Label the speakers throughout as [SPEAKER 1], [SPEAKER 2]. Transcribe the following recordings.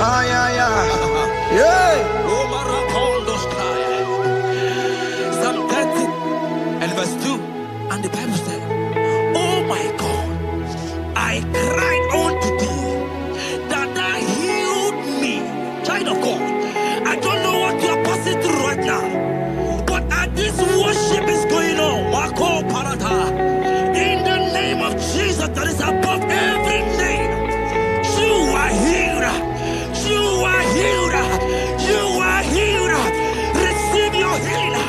[SPEAKER 1] Ah, yeah, yeah. Yeah.
[SPEAKER 2] Psalm 30 and verse 2. And the Bible said, oh my God, I cried unto thee that thou healed me. Child of God, I don't know what you are passing through right now, but as this worship is going on, Wako Parata, in the name of Jesus that is above every name, you are healed. You are healed. You are healed. Receive your healing.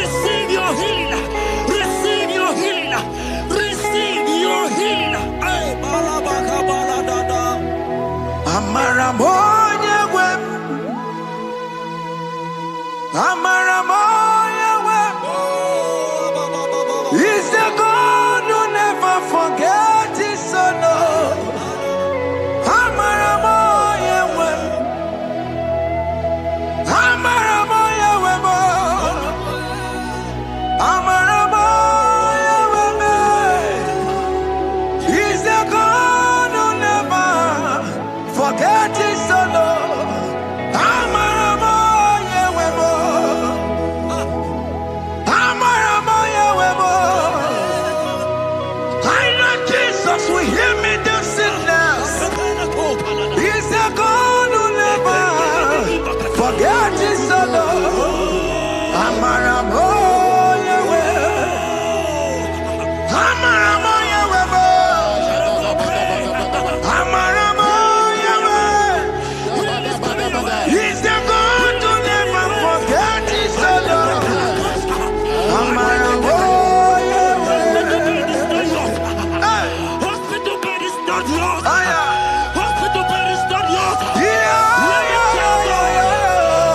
[SPEAKER 2] Receive your healing. Receive your healing. Receive your healing. Hey, balabaka baladada.
[SPEAKER 1] Amaramoya wem. Amaramoya wem. He's the God who never forgets his son. Amaramoya wem. Amaramoya wem. Amaramoya wem. He's the God who never forgets his son. Amaramoya wem. Amaramoya wem. I know Jesus will hear me the sickness. He's the God who never forgets his son. Amaramoya wem. Amaramoya wem. Amaramoya wem. He's the God who never forgets his son. Amaramoya wem. Hey.
[SPEAKER 2] Hospital bed is not yours.
[SPEAKER 1] Ah, yeah.
[SPEAKER 2] Hospital bed is not yours.
[SPEAKER 1] Yeah,
[SPEAKER 2] Let me tell you,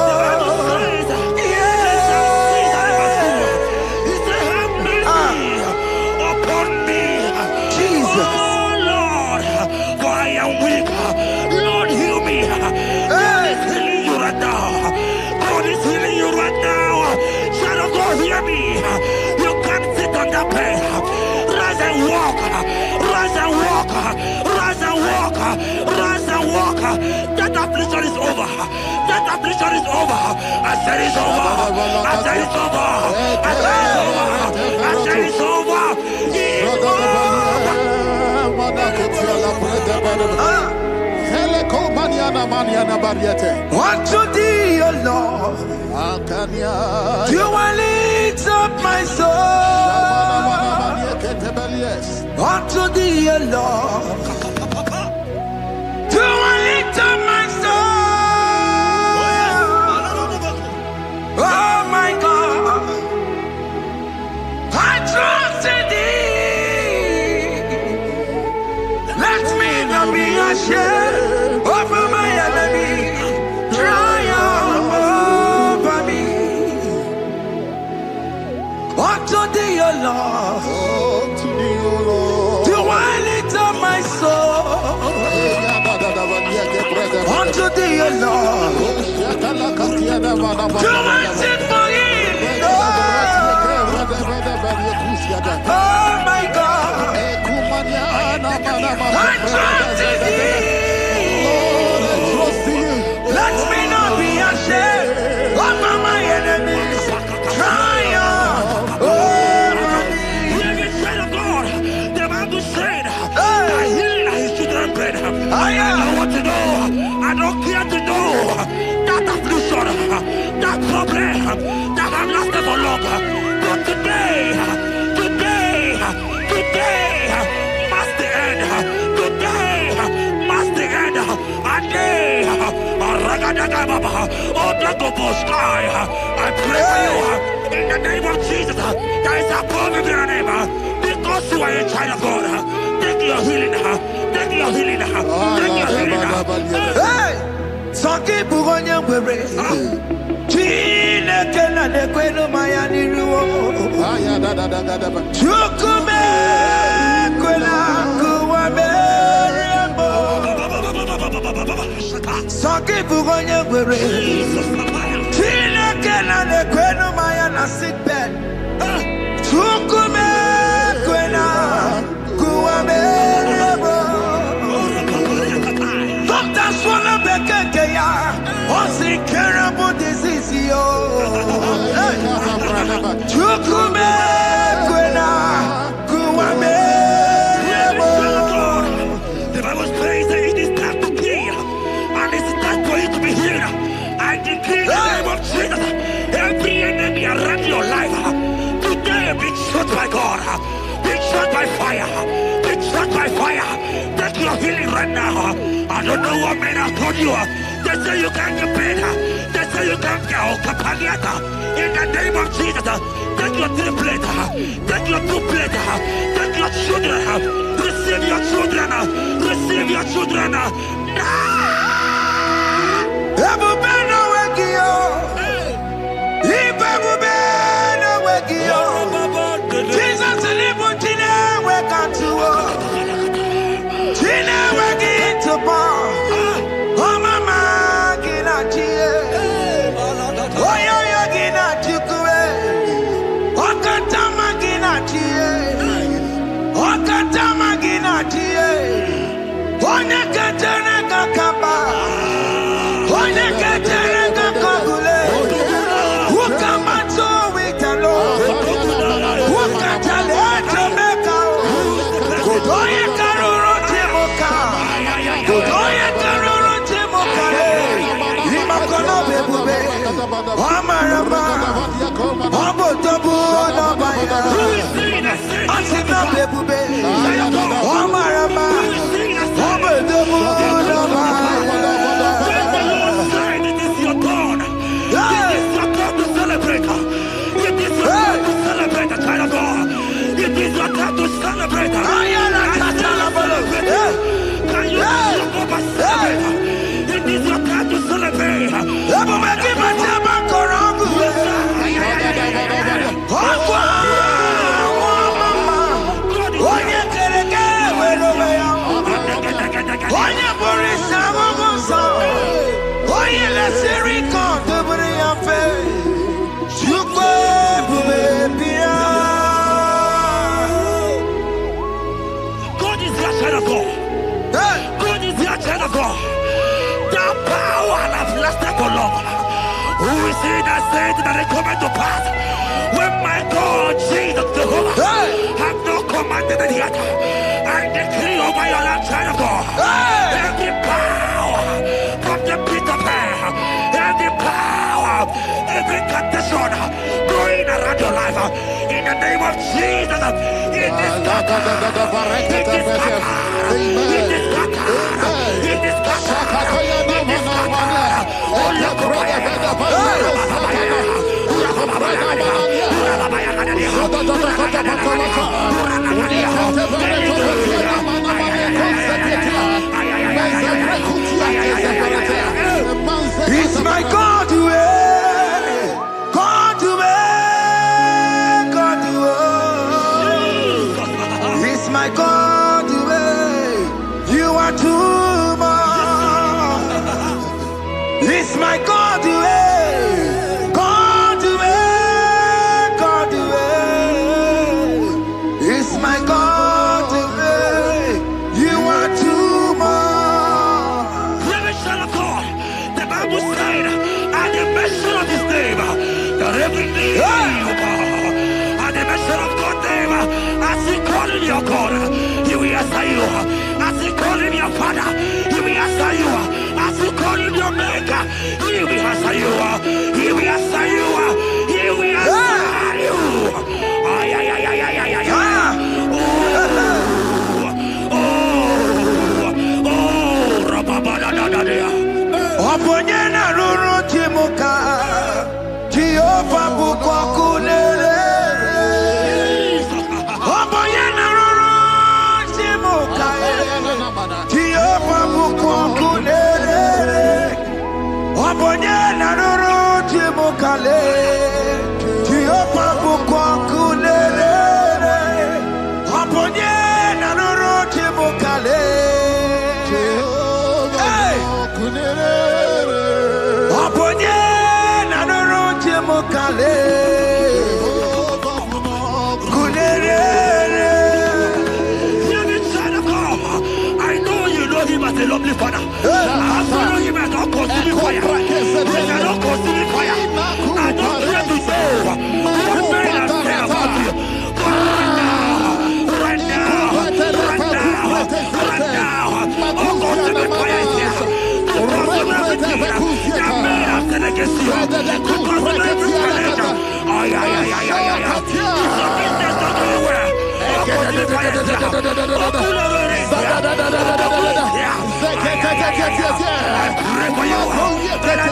[SPEAKER 2] the Bible says, in Psalm 6 and verse 2, he said, have mercy upon me,
[SPEAKER 1] Jesus.
[SPEAKER 2] oh Lord, for I am weak. Lord, heal me. God is healing you right now. God is healing you right now. Child of God, hear me. You can't sit on that bed. Rise and walk. Rise and walk. Rise and walk. Rise and walk. That affliction is over. That affliction is over. I said it's over. I said it's over. I said it's over. I said it's over. It's
[SPEAKER 1] Unto thee, O Lord, do I lift up my soul. Unto thee, O Lord, do I lift up my soul. Oh my God, I trust in thee. Let me not be ashamed over my enemy. Triumph over me. Unto thee, O Lord, do I lift up my soul. Unto thee, O Lord, do I sing for him. Oh my God, I trust in thee. Let me not be ashamed over my enemies. Triumph over me.
[SPEAKER 2] Hear me, child of God. The Bible said, I heal his children bread. I don't want to know. I don't care to know that affliction, that problem, that have lasted for long. But today, must the end. Today, must the end. And day, I pray for you in the name of Jesus. There is a problem in your name. Because you are a child of God. Take your healing. Take your healing. Take your healing.
[SPEAKER 1] Hey, Sanki Bugonya Were. Chile Kena de Queno Mayani Ruo. Chukume Quena Kuame. Sanki Bugonya Were. Chile Kena de Queno Mayana sick bed. Chukume Quena Kuame.
[SPEAKER 2] healing right now. I don't know what men have told you. They say you can't get better. They say you can't get Kapaliata. In the name of Jesus, take your 3 plate. Take your 2 plate. Take your children. Receive your children. Receive your children. Now.
[SPEAKER 1] Jesus
[SPEAKER 2] who is he that said that it coming to pass? When my God, Jesus Jehovah, have not commanded it yet, I decree over your life, child of God, every power from the pit of hell, every power, every condition going around your life, in the name of Jesus, it is scattered, it is scattered, it is scattered, it is scattered, it is scattered.
[SPEAKER 1] It's my God to God to God to it's my God to you are too much. It's my God to God to God to it's my God to you are too much.
[SPEAKER 2] The Bible said, at the mention of his name, that every knee will bow. At the mention of God's name, as he called him your God, he will answer you. As he called him your Father, he will answer you. As he called him your Maker, he will answer you. He will answer you. He will answer you. Ay, ay, ay, ay, ay, ay, ay, ay.
[SPEAKER 1] Oponyena ruru timuka Jehova bukwa kulele Oponyena ruru timuka Jehova bukwa kulele Oponyena ruru timuka le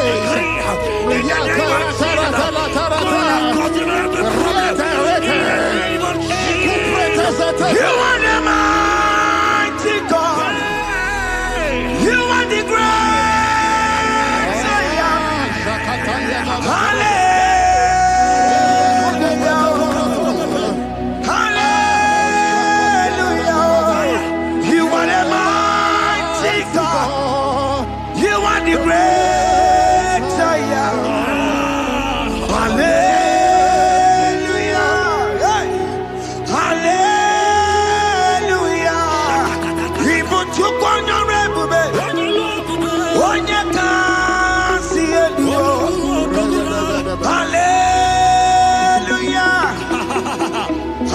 [SPEAKER 3] praise.
[SPEAKER 2] In the name of Jesus, God, continue every problem. In the name of Jesus.
[SPEAKER 1] You are the mighty God. You are the great I am. Hallelujah. Hallelujah. You are the mighty God. You are the great I am. Hallelujah. Hey. Hallelujah. Even to honorable, onye kasi eluo. Hallelujah.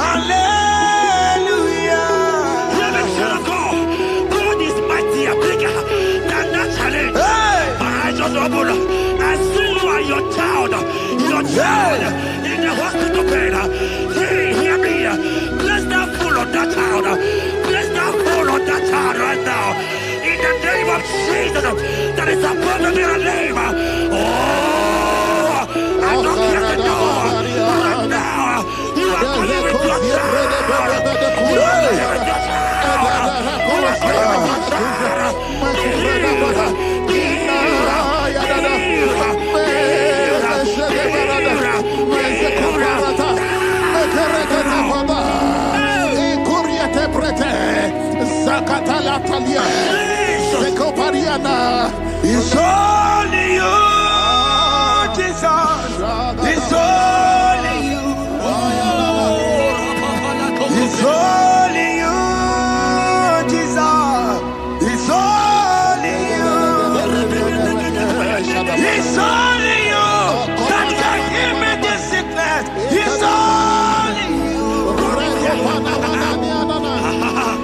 [SPEAKER 1] Hallelujah.
[SPEAKER 2] God is mighty and bigger than that challenge.
[SPEAKER 1] Hey.
[SPEAKER 2] My eyes just open. I see you and your child in the hospital bed. Hear me. Bless that fool on that child. Bless that fool on that child right now. In the name of Jesus, that is above the very name. Oh, I don't hear the door right now. You are going with your child. You are going with your child. You are going with your child.
[SPEAKER 1] It's only you, Jesus. It's only you. It's only you, Jesus. It's only you. It's only you that can heal me this sickness. It's only you.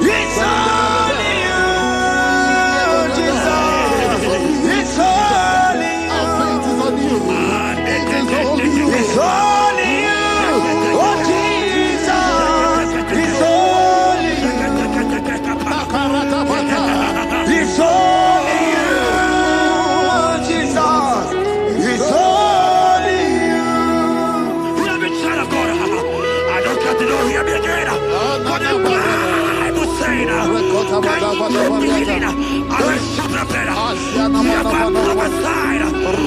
[SPEAKER 1] It's only you, Jesus. It's only you. It's only you. Oh, Jesus. It's only you. It's only you, Jesus. It's only you.
[SPEAKER 2] Let me try to go. I don't got to know hear me again. But the Bible saying, I will shoot the better. You have my prophesied.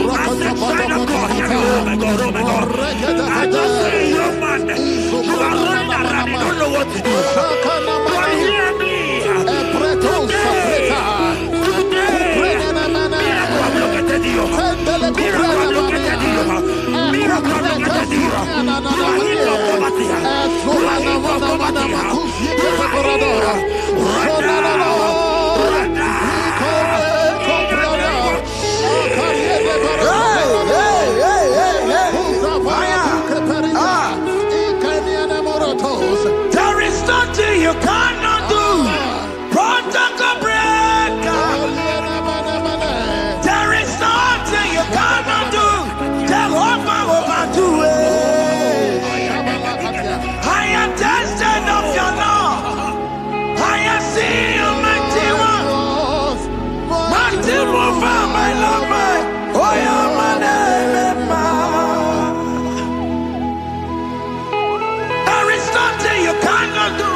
[SPEAKER 2] I said, China, God, hear me. Oh my God, oh my God. I just say, young man, you are running around, you don't know what to do. But hear me.
[SPEAKER 1] There is nothing you cannot do. Protocol breaker. There is nothing you cannot do. Jehovah overdo it. I am tested of your law. I am seeing you, mighty one. Mighty mover, my love, my. Oh, yeah, my name, there is nothing you cannot do.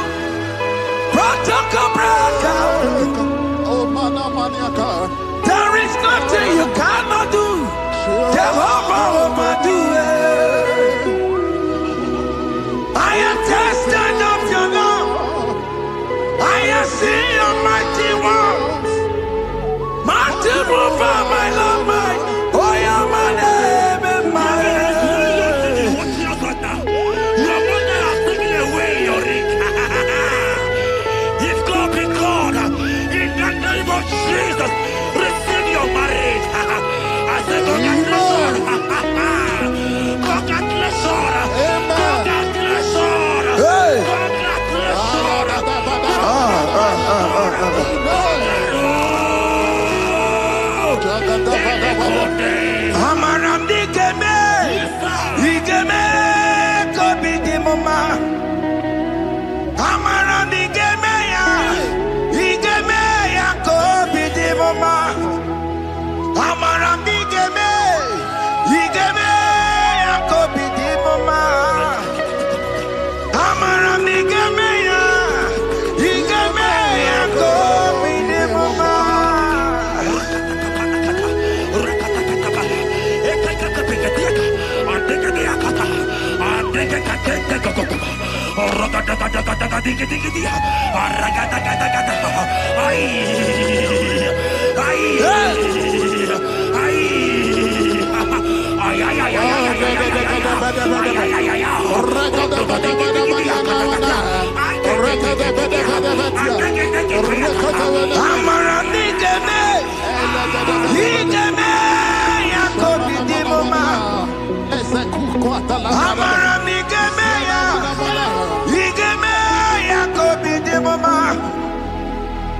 [SPEAKER 1] Protocol breaker. There is nothing you cannot do. Jehovah overdo it. I am tested of your love. I am seeing your mighty ones. Mighty mover, my love, my. Oh, yeah, my name and my.
[SPEAKER 2] Jesus, receive your marriage. I said, congratulations. Congratulations. Congratulations.
[SPEAKER 1] Hey.
[SPEAKER 2] Congratulations.
[SPEAKER 1] Amaram dikeme, dikeme, kobi di mama. Amaram dikeme ya, dikeme ya, kobi di mama. Amaram dikeme.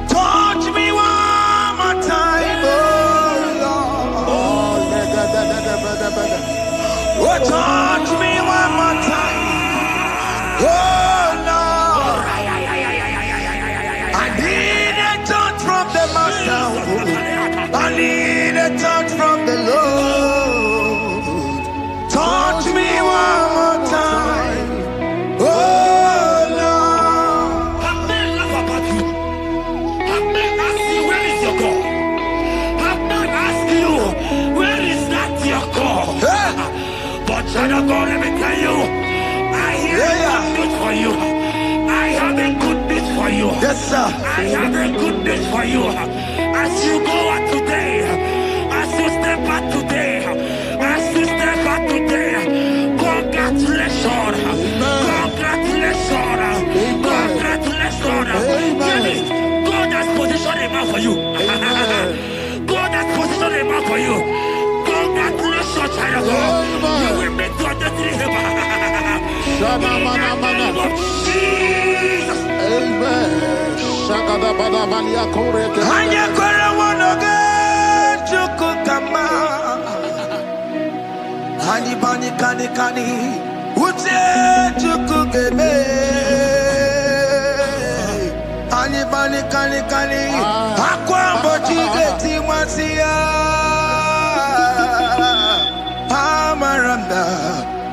[SPEAKER 1] Touch me one more time, oh Lord. Oh, touch me one more time, oh Lord. I need a touch from the Master. I need a touch from the Lord. Touch me one more time, oh Lord.
[SPEAKER 2] Have men laugh about you. Have men ask you, where is your God? Have men ask you, where is that your God? But child of God, let me tell you, I hear a good news for you. I have a good news for you.
[SPEAKER 1] Yes, sir.
[SPEAKER 2] I have a good news for you. As you go out today, as you step out today, as you step out today, congratulations. Congratulations. Congratulations. Really, God has positioned a man for you. God has positioned a man for you. Congratulations, child of God. You will meet your destiny helper. In the name of Jesus.
[SPEAKER 3] Amen.
[SPEAKER 1] Hanya kwara wanoge chukukama. Hani bani kani kani uche chukugeme. Hani bani kani kani akwa mbochige timwasia. Amaranda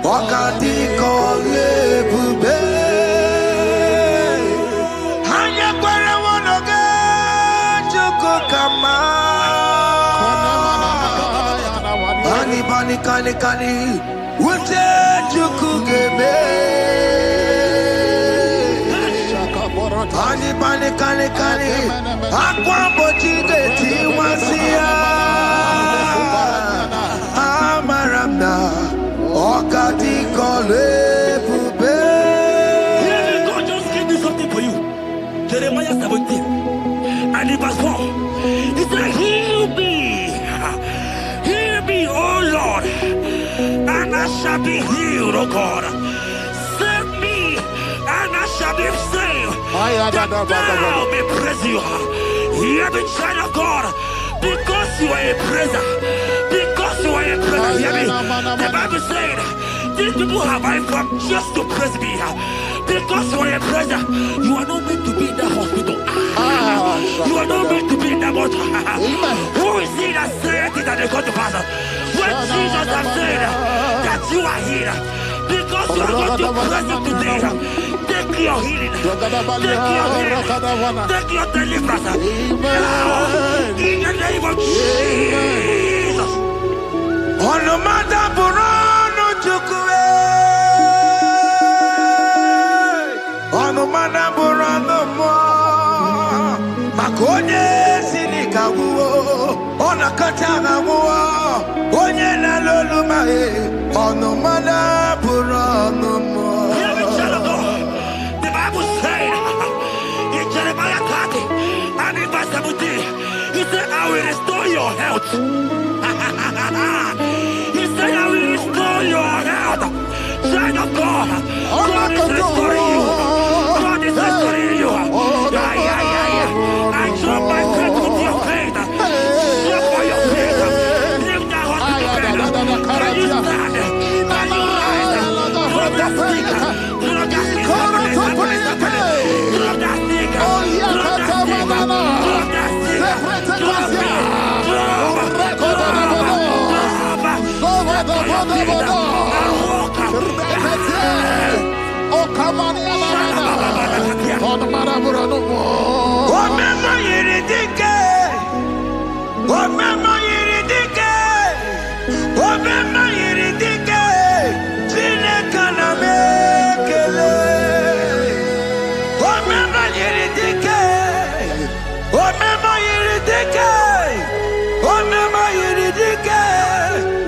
[SPEAKER 1] wakati kole bube. Hanya kwara wanoge chukukama. Hani bani kani kani uche chukugeme. Hani bani kani kani akwa mbochige timwasia. Amaranda wakati kole bube.
[SPEAKER 2] God just gave me something for you. Jeremiah 17 and in verse 4. He said, heal me, oh Lord, and I shall be healed, oh God. Save me, and I shall be saved, that thou may praise you. Hear me, child of God, because you are a praiser. Because you are a praiser, hear me. The Bible said, these people have I come just to praise me. Because you are a praiser, you are not meant to be in that hospital. You are not meant to be in that water. Who is he that said it and they come to pass? When Jesus has said that you are healed, because you are going to praise him today, take your healing, take your deliverance. Now, in the name of Jesus.
[SPEAKER 1] Onomada burano chukwe. Onomada burano mo. Makonye sinika wuo. Onakatana wuo. Onye na loluma e. Onomada burano mo.
[SPEAKER 2] Hear me, child of God. The Bible said in Jeremiah 30 and in verse 17, he said, I will restore your health. He said, I will restore your health. Child of God, God is restoring you. God is restoring you. I drop my faith with your faith. Drop for your faith. Leave that hospital bed. Can you stand? Can you rise? Drop that stick. Drop that stick. Drop that stick. Drop that stick. Drop it.
[SPEAKER 1] Omema yiridike, Chineke na me. yiridike. Omema yiridike. Omema yiridike.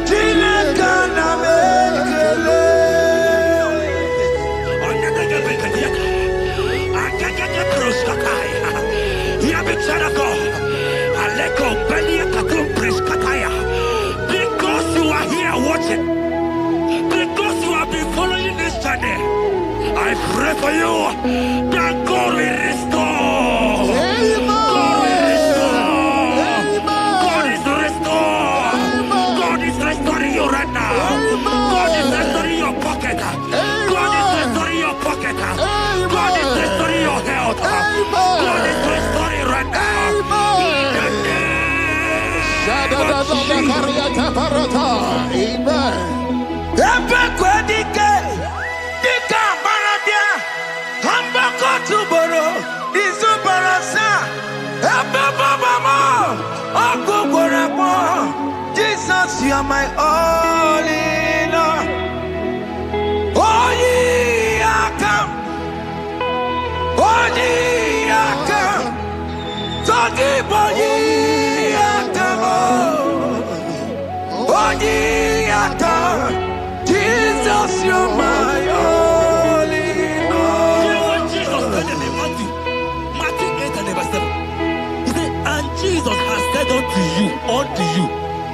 [SPEAKER 1] Chineke na mekele.
[SPEAKER 2] Because you are here watching, because you have been following this journey, I pray for you that God will restore. God will restore. God is restoring. God is restoring you right now. God is restoring your pocket. God is restoring your pocket. God is restoring your health. God is restoring right now. In the name of Jesus.
[SPEAKER 3] Amen.
[SPEAKER 1] Ebekwedike, dika baradia, hambako tuboro, izubarasa, ebebabamo, okugoremo. Jesus, you are my all in all. Oyi akam, togi boyi akam, oyi akam. Jesus, you're my all in all.
[SPEAKER 2] You know what Jesus said in Matthew 8 and verse 7? He said, and Jesus has said unto you,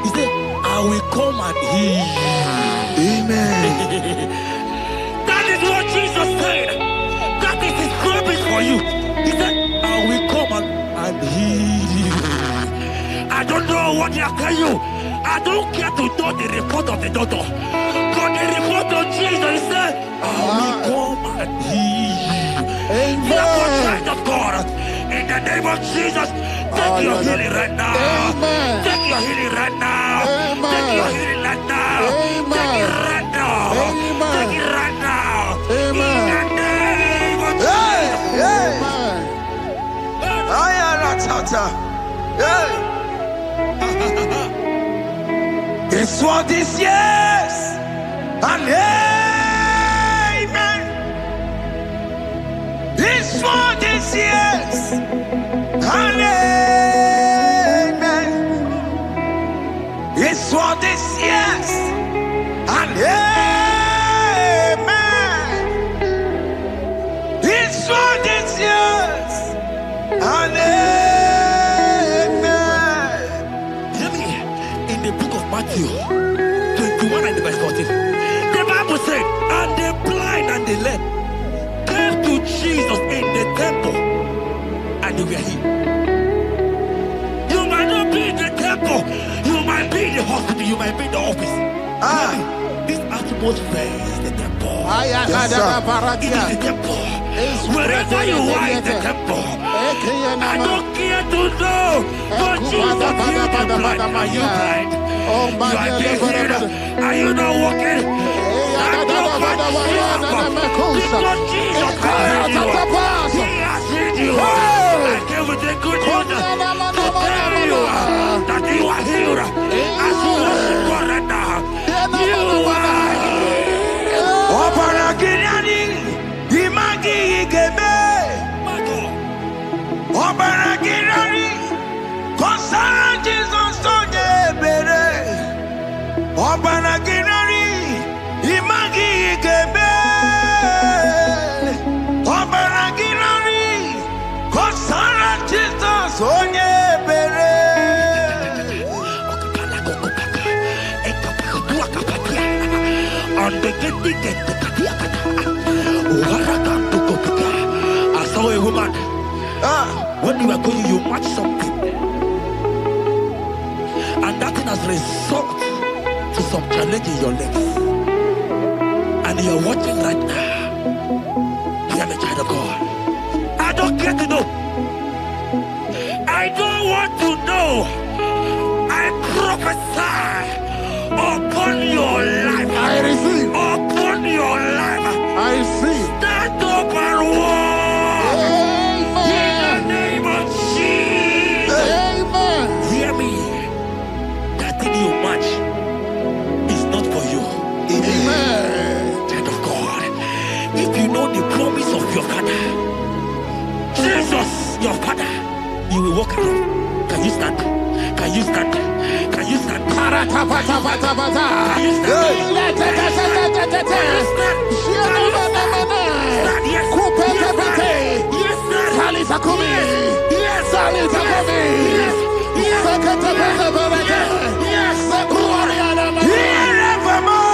[SPEAKER 2] he said, I will come and heal you.
[SPEAKER 1] Amen.
[SPEAKER 2] That is what Jesus said. That is his promise for you. He said, I will come and heal you. I don't know what they are telling you. I don't care to know the report of the doctor. But the report of Jesus, he said, I will come and heal you. Therefore, child of God, in the name of Jesus, take your healing right now.
[SPEAKER 3] Amen.
[SPEAKER 2] Take your healing right now.
[SPEAKER 3] Amen.
[SPEAKER 2] Take your healing right now.
[SPEAKER 3] Amen.
[SPEAKER 2] Take it right now.
[SPEAKER 3] Amen.
[SPEAKER 2] Take it right now.
[SPEAKER 3] Amen.
[SPEAKER 2] In the name of
[SPEAKER 1] Hey, hey.
[SPEAKER 3] Amen.
[SPEAKER 1] Ayaratata. Hey. This what is yes. And amen. This what is yes. And amen. This what is yes. And amen. This what is yes. And amen.
[SPEAKER 2] Hear me. In the book of Matthew 21 and verse 14, the Bible said, and the blind and the lame came to Jesus in the temple, and they were healed. You might not be in the temple, you might be in the hospital, you might be in the office.
[SPEAKER 1] Ah.
[SPEAKER 2] This atmosphere is the temple.
[SPEAKER 1] Yes, sir.
[SPEAKER 2] It is the temple. Wherever you are in the temple, I don't care to know, but Jesus healed the blind. Are you blind? You are being healed. Are you not walking? Because Jesus has healed you. He has healed you. I came with the good news to tell you that you are healed. As you worship God right now, you are healed.
[SPEAKER 1] Obaragirani, imagi igebe.
[SPEAKER 2] My God.
[SPEAKER 1] Obaragirani, kosara Jesus sonye bere. Obaragirani, imagi igebe. Obaragirani, kosara Jesus sonye bere.
[SPEAKER 2] I saw a woman. When you are going, you match something, and that thing has resulted to some challenge in your legs, and you are watching right now. You are a child of God. I don't care to know. I don't want to know. I prophesy upon your life.
[SPEAKER 3] I receive.
[SPEAKER 2] Upon your life.
[SPEAKER 3] I receive.
[SPEAKER 2] Stand up and walk. In the
[SPEAKER 3] Amen.
[SPEAKER 2] name of Jesus.
[SPEAKER 3] Amen.
[SPEAKER 2] Hear me. That thing you match is not for you.
[SPEAKER 3] Amen.
[SPEAKER 2] Child of God. If you know the promise of your father, walk around. Can you stand? Can you stand? Can you stand?
[SPEAKER 3] Paratapatapatapata.
[SPEAKER 2] Can you stand?
[SPEAKER 3] Kupetepete. Salitakumi. Salitakumi. Seketepetepete. Sekuariana mama.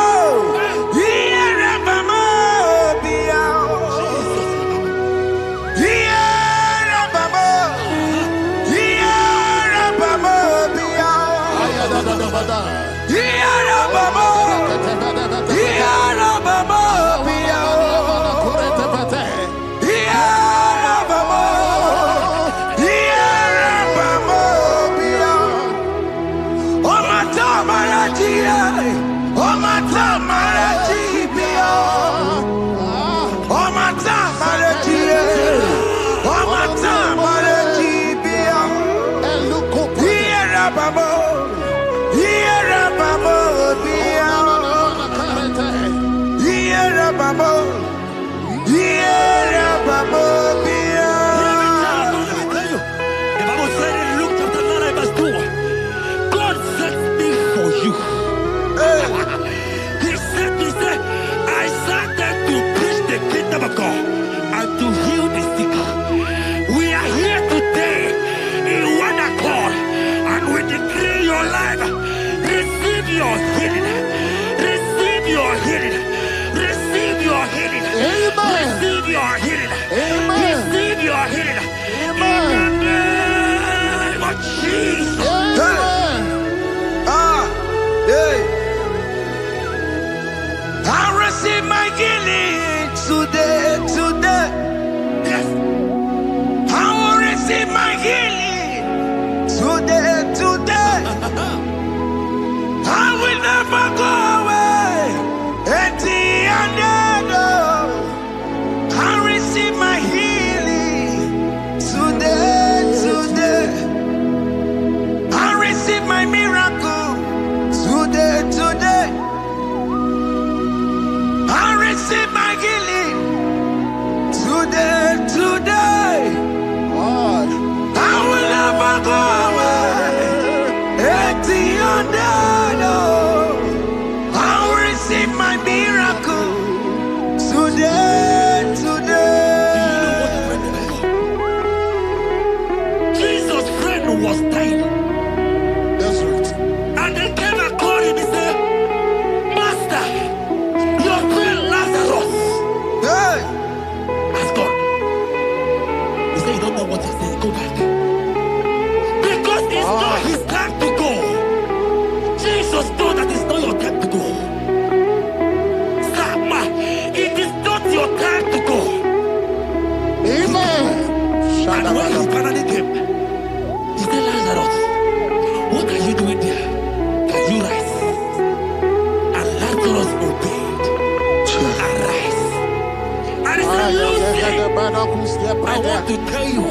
[SPEAKER 2] I want to tell you,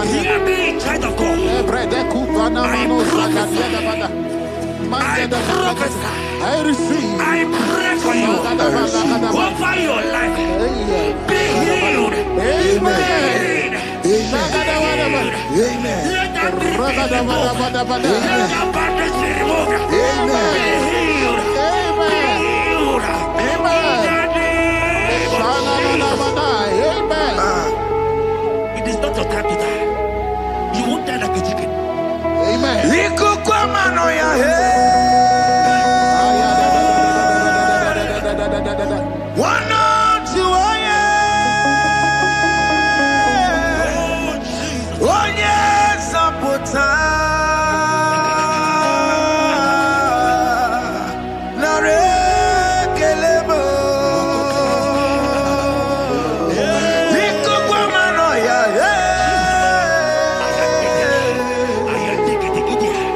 [SPEAKER 2] hear me, child of God. I prophesy.
[SPEAKER 3] I receive.
[SPEAKER 2] I pray for you over your life. Be healed.
[SPEAKER 3] Amen.
[SPEAKER 2] Amen. Let that be removed. Let that bandage be removed.
[SPEAKER 3] Amen.
[SPEAKER 2] Be healed.
[SPEAKER 3] Amen.
[SPEAKER 2] Be healed.
[SPEAKER 3] Amen.
[SPEAKER 2] Amen. It is not your time to die. You won't die like a chicken.
[SPEAKER 3] Amen.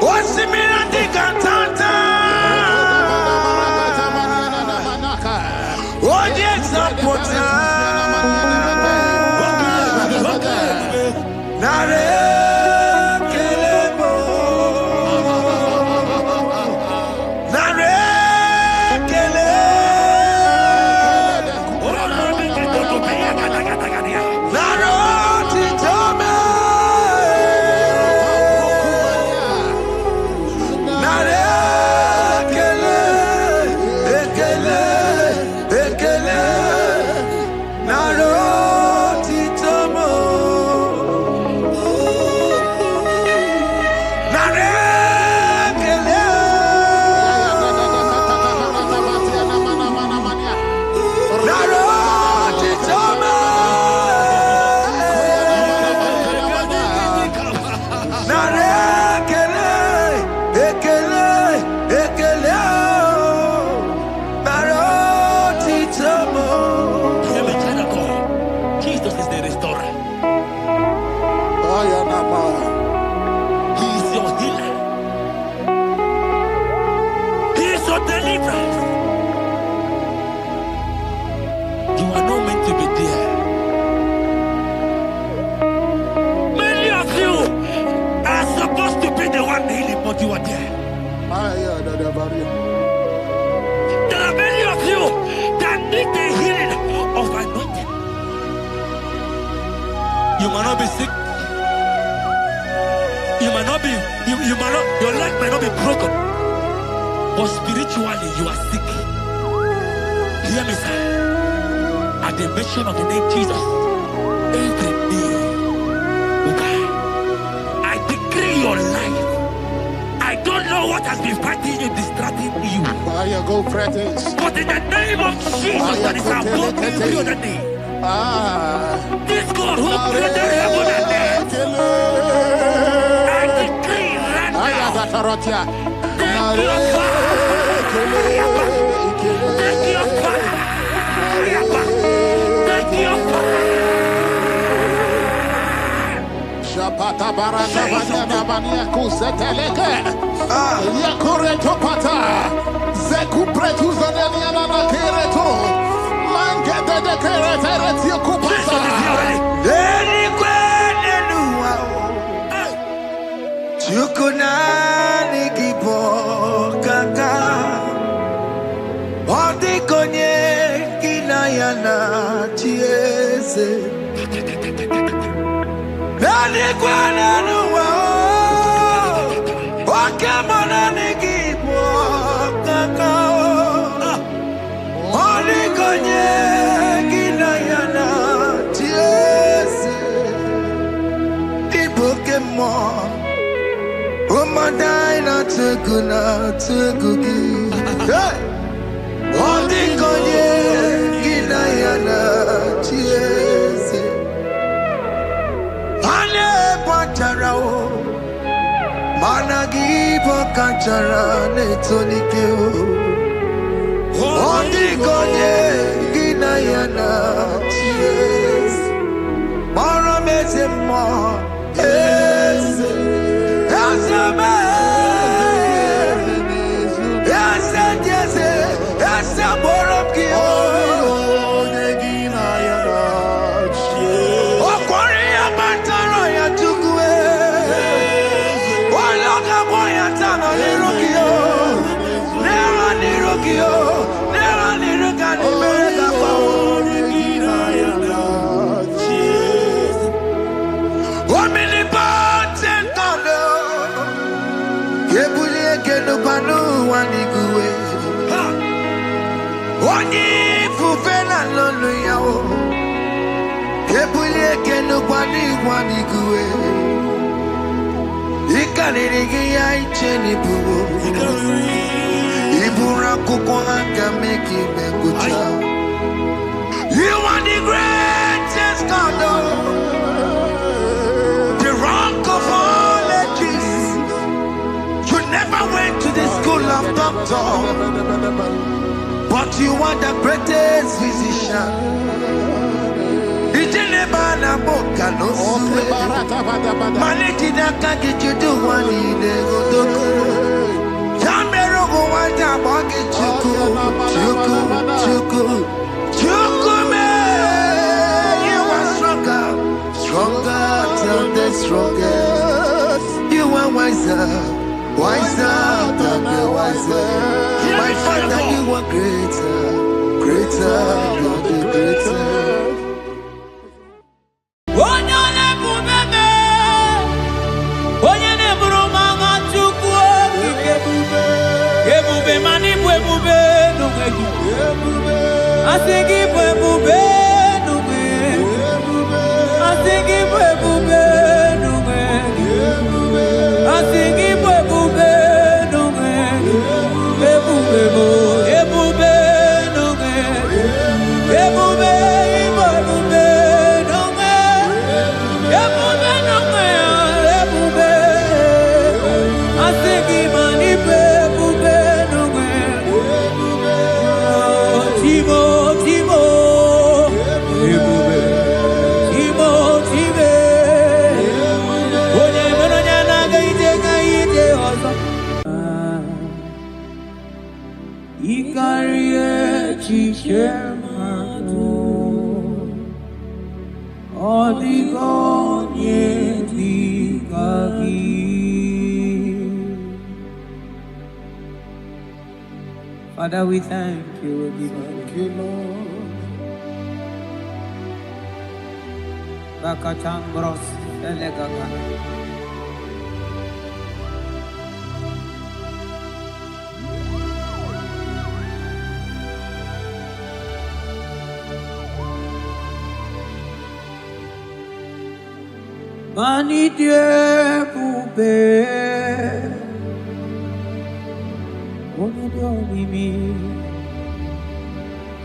[SPEAKER 1] What's the
[SPEAKER 2] your leg might not be broken, but spiritually you are sick. Hear me, sir. At the mention of the name Jesus, every knee will bow. I decree your life. I don't know what has been fighting you, distracting you. But in the name of Jesus, that is above every other name. This God who created heaven and earth, I decree right now, take your fire, take your fire, take your fire.
[SPEAKER 3] Shapata barata banyana bania kuseteleke. Yakoreto pata. Zeku pretu zaneliana na kereto. Mangete de kerete kupata.
[SPEAKER 1] Deni kwene nuwa. Chukunani kipo kaka. Odi konye kinayana chiese. Deni kwene nuwa. Wakemona nikipo kaka. Odi konye kinayana chiese. Pokemon, oh my dina tukugi. Hey, oh the konye kinayana chiese. Ane patarao, managi pokachara netonikeo. Oh the konye kinayana chiese. Mara mezemo. Yes, yes, Onye fufela lolo yawo, kebulie keno kwani kuwe. Ikanirigi ya icheni buwo, ibura kuko aka meki mengucha. You are the greatest God, the rock of all ages. You never went to the school of doctor, but you are the greatest physician. Ijenebana boka no suwe. Maniti na kaki chudu wani negodoku. Jamero go wanja boki chuku me. You are stronger than the strongest. You are wiser than the wiser. My Father, you are greater than the greater.
[SPEAKER 4] Father, we thank you. We thank you, Lord. Bakachang bros, elegagana. Mani die bube, ono do mi,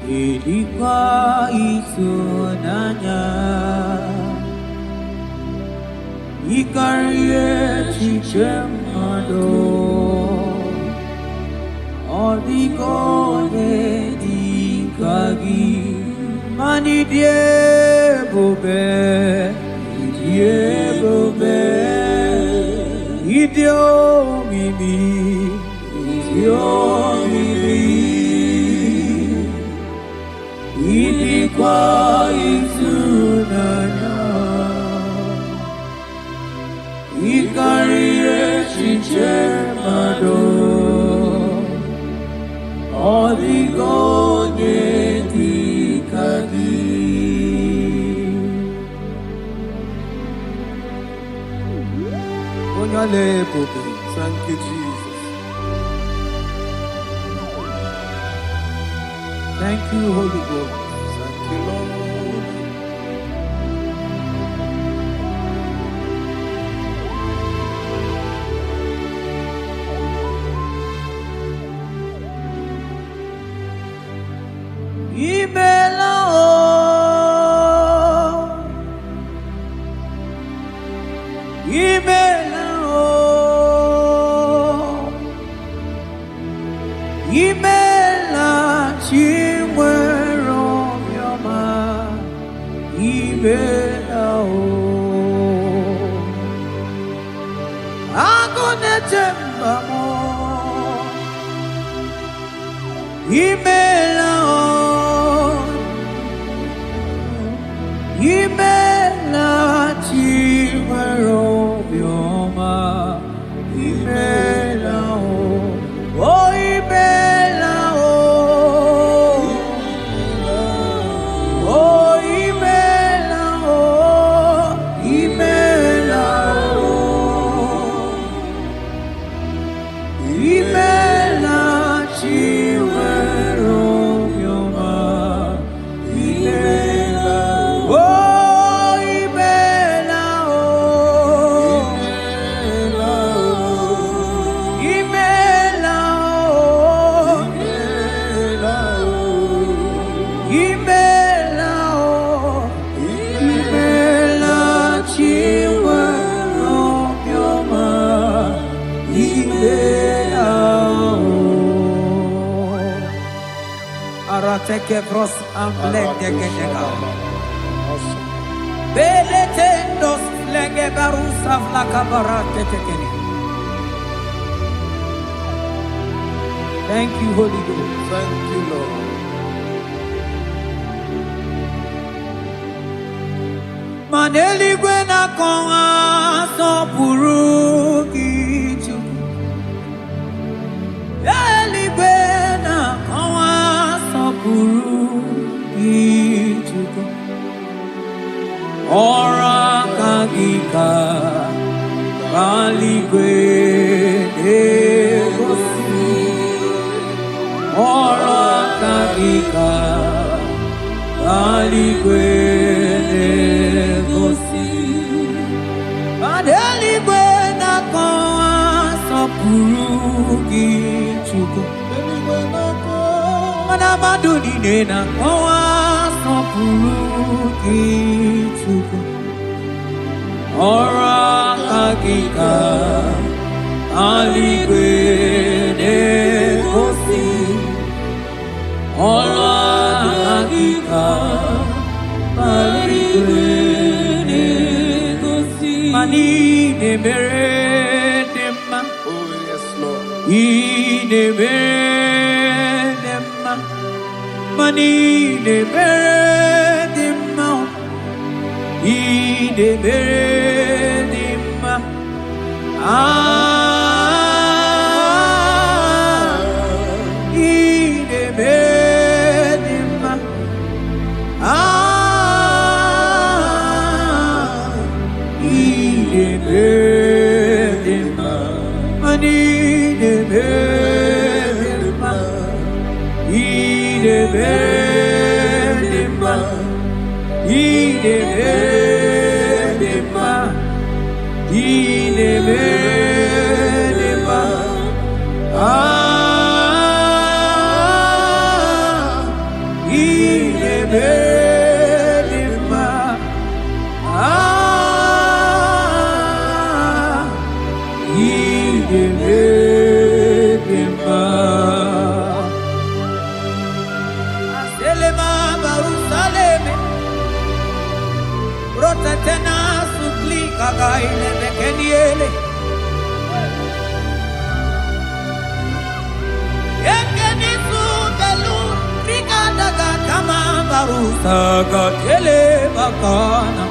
[SPEAKER 4] ilikuwa itunanya, ikarie chichemado, odigone dikagi, mani die bube. Idio mimi, ilikuwa itunanya, ikarie chichemado, oligonye dikagi.
[SPEAKER 3] Thank you, Jesus.
[SPEAKER 4] Thank you, Holy Ghost.
[SPEAKER 3] Thank you, Lord.
[SPEAKER 4] Imela chimwero yoma imela agone tembamo imela chimwero yoma imela oh imela Arateke bros amblende genega. Beletendos lenge barusa vlaka barate tekeni. Thank you, Holy Ghost.
[SPEAKER 3] Thank you, Lord.
[SPEAKER 4] Maneli gwena konga so purugi chuku. Eli gwena konga so purugi chuku. Ora kagika bali gwene gosi. Ora kagika bali gwene gosi. Adeli gwena konga so purugi chuku. Mana maduni nena konga so purugi chuku. Ora kagika aligwene gosi. Ora kagika aligwene gosi. Mani ne mere nema.
[SPEAKER 3] Oh, yes, Lord.
[SPEAKER 4] Ine mere nema. Mani ne mere nema. Ine mere nema. Ine mere nema. Ine mere nema. Mani ne mere nema. Ine mere nema. Ine mere nema. Inemenema. Inemenema. Inemenema. Aselema Barusaleme. Rotatena suplika gaile mekeniele. Yekeni subelu rikadaga kama barusa gatele bakana.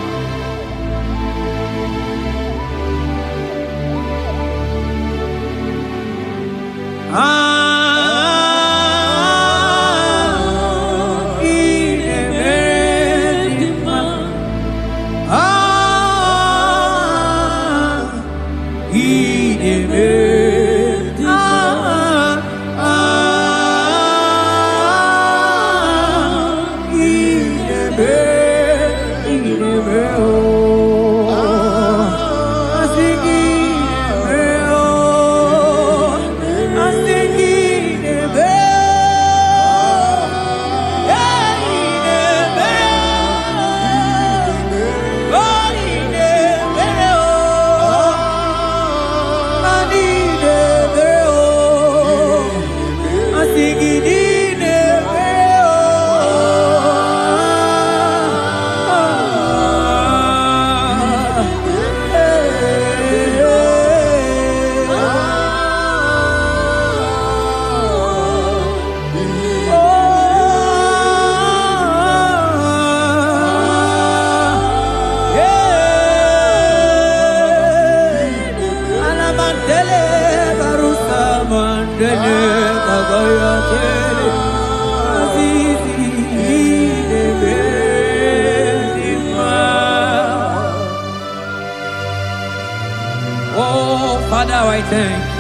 [SPEAKER 4] Oh, Father, I thank you.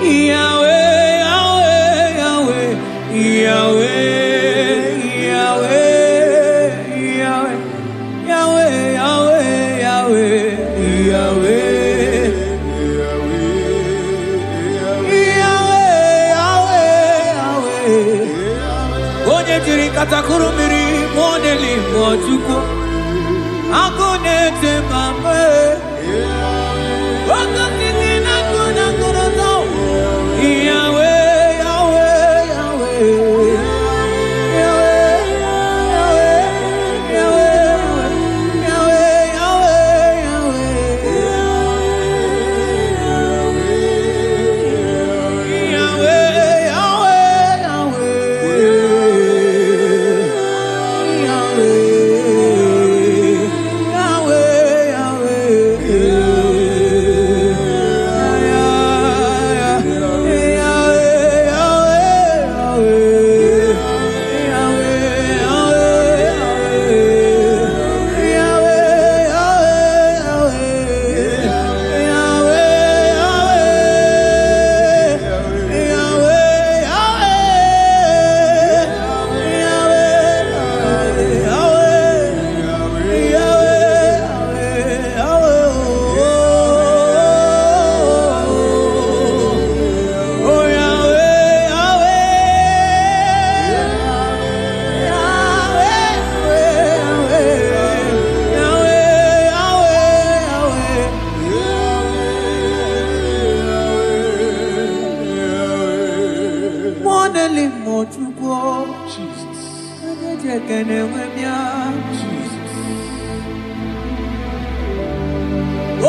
[SPEAKER 4] Yahweh, Yahweh, Yahweh, Yahweh. Katakurumiri moneli mochuko akone temame wakati na kuna kuroto Yahweh Yahweh Yahweh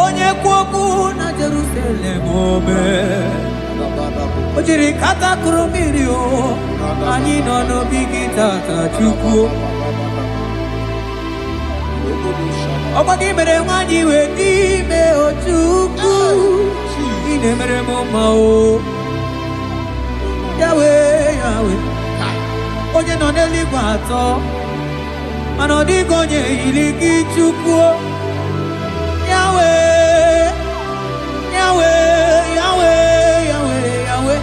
[SPEAKER 4] Onye kwoku na Jerusalem ome Ojiri kata kurumiri o Anyị nọ n'obi gị tata Chukwu Ọkwa gị mere nwanyị wee n'ime o Chukwu Ị na-emere m mma o Yahweh Yahweh Onye nọ n'eluigwe atọ Mana ọ dịghị onye yiri gị Chukwu Yahweh, Yahweh, Yahweh, Yahweh, Yahweh.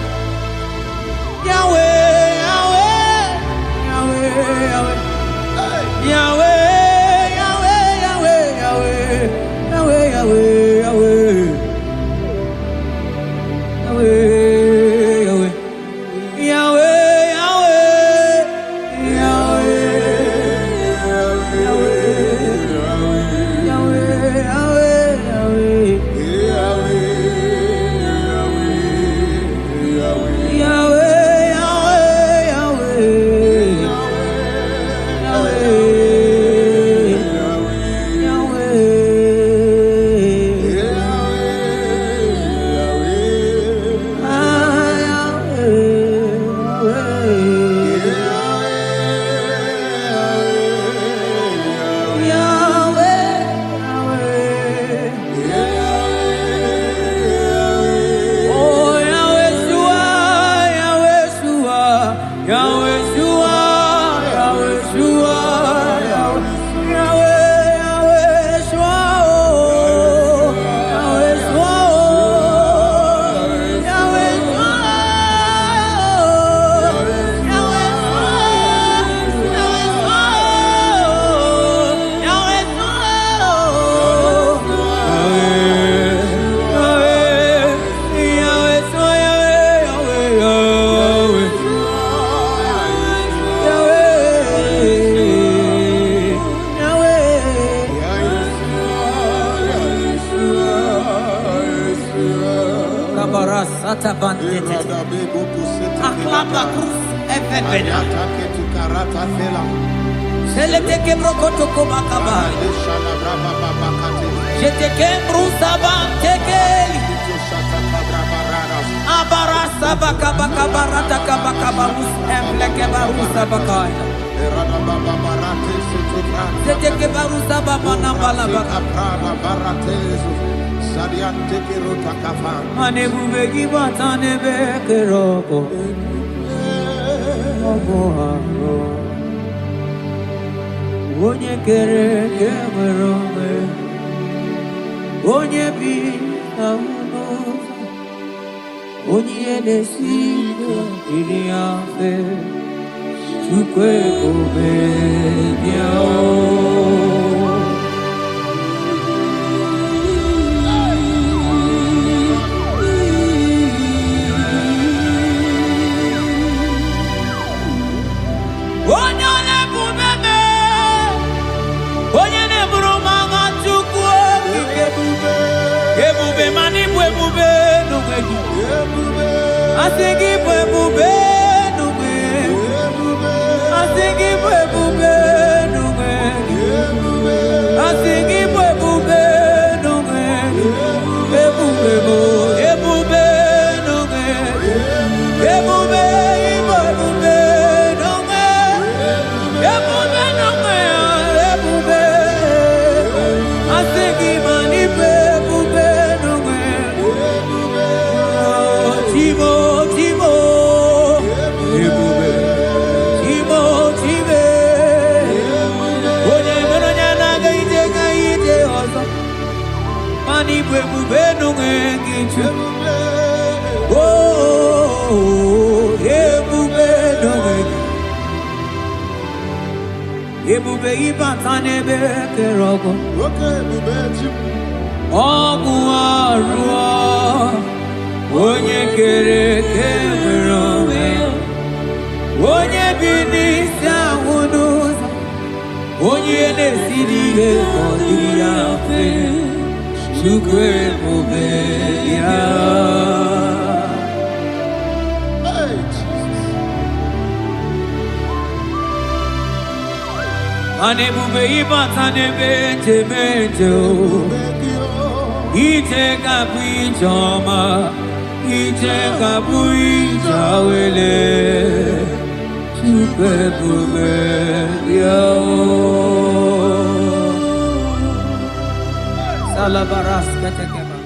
[SPEAKER 4] Barasata bandete. Aklaba cruz evena. Selete que brocoto kobakaba. Jete que brusa bantekeli. Abarasa bakabakabarata kabakabarus embleke barusa bakaya. Jete que barusa babana balabaka. Mane bubegi batane bekeroko. Onye kere kemerome, onye bi amuno, onye nesigo iri afe, chukwe obe biao. Asigi bwe nume, asigi bwe nume, asigi bwe nume, ebube nume, ebube nume, ebube, asigi mani ebube nume, Timo. Ebube ibatane bekerogo. Omu arua, onye kere kemerome, onye binisi ahunuza, onye nesiriye kodiriafe, chukwe ebube ya. Anebube ibatane bete ite kapu ijoma, ite kapu ijawele, chukwe ebube ya. Salabaras katekeba.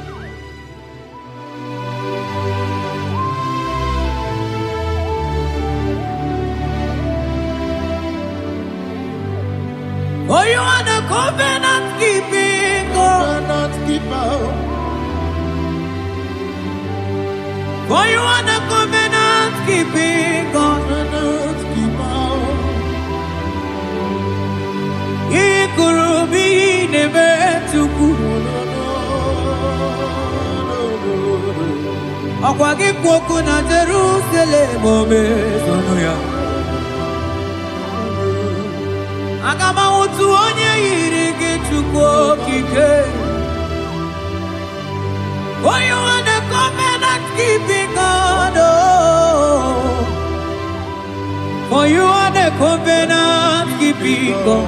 [SPEAKER 4] For you are the covenant keeping God. For you are the covenant keeping God. Ikurubi nebetuku. Akwagi kwoku na Jerusalem omezonuya. Agama utu onye yiri gị Chukwu okike. For you are the covenant keeping God. For you are the covenant keeping God.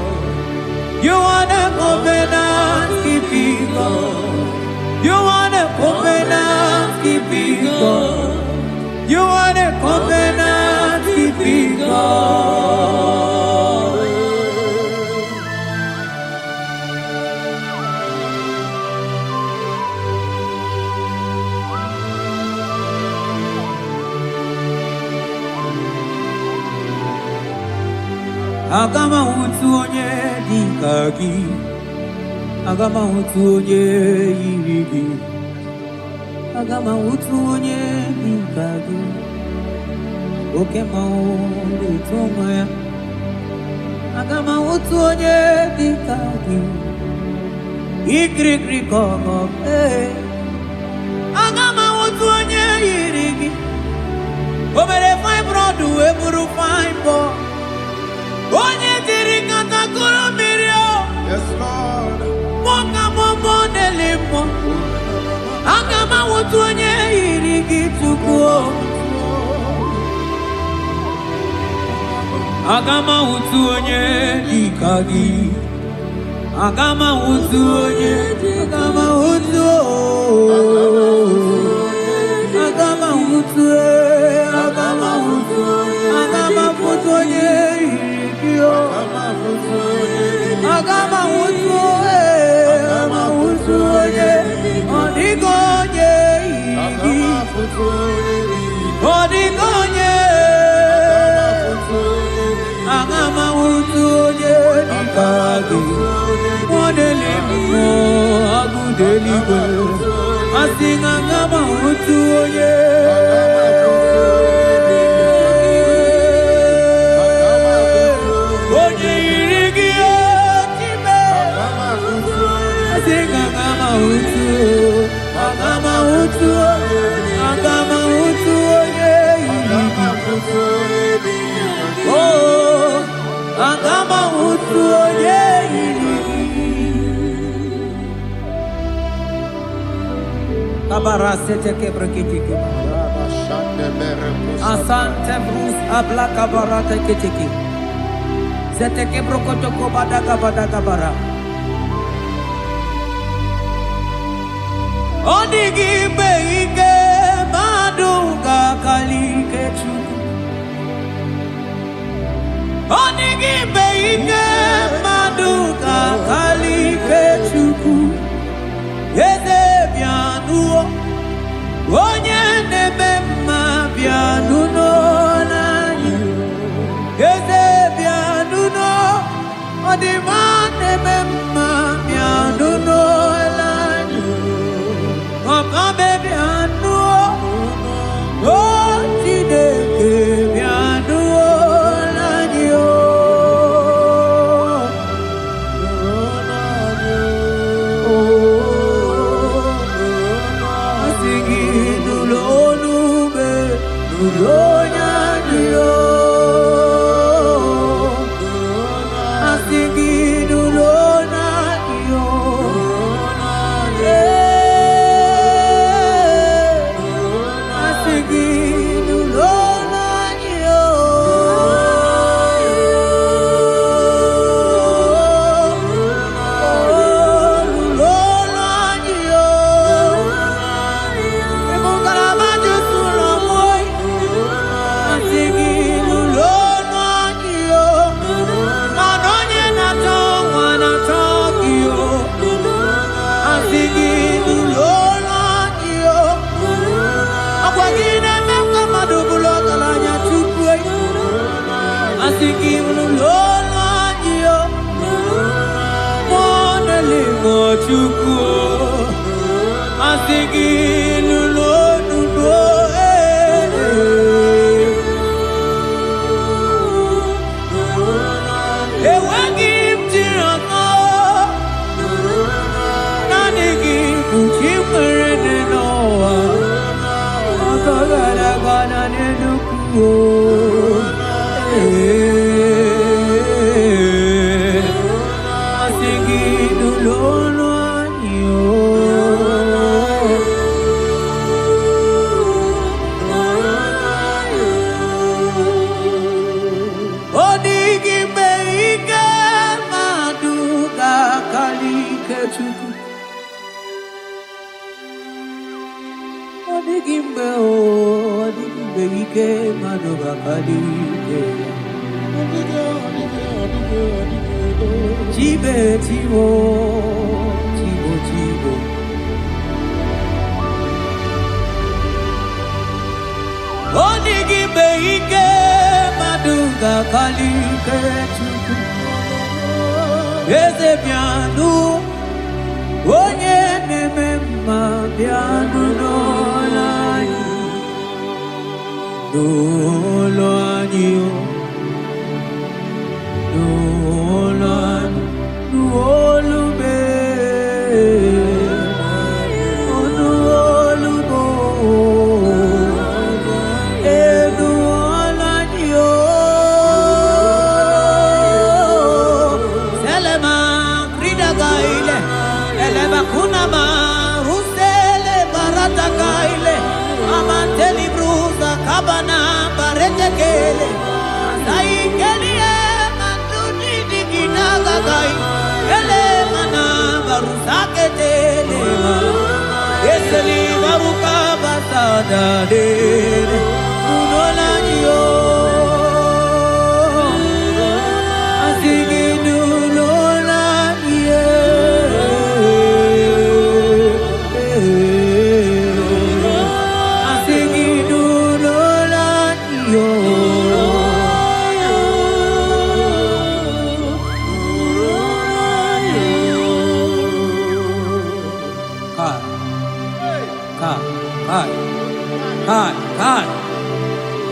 [SPEAKER 4] You are the covenant keeping God. You are the covenant keeping God. You are the covenant keeping God. Agama utu onye dịka gị, agama utu onye yiri gị, agama utu onye dịka gị, oke mmanwụ na-eto nwa ya. Agama utu onye dịka gị, ikirikiri ka ọgọ agama utu onye yiri gị, o mere fibroid wee bụrụ fibroid. Onye diri katakuru mmiri o.
[SPEAKER 3] Yes, Lord.
[SPEAKER 4] Moka momo nelimo. Agama wotu onye iri Agama utu onye dikagi. Agama utu onye. Agama utu. Agama utu. Agama utu. Agama utu onye irikio. Agama utu. Agama utu onye. Odigo onye iriki. Odigo onye. Agama utu onye dikagi. Modeli mo agudeli go. Asing agama utu onye. Onye irigi otime. Asing agama utu. Agama utu. Agama utu onye irigi. Oh, agama utu onye irigi. Kabarasete kebrekitiki. Asante brus abla kabarate kitiki. Zete kebrokotoko badaka badaka bara. Onigi beige madunga kalike chuku. Onigi beige maduka kalike chuku. Yeze bianuo. Onye nebe mma bianuno nanyi. Yeze bianuno. Odima nebe mma bianuno nanyi. Okabe bianuo. Otideke bianuo. Eleba kuna ma rusele barata kaile ama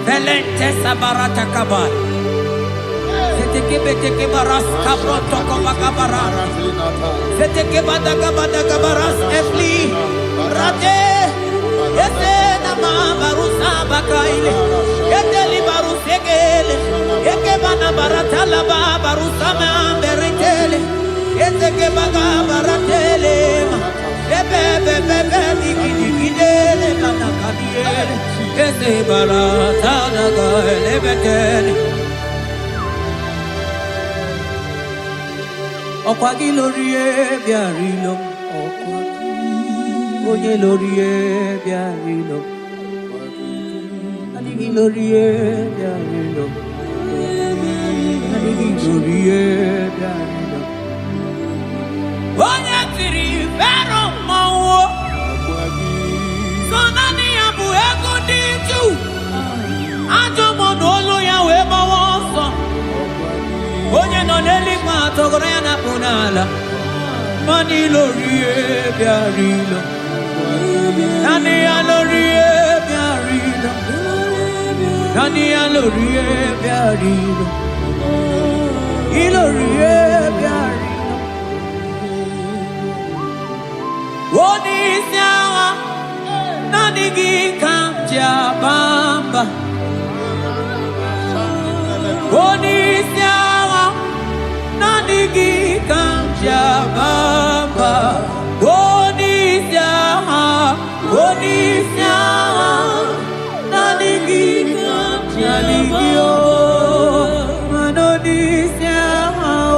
[SPEAKER 4] Velente sabarata kabal. Seteke beteke baras kabroto kabakabara. Seteke badagabada kabaras efli. Rate. Yese nama barusa bakaile. Yeteli barusegele. Yeke bana baratala barusa memberetele. Yeteke baga baratele. Bebe digidele bana kabiele. Ese barata naga lebetele. Okwagi lorie biarilo. Oye lorie biarilo. Adigi lorie biarilo. Adigi lorie biarilo. Oye tiri vero mawo. Sonani abu ego diju. Ajo monolo ya wema wonso. Onye no neli kwa togoro ya na punala. Mani lorie biarilo. Nani ya lorie biarilo. Nani ya lorie biarilo. Ilorie biarilo. Woni siawa. Nani gika jabamba. Woni siawa. Nani gika jabamba. Woni siawa. Woni siawa. Nani gika jaligio. Manoni siawa.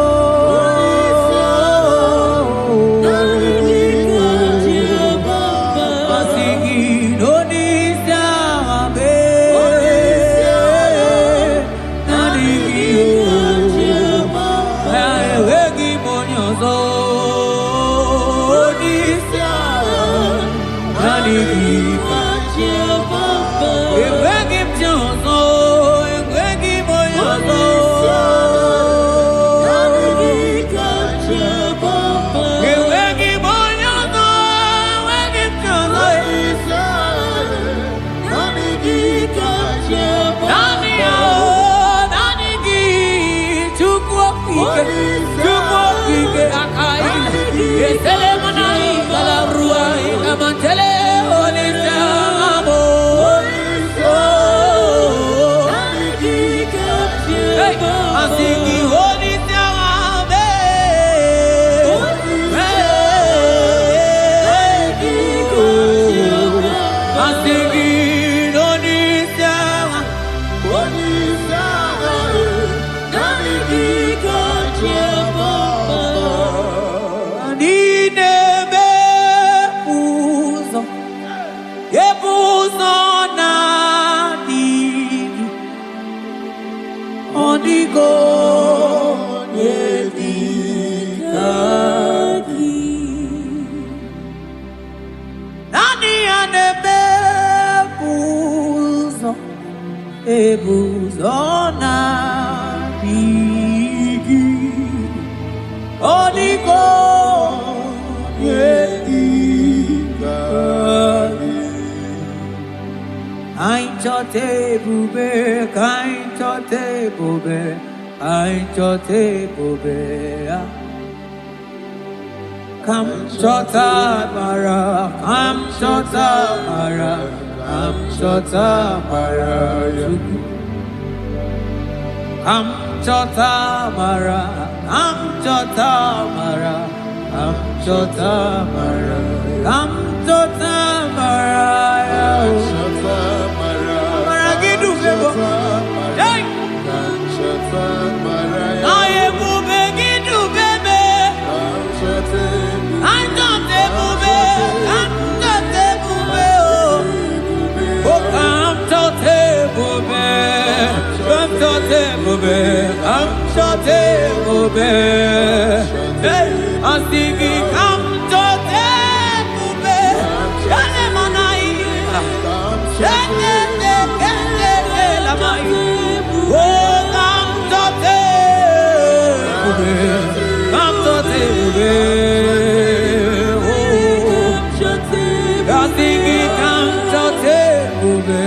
[SPEAKER 4] Ebuzona bigi Onigo yedikadi Ainchote bube, kainchote bube, ainchote bube Kamchota mara, kamchota mara Kamchota mara Kamchota mara Kamchota mara Kamchota mara Kamchota mara Kamchota mara Maragidu bebo Hey Kamchota mara Aye bube gidu bebe Kamchota Antote bube Kamchota bube ebube, come shout ebube. Hey, I'm singing, come shout ebube. Shale manai, shale kele lamai. Oh, come shout ebube, come shout ebube. Oh, I'm singing, come shout ebube.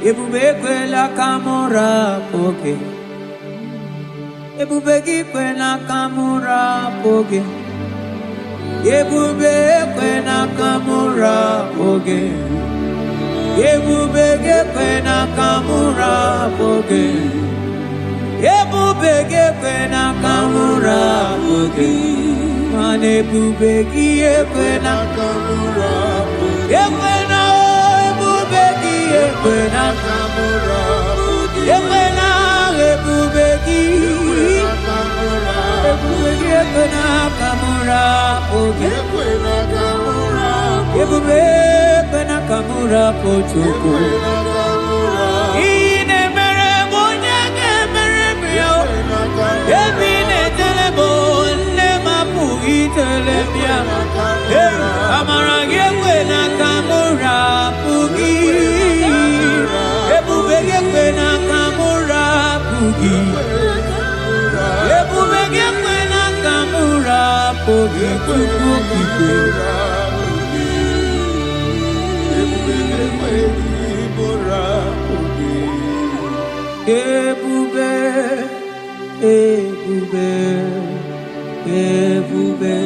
[SPEAKER 4] Ebube kwela kamura poke, ebube kwela kamura poke, ebube kwela kamura poke, ebube kwela kamura poke, ebube kwela kamura poke, man ebube kwela kamura poke, Ekwena kamura, ekwena ebubeki, ekwena kamura, ekwena kamura, ekwena kamura pochuku. Ine mere bonya ke mere bio, ebine telebo ne mapu itelebia. Amara ekwena kamura pugi. Ekwena kamura pugi, ekwena kamura pugi, ebube, ebube, ebube,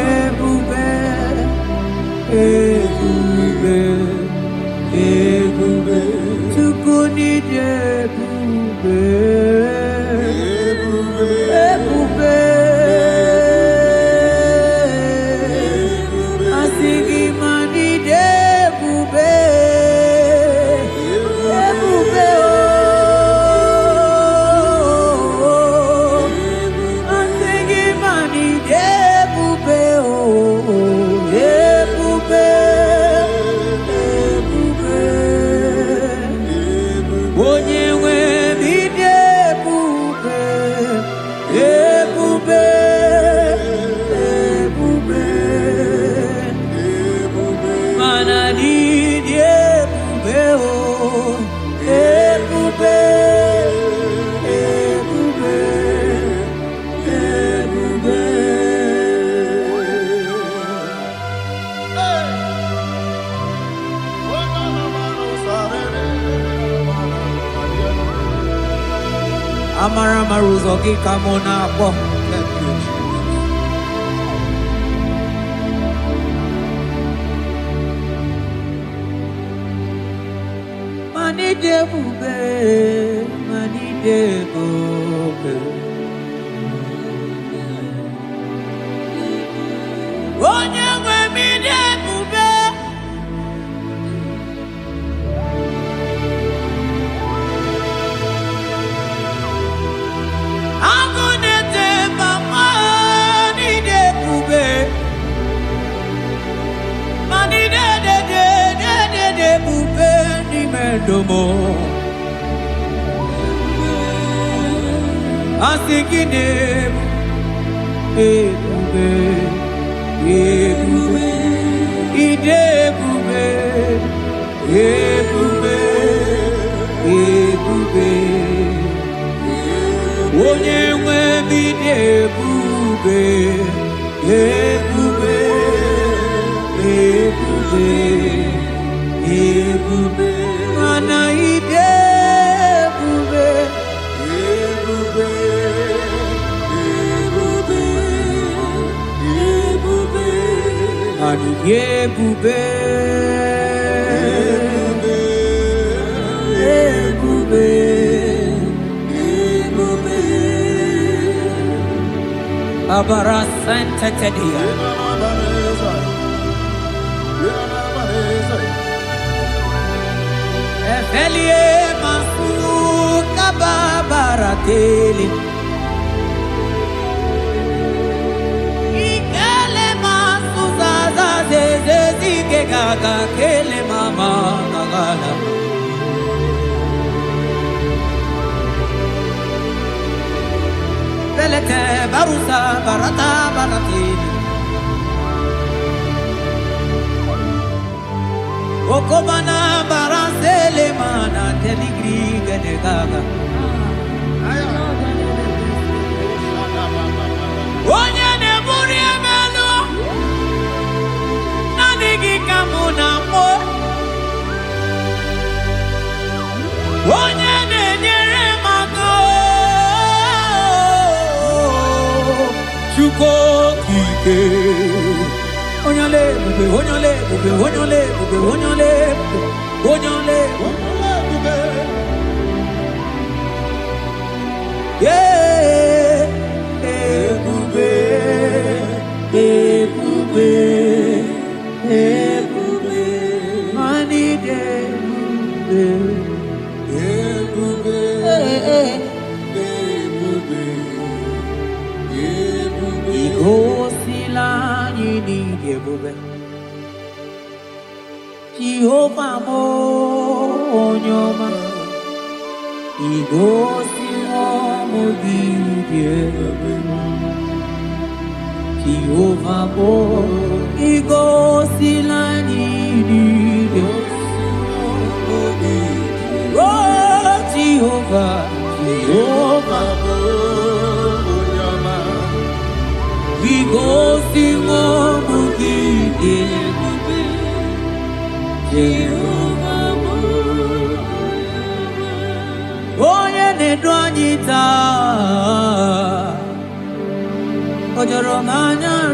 [SPEAKER 4] ebube, ebube. Ebube, tukuni ebube, ebube, asigi mani ebube, ebube oh, asigi mani ebube oh, ebube. Amara maruzogi kamona po. Mani debube, mani debube. Onye nwe mi debube. Domo asikine ebube ebube idebube ebube ebube onye nwe bidebube ebube ebube ebube mana idebube ebube ebube ebube ani ebube ebube ebube abara santa tedia Efelie mafuka babarateli Belete barusa barata baratini. Okobana barasele mana teligri genegaga. Onye neburi emelo nanigi kamuna mo. Onye nenyere maka Chuko kike. Onyole bube, onyole bube, onyole bube, onyole bube, onyole bube. Yeah, bube, bube, bube. Money day, bube, bube. Igosila yini gebube Jehovah mo onyoma Igosila mo gibebe Jehovah mo Igosila yini gebube Oh Jehovah Jehovah mo We go sing on the Oh, yeah, they don't eat. Oh, you're a man, you're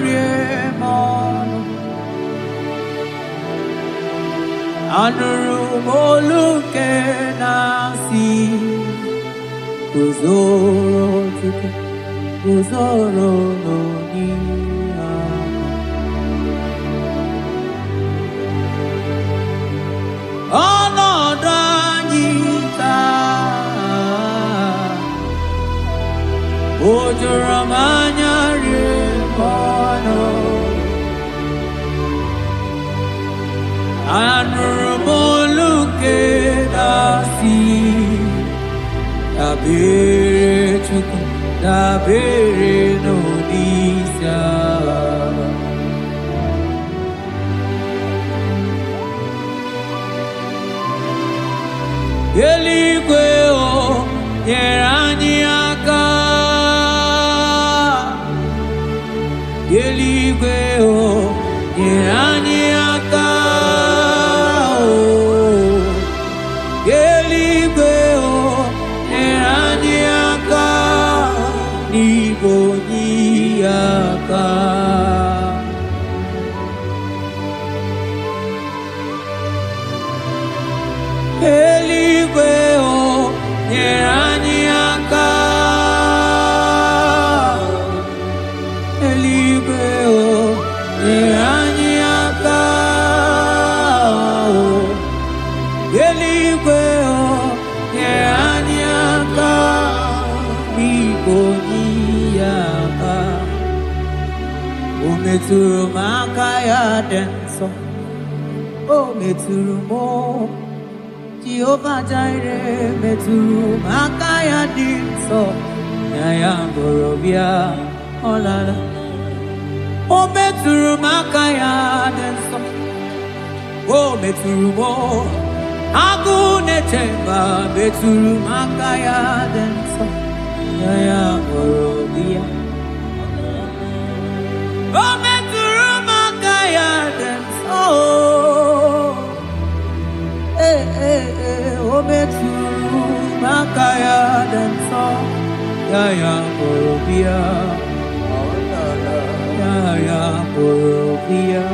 [SPEAKER 4] a look and I see. Uzoro no niya Ono danyita Ojoro manyari mono Anurumoluke dasi Abire chuku Da bere no disa Eligwe o yerani aka Eligwe o yerani aka Eligwe o yerani aka Niboniaka Eligwe o nyeraniaka Eligwe o nyeraniaka Eligwe o nyeraniaka Niboniaka Umeturu makaya denso O meturu mo Jehovah Jireh meturu makaya denso Yaya borobia olala O meturu makaya denso O meturu mo Agune temba meturu makaya denso Yaya borobia O meturu makaya denso O meturu makaya denso Yaya borobia Yaya borobia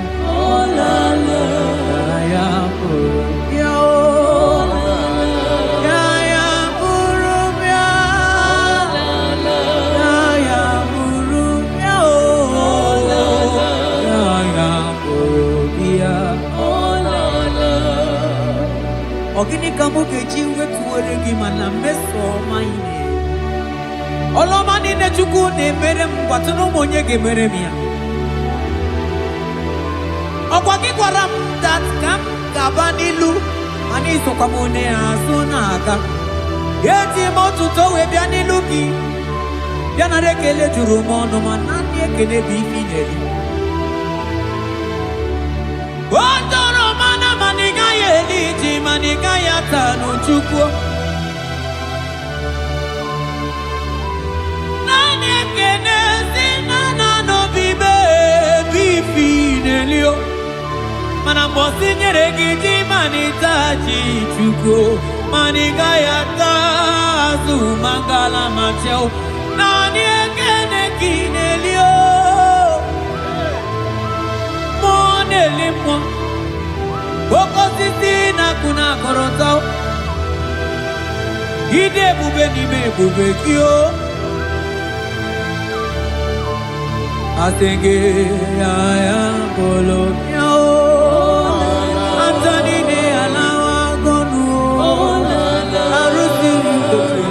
[SPEAKER 4] Yaya borobia Yaya borobia Yaya borobia Yaya borobia Ogini kamuke jiwe tuwere gimana meso maine Oloma nine chuku ne mere mwatuno monye gemere miya Okwaki kwaram that kam kabanilu Ani sokamone asuna aga Yeti motu towe bianilu ki Yana rekele juru mono manani ekele bifineli. Otoro mana maniga yeliji maniga yatano chukwo. Nani ekele sinana no bibe bifinelio. Mana mbosi nyeregi manitaji chukwo. Maniga yatazu mangala macheo. Nani ekene kinelio Moneli mo Boko sisi na kuna korotao Ide bube ni me bube kio Asenge ya polo miao Antoni ne alawa gonu Arusi kofi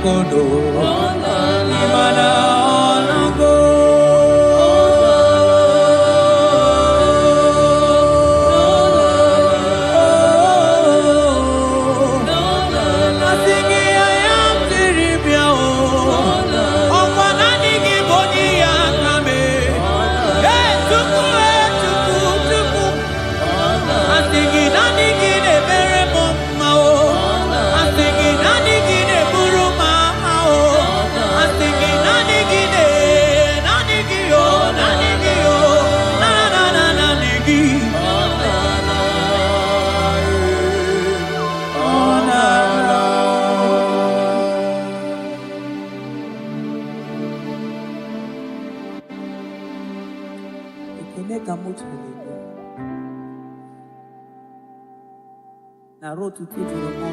[SPEAKER 4] Kondo Imana Onago Asingi ayam tiribia o Okwanani giboni yakame tuku Asingi nani gine bere moma o Asingi nani gine buru na rotu tutu mondo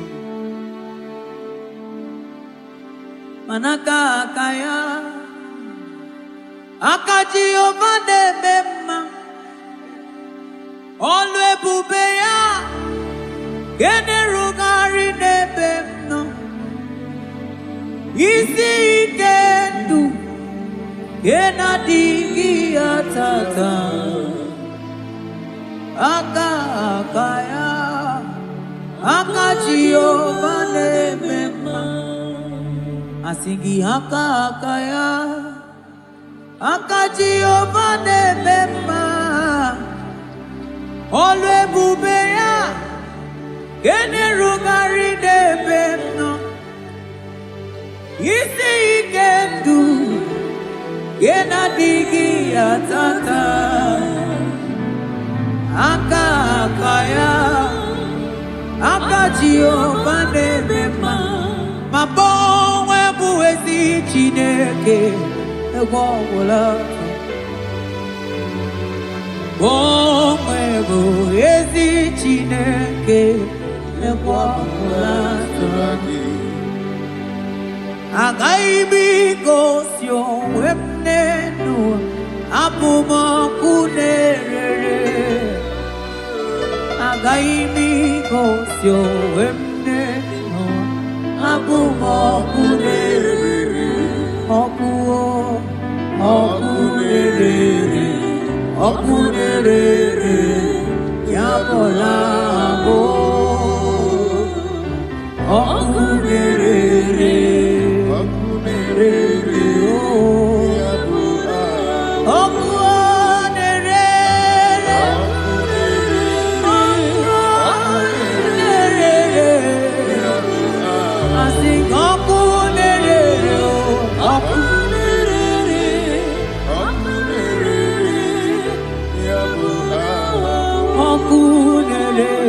[SPEAKER 4] manaka akaya akaji ovade bema olwe bubeya gene rugari nebemno isi ikendu gena digi atata akaya akaji ovade bema asingi akaya akaji ovade bema olwe bubeya gene rugari nebemno isi ikendu gena digi atata akaya akaji ovade bema mabonwe buwezi chineke egwawula bonwe buwezi chineke egwawula agaibi gosi onwe m n'enu abụ m ọkụ na-erere agaibi gosi onwe m n'enu abụ m ọkụ na-erere ọkụ na-erere ọkụ na-erere ya bụla abụ ọkụ na-erere Akune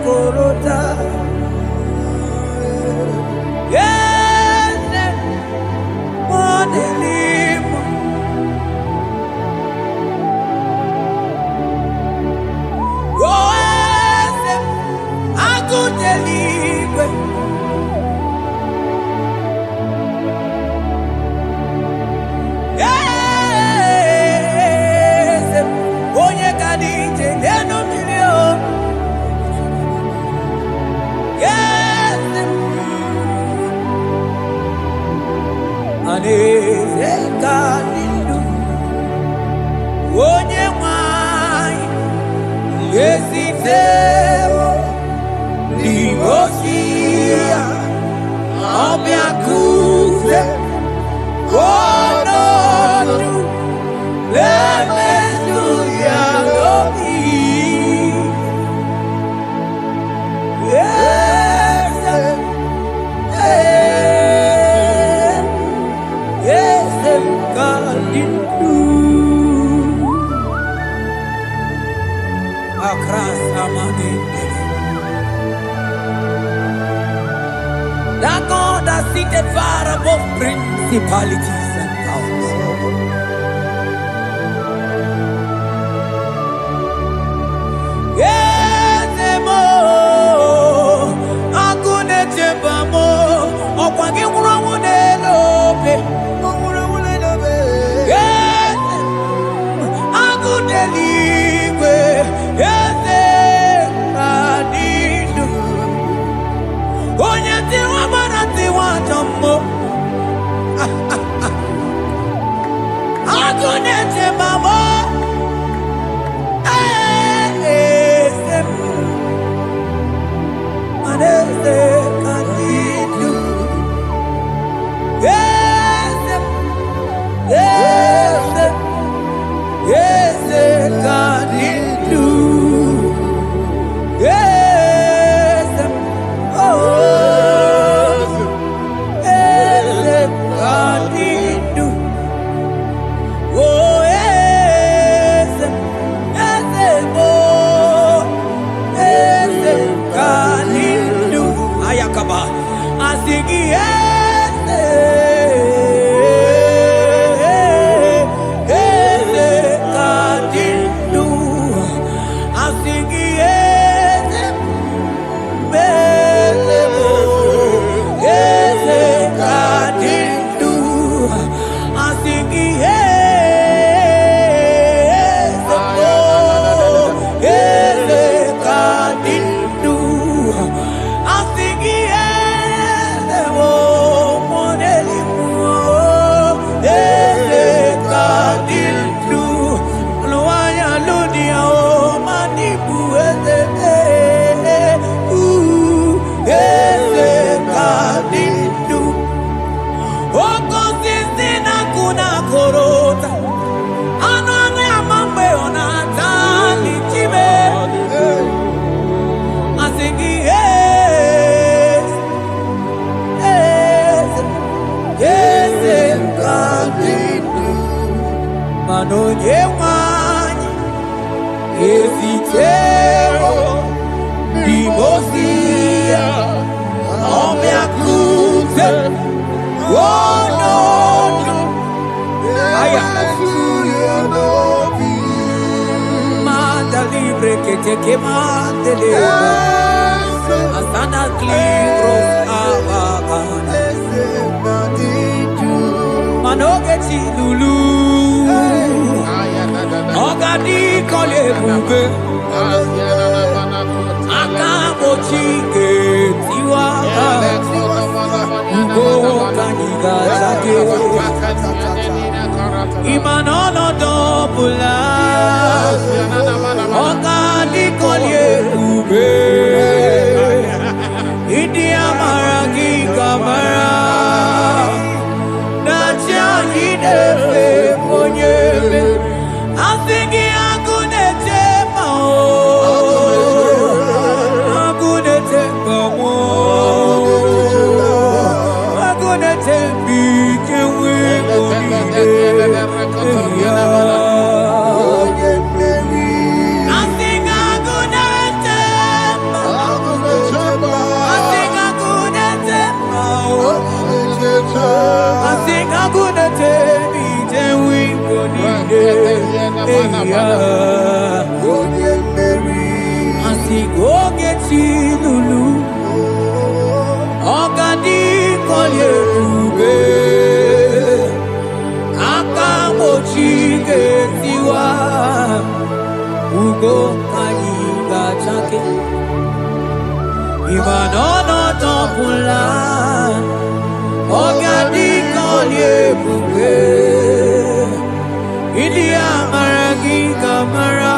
[SPEAKER 4] korota. Yes, modelimo. Oh, yes, akudelibwe. Yes, onye kadije neno milio. Yes, aneze kadilu. Onye mwai yesiteo libosia obiakuse. Oh no, let me do your yes, yes, God in you. Across Amani, that God that seated far above principalities and powers. Yes, mo, akune chembamo, okwangi urawune lobe, yes, akune ligwe, yes, adidu, onyati wabarati watambo, akune chembamo. Manonye wanyi ezitero limosia omeakute wonono aya manda libre que te quemante leva asana clibros avagana manoge chilulu ogadi kole bube akabo chike tiwa ugo kaniga zake imanono dobula ogadi kole bube idi amara ki kamara na chani defe konyebe asingi agunete mao agunete mao agunete bikewe onide asingi agunete mao ugo kanyiga chake Imanono topula Ogadi kolye buke India maragi kamara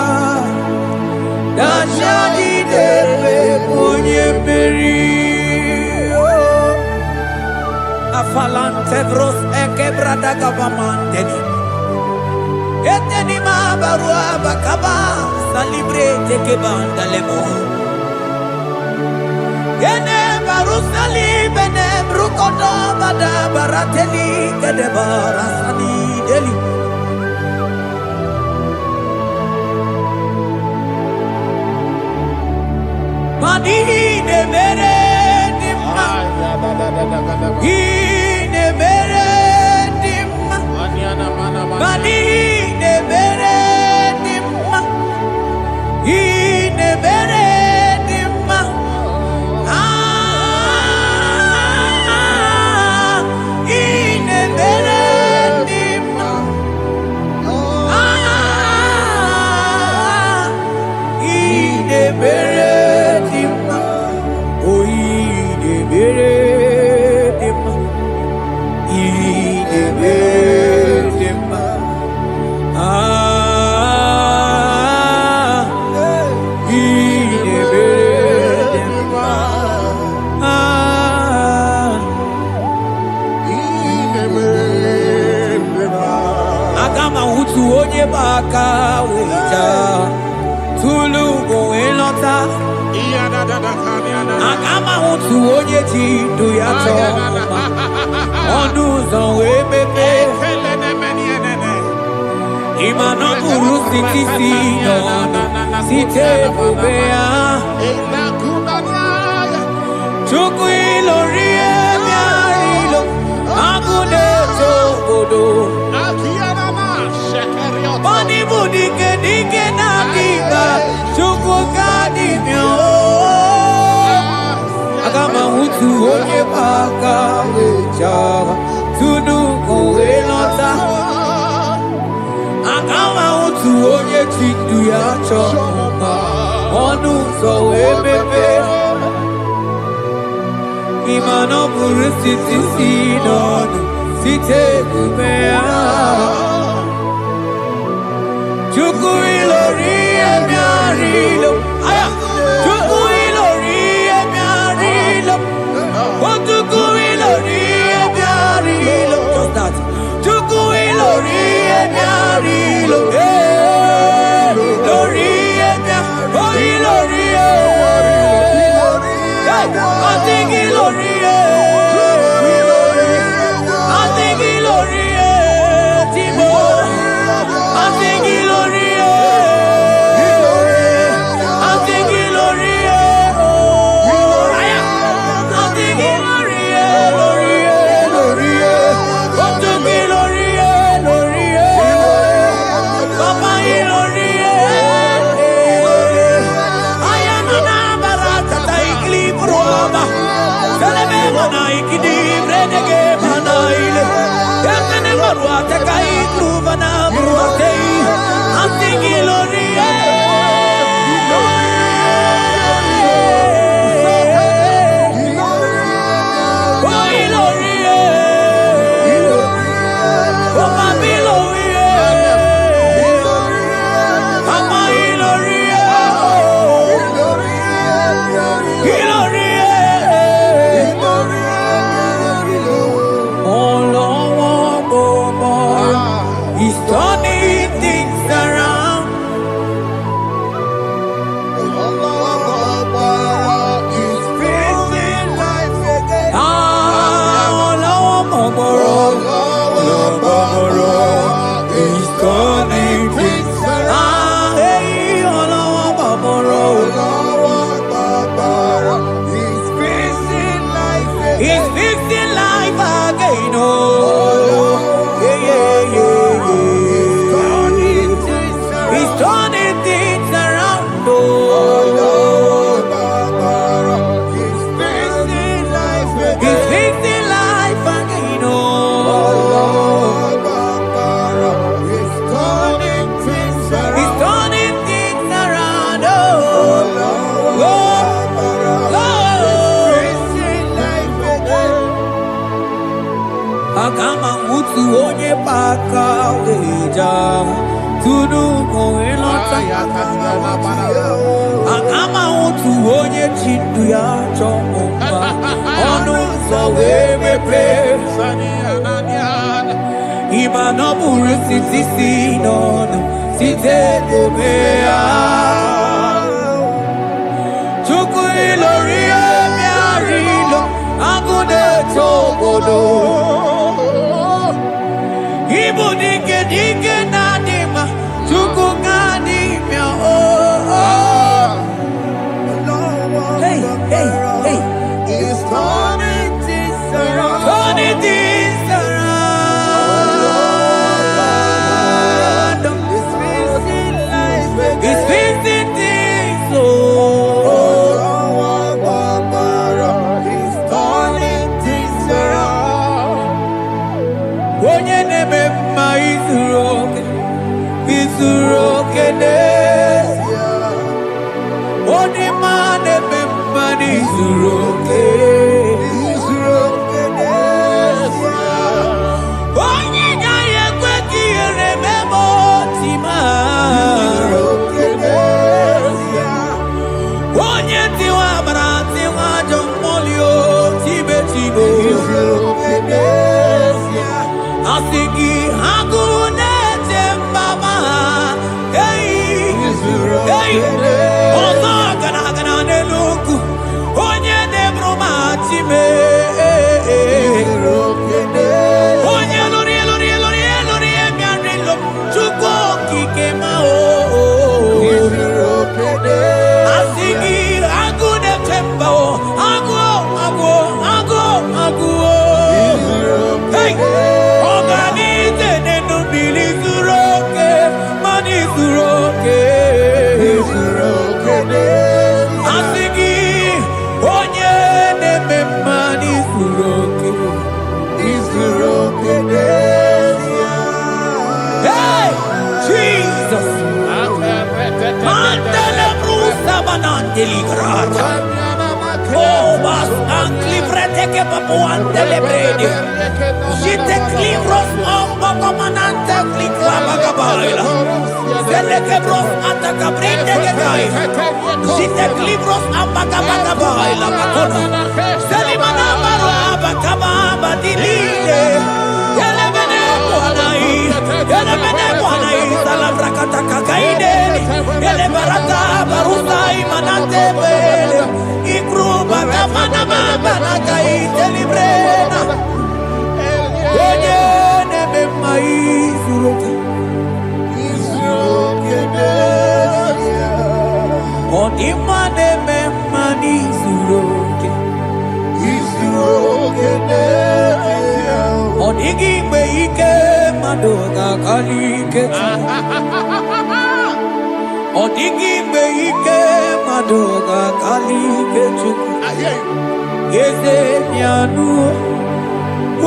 [SPEAKER 4] Dashadi depe ponye peri Afalante bros ekebrada gavamanteni Eteni ma barua bakaba Salibre teke bandalemo Yene barusali bene brukodo bada barateli Kede barasani deli Mani ne mere dimma Ine mere dimma Mani ne mere dimma Ine mere dimma Ine mere dimma Ine mere dimma Oh ine mere dimma Ine mere dimma Ine mere dimma Agama hutu onye baka weja Tulu go elota Agama hutu onye jidu ya choma Onu zanwe pepe Imano kuru siti sinono Site kubea Chuku ilori emiarilo Agune tokodo Bani budike dike na diga Chuku kadimyo Agama hutu onye baka weja Tunu koelota Agama hutu onye chindu ya choma Onu so emepe Imano buru siti sinono Site kumea Chuku ilori emiarilo Aya Chuku ilori emiarilo Chuku ilori emiarilo Just that Chuku ilori emiarilo Lori emiarilo Oh ilori I think ilori I think ilori Timo I think ilori Agama utu onye paka weja Tunu koelota Agama utu onye chindu ya chomba Onu so wemepe Iba no buru sisi nono Site dobea Chuku ilori emiarilo Agune tobodo Ibu dike dike nadima Chuku ganimya Hey, hey, hey
[SPEAKER 3] It's turning things around.
[SPEAKER 4] Turning things around
[SPEAKER 3] It's fixing life again.
[SPEAKER 4] It's fixing things, oh
[SPEAKER 3] It's turning things around.
[SPEAKER 4] Onye neme mma izuru oke n'ezie. Onye ma neme mma n'izuru oke. Onye gaghị ekwe ka ihere mee ma oti ma. Onye tiwa amara tiwa ajọ mmụọ o tibe tibe. Asị gị agụ na-eche mbaba ha. Ọzọ gana n'elu ugwu. Onye na-eburu ma time. Onye lụrụ emịarịlụ Chukwu okike ma o. Asị gị agụ na-eche mba o. Agụ o. Hey! Ọganize n'elu mmiri zuru oke, mmanụ zuru oke. Asị gị onye na-eme mmanụ zuru oke. Hey! Jesus! Mandele brusa banandeli grata. Obas anclivrete che papuante le bredi. Jite clivros ombo comanante clicla bagabaila. Zelle che bros atacabrinde che dai. Jite clivros ambagabagabaila bakona. Zeli manamaro abakababa dilile. Yele bene buanai salavrakata kakaideni. Yele barata barusai manate bele. Ikruba kamana mabana kaite librena. Onye neme maizuroke. Onima neme manizuroke. Onigi mgbe ike mmadụ ga-akalike. Ọ dịghị mgbe ike mmadụ ga-akalike Chukwu. Eze bịanụ,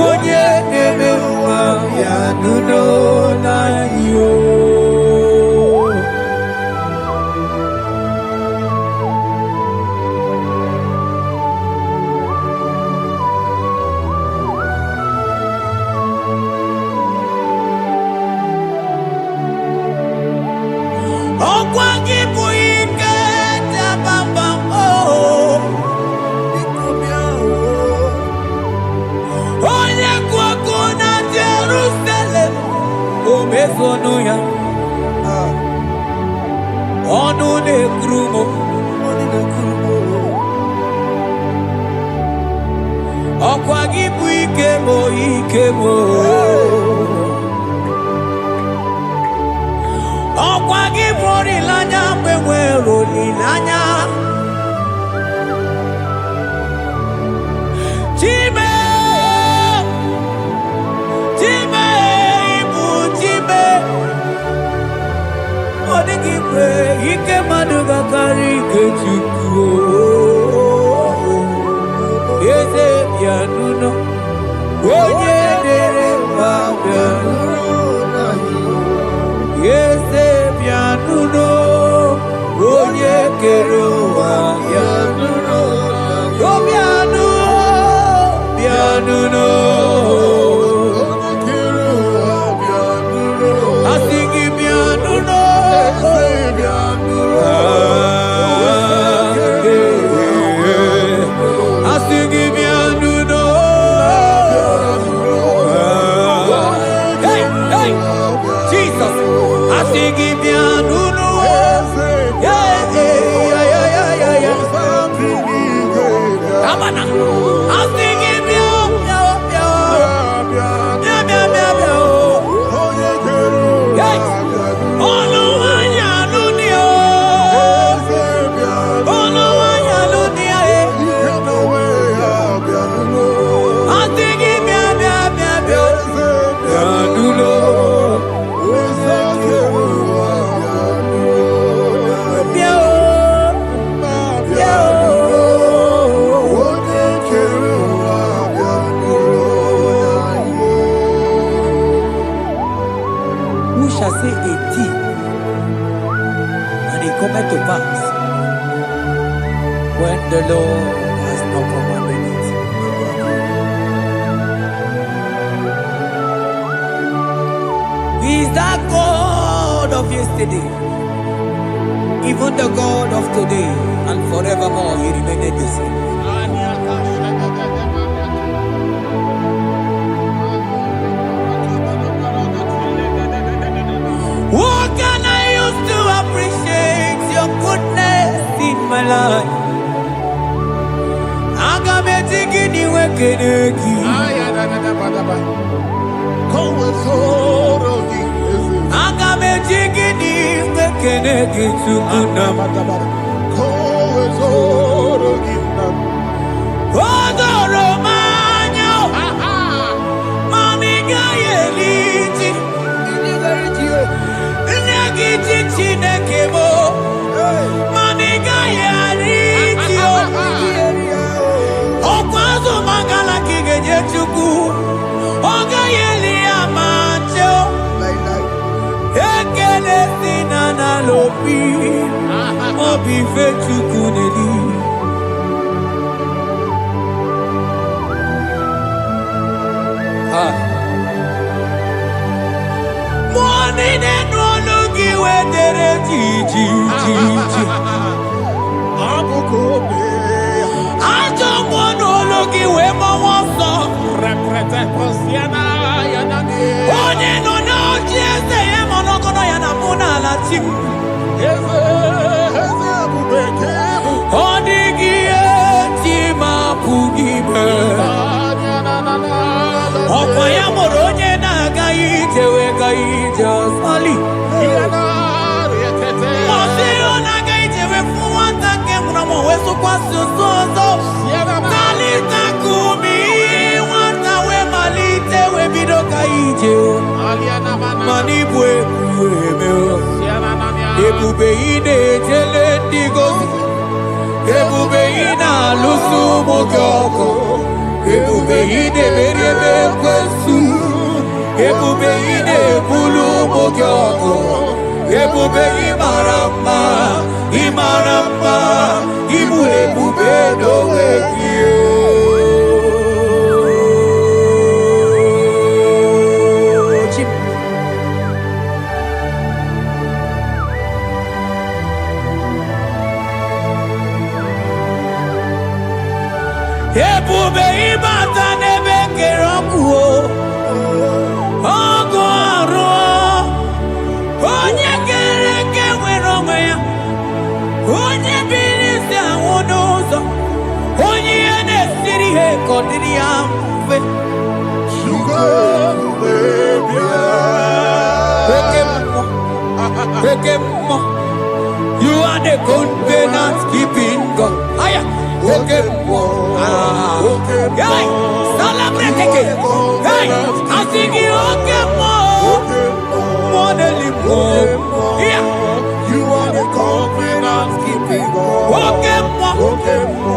[SPEAKER 4] onye na-eme mma bịanụ n'anyị o. Ọkwa gị bụ ike dabamba o. Onye kwụ ọkụ na Jerusalem o mezonu ya. Ọnụ na-ekwuru m. Ọkwa gị bụ ike m o. Ọkwa gị bụ olileanya mgbe nwere olileanya. Chime ịbụ Chime. Ọ dịghị mgbe ike mmadụ ga-akarị ike Chukwu. Eze bịanụ, onye dere mma bịanụ. Eze bịanụ, onye kere ụwa bịanụ. O bịanụ. say a thing, and it cometh to pass when the Lord has not commanded it. He is that God of yesterday, even the God of today, and forevermore He remained the same. What can I use to appreciate your goodness in my life? Agametigini wekeneki. Agametigini wekeneki tukuna. Odoro manyo. Mamiga yeliti. Nagiti chinekemo. Mamiga yeliti. Okwazo mangala kigeje chuku. Oga yeli amacho. Ekele sinana lopi. Obi fe chuku neli. Morning and ologi wedere ji. Ajo monologi we mawaso. Onye no no jese ye monogono ya namuna la chim. Odigi eti mapugibe. Okwa ya moronye na gaite we gaite sali. Osiro na gaite we fuwanta ke mnamo weso kwa sozo. Kalita kumi wanta we malite we bido gaite. Manibwe kuwemeo. Ebube ine jele digozi. Ebube ina lusu mogyoko. Ebube ine merebe kwesu. Ebube ine bulu mogyoko. Ebube imarama. Ibu ebube dowe kiyo. Ebube ibata nebe kerokuo. Ogo aro. Onye kereke weronwe ya. Onye bilisi awonozo. Onye ene siri he kodiri ya mfe. Ekemo. You are the covenant keeping God. Aya. Ekemo. Hey, celebrate again. Hey, I sing you Okemo. Modelimo. Yeah.
[SPEAKER 3] You are the covenant keeping God.
[SPEAKER 4] Okemo.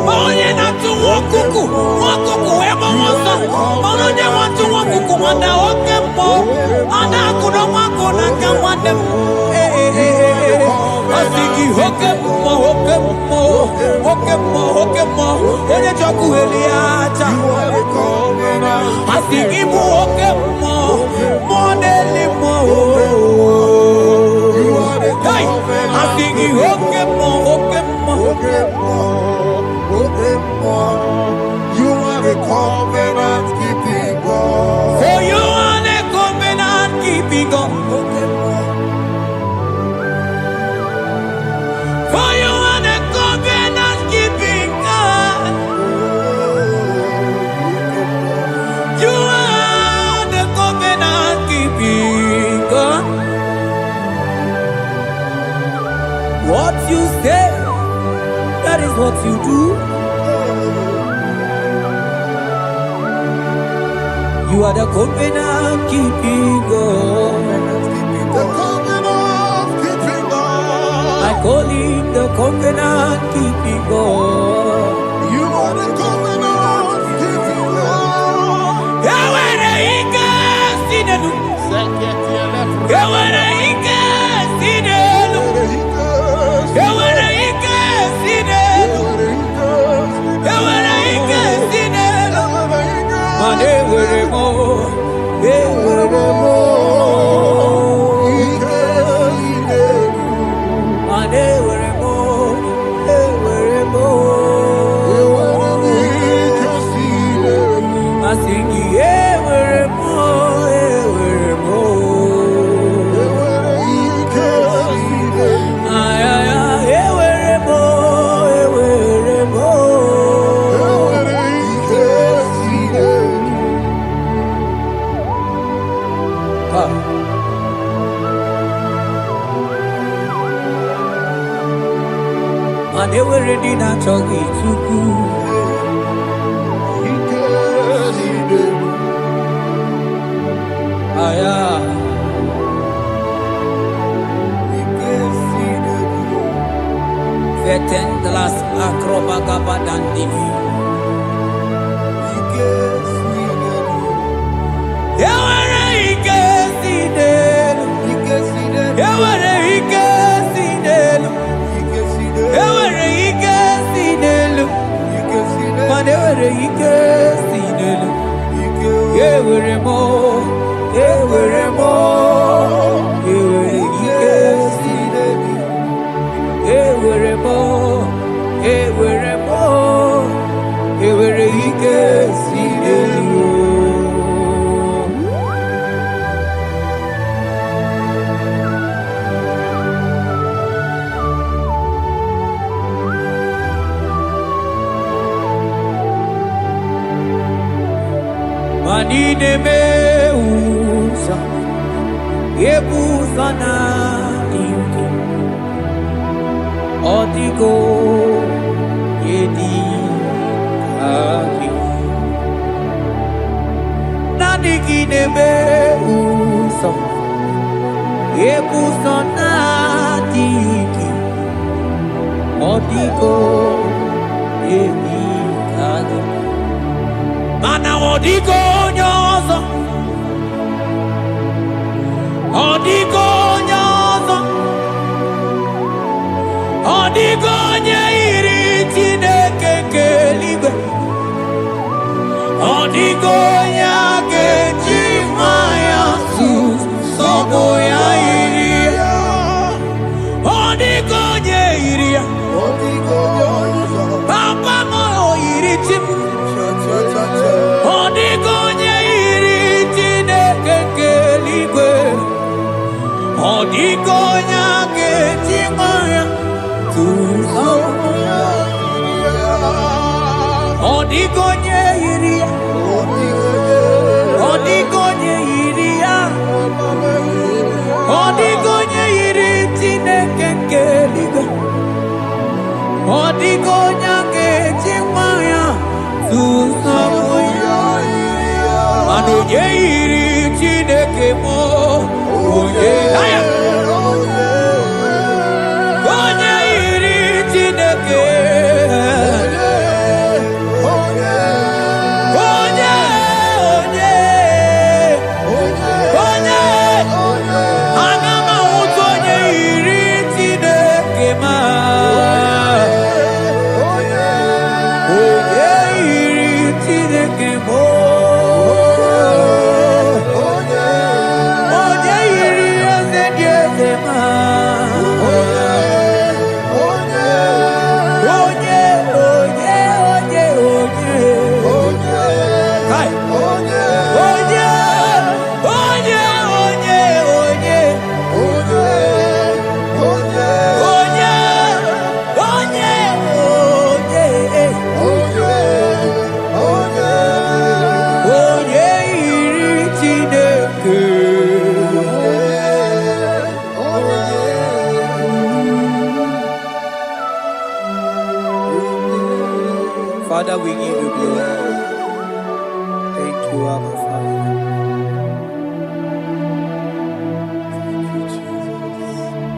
[SPEAKER 4] Onye na tu wokuku. Wokuku emo wasa. Onye wa tu wokuku wanda Okemo. Ana kuno wako na kamande. I sing you Okemo. Onye choku eliacha. I sing you Okemo. Modelimo. Hey, I sing you Okemo.
[SPEAKER 3] You are the covenant keeping God.
[SPEAKER 4] For you are the covenant keeping God. For you are the covenant keeping God. You are the covenant keeping God. What you say, that is what you do. You are the covenant keeping God.
[SPEAKER 3] The covenant keeping God.
[SPEAKER 4] I call him the covenant keeping God.
[SPEAKER 3] You are the covenant keeping God.
[SPEAKER 4] Yahweh, he cast in the And they were ready to talk it to Vetendlas acrobaga dandini. Manine meusa yebusa na ingi odigo yedi aki nadigine meusa yebusa na ingi odigo yedi aki mana odigo nyozo odigo nyozo odigo nyeiri Chineke keligwe odigo nyake chimaya sobo ya iria odigo nyeiria papa mo iri chim odigonye iri Chineke keligwe odigonya ketimaya tuzo odigonye iri odigonye iri Chineke keligwe odigonya ketimaya tuzo Oye iri Chineke mo oye onye iri Chineke onye aga m ahụta onye iri Chineke ma onye iri Chineke mo Father, we give you glory. Thank you, Abba Father. Thank you, Jesus.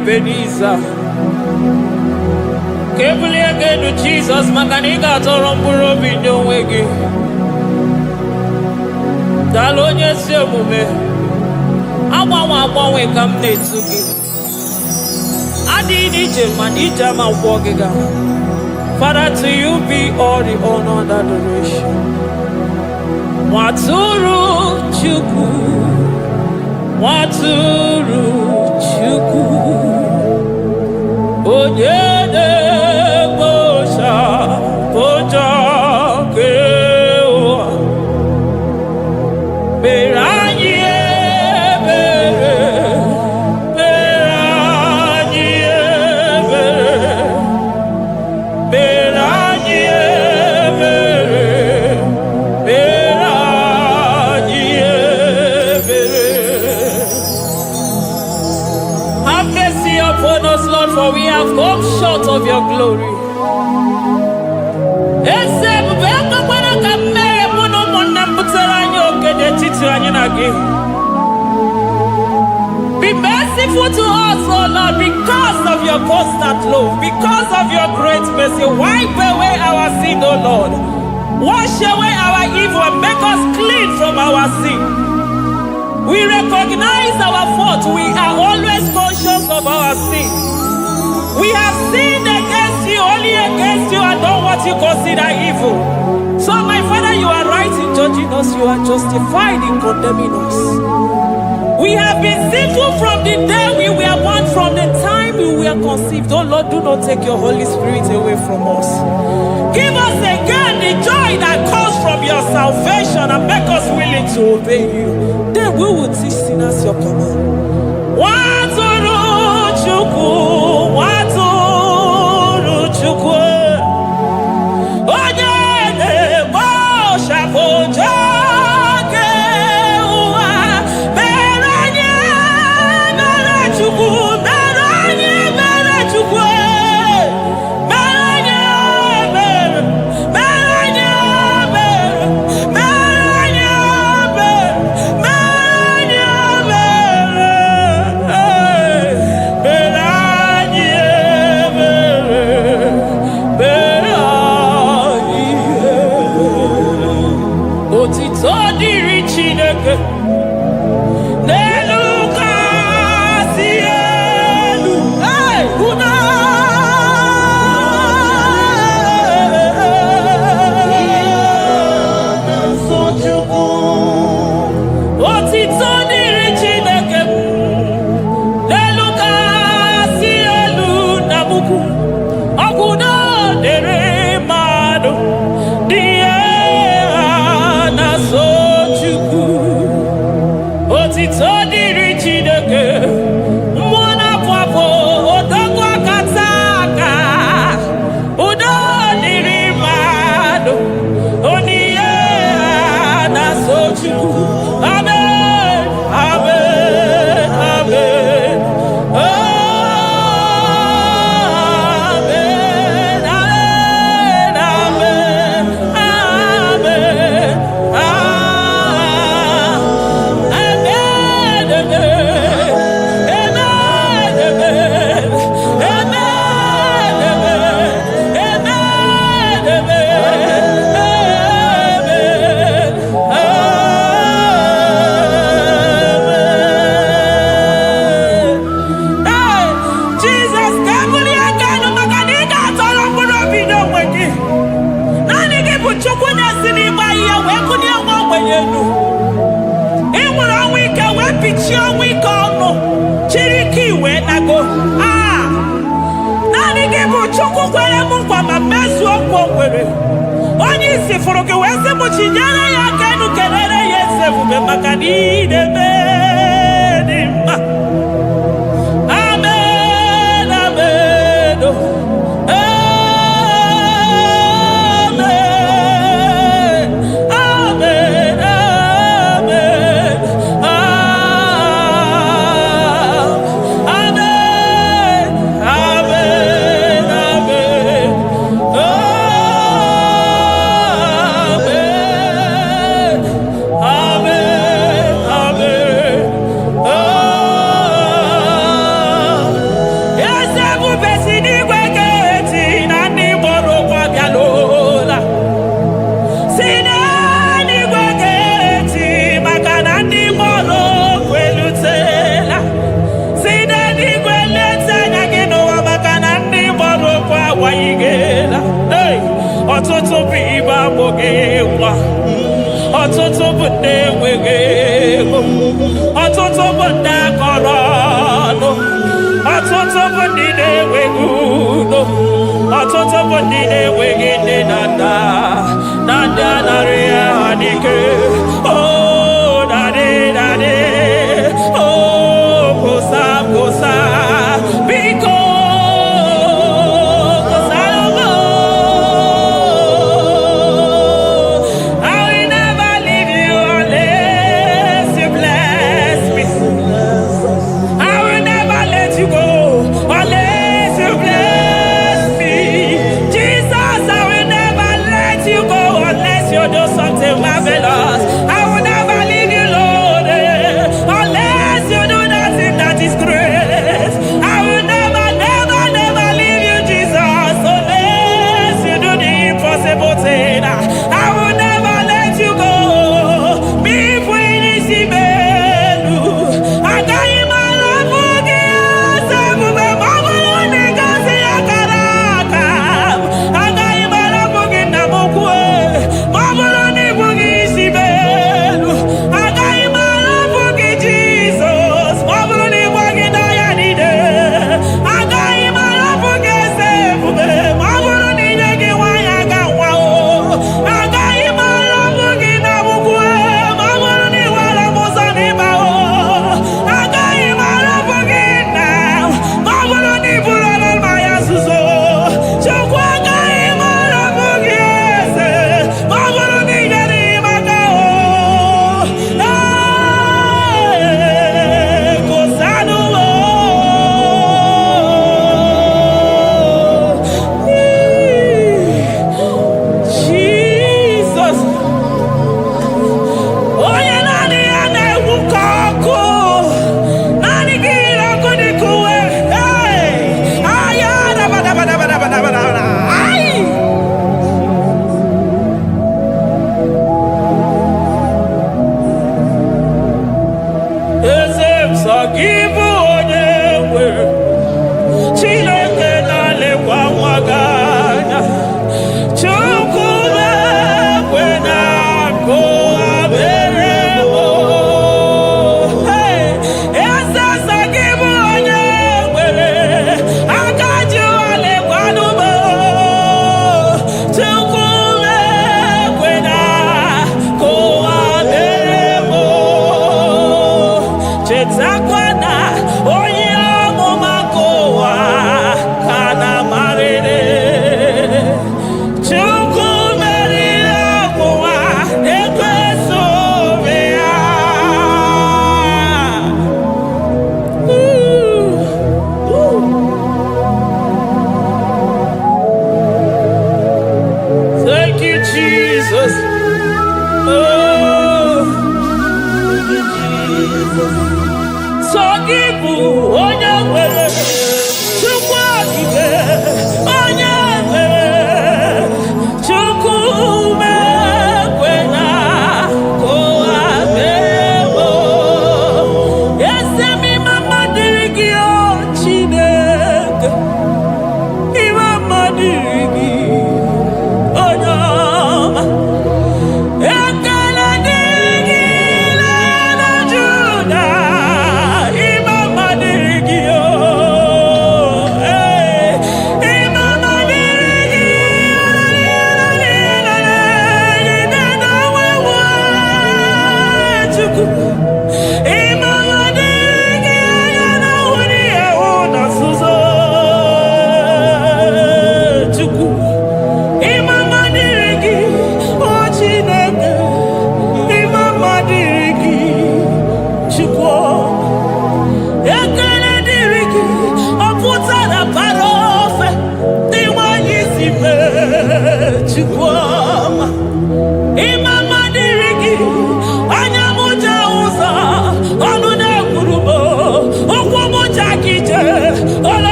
[SPEAKER 4] Ebenezer. Kebulie genu Jesus maka na ị ga-atọrọ mkpụrụ obi ndị onwe gị. Daalụ onye ezi omume. Agbanwe ka m na-etu gị. Adịghị n'ije mana ije ama gwọ gị ga. Father, to you be all the honor and adoration. Nwatụrụ Chukwu, Nwatụrụ Chukwu, onye na-ekpocha ụjọ nke ụwa, mere anyị ebere, mere anyị ebere, mere anyị ebere, mere anyị ebere. Have mercy upon us, Lord, for we have come short of your glory. Be merciful to us, oh Lord, because of your constant love, because of your great mercy. Wipe away our sin, oh Lord. Wash away our evil and make us clean from our sin. We recognize our fault. We are always conscious of our sin. We have sinned against you, only against you, and done what you consider evil. So, my Father, you are right in judging us. You are justified in condemning us. We have been sinful from the day we were born, from the time we were conceived. Oh Lord, do not take your Holy Spirit away from us. Give us again the joy that comes from your salvation and make us willing to obey you. Then we will teach sinners your command. Nwatụrụ Chukwu, Nwatụrụ Chukwu, onye na-ekpocha ụjọ nke ụwa, mere anyị ebere Chukwu, mere anyị ebere Chukwu, mere anyị ebere, mere anyị ebere, mere anyị ebere, mere anyị otito dịrị Chineke n'elu kasị elu. Una otito dịrị Chineke n'elu kasị elu na mukwu ọgwụ na dịrị mmadụ dị otito dịrị Chineke, mmụọ na-apụ apụ, odogwu akata aka, udo dịrị mmadụ, onyinye na-aso Chukwu. Amen, amen, amen. Amen, amen, amen, Chukwu kwere m nkwa ma mezuo nkwa o kwere. Onye isi fụrụ gị wee sị m chinyere ya aka enu kelere ya eze ebube maka na ị na-eme dị mma. Amen, amen, amen, amen, amen. Amen. ọtụtụ bụ ibe agbụghị ịgwa, ọtụtụ bụ ndị enweghị ego, ọtụtụ bụ ndị akọrọ ọnụ, ọtụtụ bụ ndị na-enweghị udo, ọtụtụ bụ ndị na-enweghị nne na nna, na ndị anaghị ha n'ike. Oh, daddy, daddy, oh, gosa, gosa, biko.
[SPEAKER 1] I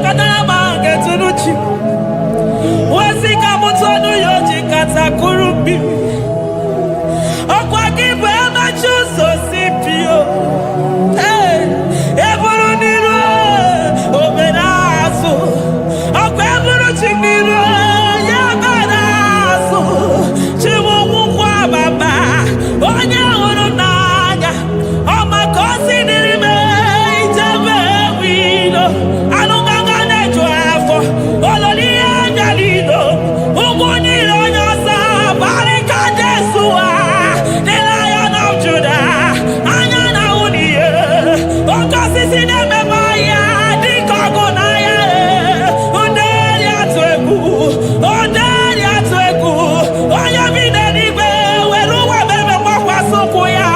[SPEAKER 4] kadama getunuchi. Wasika mutonu yoji katakurubi. Okwa kipe machuso sipio. Eburu niro obenaso. Okwa eburu chimiro yabanaso. Chimu mukwa baba. Onya uru naga. Oma kosi nirime ijebe wino. Anunganga nejo afo. Ololi angalido. Uguniro nyosa. Barika Jesua. The Lion of Judah. Anyana uniye. Okosi sineme maya. Dikogo naya. Onderi atwegu. Onderi atwegu. Oya vine nibe. Weruwa bebe mwakwa sukuya.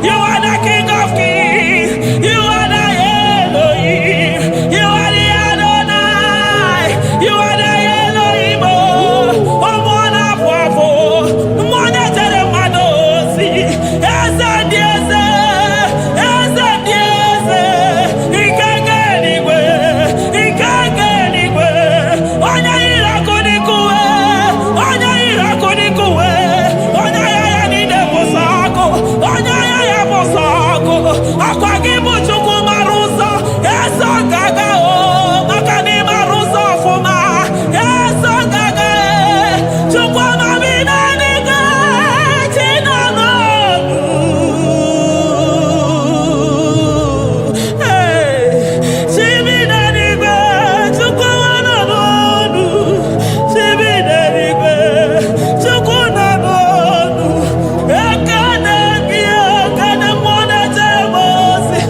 [SPEAKER 4] You are the King of Kings. You are the Elohim. You are the Adonai. You are the Elohim. Omwana pwafo. Mwana tere madosi. Eze dieze. Eze dieze. Ikenge nigwe. Ikenge nigwe. Onya irakodikuwe. Onya irakodikuwe. Onya yaya nide posako. Onya yaya posako. Akwagibu chuku maruso. Eso gaga o. Makani maruso fuma. Eso gaga e. Chuku mabina niga. Chinano. Chibina niga. Chuku wananonu. Chibina niga. Chuku nanonu. Ekane kio. Kane mwana temosi.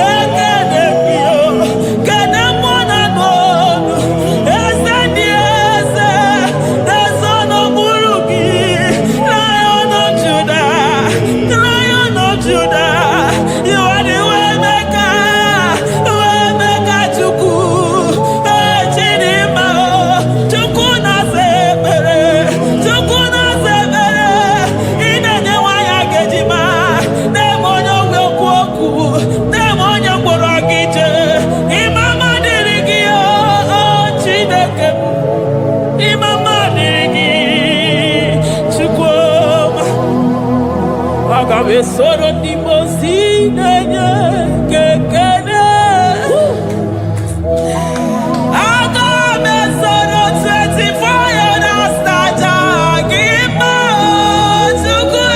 [SPEAKER 4] Ekane kio. Kane mwana nonu. Ese dieze. The son of Buruki. Lion of Judah. Lion of Judah. You are the way maker. Way maker chuku. Chidima. Chuku na sebere. Chuku na sebere. Inenye waya gejima. Demonyo wekwoku. Demonyo mborogije. Imama dirigio. Chineke. Imama dirigi. Chukwuma. Agabe soro di mosi nenye kekene. Agabe soro 24 years naja gima chukwe.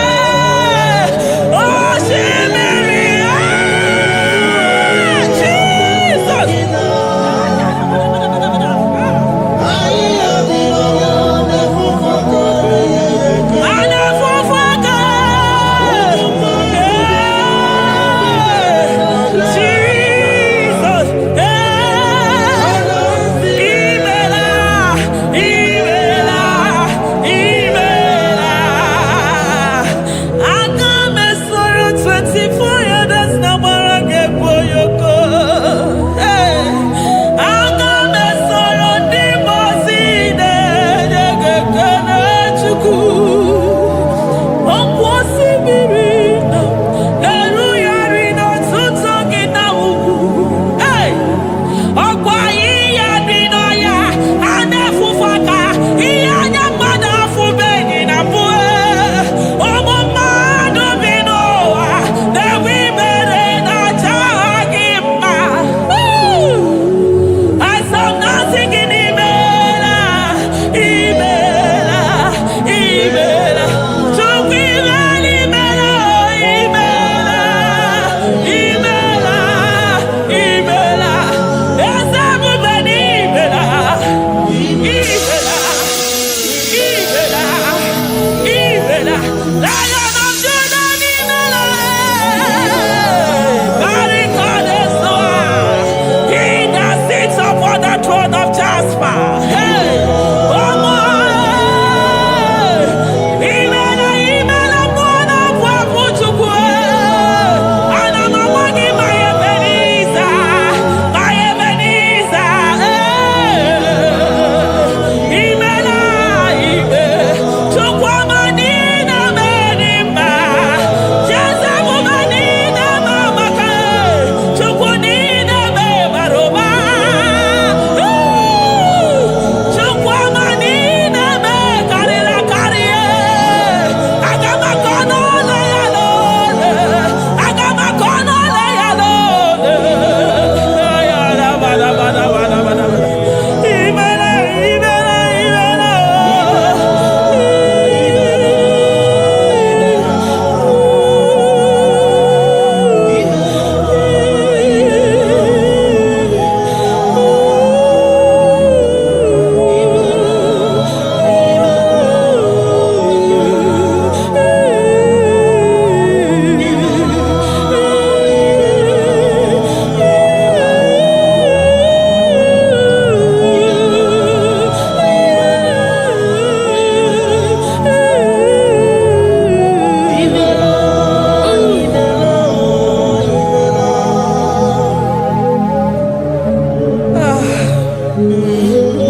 [SPEAKER 4] Oh shimiri. Jesus. Anafufaka.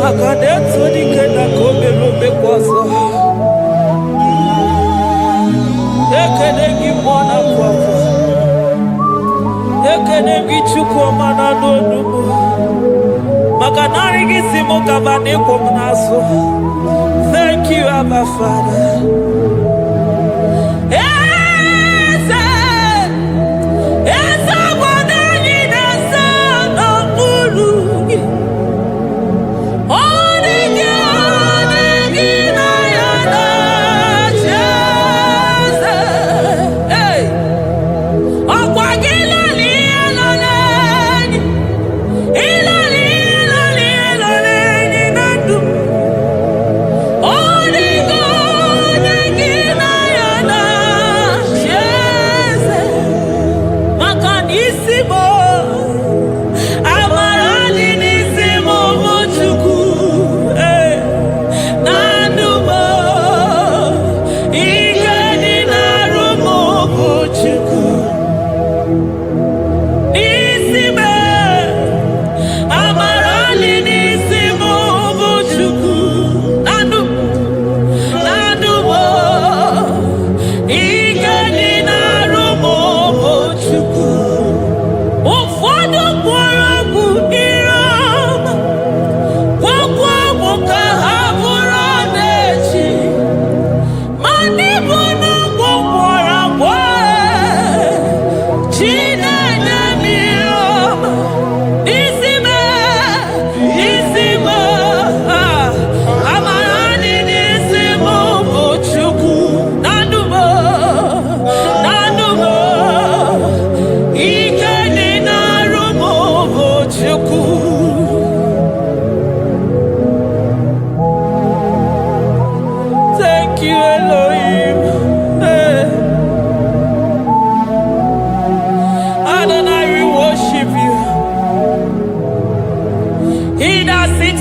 [SPEAKER 4] Akadeto dikenda kobe robe kwaso. Ekene gimona kwaso. Ekene gichukwu mana n'onumu. Maka nari gisimo kabane komnaso. Thank you, Abba Father.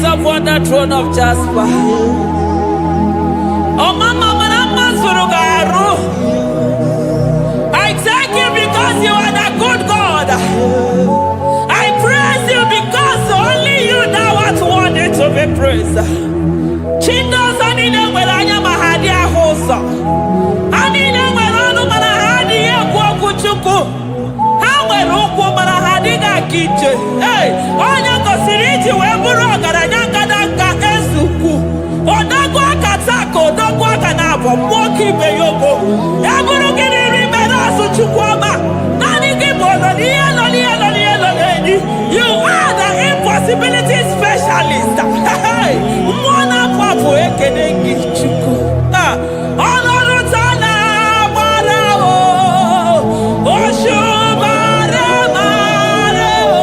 [SPEAKER 4] Upon the throne of Jasper. Oh, Mama, I thank you because you are the good God. I praise you because only you know what wanted to be praised. Chindos anine welanya mahadi ahosa. Anine welanu manahadi ya kwa kuchuku. Hawe ruku manahadi ga kiche. Hey, onya kosiriti weburu agaranya. Odagwa katako, odagwa kanabo, moki beyoko. Yaburu gini rimena suchukwama. Nani gibono, lielo. You are the impossibility specialist. Mwana papu ekenengi chuku. Olorutana marao. Oshubare marao.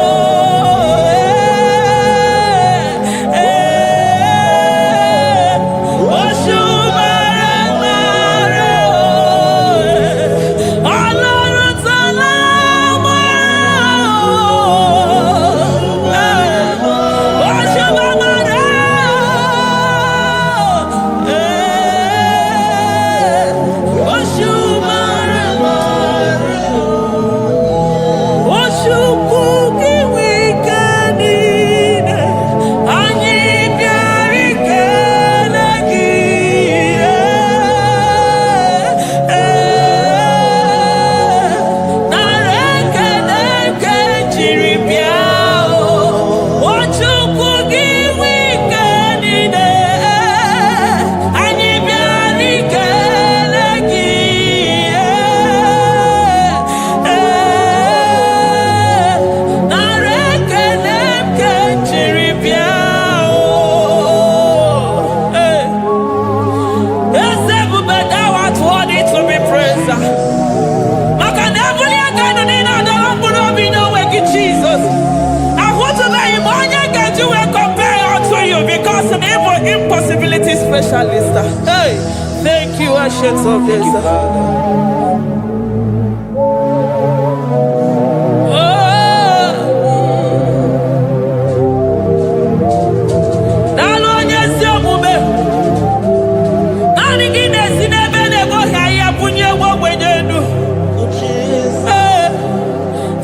[SPEAKER 4] Impossibility specialist. Hey, thank you, Ancients of Days.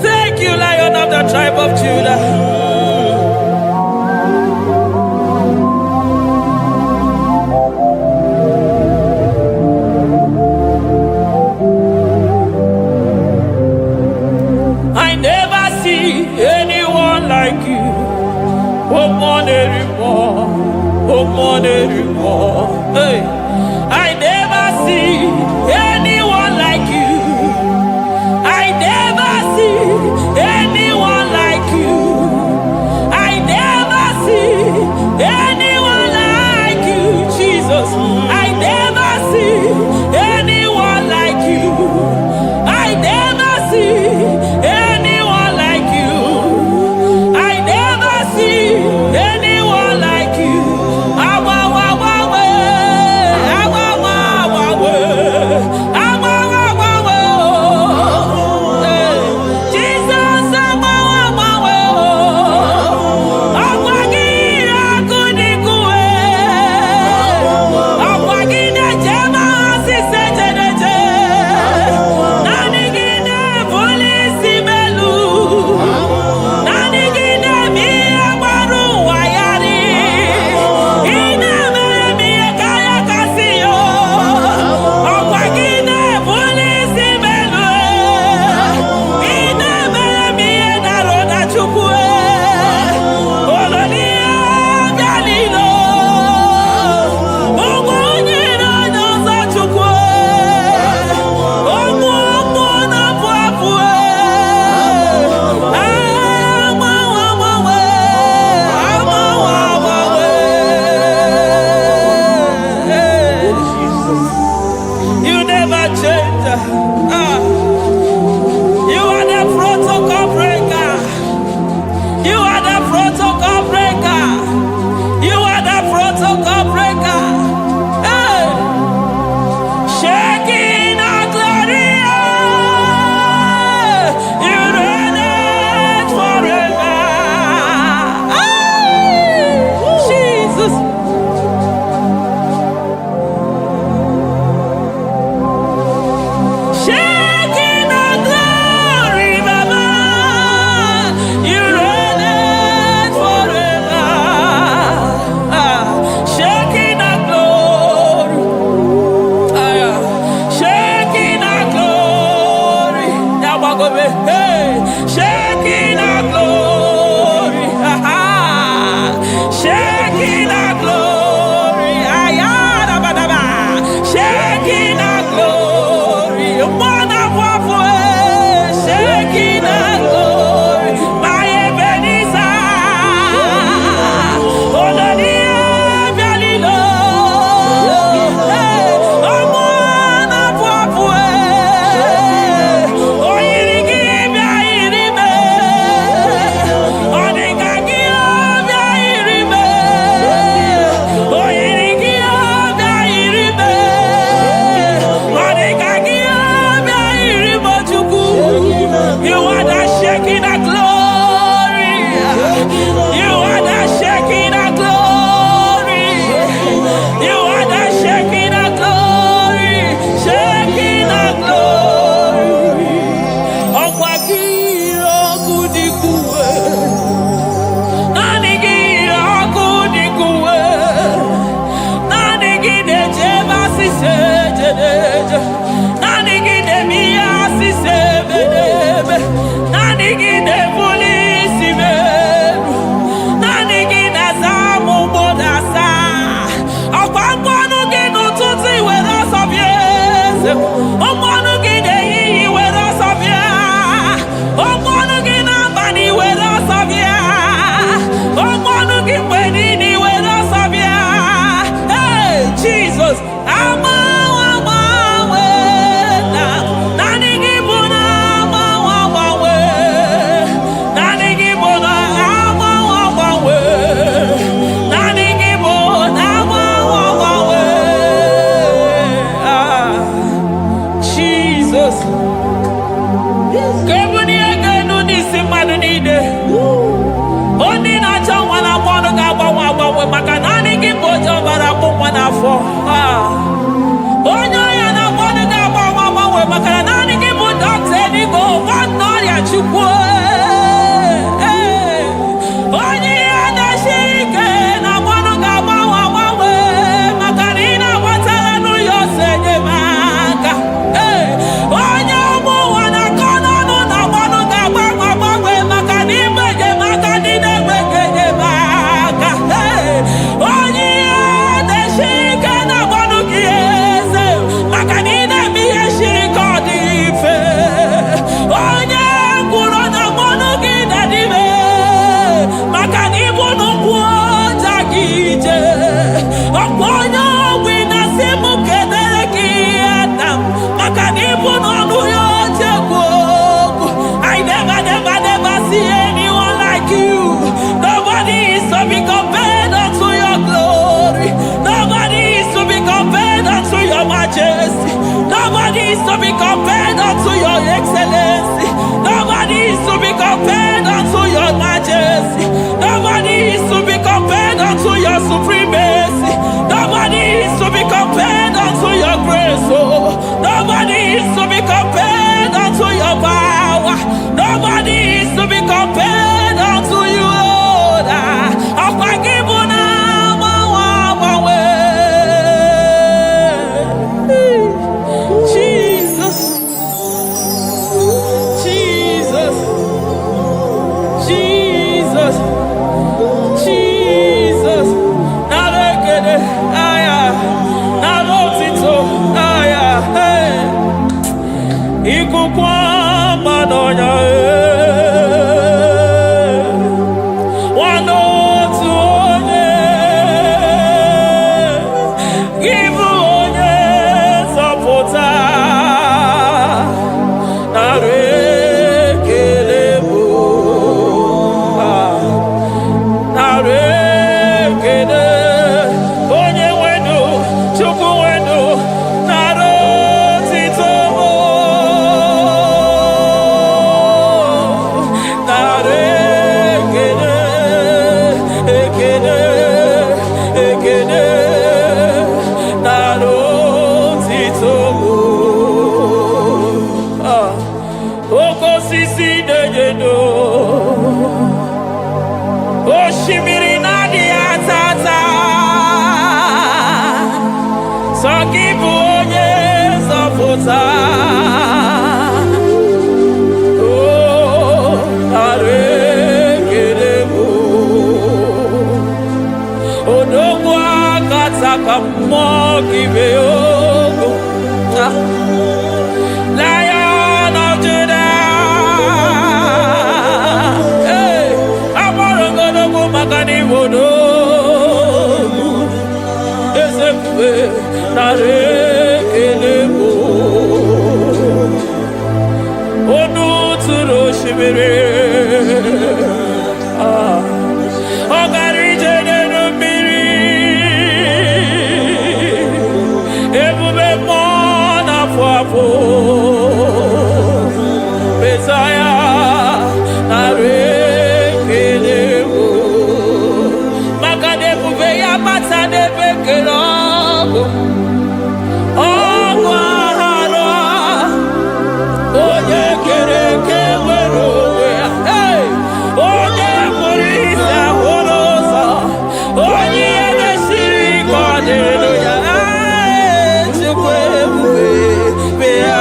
[SPEAKER 4] Thank you, Lion of the tribe of Judah. Oh, money more. Oh, money more. Hey, I never see anyone like you. I never see anyone like you. I never see anyone like you, Jesus. I never see anyone like you. I never see anyone like you. I never see anyone like you. supremacy. Nobody is to be compared unto your grace. Oh, nobody is to be compared unto your power. Nobody is to be compared unto you, Lord. Jesus, Jesus, Jesus, Jesus. Narekede, aya, narotito, aya, hey. Ikukwa madonya, Lion of Judah, hey, Amorogodogo Magani Wodo, Ezekiel, Narekelebo, Onu Turo Shimere, Ogari Jene Miri, Ebube Mona Fwafo, Messiah, Narekelebo, Makade Buveya Matade Bekelabo, Ogwahara, Oye Kereke Werowe, hey, Oye Morisa Horosa, Oye Neshiri Kwadeloya, Chukwe Buve, Bea.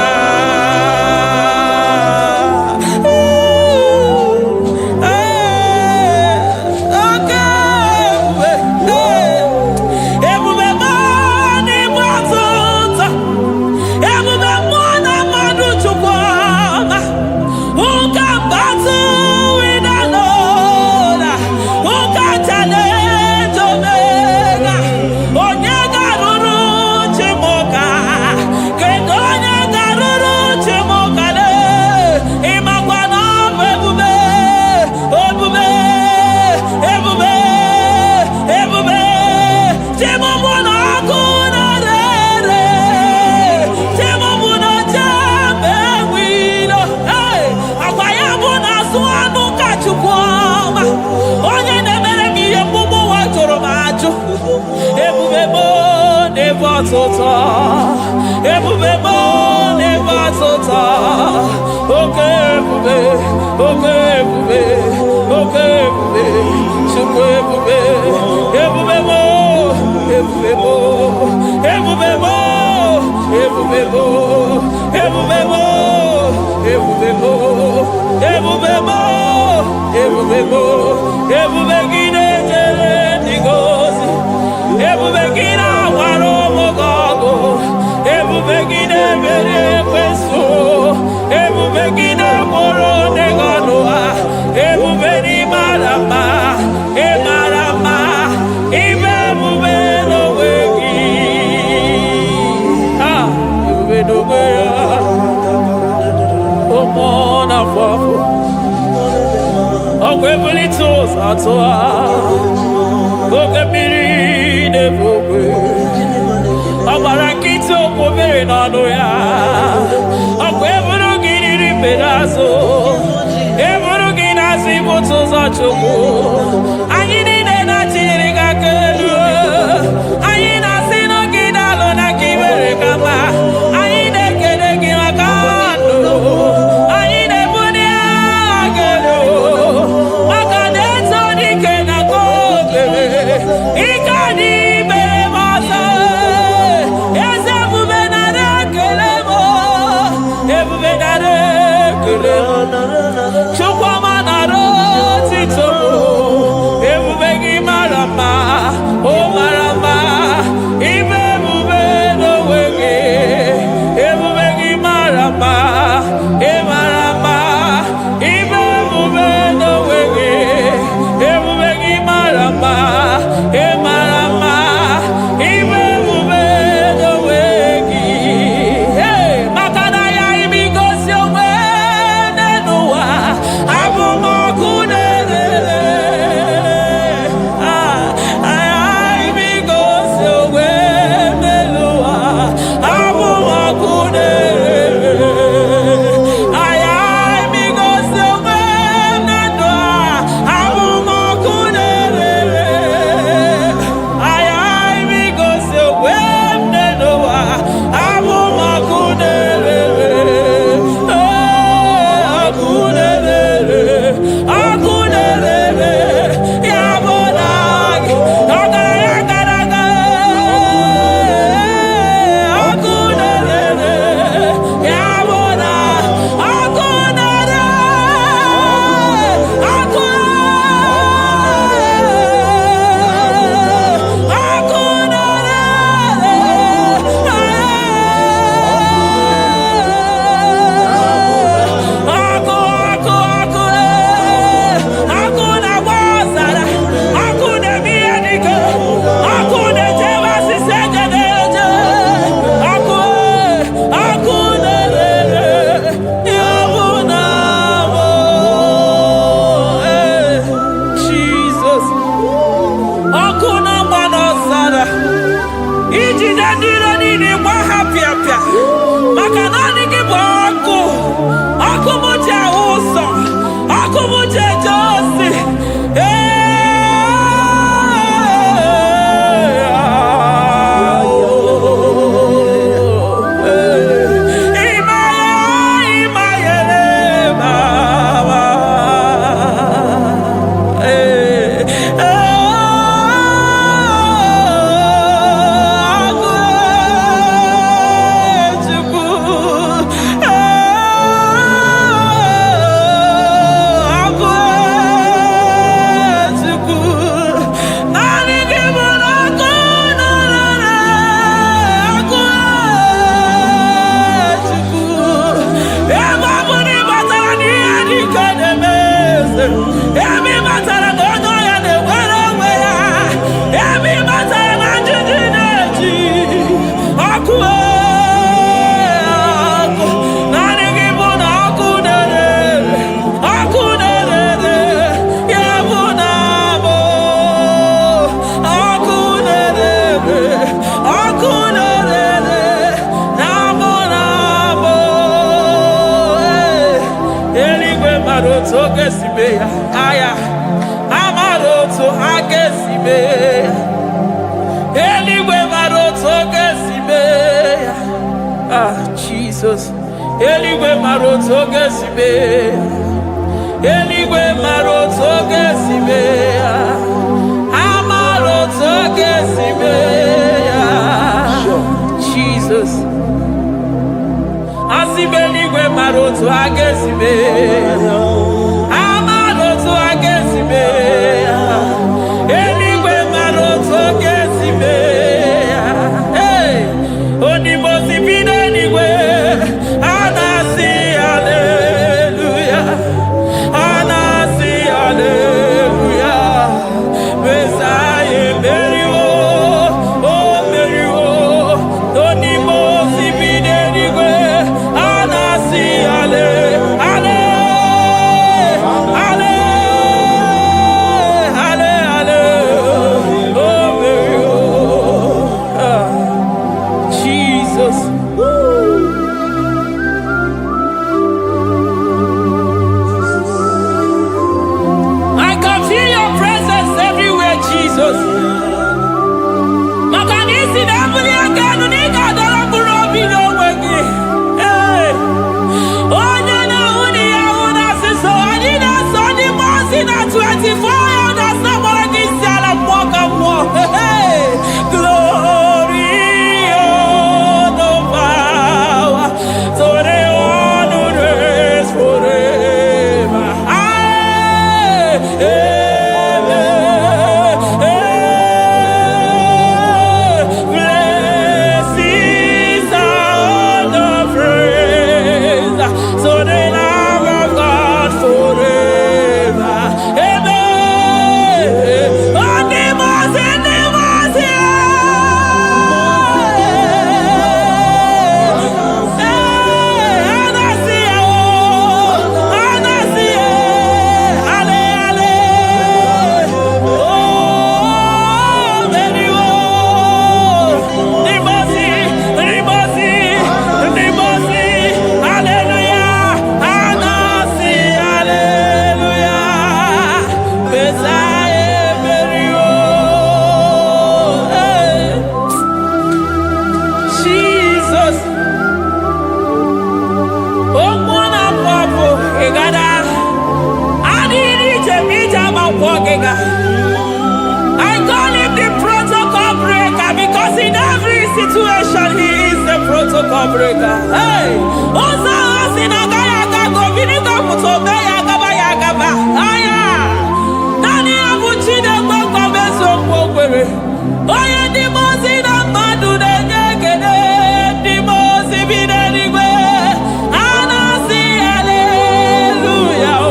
[SPEAKER 4] Ebubebo never tota. Okay, ebube, okay, ebube, okay, ebube, chukwu ebube, ebubebo, ebubebo, ebubebo, ebubebo, ebubebo, ebubebo, ebubebo, ebubebo, ebubegide jere ndigozi, ebubegide waro mogogo. Ebubegide mere kweso, ebubegide moro neganoa, ebubeni marama, emarama, ibebube no wegi. Ah, ebube no wegi. Omona fafo, okwebuli tos atoa, okebiri nebogwe. Abarakito kobere nano ya, akweburu giri pedazo, eburu gina si boto za choko, anyi ni na chiri kakelu. Jesus, Eligwe maroto gesibe, Eligwe maroto gesibe, Amaroto gesibe, Jesus, Asibe Eligwe maroto agesibe, Amaroto agesibe, Eligwe maroto gesibe, hey, Onimosi bide Eligwe. I call him the protocol breaker because in every situation he is the protocol breaker. Hey, Osa Osinaga Yagago Viniga Mutobe Yagaba Yagaba. Aya, Nani Abuchida Boko Beso Pogwere. Oya Dimosi na Madu de Nyegede, Dimosi Bidenigwe. Anasi Hallelujah.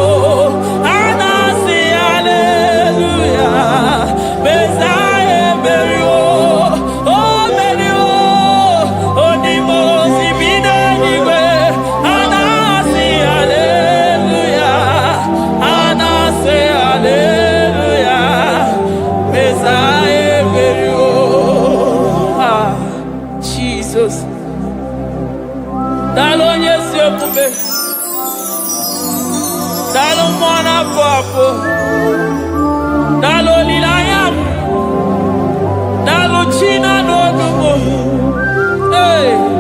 [SPEAKER 4] na-apụ n'ala olileanya m, n'ala chi na n'odumo. Hey.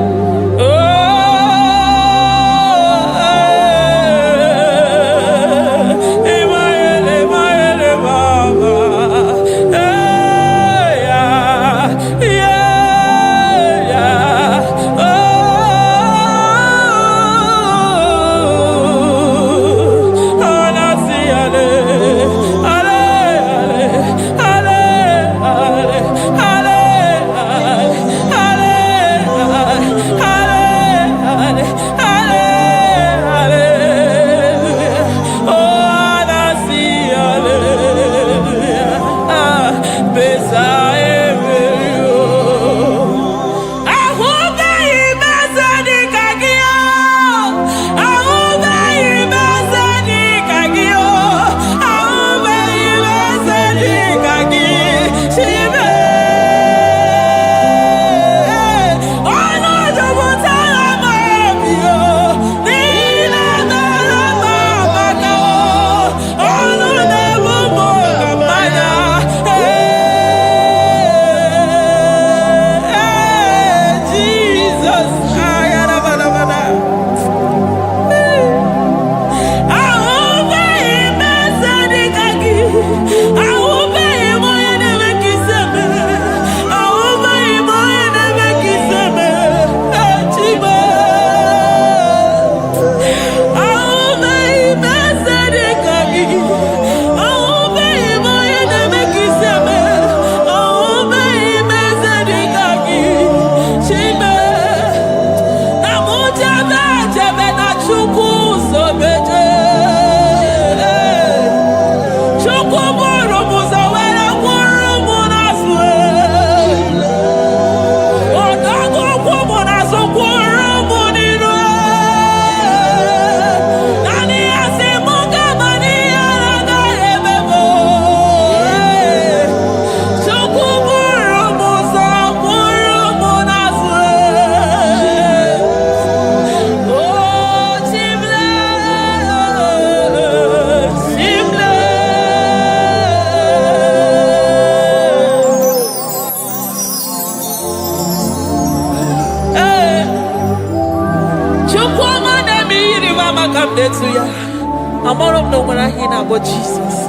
[SPEAKER 4] I'm all of no when I hear about Jesus.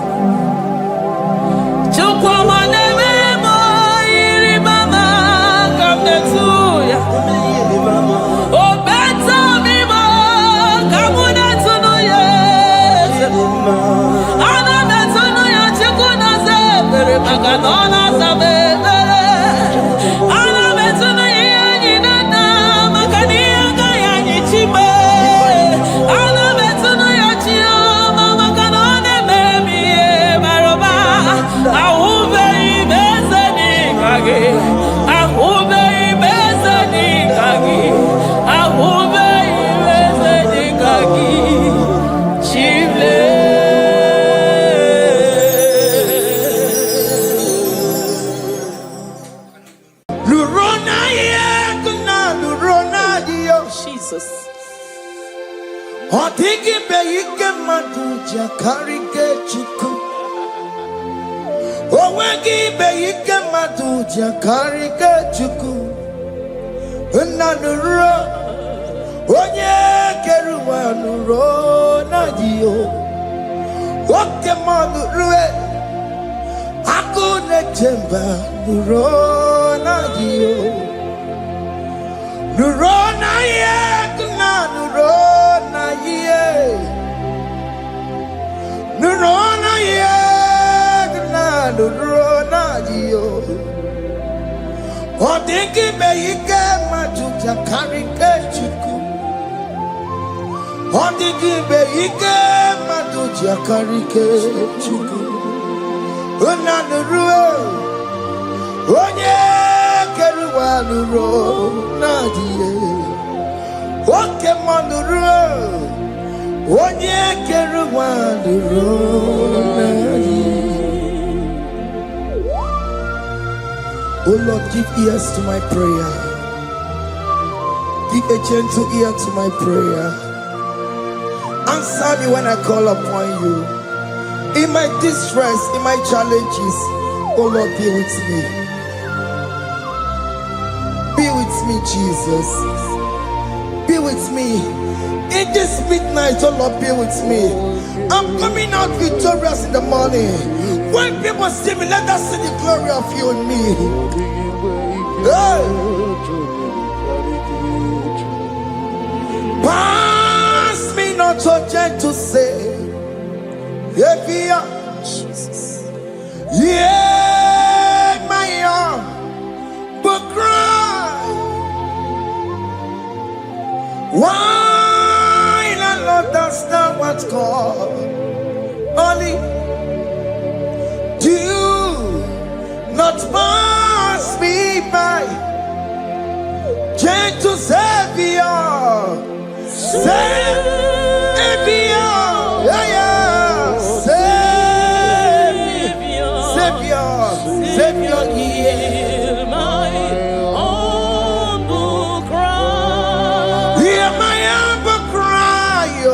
[SPEAKER 1] Oh Lord, give ears to my prayer. Give a gentle ear to my prayer. Answer me when I call upon you.
[SPEAKER 3] In my distress, in my challenges, oh Lord, be with me. Be with me, Jesus. Be with me. In this midnight, oh Lord, be with me. I'm coming out victorious in the morning. When people see me, let us see the glory of you in me. Hey. Pass me not so gentle, say. Jesus. Yeah, my arm, but cry. Why not understand what's called? Only do not pass me by. Gentle Savior, Savior, yeah, yeah. Savior, hear my humble cry. Hear my humble cry, oh.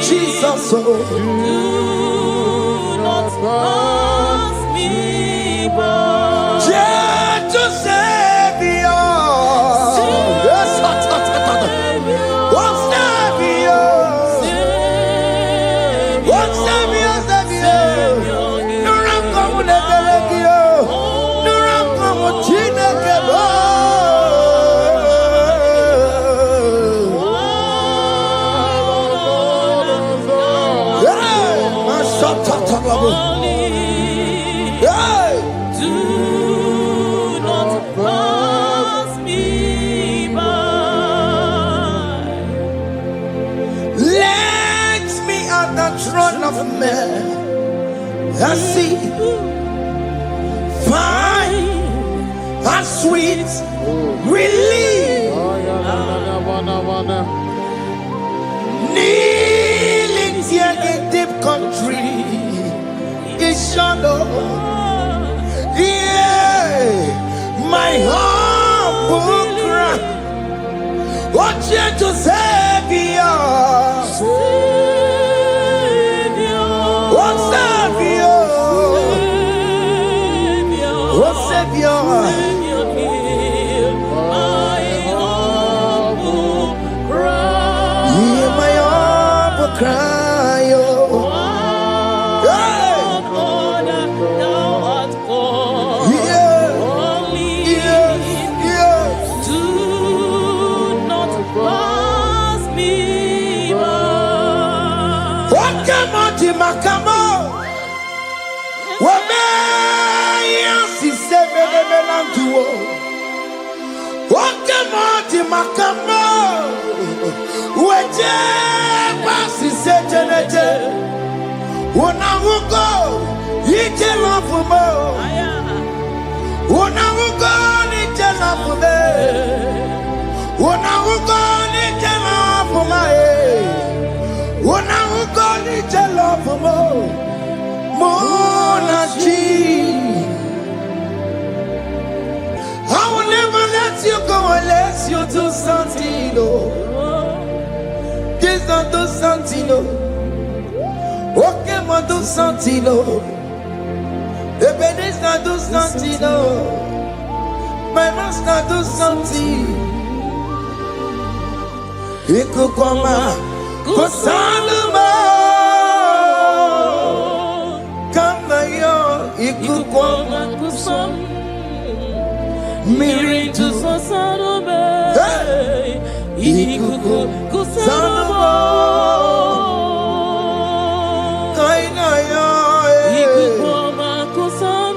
[SPEAKER 3] Jesus, oh. Do not pass me by. Gentle Savior. Do not pass me by. Let me at the throne of men and see, find a sweet relief. Kneeling here in deep country is shadow. Yeah, my humble cry. Watch you to Savior. Oh Savior. Oh Savior. Hear my humble cry. Oh. Makamo, wame yansi semene melanduo. Wakamo makamo, weje basi sejeneje. Unahugo ije lafumo, unahugo ije lafume, unahugo ije lafume. When I go to the love for more I will never let you go unless you do something. This not do something. Okay, ma do something. The this not do something. My master do something. He could come. Kosanuma kama yo ikukoma kusam miri tu sosanuma ikuku kusanuma kaina yo ikukoma kusam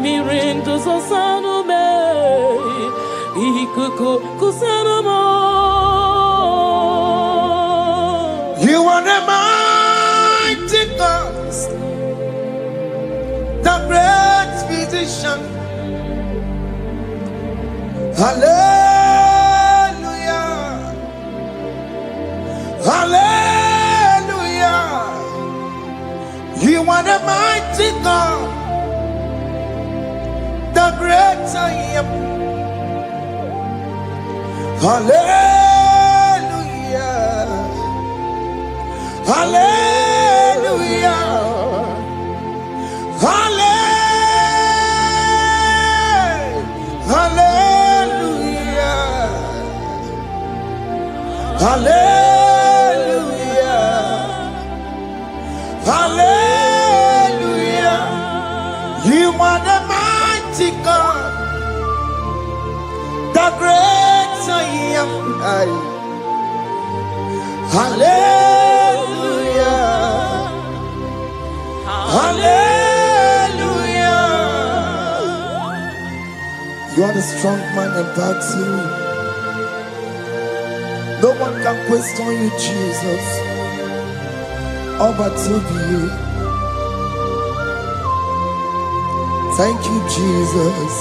[SPEAKER 3] miri tu sosanuma ikuku kusanuma. You are the mighty God, the great physician. Hallelujah, hallelujah. You are the mighty God, the great I am. Hallelujah. Hallelujah. Hallelujah. Hallelujah. Hallelujah. You are the mighty God, the great I am. Hallelujah. Hallelujah. You are the strong man in battle. No one can question you, Jesus. All but to you. Thank you, Jesus.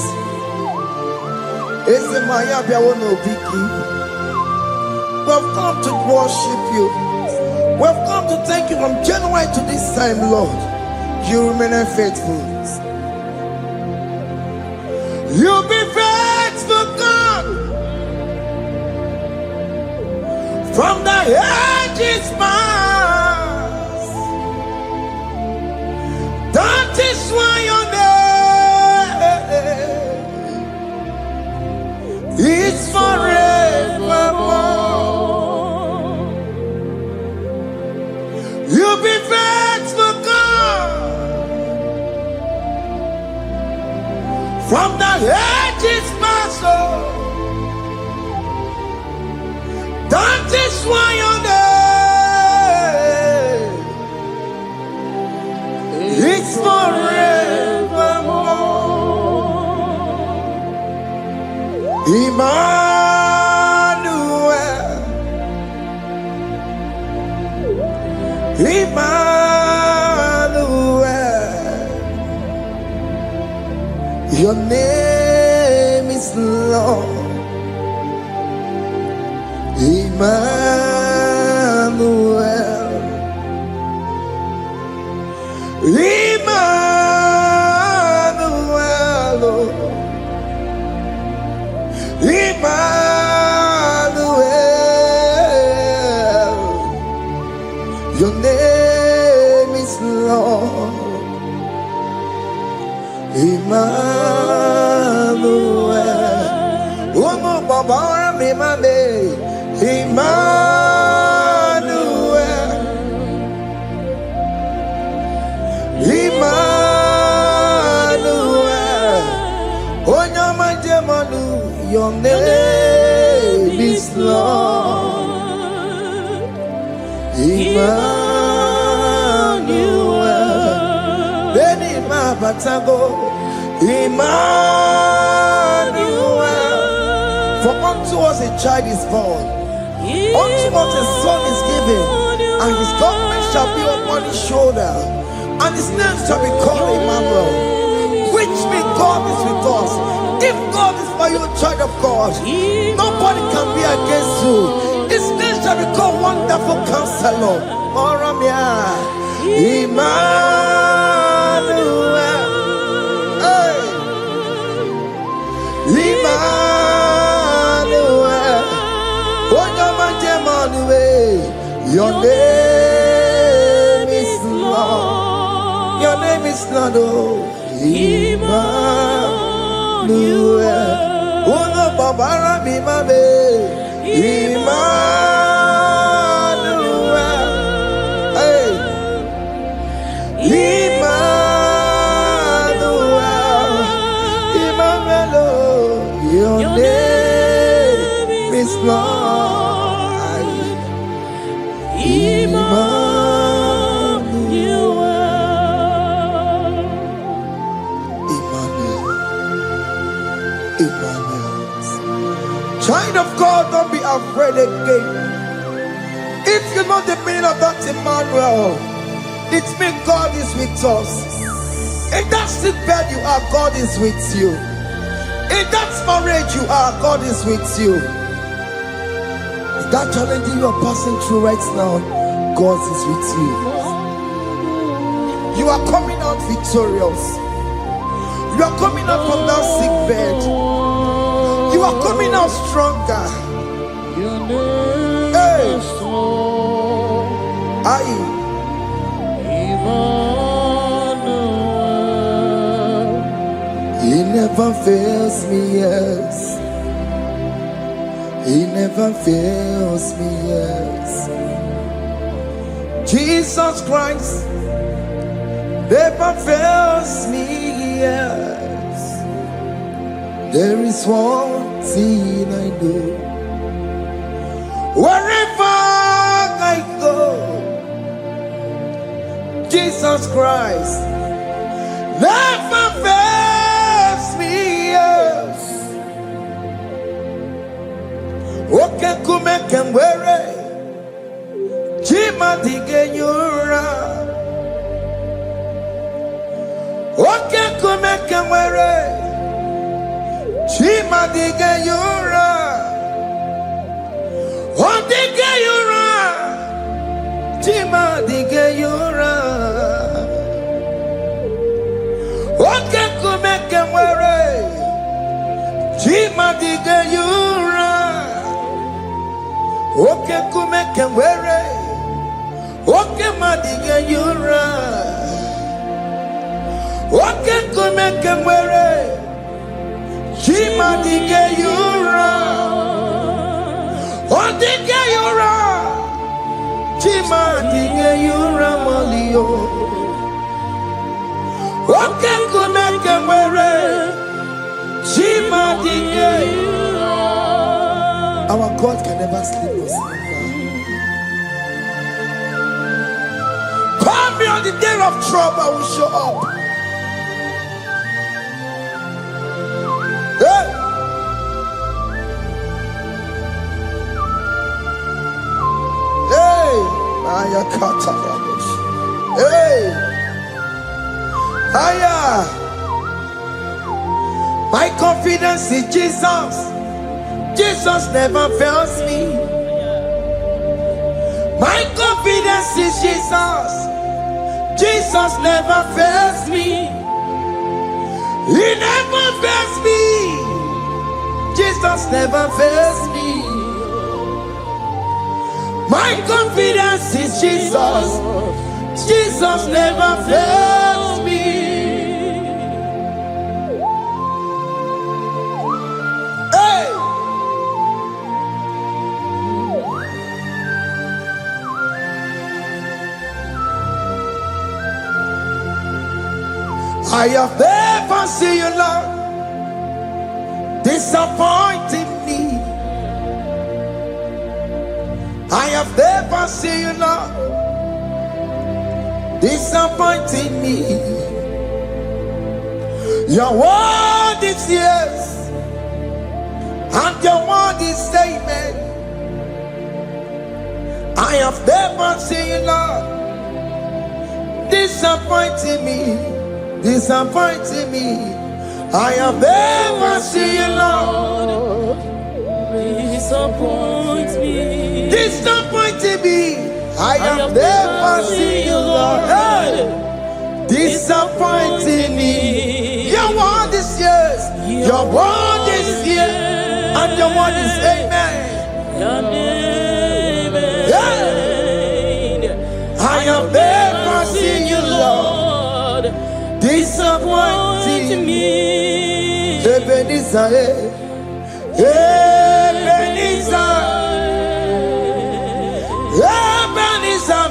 [SPEAKER 3] We've come to worship you. We've come to thank you from January to this time, Lord. You remain faithful. You be faithful, God. From the ages past. That is why your name is forevermore. You be faithful, God. From the ages past, that is why your name is forevermore. Emmanuel, Emmanuel, your name is Lord. Emmanuel, Emmanuel, Emmanuel, your name is Lord. Emmanuel, oh no, Baba, Emmanuel, Emmanuel, oh no, my Jemanu, your name is Lord. Emmanuel, Beni Mabatago, Emmanuel. For unto us a child is born, unto us a son is given, and his government shall be upon his shoulder, and his name shall be called Emmanuel, which means God is with us. If God is for you, child of God, nobody can be against you. His name shall be called Wonderful Counselor. Emmanuel, hey. Emmanuel, your name is Lord. Your name is Lord. Emmanuel, oh no, Baba, Emmanuel, hey, Emmanuel, Emmanuel, your name is Lord. Emmanuel, Emmanuel. Child of God, don't be afraid again. If you know the meaning of that Emmanuel, it means God is with us. In that sick bed you are, God is with you. In that marriage you are, God is with you. In that challenge you are passing through right now, God is with you. You are coming out victorious. You are coming out from that sick bed. You are coming out stronger. Hey. Aye. He never fails me, yes. He never fails me, yes. Jesus Christ never fails me, yes. There is one thing I know. Wherever I go, Jesus Christ never fails me, yes. Okay, come and wear it. Jima digenyura. Okay, come and wear it. Jima digenyura. Oh, digenyura. Jima digenyura. Okay, come and wear it. Jima digenyura. Okay, come and wear it. Okay, madiga yura. Okay, come and wear it. She madiga yura. Oh, diga yura. She madiga yura malio. Okay, come and wear it. She madiga yura. Our God can never sleep or slumber. Call me on the day of trouble, I will show up. Hey. Hey. Aya kata rabosh. Hey. Aya. My confidence in Jesus. Jesus never fails me. My confidence is Jesus. Jesus never fails me. He never fails me. Jesus never fails me. My confidence is Jesus. Jesus never fails me. Hey! I have never seen you, Lord, disappointing me. I have never seen you, Lord, disappointing me. Your word is yes, and your word is amen. I have never seen you, Lord, disappointing me. Disappointing me. I have never seen you, Lord.
[SPEAKER 4] Disappoint me.
[SPEAKER 3] Disappointing me. I have never seen you, Lord. Hey. Disappointing me. Your word is yes. Your word is yes. And your word is amen. Yeah. I have never seen you, Lord. Disappointing me. Ebenezer, Ebenezer, Ebenezer,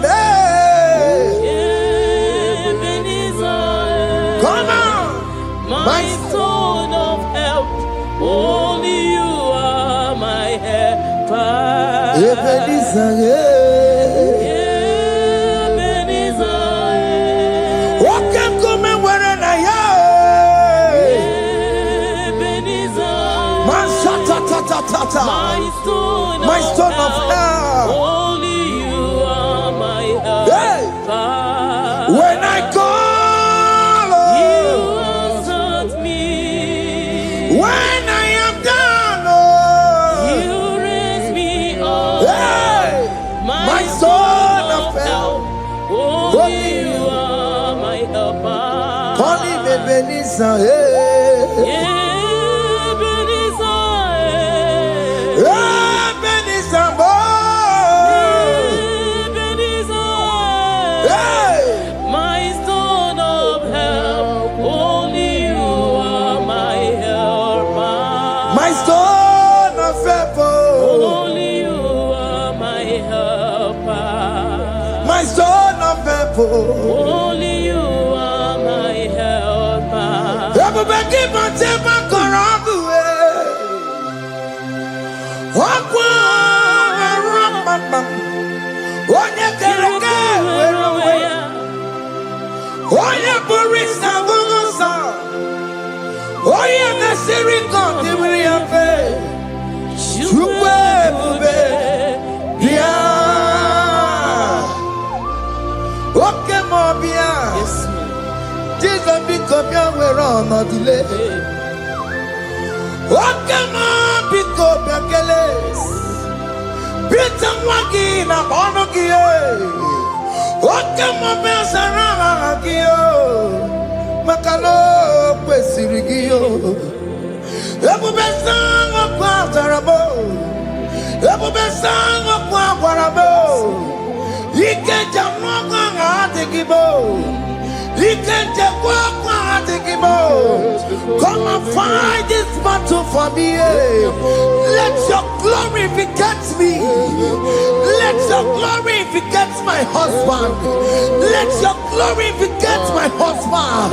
[SPEAKER 4] Ebenezer.
[SPEAKER 3] come on,
[SPEAKER 4] My stone of help. Only you are my helper.
[SPEAKER 3] Ebenezer,
[SPEAKER 4] my stone of help. Only you are my help.
[SPEAKER 3] Hey. When I call,
[SPEAKER 4] you answered me.
[SPEAKER 3] When I am down,
[SPEAKER 4] you raise me up.
[SPEAKER 3] Hey. My stone of help.
[SPEAKER 4] Only you are my helper.
[SPEAKER 3] Call him Ebenezer, hey. Ebenezer,
[SPEAKER 4] Only you are my helper.
[SPEAKER 3] Everybody keep on telling my Korabu. Oye burisa gugusa, oye mesiri kontimri afe, chukwe bube, bia, oke mo bia, Jesus biko bia wero no delay, oke mo biko bia keles, bita mwagi na bono kiye. Oke mo besara kiyo, makalo kwesirigiyo. Ebu besango kwa tarabo, ebu besango kwa kwarabo. Ike jamwa kwa ngatikibo, ike jamwa kwa ngatikibo. Come and fight this battle for me. Let your glory beget me. Let your glory beget my husband. Let your glory beget my husband.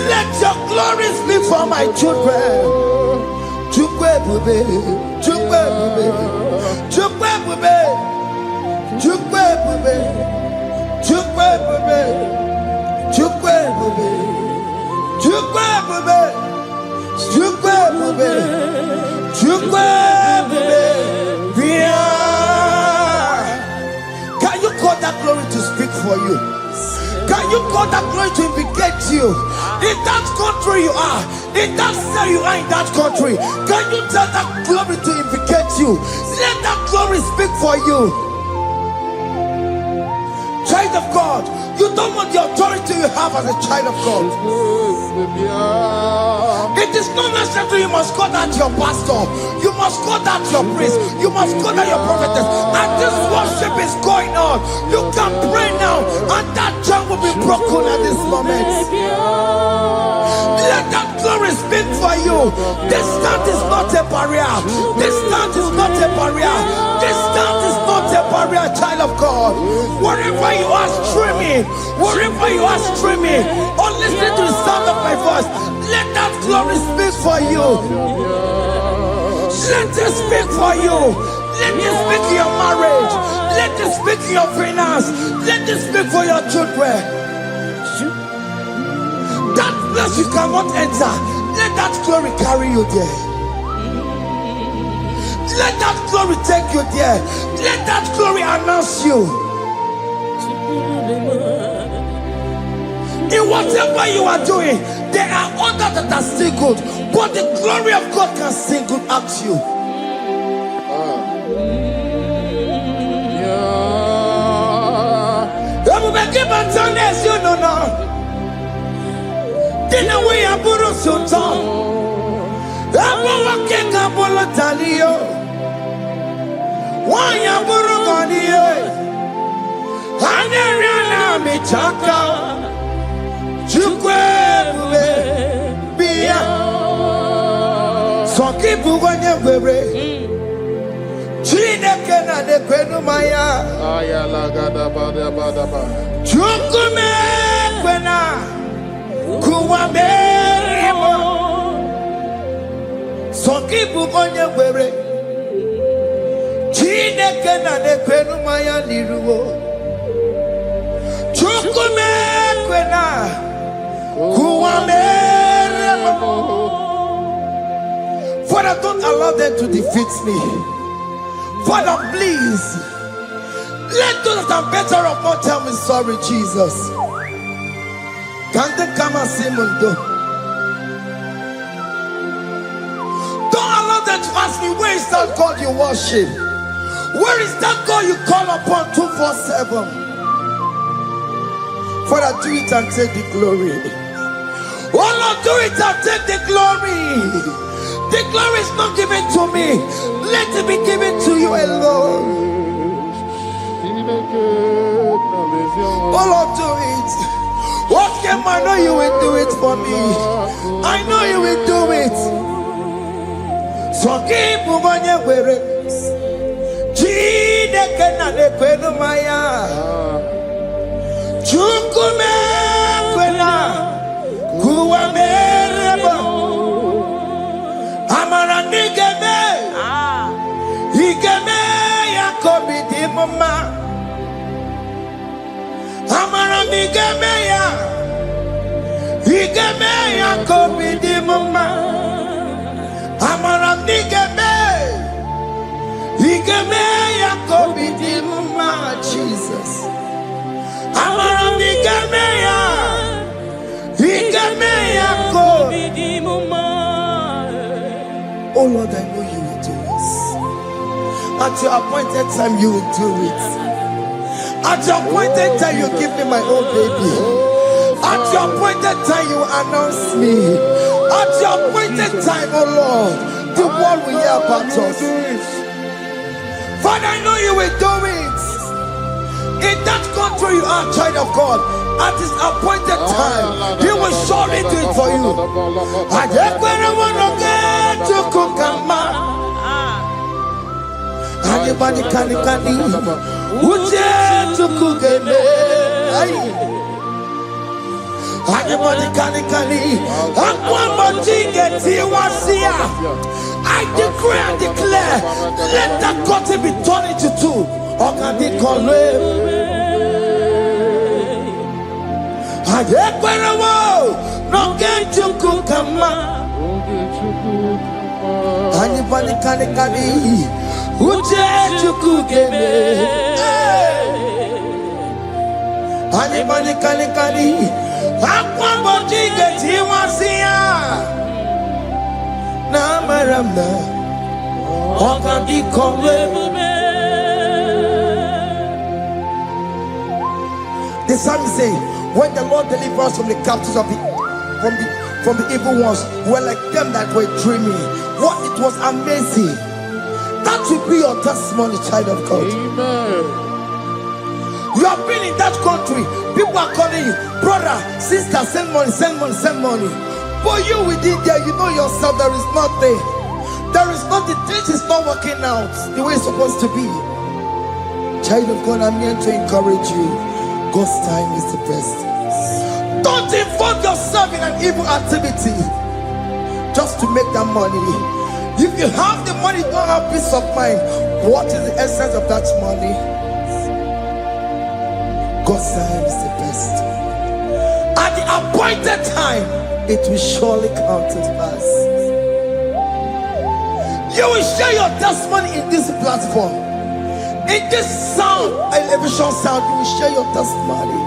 [SPEAKER 3] Let your glory speak for my children. Chukwe bube, chukwe bube, chukwe bube, chukwe bube, chukwe bube, chukwe bube, chukwe bube, chukwe bube, chukwe bube. Can you call that glory to speak for you? Can you call that glory to indicate you? In that country you are, in that cell you are in that country, can you tell that glory to indicate you? Let that glory speak for you. Child of God, you don't want the authority you have as a child of God. It is not necessary you must call that your pastor, you must call that your priest, you must call that your prophetess. And this worship is going on. You can pray now, and that chain will be broken at this moment. Let that glory speak for you. Distance is not a barrier. Distance is not a barrier. Distance is not a barrier, child of God. Wherever you are streaming, wherever you are streaming, or listening to the sound of my voice, let that glory speak for you. Let it speak for you. Let it speak in your marriage. Let it speak in your finance. Let it speak for your children. That place you cannot enter, let that glory carry you there. Let that glory take you there. Let that glory announce you. In whatever you are doing, there are others that are still good, but the glory of God can single out you. You know now. Dina we aburu sultan, abu wakeka bolo talio, wanya buru ganiye, aneriana michaka, chukwe bube biya, soki buganye bebe, chine kena de kwenu maya,
[SPEAKER 5] Ayala gada bada bada ba.
[SPEAKER 3] chukume kwena. Kuwa merimo Soki bugonye were Chineke na nekwenu maya niruo Chukume kwena Kuwa merimo. Father, don't allow them to defeat me. Father, please let those that are better off not tell me sorry, Jesus. Can they come and see Mundo? Don't allow them to ask me, where is that God you worship? Where is that God you call upon 247? Father, do it and take the glory. Oh Lord, do it and take the glory. The glory is not given to me. Let it be given to you alone. Oh Lord, do it. Okay, I know you will do it for me. I know you will do it. So keep moving where it is. Chine kena de kwenu maya. Igemeya kobidi mama. Amaram nigeme. Igemeya kobidi mama. Jesus. Amaram nigemeya. Igemeya kobidi mama. Oh Lord, I know you will do this. At your appointed time, you will do it. At your appointed time, you give me my own baby. At your appointed time, you announce me. At your appointed time, oh Lord, the world will hear about us. Father, I know you will do it. In that country, you are a child of God. At his appointed time, he will surely do it for you. I just want to get to Kukama. Anybody can Uje to Kugeme. Anybody can I decree and declare, let that curtain be torn into two. Or can they call no get to Kukama. Anybody can Uje to Kugeme. Anybody can the psalmist say, when the Lord delivers us from the captives of from the evil ones, were like them that were dreaming. What it was amazing. That will be your testimony, child of God. Amen. You have been in that country. People are calling you, brother, sister, send money, send money, send money. But you within there, you know yourself, there is nothing. There is nothing. This is not working out the way it's supposed to be. Child of God, I'm here to encourage you. God's time is the best. Don't involve yourself in an evil activity just to make that money. If you have the money, don't have peace of mind. What is the essence of that money? God's time is the best. At the appointed time, it will surely come to pass. You will share your testimony in this platform. In this sound, elevation sound, you will share your testimony.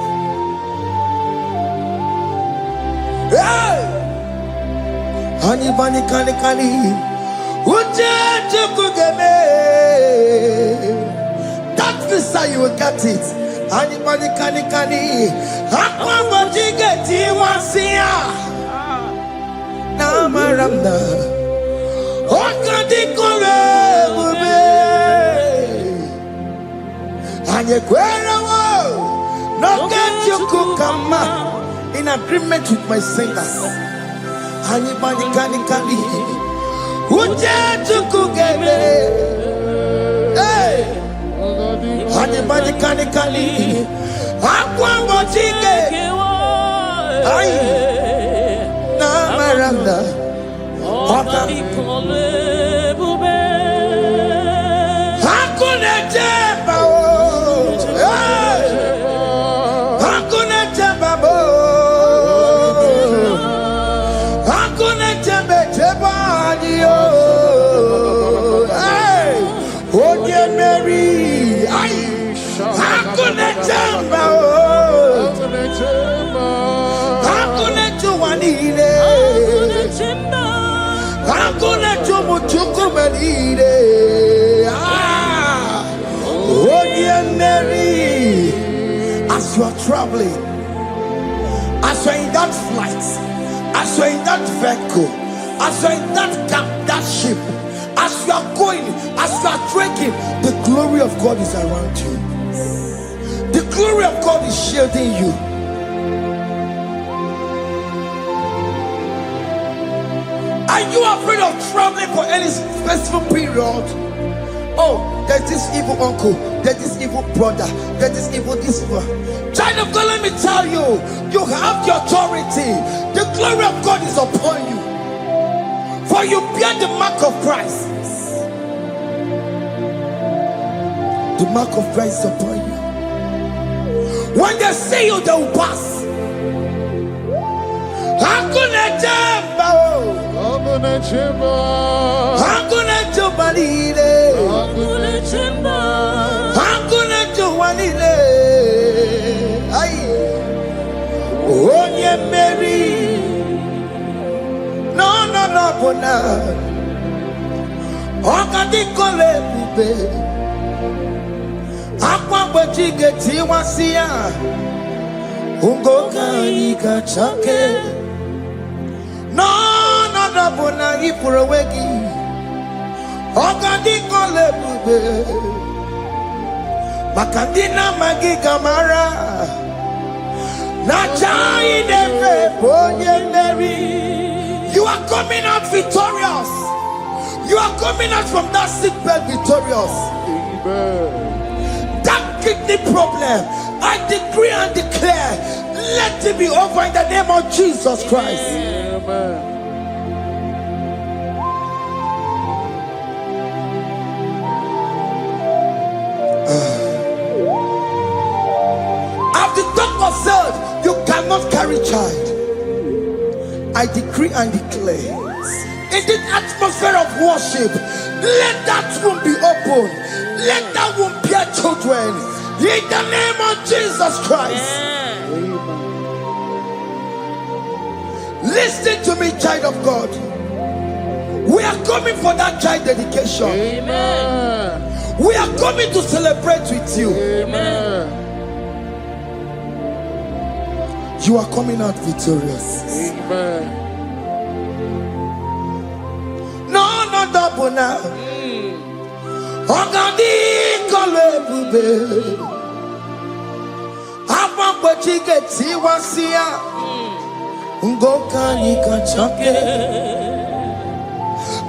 [SPEAKER 3] Hey! Anybody can that visa, you will get it. Anybody can in agreement with my singers. Anybody can anybody can Mary, as you are traveling, as you are in that flight, as you are in that vehicle, as you are in that camp, that ship, as you are going, as you are trekking, the glory of God is around you. The glory of God is shielding you. Are you afraid of traveling for any specific period? Oh, there's this evil uncle, there's this evil brother, there's this evil this one. Child of God, let me tell you, you have the authority. The glory of God is upon you. For you bear the mark of Christ. The mark of Christ is upon you. When they see you, they will pass. Hakuna jambo.
[SPEAKER 5] Hakuna jambo.
[SPEAKER 3] Hakuna jobalile.
[SPEAKER 5] Hakuna jambo.
[SPEAKER 3] Hakuna jobalile. Ay. Onye Mary. No, bona. Okadi kole bube. Akwa bojige tiwasia. Ungoka ika chake. No, bona ipurowegi. Okadi kole bube. Makandina magi kamara. Na chai neve bonye Mary. You are coming out victorious. You are coming out from that sick bed victorious.
[SPEAKER 5] Amen.
[SPEAKER 3] That kidney problem, I decree and declare, let it be over in the name of Jesus Christ.
[SPEAKER 5] Amen.
[SPEAKER 3] As the doctor said, you cannot carry child. I decree and declare, in the atmosphere of worship, let that womb be open. Let that womb bear children. In the name of Jesus Christ. Listen to me, child of God. We are coming for that child dedication.
[SPEAKER 5] Amen.
[SPEAKER 3] We are coming to celebrate with you.
[SPEAKER 5] Amen.
[SPEAKER 3] You are coming out victorious.
[SPEAKER 5] Amen.
[SPEAKER 3] No, double now. Ogadi kole bube. Apa bojige tiwasia. Ngoka nika chake.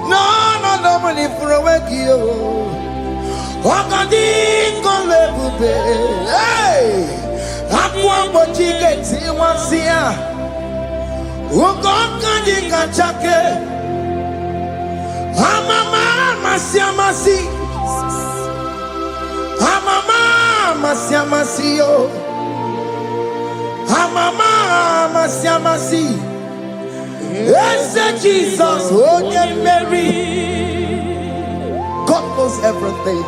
[SPEAKER 3] No, double ni furawegi yo. Ogadi kole bube. Hey, apa bojige tiwasia. Ngoka nika chake. Amama masiamasi. Amama masiamasi yo. Amama masiamasi. Yes, Jesus, onye Mary. God knows everything.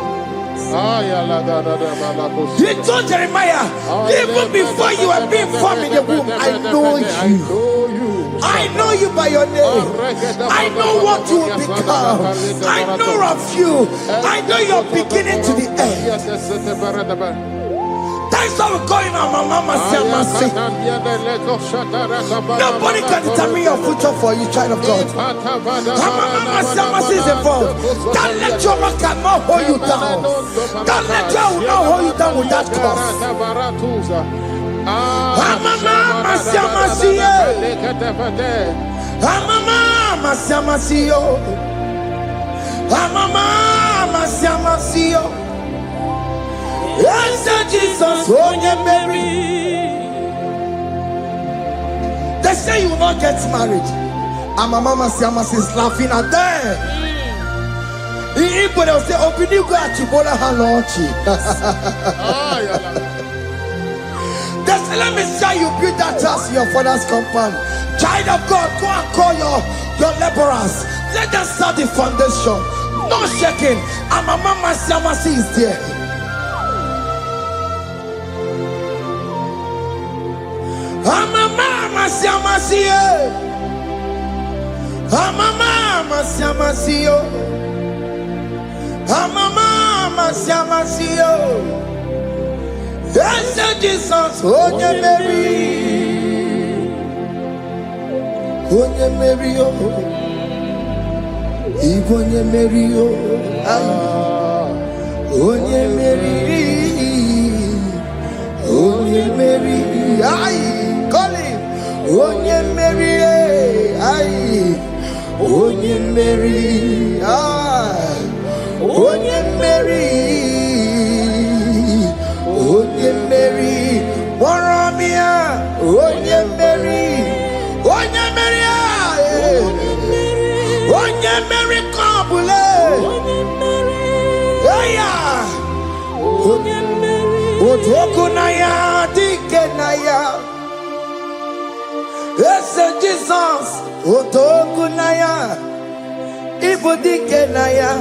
[SPEAKER 3] He told Jeremiah, even before you were being formed in the womb, I know you. I know you by your name. I know what you will become. I know of you. I know your beginning to the end. That's how we call him our Mama Siamasi. Nobody can determine your future for you, child of God. Mama Siamasi is involved. Don't let your man cannot hold you down. Don't let your will not hold you down with that cause. Mama Siamasi. Mama Siamasi. Mama Siamasi. Yes, Jesus, onye Mary. They say you will not get married. And my Mama Siamasi is laughing at them. People will say, open you go at Chibola Hanochi. They say, let me say you build that house in your father's compound. Child of God, go and call your laborers. Let them start the foundation. No shaking. And my Mama Siamasi is there. Mama Siamasi. Mama Siamasi. Mama Siamasi. Yes, Jesus, onye Mary. Onye Mary, onye Mary, onye Mary, onye Mary, aye, call him, onye Mary, aye, onye Mary, aye, onye Mary, onye Mary, Warramia, onye Mary, onye Mary, aye, onye Mary, Kabule, onye Mary, Otokunaya, Yes, Jesus. Otokunaya. Ibodikenaya.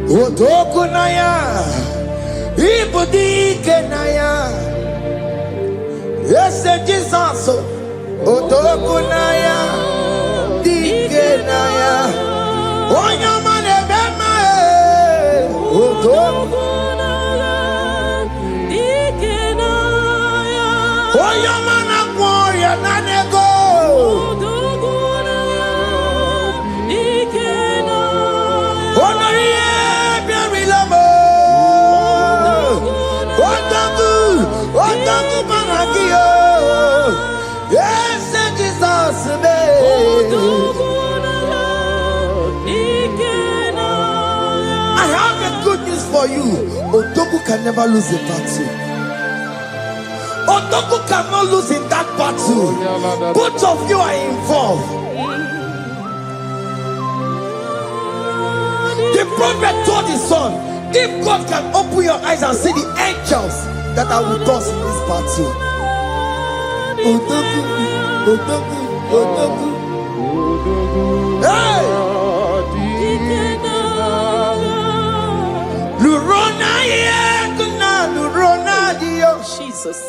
[SPEAKER 3] Otokunaya. Ibodikenaya. Yes, Jesus. Otokunaya. Dikenaya. Onyamane bema.
[SPEAKER 4] Otokunaya. Dikenaya.
[SPEAKER 3] Oyamana warrior nanego.
[SPEAKER 4] Otokunaya. Dikenaya.
[SPEAKER 3] Onoye biarilamo. Otaku managio. Yes, Jesus me. I have a good news for you. Otoku can never lose a battle. Otoku cannot lose in that battle. Both of you are involved. The prophet told his son, if God can open your eyes and see the angels that are with us in this battle. Otoku, Otoku, Otoku. Hey! Lurona yekuna, Lurona dio.
[SPEAKER 4] Jesus.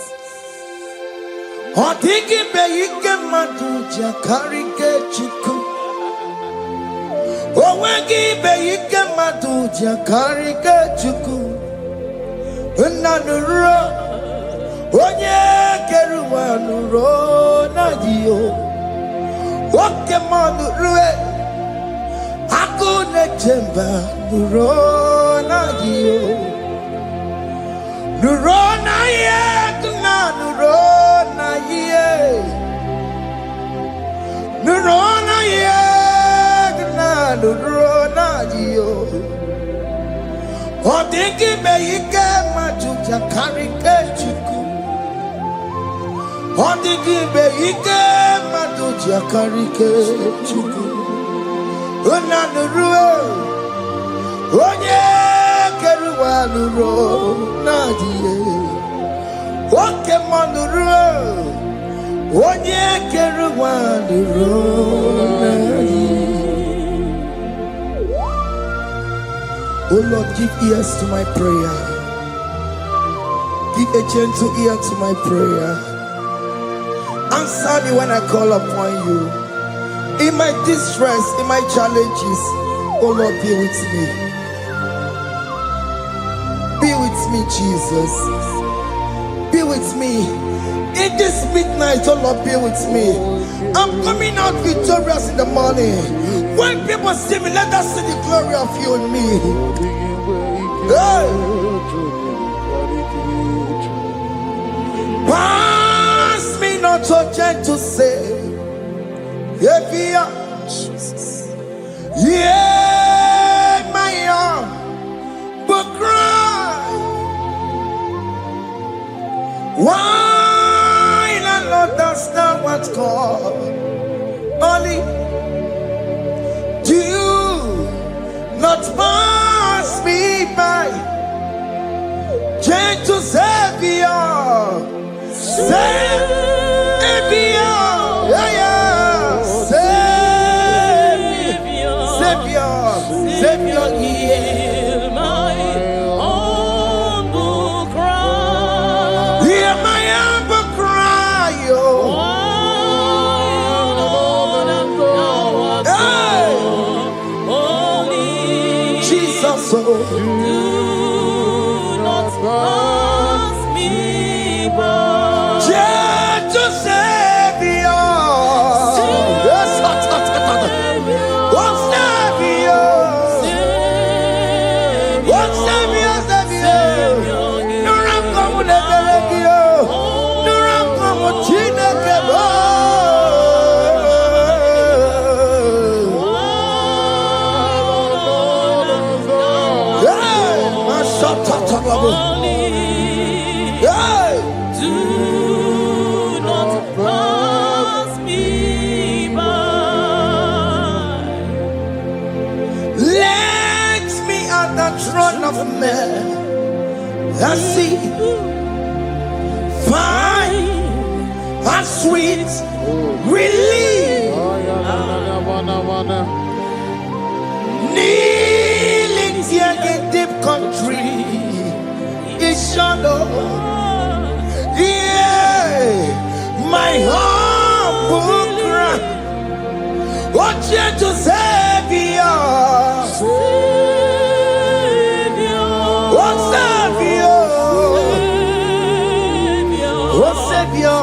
[SPEAKER 3] Otiki beyike maduja karike chiku. Owegi beyike maduja karike chiku. Unanuro, onye keruwa nuro na dio. Oke manurue, akune chemba nuro na dio. Nuro na ye, tuna nuro na ye. Nuro na ye, tuna nuro na dio. Odingi beyike majuja karike chiku. Odingi beyike majuja karike chiku. Unanurue, onye keruwa nuro nadie. Oke manurue, onye keruwa nuro nadie. Oh Lord, give ears to my prayer. Give a gentle ear to my prayer. Answer me when I call upon you. In my distress, in my challenges, oh Lord, be with me. Be with me, Jesus. Be with me. In this midnight, oh Lord, be with me. I'm coming out victorious in the morning. When people see me, let us see the glory of you in me. Hey. Pass me not so gentle, say. Jesus. Yeah, my arm, but cry. Why not understand what's called? Only do you not pass me by, gentle Savior, Savior, yeah, yeah. Savior, hear
[SPEAKER 4] my humble cry.
[SPEAKER 3] Hear my humble cry, oh.
[SPEAKER 4] Hey.
[SPEAKER 3] Jesus, oh.
[SPEAKER 4] Do not pass me by.
[SPEAKER 3] Gentle Savior. Yes,
[SPEAKER 4] do not pass me by.
[SPEAKER 3] Let me at the throne of man. I see, find and sweet relief. Kneeling here in deep country is shadow. Yeah, my humble cry. What you to Savior? What Savior? What Savior?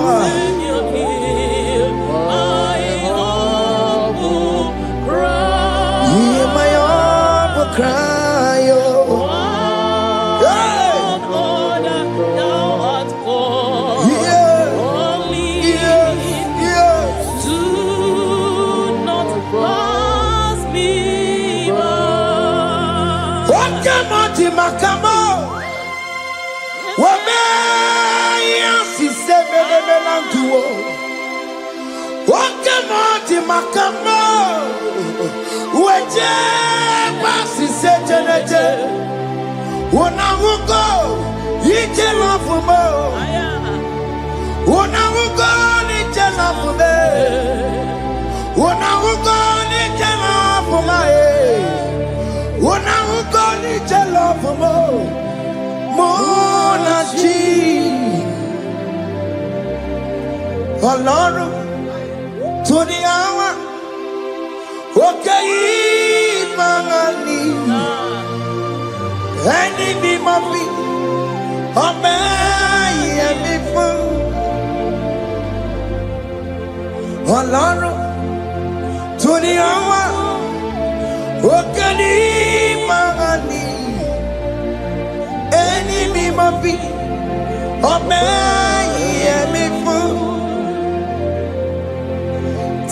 [SPEAKER 3] Hear my humble cry. Makamo, Wamea, si seven and two. Wakamati Makamo, Waje, Basi Sejanete, Wanamugo, Yitelafumo, Wanamugo, Yitelafume, Wanamugo, Yitelafume. Una ugoni jalof mo monaji Ọlọ́run tó ní àwa òkè yìí máa ní ẹni mímọ́ bí ọmọ ẹ̀mí fún Ọlọ́run tó ní àwa òkè ní Mangani, enemy mabi, me fool.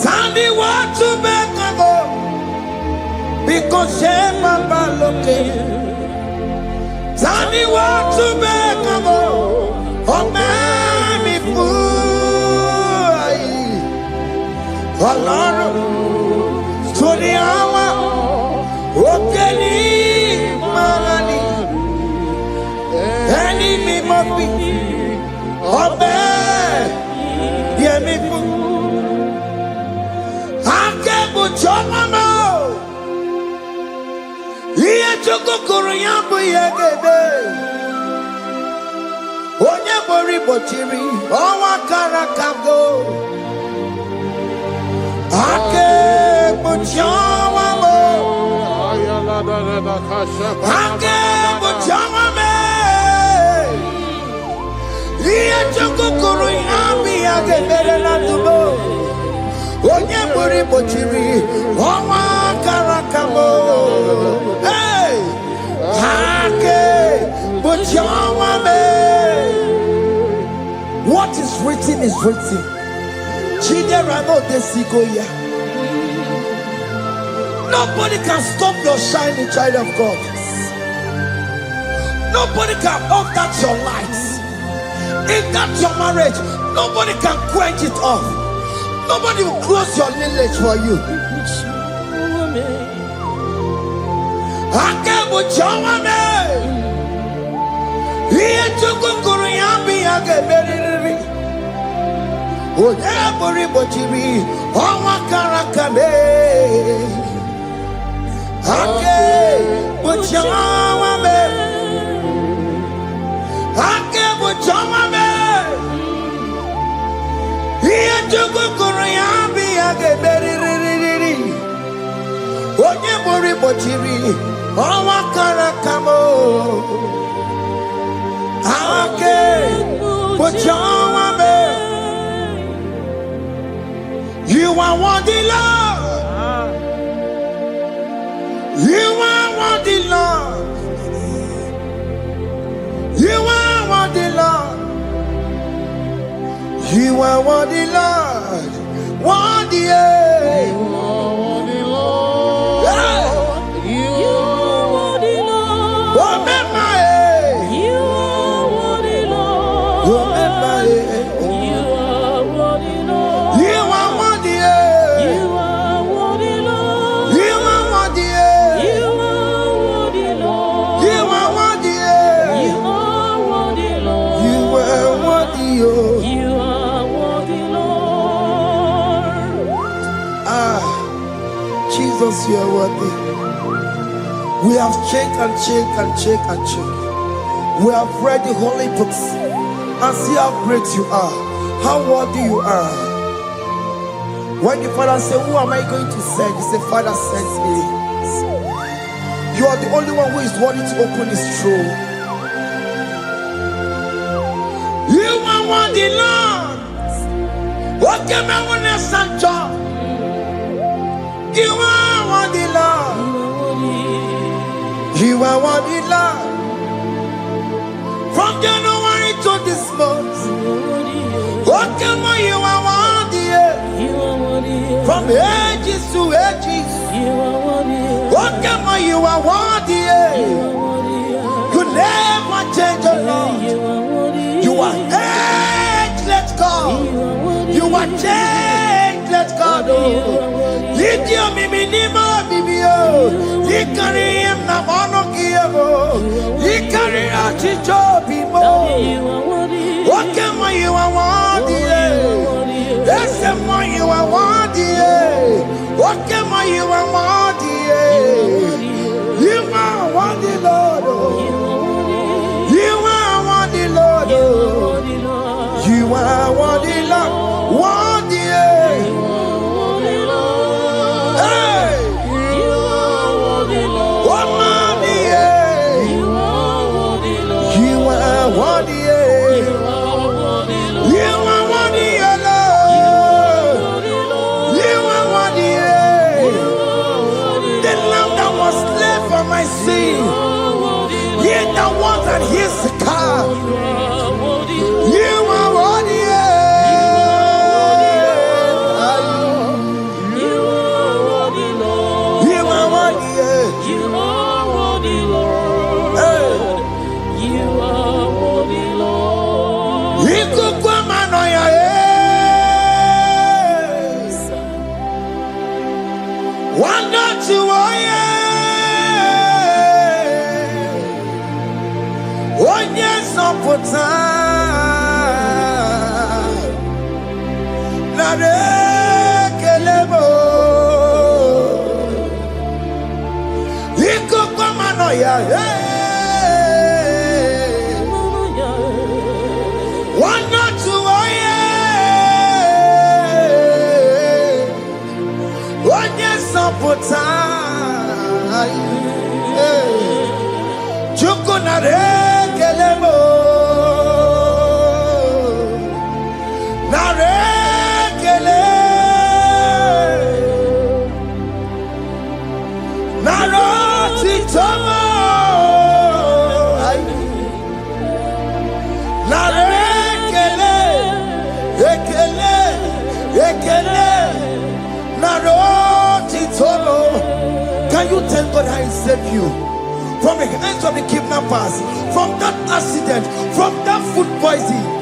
[SPEAKER 3] Tandi what to back ago, because Shema Baloke. Tandi what to back ago, me fool. Alone to the hour. Okeni Mangani, enemy mabi, me fool. Akebo chomamo, iye choko kuruyambu yegede. Onye bori bochiri, owa karakago. Akebo chomamo, akebo chomame. Iye choko kuruyambu yegede na tubo. Onye bori bochiri, owa karakamo. Hey, hake bochawame. What is written is written. Chidera no desigoya. Nobody can stop your shining, child of God. Nobody can off that your lights. If that's your marriage, nobody can quench it off. Nobody will close your lineage for you. Akebo chawame, iye chukukuru yambi ageberiri. Oye bori bochiri, owa karakame. Akebo chawame, akebo chawame. Iye chukukuru yambi ageberiri. Onye bori bochiri, owa karakamo. Akebo chawame. You are worthy, Lord. You are worthy, Lord. You are worthy, Lord. You are worthy, Lord. Worthy,
[SPEAKER 5] You are worthy, Lord.
[SPEAKER 3] yeah.
[SPEAKER 5] You
[SPEAKER 3] Remember, remember, you are worthy, You are worthy, You are worthy, You are worthy, You are worthy, oh. Jesus, you are worthy. We have checked and checked and checked and checked. We have read the holy books and see how great you are, how worthy you are. When the Father said, who am I going to send? He said, Father, send me. You are the only one who is worthy to open his throne. You are worthy, Lord. What can I want to send you? You are worthy, Lord. You are worthy, Lord. From January to this month, what can you are worthy? From ages to ages, what can you are worthy? You never change, Lord. You are ageless God. You are changeless God. You carry him na monokio. You carry a chicho people. What can you are worthy? That's the more you are worthy. What can you are worthy? You are worthy, Lord. You are worthy, Lord. You are worthy, Lord. Worthy. And here's the car. You are worthy. You are worthy, Lord. You are worthy. You are worthy, Lord. You are worthy, Lord. You could come on your head. One not to put na rekelebo iko kwa mano ya wana tuoye onye sopota chuku na rekelebo Can you thank God I saved you from the hands of the kidnappers, from that accident, from that food poisoning?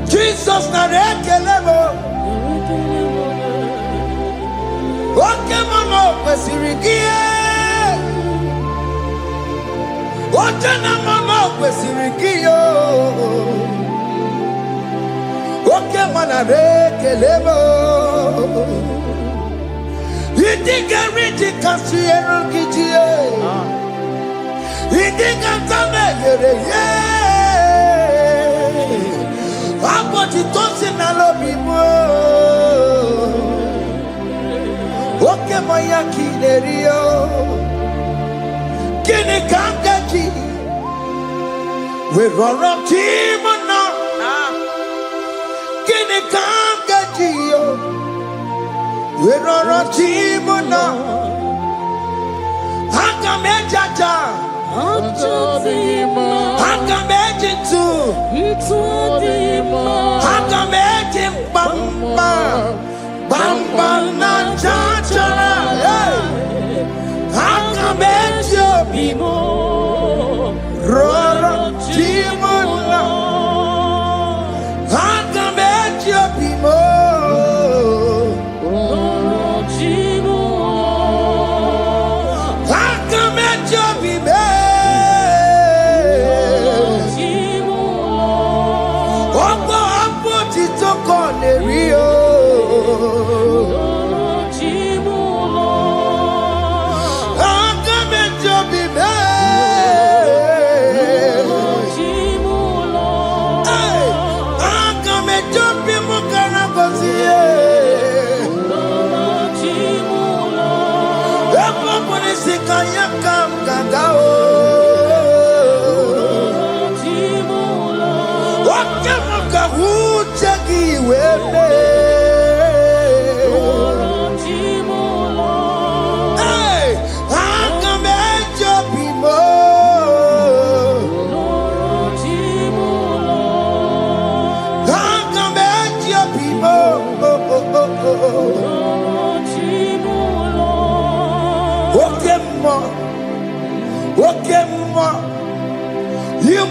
[SPEAKER 3] Jesus narekelebo. Oke mano kwesirigie. Oche na mano kwesirigio. Oke manarekelebo. Idiga riti kasiyero kijie. Idiga tame yere ye. Aboti tosi na lobi mo. Oke maya kinerio. Kini kangaji. We roro timona. Kini kangaji yo. We roro timona. Hanga mejaja. Hanga mejitu. Hanga mejim bamba. Bamba na chachara. Hanga mejo bimo. Roro timona. Hanga mejo bimo.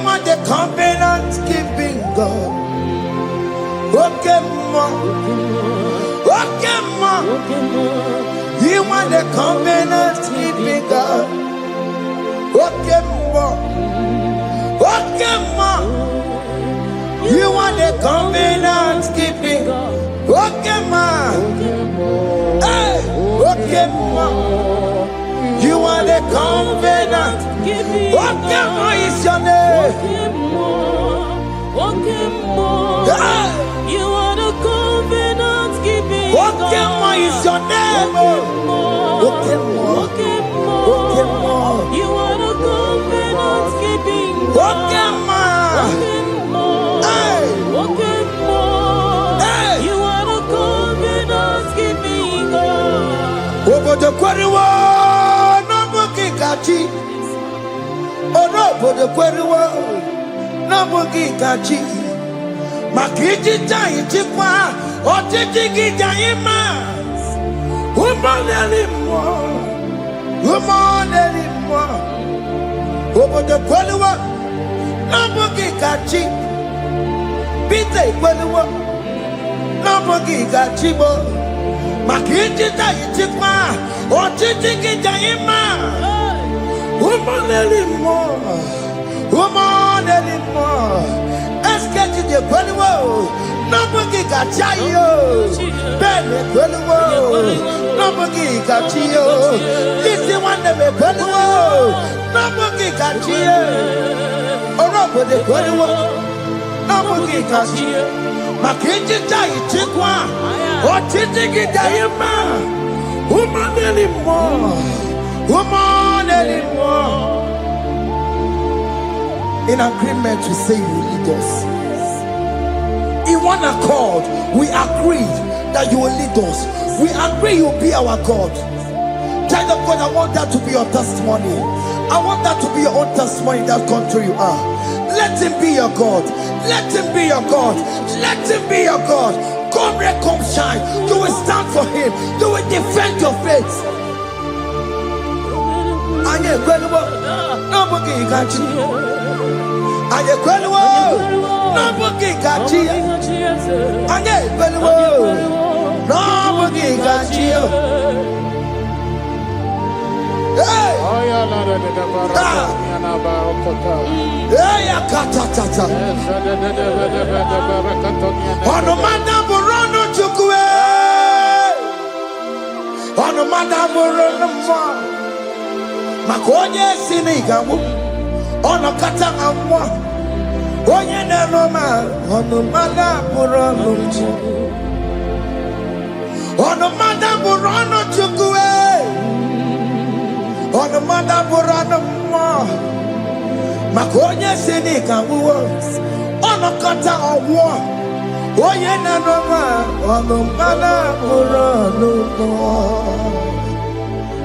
[SPEAKER 3] are the covenant keeping God. Okay, ma. Okay, ma. You are the covenant keeping God. Okay, ma. Okay, ma. You are the covenant keeping God. Okay, ma. Hey, okay, ma. You are the covenant. Okay, ma is your name. Hey.
[SPEAKER 4] You are the covenant keeping God.
[SPEAKER 3] Okay, ma is your name. Okay, ma. Okay, ma.
[SPEAKER 4] You are the covenant keeping God.
[SPEAKER 3] Okay, ma. Hey. Hey.
[SPEAKER 4] You are the covenant keeping God.
[SPEAKER 3] Over the quarry, no bookie kachi. Oh no, over the quarry, no bookie kachi. Makiji jai chikwa, o tiki jai ma. Woman anymore, woman anymore. Over the quarry, no bookie kachi. Pite quarry, no bookie kachi bo. Makiji jai chikwa, o tiki jai ma. Woman anymore, woman anymore. Eskeji de kweliwo, nobugi gachayo. Bene kweliwo, nobugi gachiyo. Lisi wande me kweliwo, nobugi gachiyo. Orobo de kweliwo, nobugi gachiyo. Makiji jai chikwa, otiti gidayima. Woman anymore, woman anymore. In agreement, we say you lead us. In one accord, we agreed that you will lead us. We agree you will be our God. Child of God, I want that to be your testimony. I want that to be your own testimony in that country you are. Let him be your God. Let him be your God. Let him be your God. Come rain, come shine. You will stand for him. You will defend your faith. And you're incredible. Nobody can you. Aye kweliwo, nobody got you. Aye kweliwo, nobody got you. Hey, hey, akatatata. Ono madam burono chukwe. Ono madam burono ma. Makonye sinigamu. Ono kata amwa. Onye na Roma, ono mada burono chukwe. Ono mada burono chukwe. Ono mada burono ma. Makonye sinigamu. Ono kata amwa. Onye na Roma, ono mada burono ma.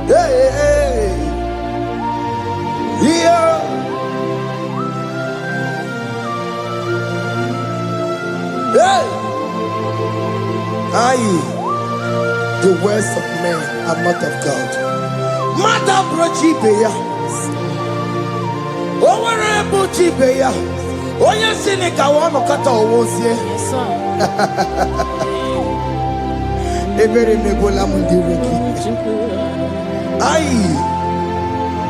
[SPEAKER 3] Hey, hey, yeah. Hey! Aye, the words of men are not of God. Mother brochi beya. Owere brochi beya. Oye sini kawono kata owosie. Ebere mebola mundireki. Aye.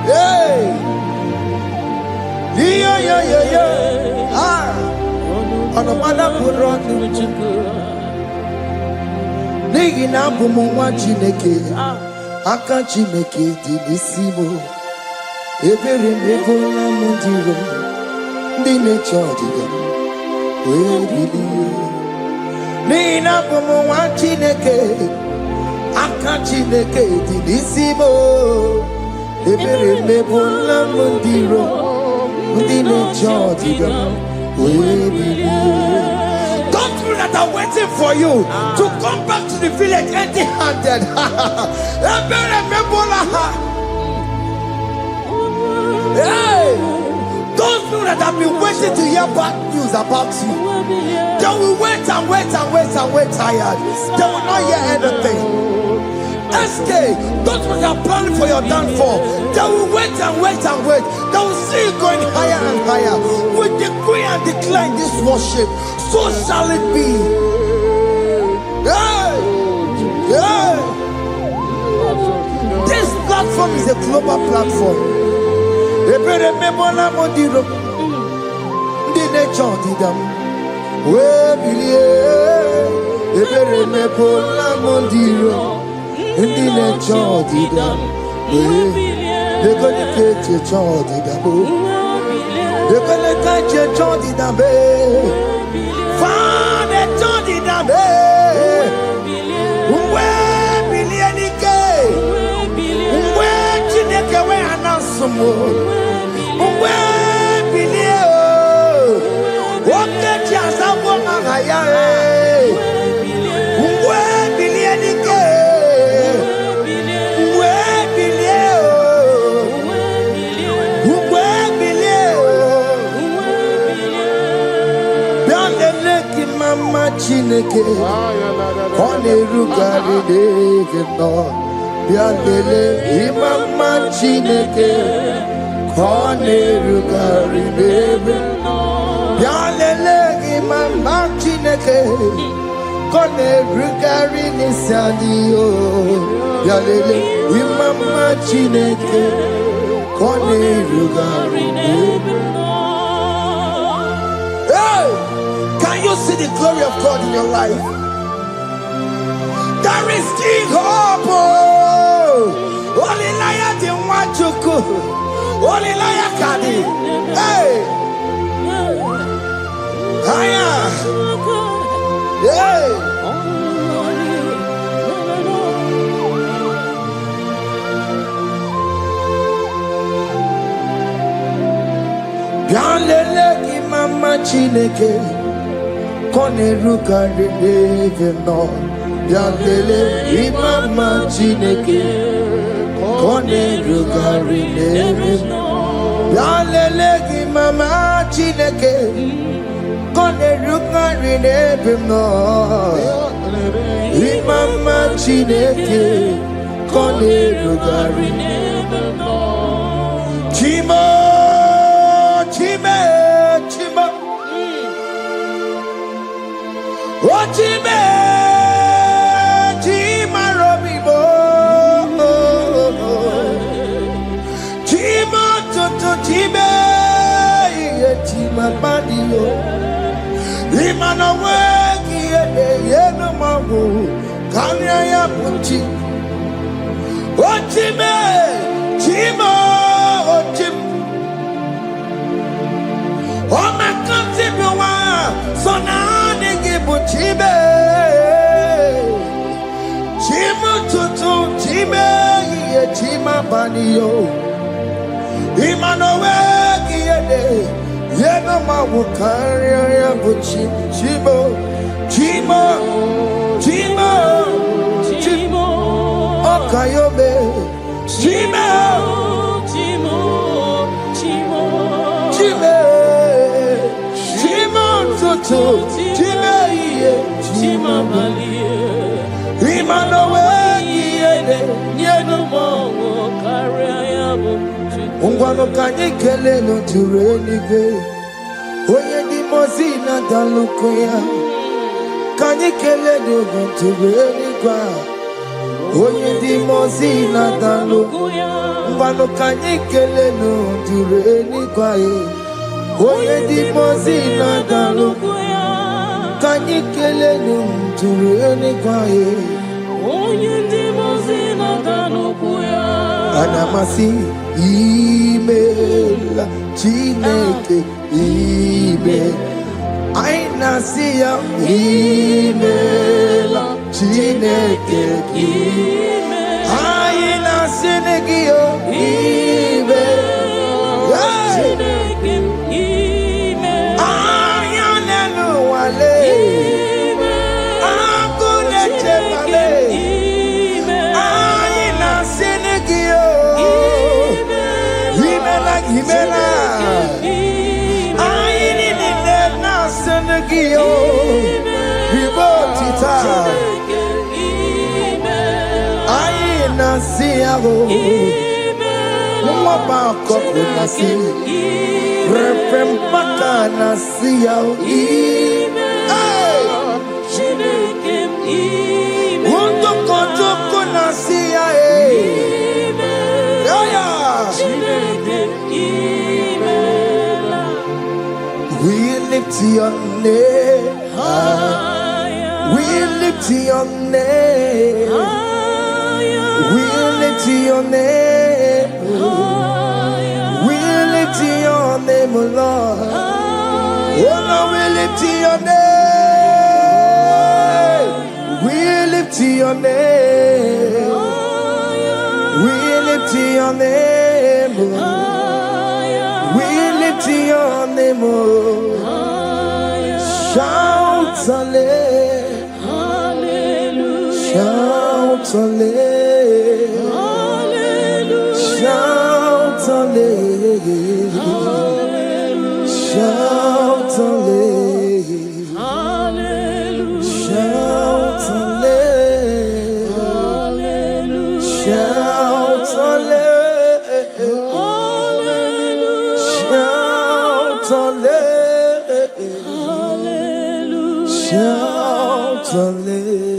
[SPEAKER 3] Hey! Yeah. Ah! Ono mada burono nigi na bumu wa Chineke aka Chineke di nisimo ebere mebola mundiro ndi neche odiga we bilie nigi na bumu wa Chineke aka Chineke di nisimo ebere mebola mundiro ndi neche odiga. Those people that are waiting for you to come back to the village empty-handed. Hey, those people that have been waiting to hear bad news about you, they will wait tired. They will not hear anything. SK, those people that are planning for your downfall, they will wait. They will see you going higher and higher. enter in this worship, so shall it be. Hey! Hey! This platform is a global platform. Ebere mebola modiro, ndi nature didam. We bilie, ebere mebola modiro, ndi nature didam. We gonna get your child didam. We gonna get your child didam. Father child didam. We bilie nike. We anasomo. We bilie. What get ya sabo ngaya? We bilie nike. We bilie. We bilie. Bialele ki mama chineke. Kone rugari deke no. Bialele imama chineke kone rugari deke no. Bialele imama chineke kone rugari nisadio. Bialele imama chineke kone rugari deke no. Hey! Can you see the glory of God in your life? There is King Hope. Only liar the one to go. Only liar can. Hey. Higher. Hey. Bialele ki mama chineke kone rugari deke no. Bialele imama chineke kone rugari deke no. Bialele imama chineke kone rugari deke no. Imama chineke kone rugari deke no. Chimo, chime, chimo. Oh chime. Chime, chima badio. Imana wegi yeno mawu kanya ya punchi. Oh chime, chima, oh chim. Oh makanti biwa, sona negi punchime. Chima tutu chime, chima badio. Imanowe kiyede yeno mawukari ya buchi chimo chimo chimo chimo okayobe chimo chimo chimo chimo chimo tutu chimo iye chimo balie Imanowe kiyede yeno mawukari ya buchi. Ungwano kanye kele no turenige. Oye di mozina dalukoya. Kanye kele no turenigwa. Oye di mozina dalukoya. Ungwano kanye kele no turenigwa. Oye di mozina dalukoya. Kanye kele no turenigwa. Oye di mozina dalukoya. Anamasi email Chineke email Aina siya email Chineke email Aina sinegio email Chineke email Ayanenu wale email Akule chepale Aina sinegio Himela, Aini ni na senegio, Ribotita, Aina siago, Mwaba koko nasi. Refempaka nasi yao. Hey! Wondoko toko nasi ya. We lift your name. We lift your name. We lift your name. We lift your name, oh Lord. Oh Lord, we lift your name. We lift your name. We lift your name. We lift your name. Shout hallelujah. Shout hallelujah. Shout hallelujah. Shout hallelujah. Shout hallelujah. Shout hallelujah. Shout hallelujah. Shout hallelujah.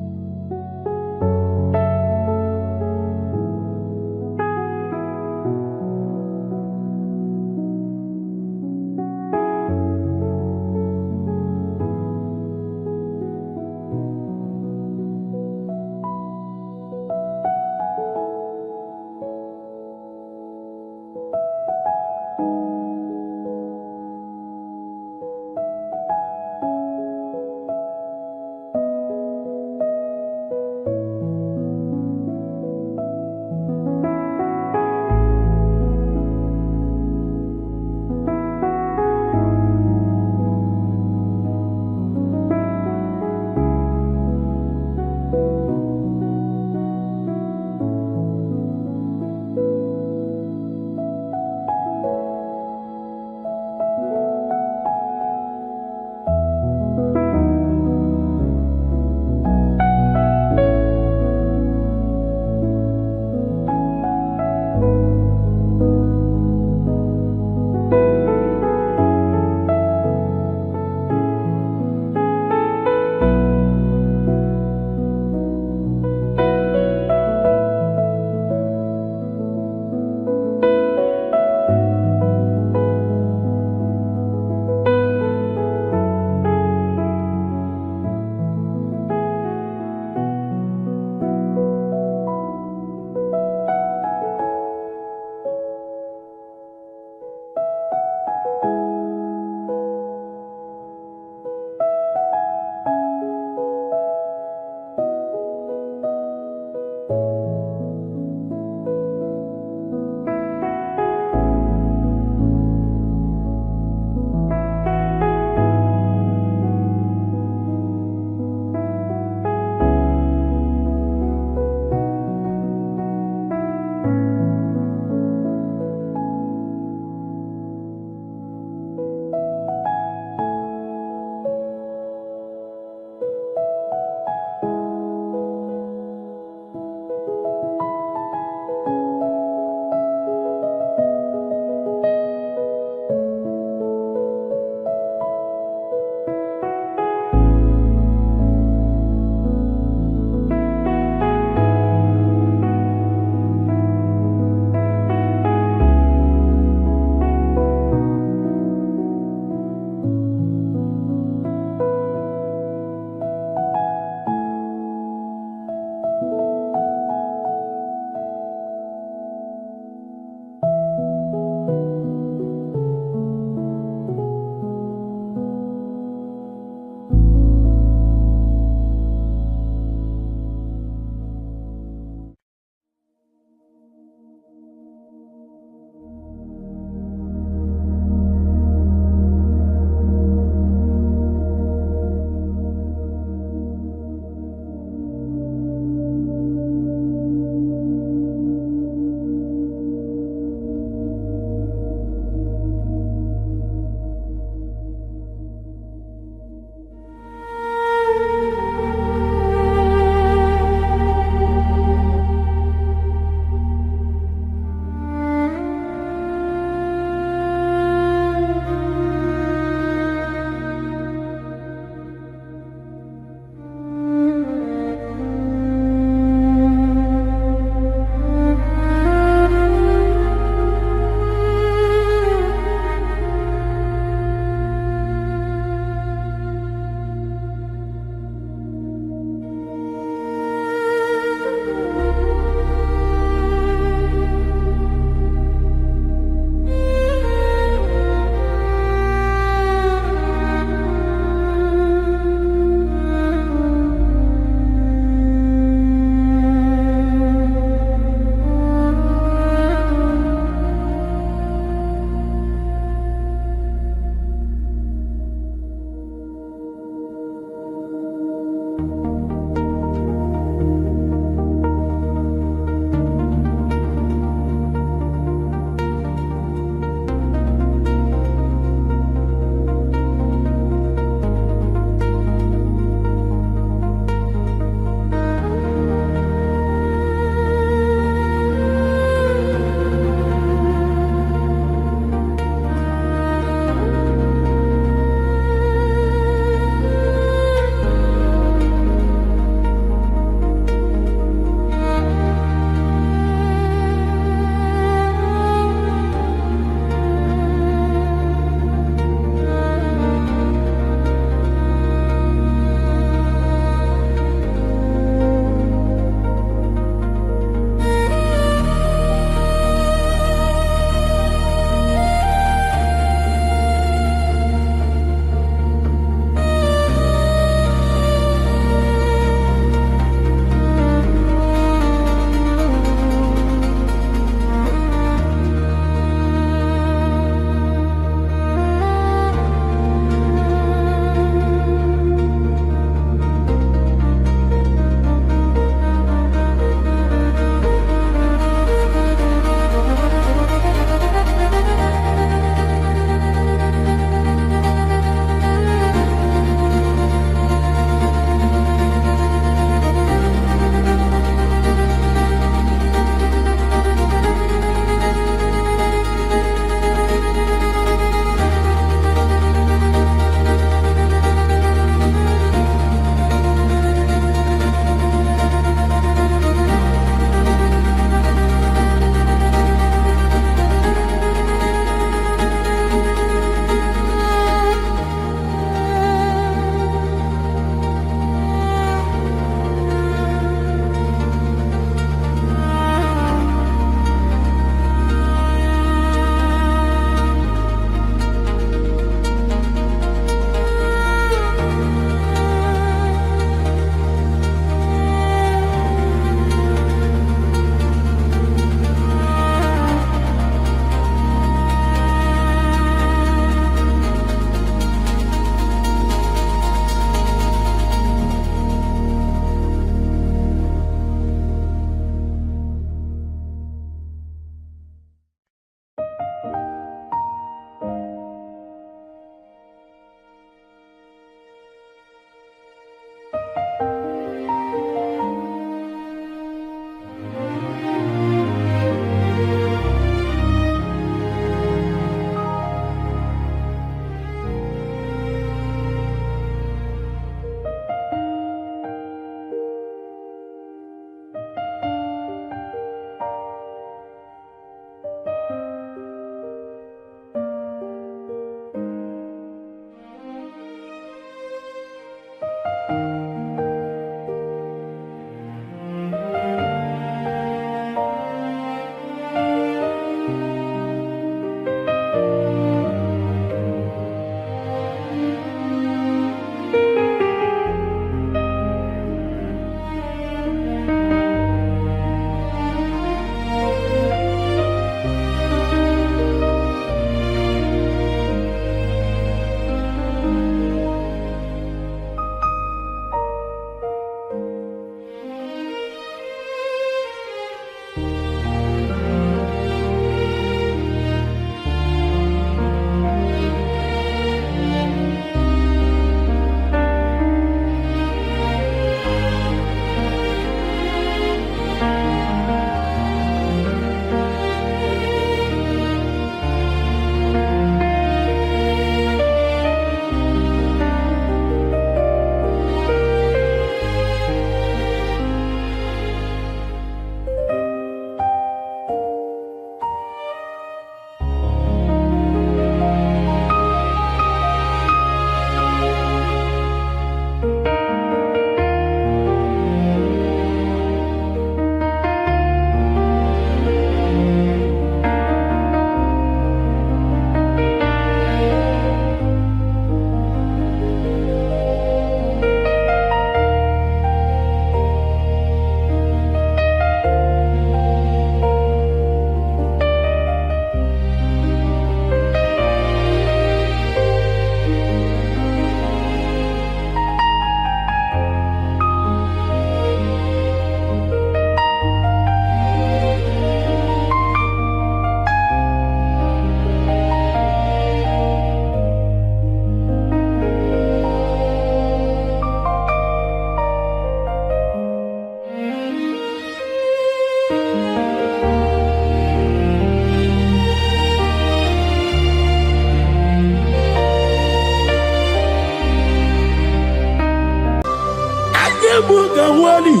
[SPEAKER 1] Holy.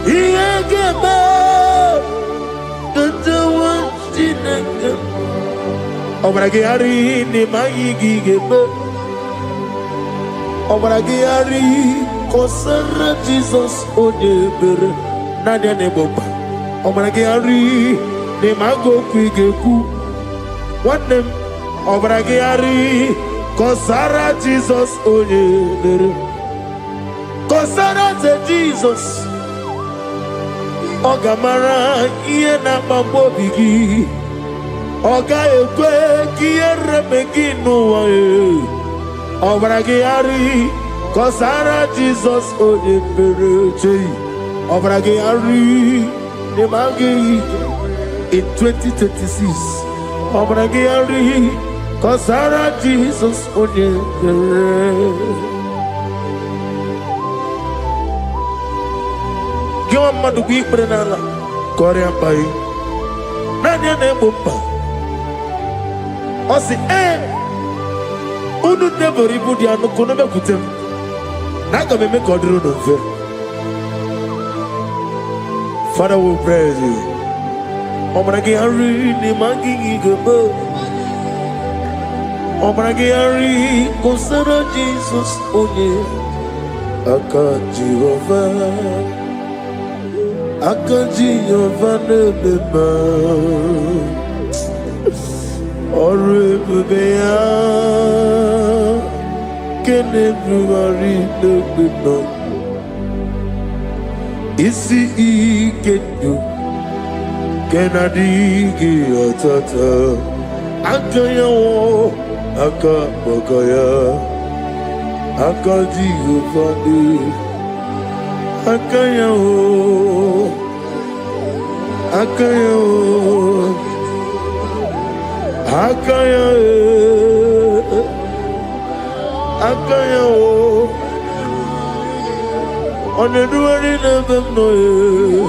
[SPEAKER 1] Iyagaba. Katawantinaka. Obragari ni mayigigebe. Obragari kosara Jesus odebere. Nadia neboba. Obragari ni mago kwigeku. One name. Obragari kosara Jesus odebere. Kosara te Jesus. Ogamara iye na mambo bigi. Oga ekwe kiye remegi nuwa e. Obragari kosara Jesus odebere. Obragari ne magi in 2026. Obragari kosara Jesus odebere. Give madu bi prenala Korea pai Nadia ne bomba Osi Unu never ibudi anu kono be kutem Naga me make odru no fe Father we praise you Obragi ari ni mangi igebo Obragi ari kosara Jesus onye Aka Jehovah Akaji Yovane Beba Orebea Kene Bruari Beba Isi Ikenu Kenadigi Atata Akaya wo Akabakaya Akaji Yovane Akaya wo Akaya wo Akaya Akaya wo Oneduari nebem noye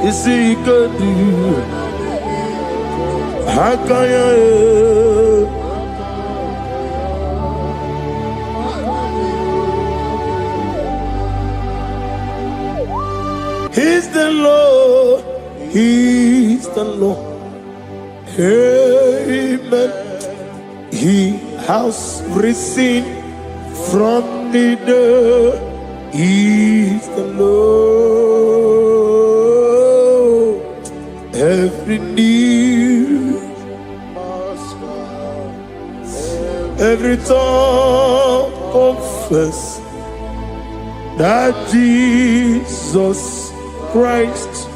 [SPEAKER 1] Isi ikadu Akaya He's the Lord, He's the Lord. Amen. He has risen from the dead. He's the Lord. Every knee, every tongue confess that Jesus Christ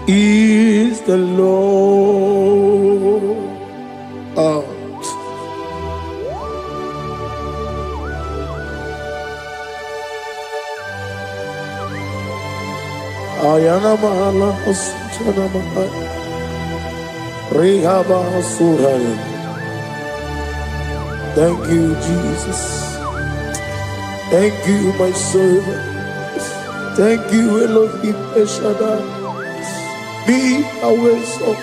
[SPEAKER 1] is the Lord. Ayana mahala osana mahala Rehaba suraya. Thank you, Jesus. Thank you, my servant. Thank you, Elohim Eshadai. Be our salt.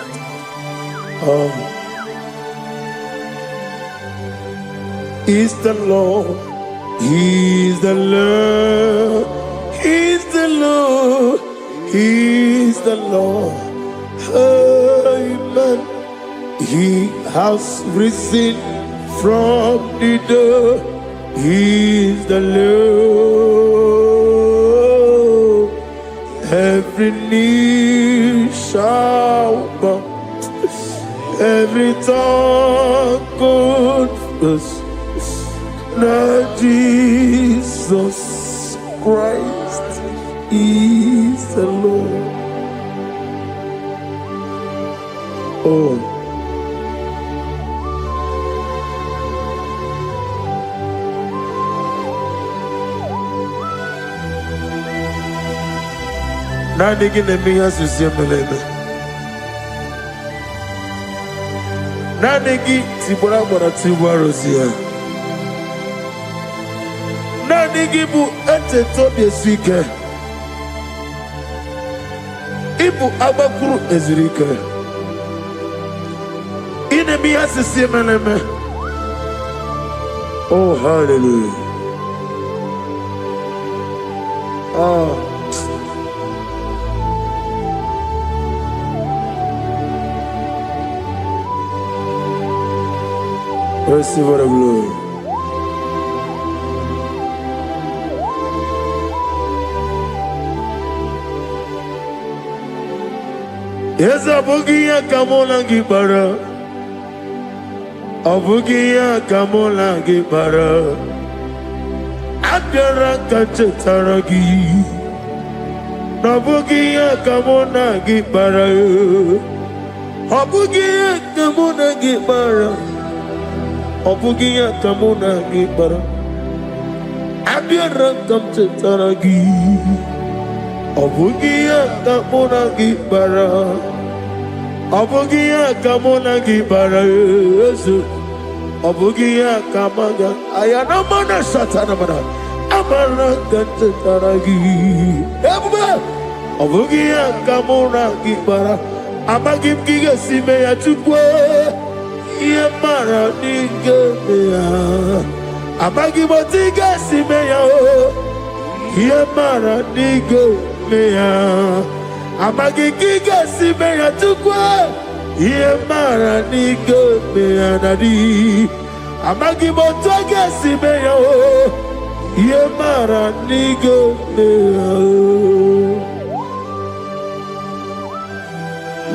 [SPEAKER 1] He's the Lord. He's the Lord. He's the Lord. He's the Lord. Amen. He has risen from the dead. He's the Lord. Every knee shall bow, every tongue confess that Jesus Christ is the Lord. Oh. Nanigi nemiya susiyemeleme. Nanigi tibora bora tibora rosia. Nanigi bu ete tobi esike. Ibu abakuru ezirike. Inemiya susiyemeleme. Oh, hallelujah. Receive the glory. Yes, Abugia Kamola Gibara. Abugia Kamola Gibara. Adara Kachetaragi. Abugia Kamona Gibara. Abugia Kamona Gibara. Abugia Kamona Gibara. Adara Kachetaragi. Abugia Kamona Gibara. Abugia Kamona Gibara. Abugia Kamaga. Ayana Mana Satana Mana. Amara Kataragi. Abugia Kamona Gibara. Amagim Giga Simeya Tukwe. Yamara Nigeria. Amagimotiga Simeya. Yamara Nigeria. Amagigiga Simeya Tukwe. Yamara Nigeria Nadi. Amagimotoga Simeya. Yamara Nigeria.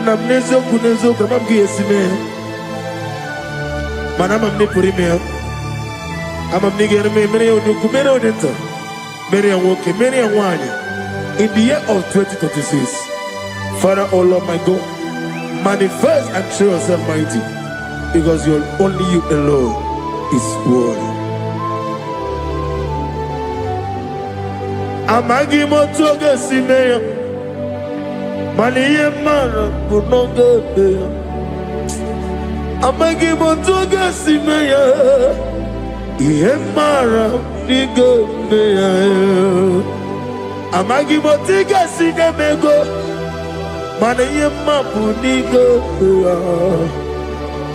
[SPEAKER 1] Namnezo kunezo kamamgi Simeya. Manama Nipurime. I'm nigger me, many of you, many of them. Many are walking, many are whining. In the year of 2026, Father, oh Lord my God, manifest and show yourself mighty, because you're only you alone is worthy. Amagi motoga simeya, maniye mara kunoga beya. Amagi motoga simeya. Yemara nigo meya. Amagi motiga sinemego. Mana yema punigo meya.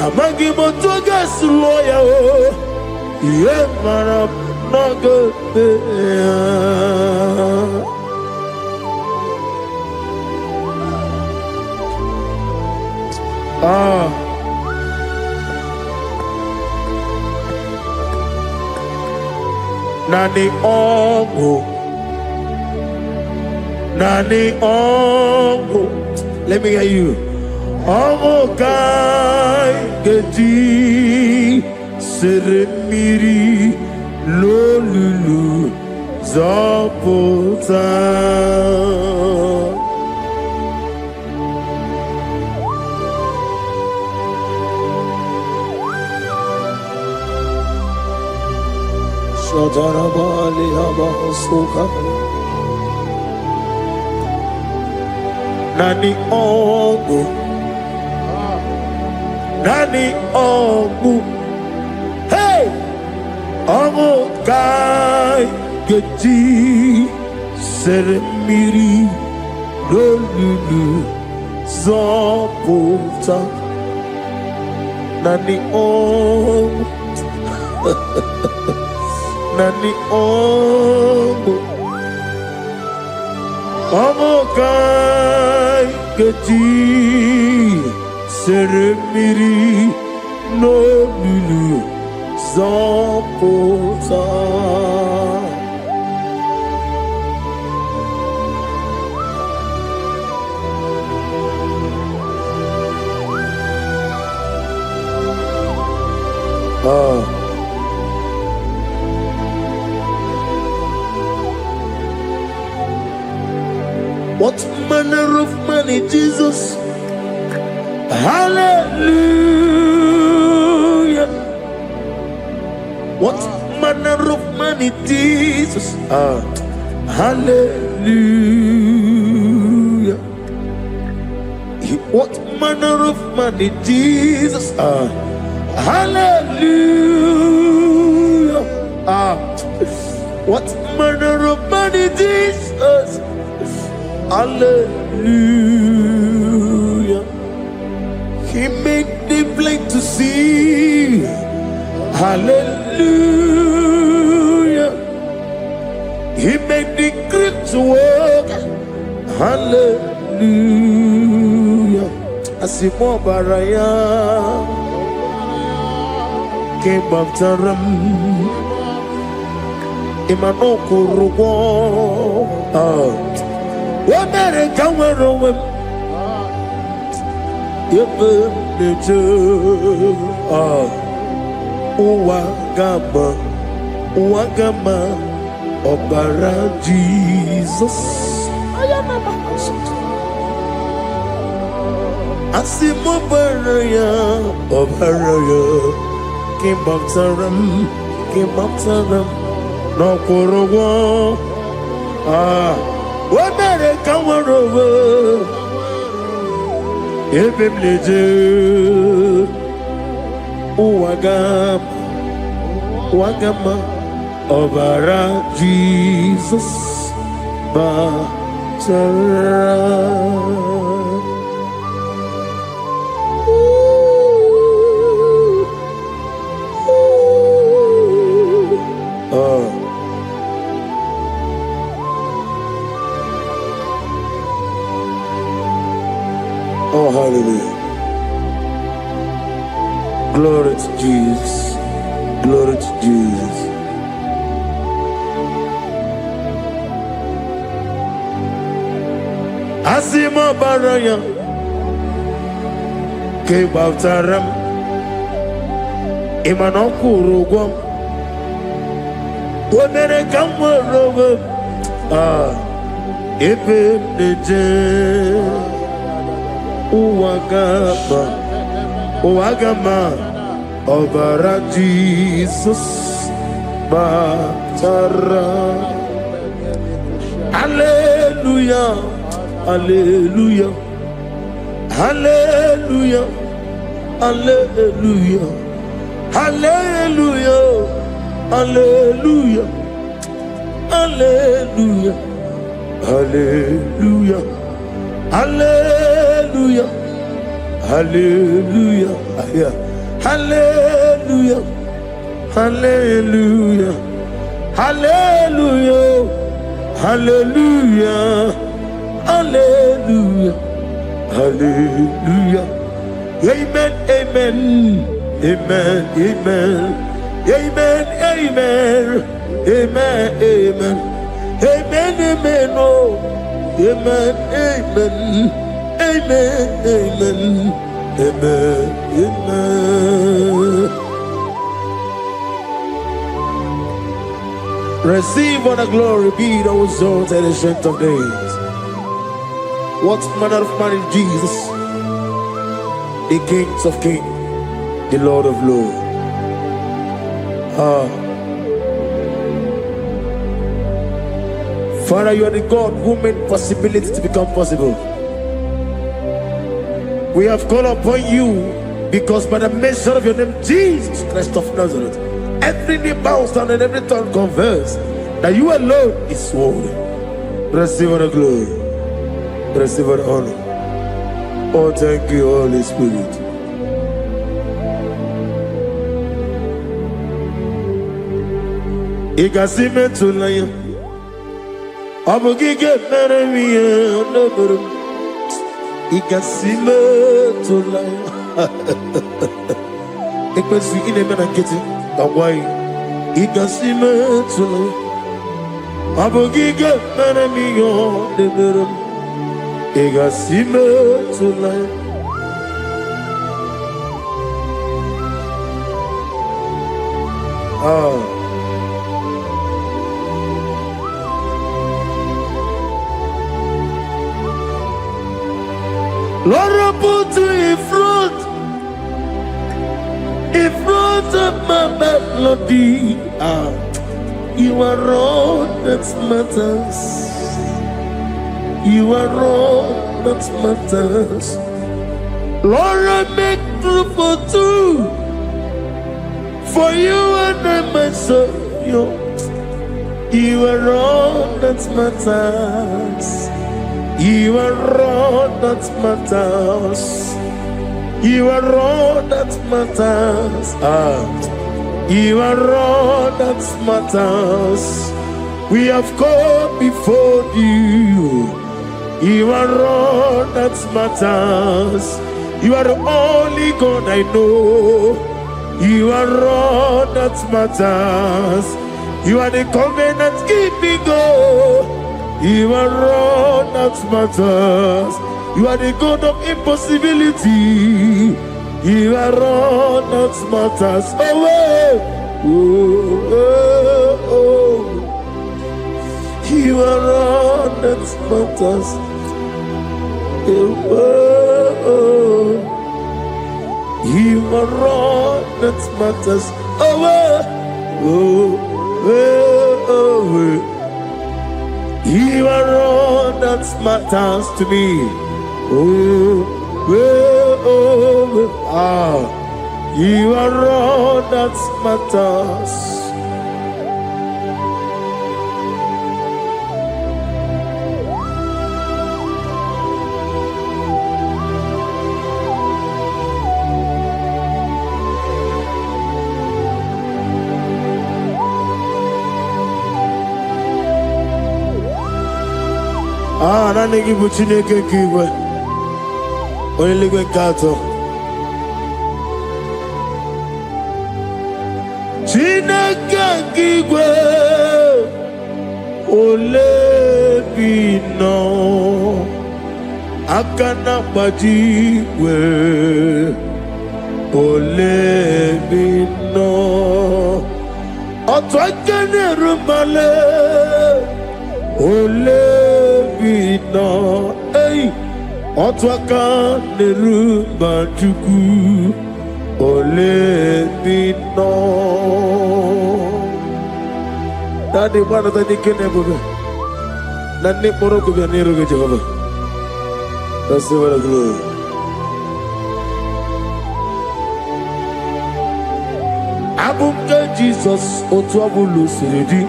[SPEAKER 1] Amagi motoga suloya o. Yemara nago meya. Nani ongo. Let me hear you. Ongo kai geti seremiri lolulu zapota. Shadarabali Abasuka Nani Ogu Hey Ogu Kai Geti Seremiri Lolulu Zapota Nani Ogu Nani ongo kai geti seremiri no lulu zapota. What manner of money, Jesus? Hallelujah. What manner of money, Jesus? Hallelujah. What manner of money, Jesus? Hallelujah. What manner of money, Jesus? Hallelujah. He made the blind to see. Hallelujah. He made the crippled to
[SPEAKER 3] hallelujah. Asimo baraya King of Taram Imano Kurugo Wamere Kamero Yebe Neje Uwagama Obara Jesus Asimo baraya Obaraya King of Taram No Kurugo Wamere Kamero Yebe Neje Uwagama Obara Jesus Batara. Oh, hallelujah. Glory to Jesus. Glory to Jesus. Asimo baraya Ke Bavtaram Imano Kurugo Wamere Kamwaro Ebe Neje Uwagama Obara Jesus Batara. Hallelujah, hallelujah, hallelujah, hallelujah, hallelujah, hallelujah, hallelujah, hallelujah, hallelujah, hallelujah, hallelujah, hallelujah, hallelujah, hallelujah, hallelujah, hallelujah. Amen, amen, amen, amen, amen, amen, amen, amen, amen, amen, oh, amen, amen, amen, amen, amen, amen. Receive all the glory, be thou exalted in the strength of days. What manner of man is Jesus? The King of kings, the Lord of lords. Father, you are the God who made possibility to become possible. We have called upon you because by the mention of your name, Jesus Christ of Nazareth, every knee bows down and every tongue confess that you alone is worthy. Receive all the glory. Receive all the honor. Oh, thank you, Holy Spirit. Ikasime tulaya Abugige meremiye onoburu Ikasime tulaya Ikpesu ineme na kiti Kawai Ikasime tulaya Abugige meremiye onoburu Ikasime tulaya Lord, I put you in front of my melody. You are all that matters. You are all that matters. Lord, I make room for two, for you and I myself. You are all that matters. You are all that matters. You are all that matters. You are all that matters. We have come before you
[SPEAKER 6] You are all that matters. You are the only God I know. You are all that matters. You are the covenant keeping God. You are all that matters. You are the God of impossibility. You are all that matters. Oh, oh, oh, oh. You are all that matters. Oh, oh. You are all that matters. Oh, oh, oh, oh. You are all that matters to me. Oh, oh, oh, ah. You are all that matters. Ah, na nigi buchine ke kiwe. Oyeligwe kato. Chineke kiwe. Olebino. Akana bajiwe. Olebino. Otwakene rumale. Olebino, hey, Otwaka nerumba juku. Olebino. Daddy, what are the Kenebube? Nani Moroko Nero Jehovah. That's the word of glory. Abumke Jesus, Otwabulu Siridi.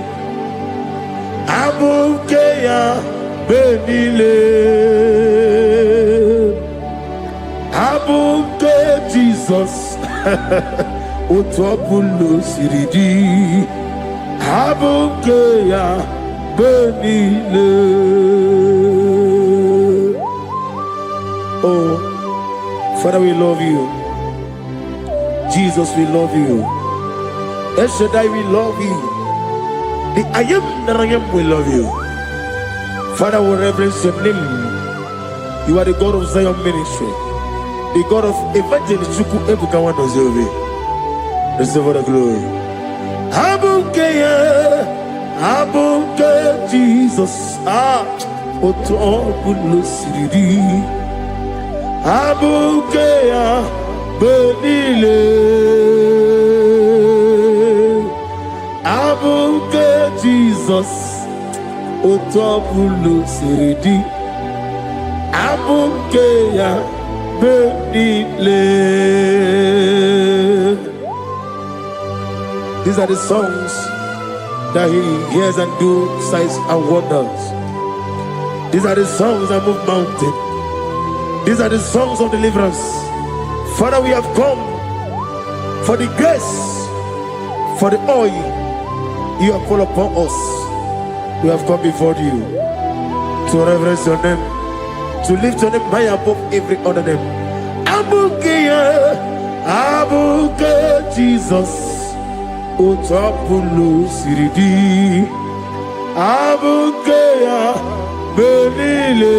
[SPEAKER 6] Abukeya benile, abuke Jesus, utwabulu siridi, abukeya benile. Oh, Father, we love you. Jesus, we love you. El Shaddai, we love you. The I am that I am will love you. Father, we reverence your name. You are the God of Zion ministry, the God of Evangelist Chuku Ebukawan Ozobe. Receive all the glory. Abuke Jesus. Ah, Oto Bulu Siridi. Abuke ya Benile. Abuke Jesus, Otobulu Siridi, Abuke ya Benile. These are the songs that he hears and do signs and wonders. These are the songs that move mountain. These are the songs of deliverance. Father, we have come for the grace, for the oil you have poured upon us. We have come before you to reverence your name, to lift your name high above every other name. Abuke Jesus, Otapulu Siridi, Abuke Benile,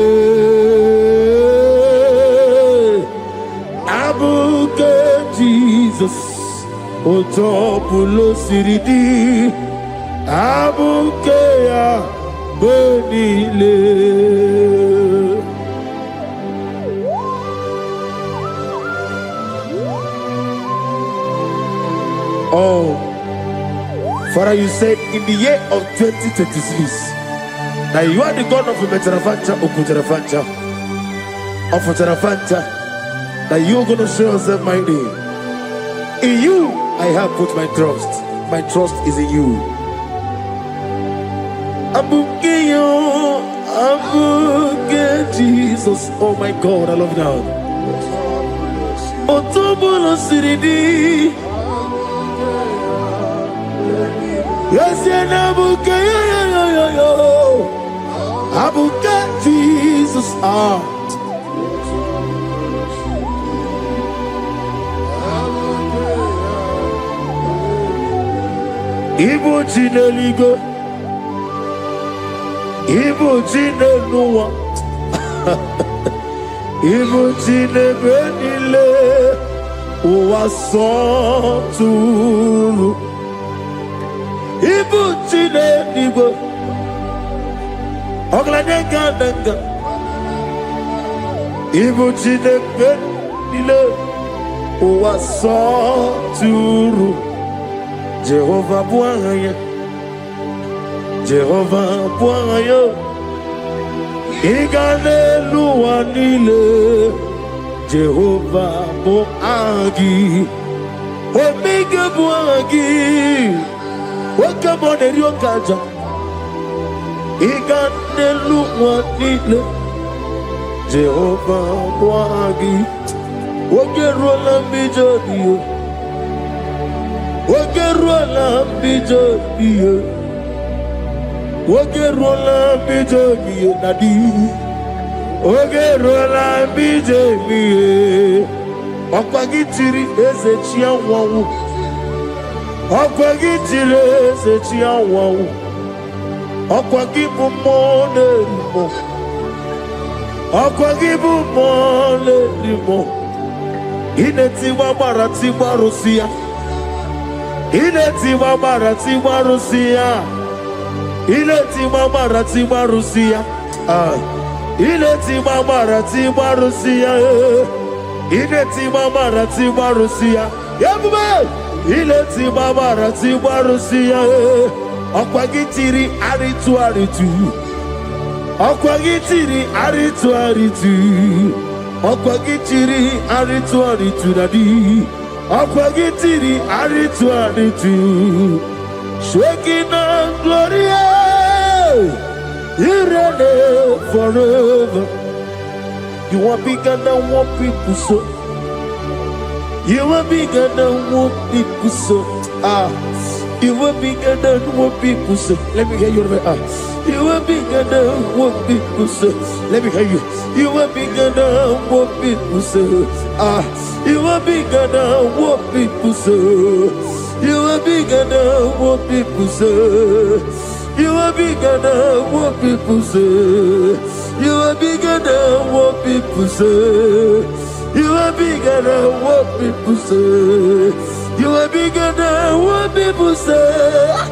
[SPEAKER 6] Abuke Jesus, Otapulu Siridi, Abukeya Benile. Oh, Father, you said in the year of 2026 that you are the God of Metarafancha, Okutarafancha, of Tarafancha, that you are going to show yourself mighty. In you, I have put my trust. My trust is in you. Abukeyo, Abuke Jesus. Oh my God, I love you now. Otobulo Siridi. Yes, Abuke, Abuke Jesus. Jesus. Ah. Ibu Chineligo, Ibu Chinelua, Ibu Chinebenile, Uwasoturu, Ibu Chineligo, Oglanenga, Ibu Chinebenile, Uwasoturu. Jehovah Bwanya, Jehovah Bwanya, Igane Luanile, Jehovah Boagi, Omega Boagi, welcome on the Ryokaja, Igane Luanile, Jehovah Boagi, Ogerola Mijodio. Wogerola bijobiye, Wogerola bijobiye nadi, Wogerola bijobiye. Okwagitiri ezechi awawu, Okwagitiri ezechi awawu, Okwagibu mone limo, Okwagibu mone limo. Ineti wabara tiwa Rusia. Ileti mama tiwa Rusia, Ileti mama tiwa Rusia, Ileti mama tiwa Rusia, Ileti mama tiwa Rusia, Yabume, Ileti mama tiwa Rusia, Okwagitiri aritu, Okwagitiri aritu, Okwagitiri aritu nadi. Akwagitiri aritu, shaking and gloria, you reign forever. You are bigger than what people say. You are bigger than what people say. You are bigger than what people say. Let me hear you. You are bigger than what people say. Let me hear you. You are bigger than what people say. You are bigger than what people say. You are bigger than what people say. You are bigger than what people say. You are bigger than what people say. You are bigger than what people say. You are bigger than what people say.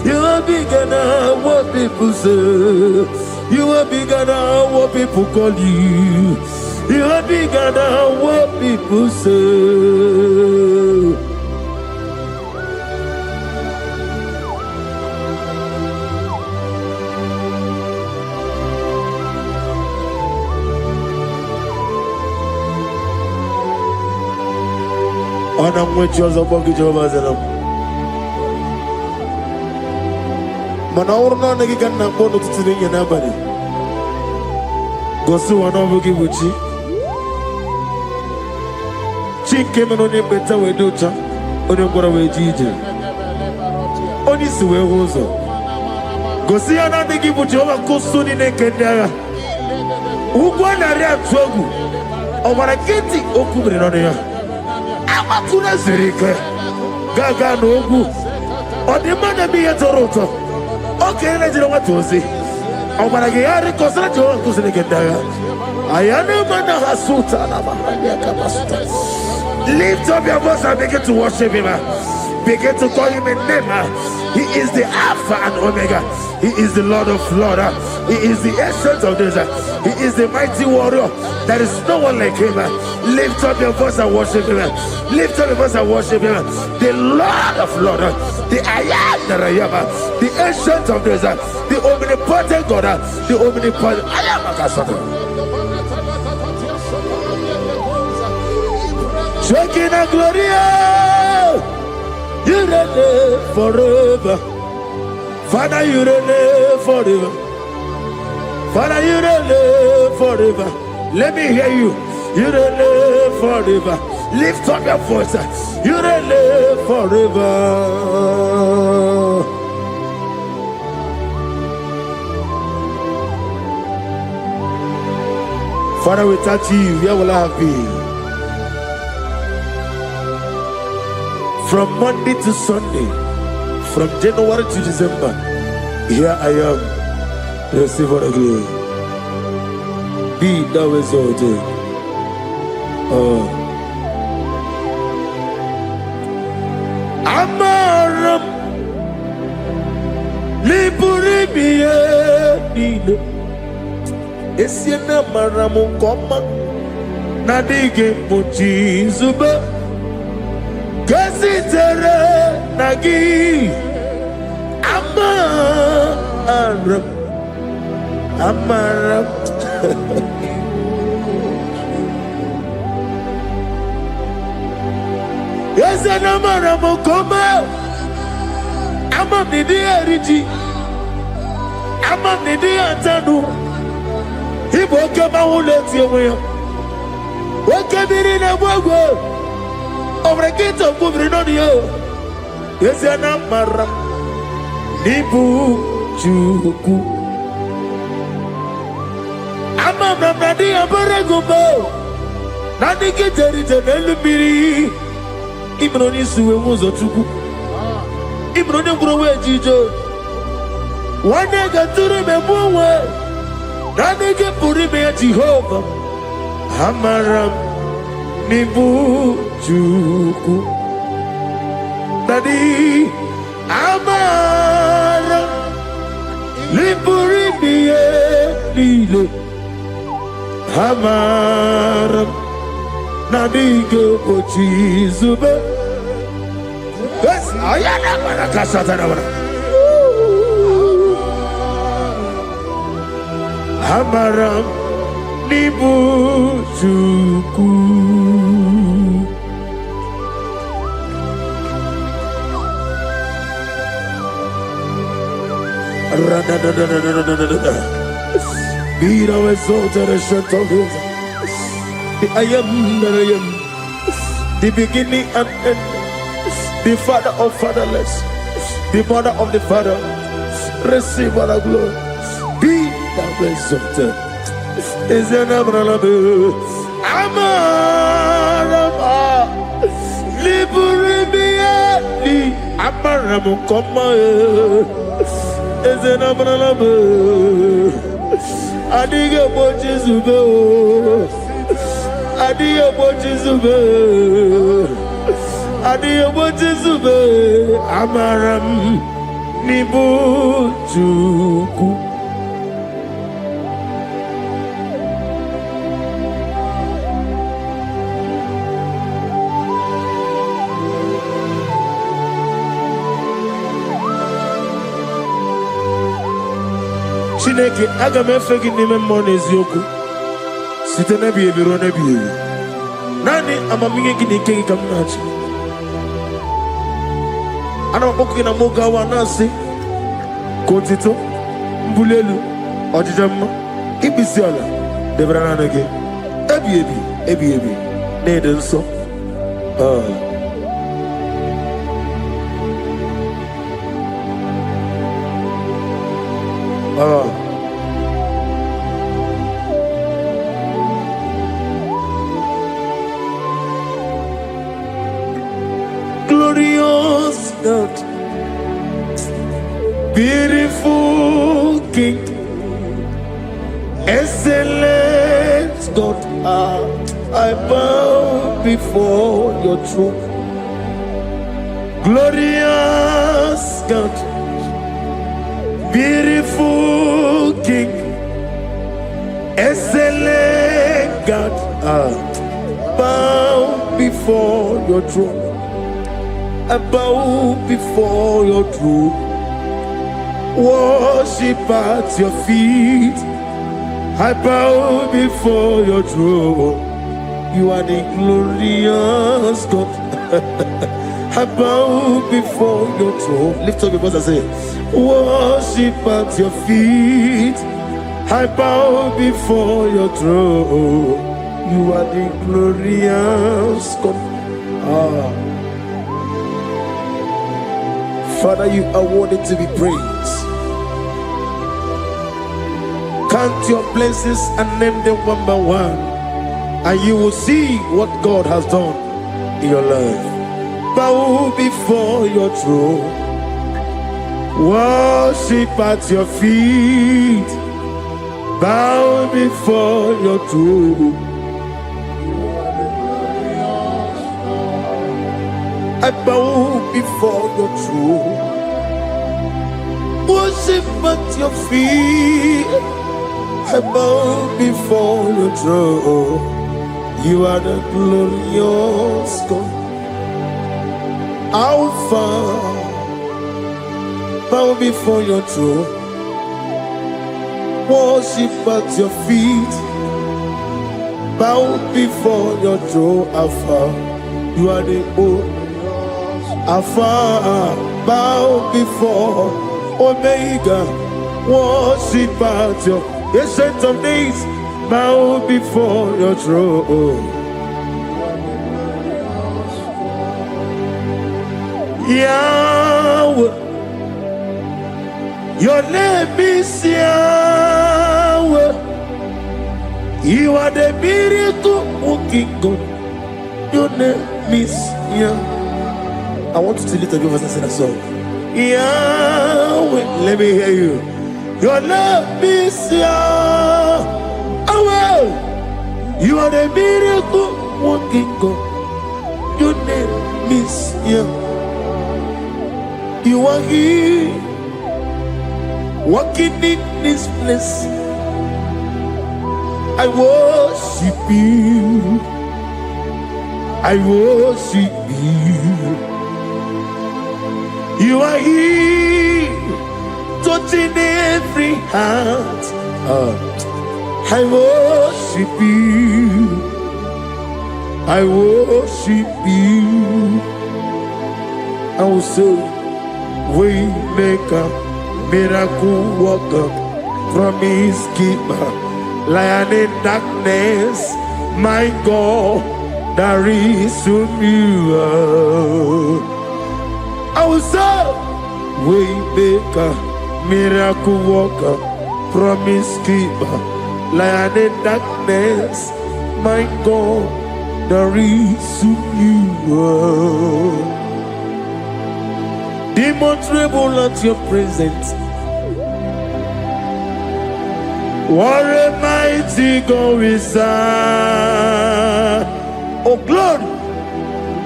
[SPEAKER 6] You are bigger than what people say. You are bigger than what people call you. You are bigger than what people say. Ana mwechoza bogi Jehovah Zelam. Manaurna nagi kanna bono tutsinya nabari. Gosu wana bogi buchi. Chike meno ni beta weducha. Oni ngora wejije. Oni suwe hozo. Gosi ana nagi buchi oba kusuni nekendara. Ugwana ria twogu. Obara kiti okubire no ya. Amakuna zirike gaga n'ogwu ọdịmma mi yetoroto oke na jiri nwatozi ọgbara gị ya rịkọsịrị ji ọrụ nkụziri gị ndị agha ayana mana ha suta na mahali akabasuta. Lift up your voice and begin to worship him. Begin to call him a name. He is the Alpha and Omega. He is the Lord of Lords. He is the Ancient of Days. He is the mighty warrior. There is no one like him. Lift up your voice and worship him. Lift up your voice and worship him. The Lord of Lords, the I am that I am, the Ancient of Days, the omnipotent God, the omnipotent I am Akasota. Shekinah Gloria, you reign forever. Father, you reign forever. Father, you reign forever. Let me hear you. You reign forever. Lift up your voice. You reign forever. Father, without you, where will I have been? From Monday to Sunday, from January to December, here I am. Receive all the glory. Be thou exalted. Amaram Liburibie Nino Esiena Maramu Koma Nadige Muchi Zuba Gasitere Nagi Amaram Yes, and Amaram Koma Amam Nidi Eriji Amam Nidi Antanu He woke up my let you will. What can be in a world over a gate of moving on you? Yes, and Amaram Nibu Chuku Amam Nadi Abaragubo Nadi get a little Ibroni suwe muzo tuku Ibroni kurowe jijo Wane gaturi me muwe Nane ke puri me Jehovah Hamaram Nibu Juku Nadi Amaram Nipuri miye Lile Hamaram Nadige Ochi Zube. Yes, ayana barakasa tanabara. Hamaram Nibu Juku. Be thou exalted and shut of his. I am that I am, the beginning and end, the father of fatherless, the mother of the father. Receive all the glory. Be thou exalted. Is an Abraham, Amarama, Liburibi, Amaram, Koma, is an Abraham, Adiga Bojizubo. Adiyo Bojizube Amaram Nibu Juku. Chineke aga m efe gị n'ime mmụọ na eziokwu site n'ebighị ebi ruo n'ebighị ebi. Naanị amamihe gị na ike gị ka m na-achị. Ana m akpọku gị na moge awa na-asị ka otito, mbuli elu, ọjịja mma, ikpisi ala debere naanị gị ebighị ebi ebighị ebi na-ede nsọ. Glorious God, beautiful King, excellent God, I bow before your throne. Glorious God, beautiful King, excellent God, bow before your throne. I bow before your throne, worship at your feet. I bow before your throne. You are the glorious God. I bow before your throne. Lift up your voice and say, worship at your feet. I bow before your throne. You are the glorious God. Father, you are worthy to be praised. Count your blessings and name them one by one, and you will see what God has done in your life. Bow before your throne, worship at your feet. Bow before your throne. I bow before your throne, worship at your feet. I bow before your throne. You are the glorious God, Alpha. Bow before your throne, worship at your feet. Bow before your throne, Alpha. You are the old Alpha. Bow before Omega, worship at your ancient of days. Bow before your throne. Yahweh, your name is Yahweh. You are the miracle working God. Your name is Yahweh. I want you to lift up your voice and sing a song. Yahweh, let me hear you. Your name is Yahweh. You are the miracle working God. Your name is Yahweh. You are here, walking in this place. I worship you. I worship you. You are here, touching every heart. I worship you. I worship you. I will say, Waymaker, miracle worker, promise keeper, lion in darkness, my God, there is you. I will say, Waymaker, miracle worker, promise keeper, lion in darkness, my God, there is you. Demons tremble at your presence. What a mighty God we serve. Oh, glory,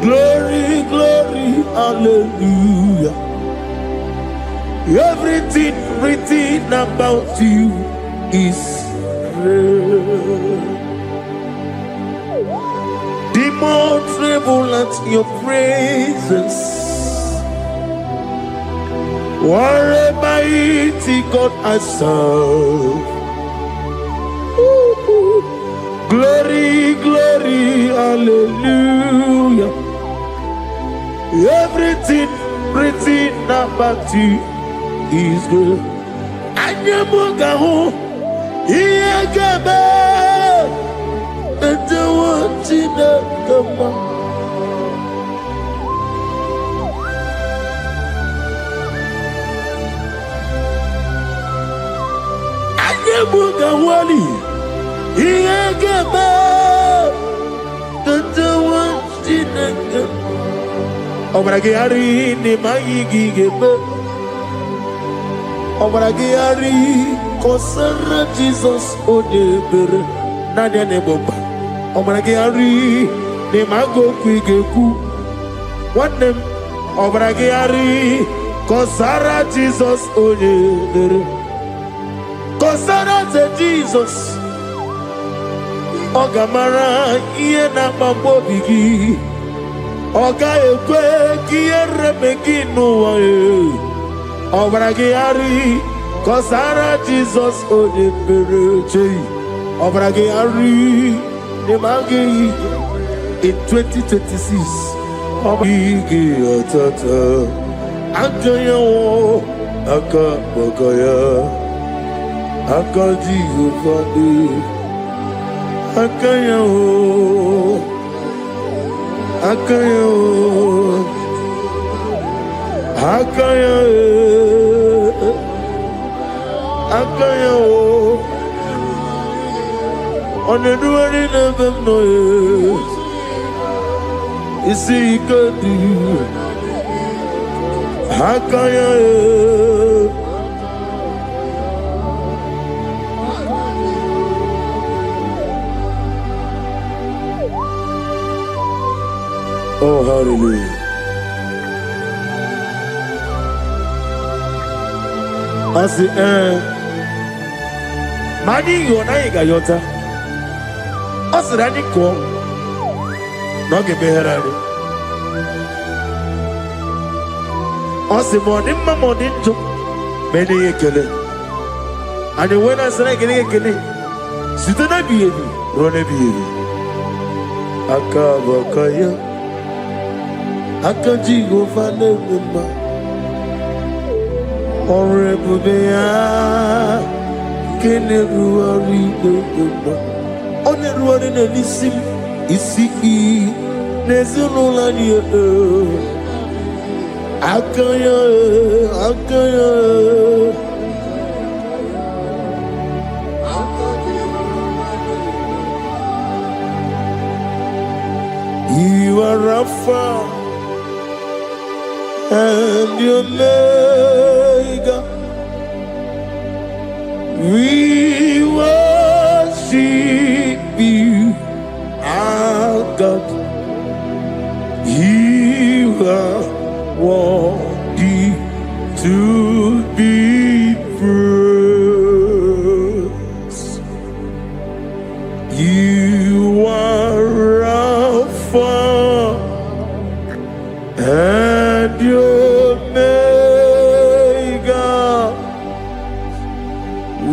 [SPEAKER 6] glory, glory, hallelujah. Everything written about you is real. Demons tremble at your presence. What a mighty God I serve. Glory, glory, hallelujah. Everything written about you is good. Anyamugaho, Iyagaba, and the one in the Mugawali, Iyagaba, Tantawa, Jinaka, Obragiari, Nimayigigaba, Obragiari, Kosara Jesus, Odeber, Nadia Neboba, Obragiari, Nimago Quigeku, one name, Obragiari, Kosara Jesus, Odeber. Kosara te Jesus, Ogamara iye na mambobigi, Oga ekwe kiye remegi nuwae, Obragiari, Kosara Jesus odepereche, Obragiari, Nemagi in 2026, Obigi atata, Anjayo, Akabakaya. Akadi Ufadi Akayo Akayo Akayo Akayo On the running of them, no, you see, good. Hakaya, oh, hallelujah. As the money you and I got yota. As the running call, not give me her. As the morning, my morning took many a killing. And when I said I get a killing, sit on a baby, run a baby. Akabakaya, Akajigo Fanema. Horrible Bea, Keneruari, on the road in a lissim, Isi, Nezulania, Akaya, Akaya, you are Rafa, and your Omega. We worship you, our God. You are worthy to be praised. You are Alpha and Omega.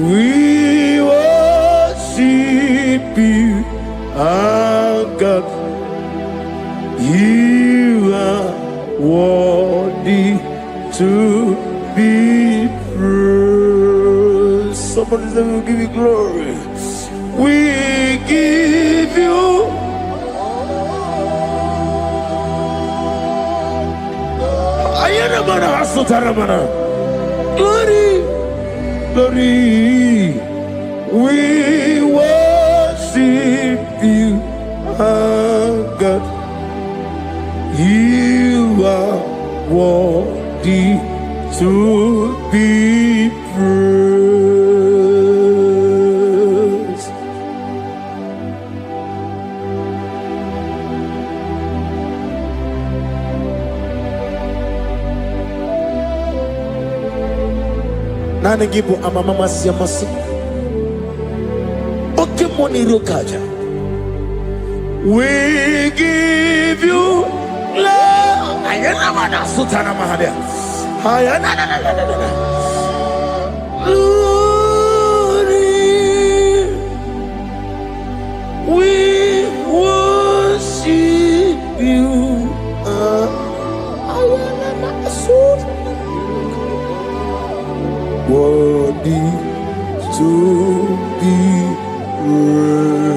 [SPEAKER 6] We worship you, our God. You are worthy to be praised. Somebody say we'll give you glory. We give you glory, glory. We worship you, our God. You are worthy to be praised. Nane gibu amamama siyamasi. Oke moni rokaja. We give you love. Ayana mana sutana mahadia. Ayana na na na na na. Glory. We worship you. Ayana na sutana. Worthy to be praised.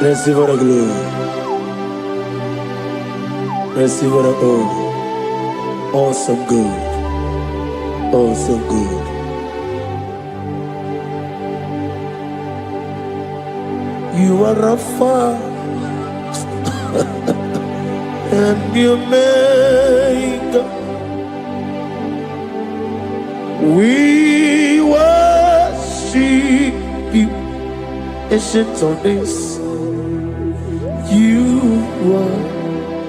[SPEAKER 6] Receive the glory. Receive the honor. Awesome God. Awesome God. You are Rafa and the Omega. We worship you, ancient of days. You are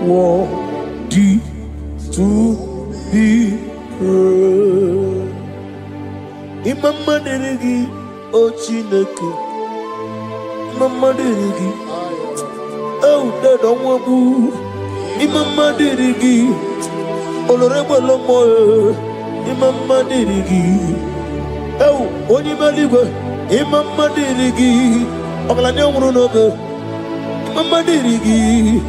[SPEAKER 6] worthy to be praised. Imama derigi o Chineke. Imama derigi o Dadonwabu. Imama derigi Olorebo Lomo. Imama derigi o Onimaligwe. Imama derigi Oglanya Murunobe. Imama dirigi,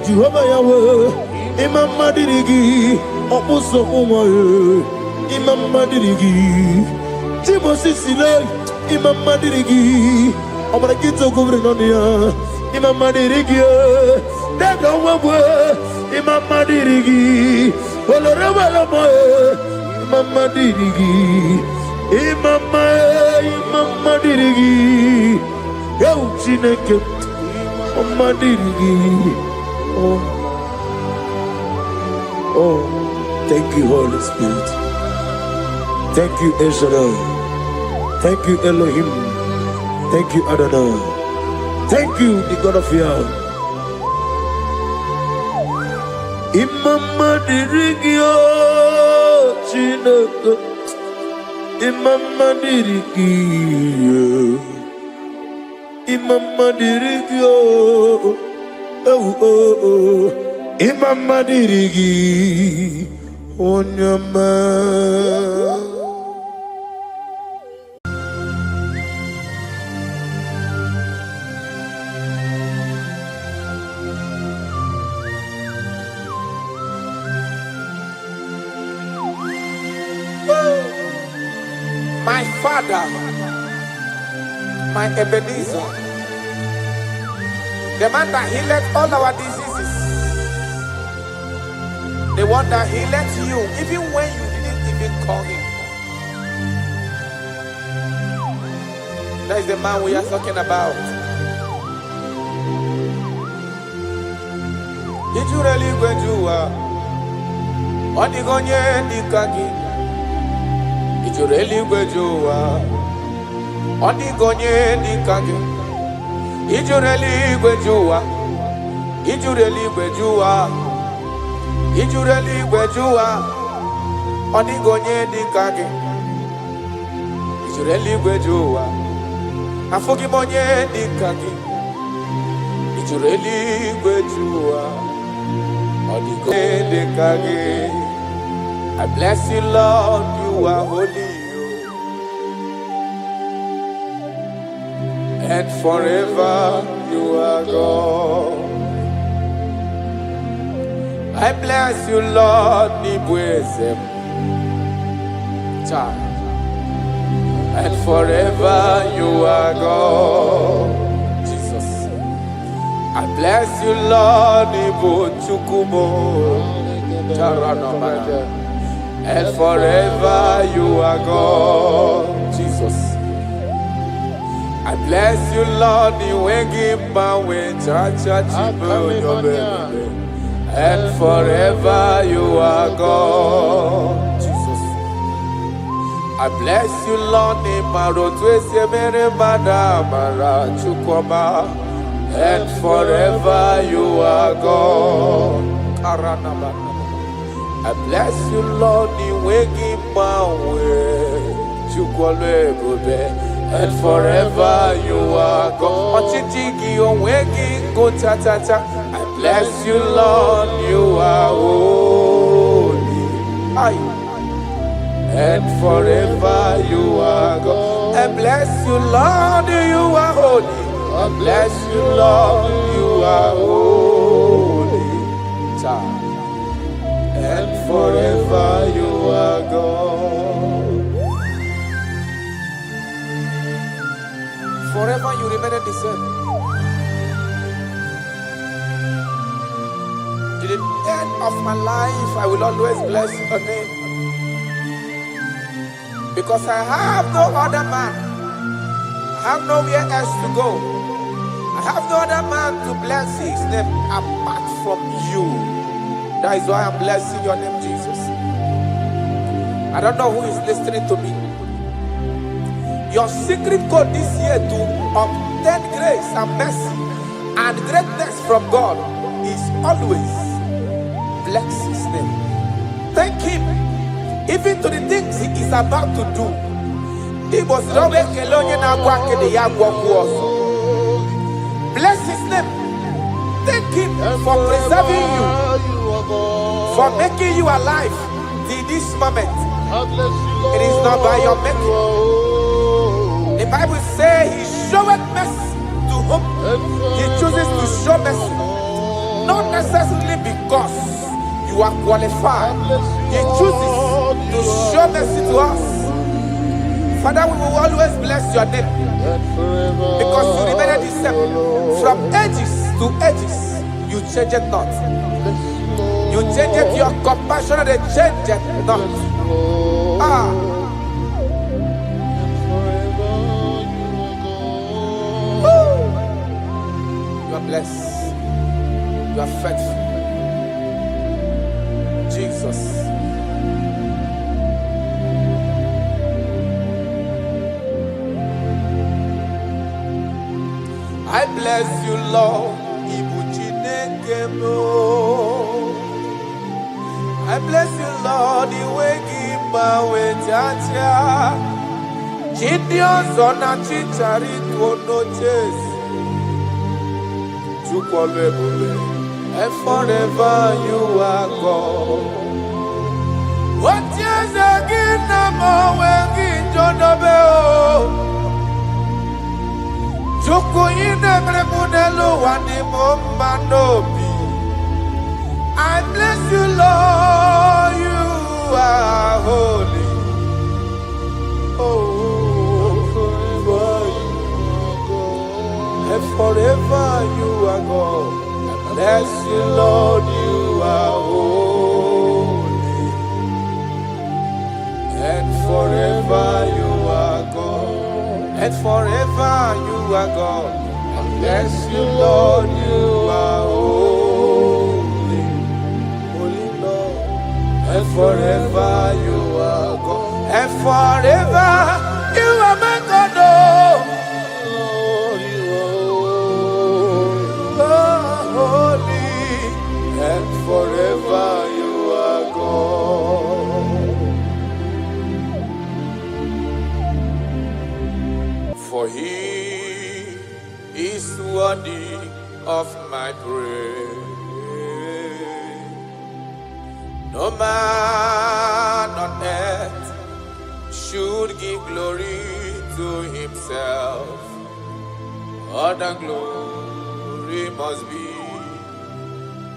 [SPEAKER 6] Jehovah Yahweh. Imama dirigi, Opuso Umaye. Imama dirigi, Timosi Sile. Imama dirigi, Obrakito Gubrinonia. Imama dirigi, Dadonwabu. Imama dirigi, Olorama, Mama Dirigi, Mama Dirigi, Yo Chineke, Mama Dirigi. Oh, thank you, Holy Spirit. Thank you, El Shaddai. Thank you, Elohim. Thank you, Adonai. Thank you, the God of Yah. Imama dirigio, Chineke. Imama dirigio. Imama dirigio. Oh. Imama dirigi. Onyama.
[SPEAKER 2] My Father, my Ebenezer, the man that healed all our diseases, the one that healed you even when you didn't even call him. That is the man we are talking about. Did you really go to Onigonye Nikagi? Did you really go to Onigonye Nikagi? Did you really go to Did you really go to Did you really go to Onigonye Nikagi? Did you really go to Afogimonye Nikagi? Did you really go to Onigonye Nikagi? I bless you, Lord, you are holy, and forever you are God. I bless you, Lord, Nibwezem, and forever you are God. Jesus, I bless you, Lord, Nibu Chukumo, and forever you are God. Jesus, I bless you, Lord, and forever you are God. Jesus, I bless you, Lord, and forever you are God. I bless you, Lord, and forever you are God. I bless you, Lord, you are holy, and forever you are God. I bless you, Lord, you are holy. I bless you, Lord, you are holy, and forever you are God. Forever you remain the same. To the end of my life, I will always bless your name, because I have no other man. I have nowhere else to go. I have no other man to bless his name apart from you. That is why I'm blessing your name, Jesus. I don't know who is listening to me. Your secret code this year to obtain grace and mercy and greatness from God is always bless his name. Thank him even to the things he is about to do. Bless his name. Thank him for preserving you, for making you alive till this moment. It is not by your making. The Bible says he showeth mercy to whom he chooses to show mercy, not necessarily because you are qualified. He chooses to show mercy to us. Father, we will always bless your name, because you remain the same from ages to ages. You change it not. You You change it, your compassion, they change it. No. Ah. You are blessed. You are faithful. Jesus. I bless you, Lord. I bless you, Lord. The way give my way, Jaja. Gideon Zona Chichari no chase. And forever you are God. What years again, I'm always John Abel. Joko ine mremunelo wani momanobi. I bless you, Lord, you are holy. Oh, forever you are God. And forever you are God. I bless you, Lord, you are holy. And forever you are God. And forever you are God. I bless you, Lord, you are holy. Holy Lord. And forever you are God. And forever you are my God. Oh, you are holy. And forever you are God. For he is worthy of my praise. No man on earth should give glory to himself. All the glory must be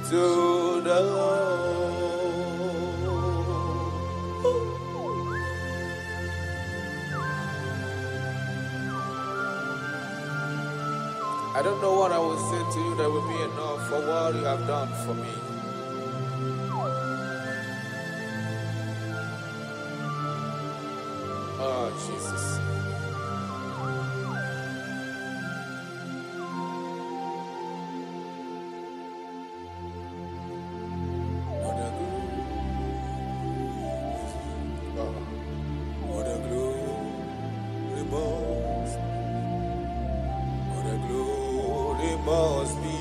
[SPEAKER 2] to the Lord. I don't know what I will say to you that will be enough for what you have done for me. Oh, Jesus. What a glory must be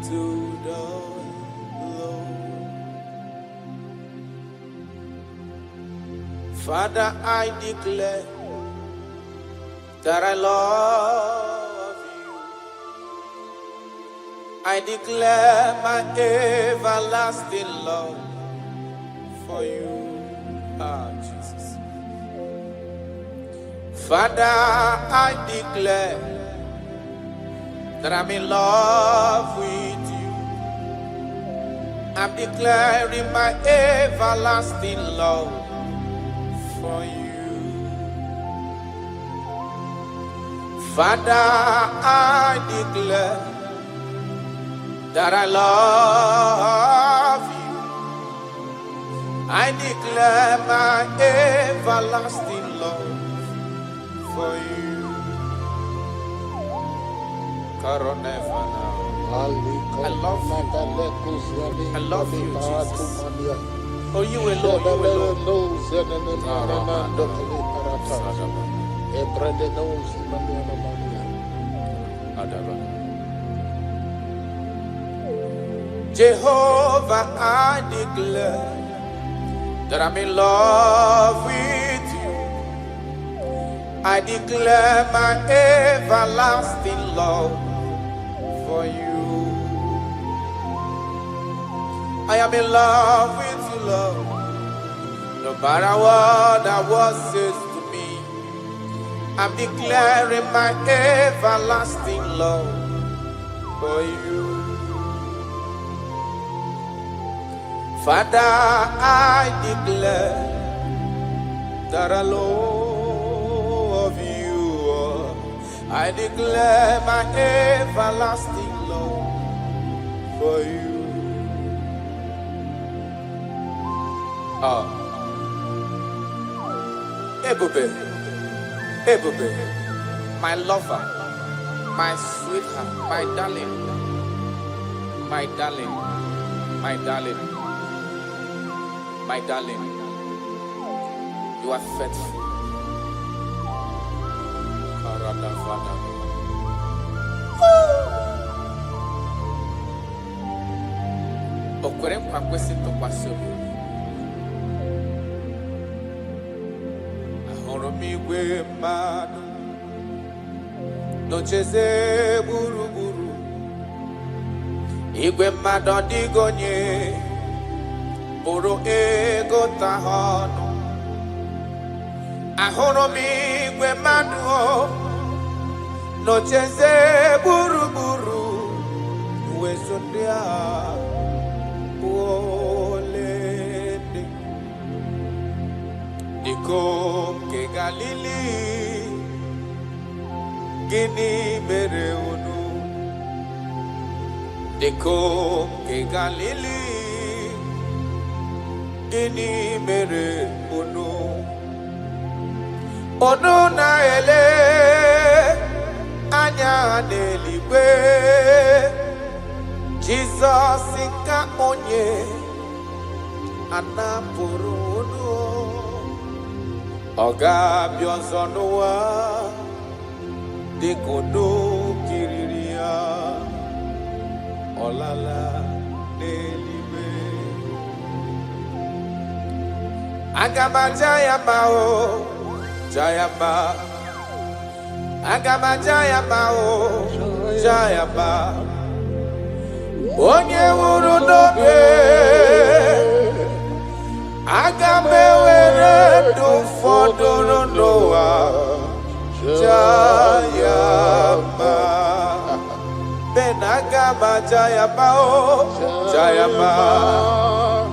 [SPEAKER 2] to the Lord. Father, I declare that I love you. I declare my everlasting love for you. Ah, Jesus. Father, I declare that I'm in love with you. I'm declaring my everlasting love for you. Father, I declare that I love you. I declare my everlasting love for you. I love you. I love you, Jesus. Oh, you alone, you alone. Jehovah, I declare that I'm in love with you. I declare my everlasting love for you. I am in love with you, Lord. No matter what the world says to me, I'm declaring my everlasting love for you. Father, I declare that I love you. I declare my everlasting love for you. Oh, Ebube, Ebube, my lover, my sweetheart, my darling, my darling, my darling, my darling. You are faithful. Okwere nkwa kwesị ntụkwasị obi. Ahụrụ m igwe mmadụ n'ocheze gburugburu. Igwe mmadụ ọ dịghị onye bụrụ ego ta ha ọnụ. Ahụrụ m igwe mmadụ n'ocheze gburugburu. Uwezo ndị agha olende Ikom ke Galili gịnị mere unu? Ikom ke Galili gịnị mere unu? Unu na-ele anya n'eluigwe. Jesus ka onye anapụrụ unu. Ọ ga-abịa ọzọ n'ụwa dịka unu kiriri ya. Ọ lala n'eluigwe. Aga m aja ya mma o, ja ya mma. Aga m aja ya mma o, ja ya mma. Onye nwụrụ n'obe, aga m ewere ndụ fọdụrụ n'ụwa, jaa ya mma. Ben aga m aja ya mma o, jaa ya mma.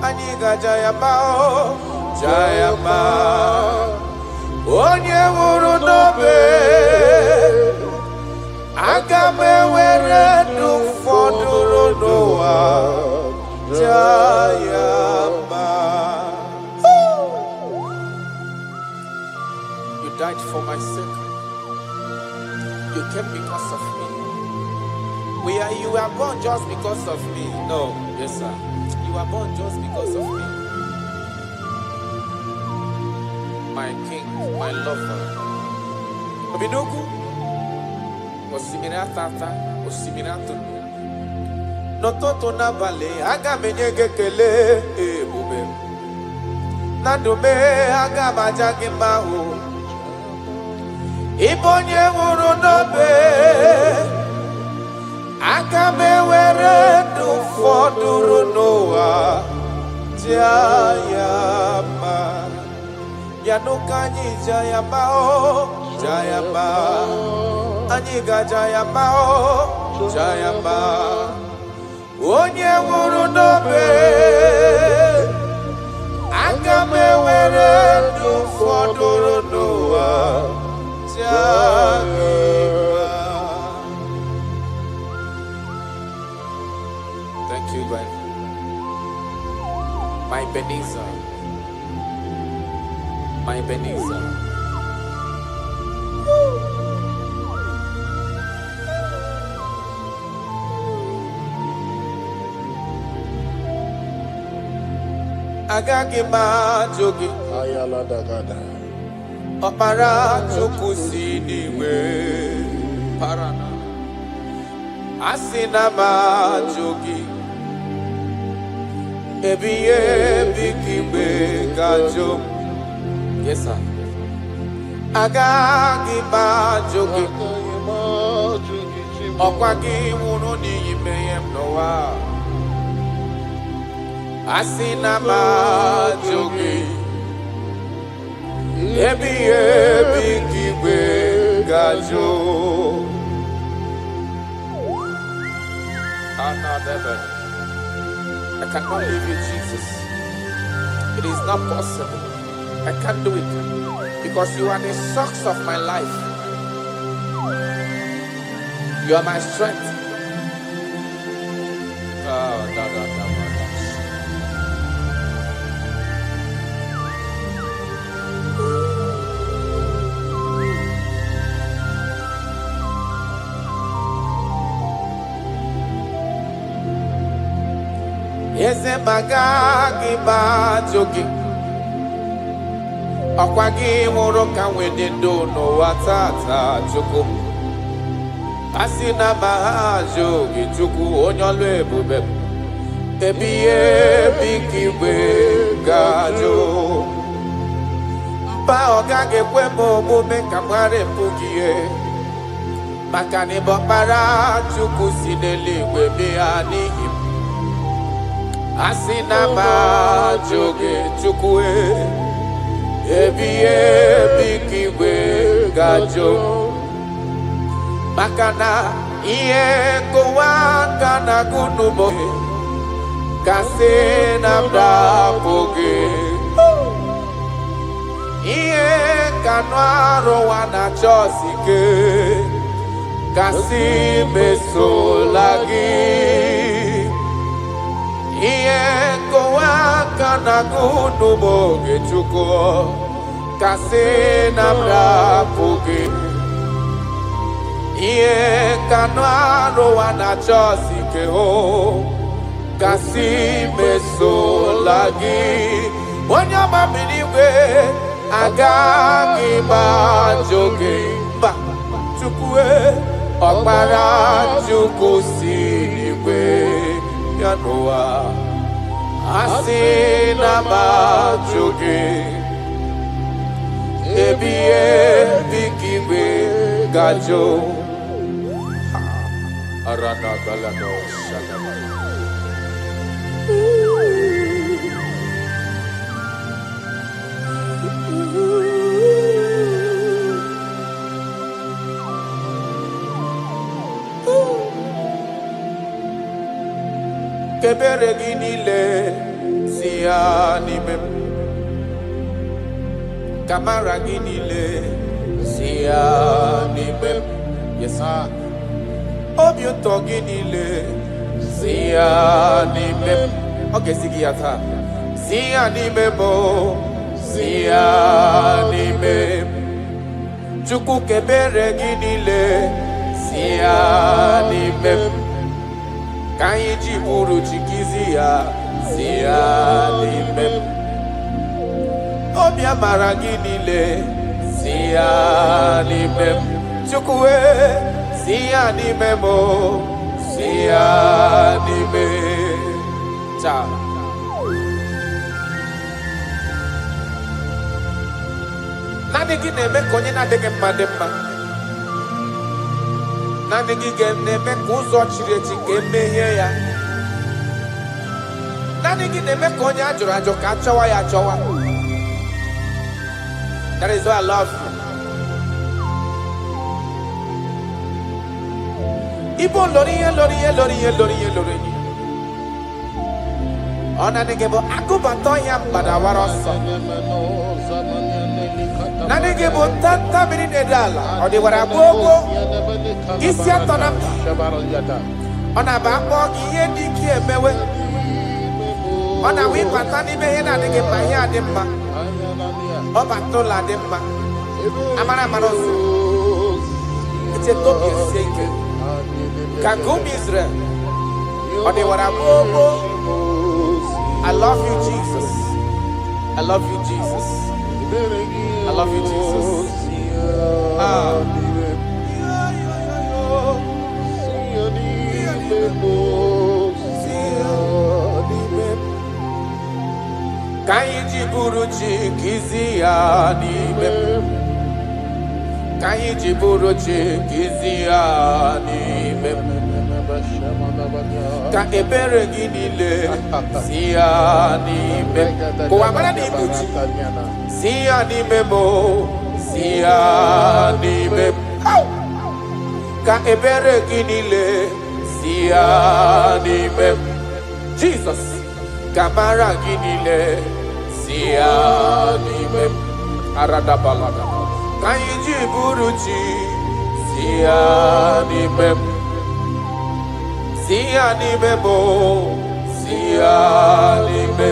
[SPEAKER 2] Anyị ga-aja ya mma o, jaa ya mma. Onye nwụrụ n'obe, aga m ewere ndụ fọdụrụ n'ụwa, jaa ya mma. You died for my sake. You came because of me. You were born just because of me. No, yes sir. You were born just because of me. My king, my lover. Obidogu. Osimiri atata, osimiri atụrụ. N'ụtụtụ n'abalị, aga m enye gị ekele ebube. Na ndụ m, aga m aja gị mma o. Ịbụ onye nwụrụ n'obe, aga m ewere ndụ fọdụrụ n'ụwa, jaa ya mma. Ya n'ụka anyị jaa ya mma o, jaa ya mma. Anyị ga-aja ya mma o, jaa ya mma. Onye nwụrụ n'obe, aga m ewere ndụ fọdụrụ n'ụwa, jaa gị mma. Thank you, God. My Ebenezer, my Ebenezer. Agaghị m ajụ gị ọkpara Chukwu si n'igwe parana. Asị na m ajụ gị ebighị ebi ka igwe ga-ajụ m. Yes sir. Agaghị m ajụ gị ọkwa gị nwụrụ n'ihi mmehie m n'ụwa. Asị na m ajụ gị ebighị ebi ka igwe ga-ajụ. I cannot leave you, Jesus. It is not possible. I can't do it because you are the source of my life. You are my strength.
[SPEAKER 7] Ezemaga gị gbajụ gị ọkwa gị nwụrụ ka nwede ndụ n'ụwa tata Chukwu asị na ma ha ajụ gị Chukwu onye ọlụ ebube ebighị ebi ka igwe ga-ajụ mba ọ gaghị ekwe m omume ka m gharịpụ gị ihe maka na ịbụ ọkpara Chukwu si n'eluigwe bịa n'ihi m asị na ma ajụ gị Chukwu ebighị ebi ka igwe ga-ajụ maka na ihe nkụwa aka na-agụ n'ugbo kasị na m dapụ gị ihe ka nụ arụwa na chọọsị ike kasị mesola gị ihe nkụwa aka na-agụ n'ugbo gị Chukwu kasị na m dapụ gị ihe ka nụ arụwa na chọọsị ike kasị mesola gị onye ọmamiri igwe agaghị gbajụ gị mba Chukwu ọkpara Chukwu si n'igwe ya n'ụwa asị na gbajụ gị ebighị ebi ka igwe ga-ajụ Arana Galado Shadaba Kebere gị niile si ya n'ime m kamara gị niile si ya n'ime m yes sir obi ụtọ gị niile si ya n'ime m ọ ga-esi gị ya taa si ya n'ime m si ya n'ime m Chukwu kebere gị niile si ya n'ime m ka anyị ji bụrụ chikizi ya si ya n'ime m obi amara gị niile si ya n'ime m Chukwu si ya n'ime m si ya n'ime taa naanị gị na-eme ka onye na-adịghị mma dị mma naanị gị na-eme ka ụzọ chiri echi ka emehie ya naanị gị na-eme ka onye a jụrụ ajụ ka achọwa ya achọwa that is why I love you Ibo lori ihe ọ naanị gị bụ agụbata ọhịa mgbadawara ọsọ naanị gị bụ ntanta mmiri na-ede ala ọ dịwara gbogbo isi atọ na mba ọ na-aba akpọ gị ihe dị ike emewe ọ na-awa ịbata n'ime ihe na-adịghị mma ihe adị mma ọ bata ụlọ adị mma amara ọzọ echeta obi esie ike ka nke ụmụ Israel ọ dịwara gbogbo I love you Jesus I love you Jesus I love you Jesus ka anyị ji bụrụ chi kizi ya n'ime ka anyị ji bụrụ chi kizi ya n'ime ka ebere gị niile si ya n'ime kụwa mara na ibu chi si ya n'ime m si ya n'ime ka ebere gị niile si ya n'ime Jesus ka mara gị niile si ya n'ime aradabalada ka anyị ji bụrụ chi si ya n'ime si ya n'ime m si ya n'ime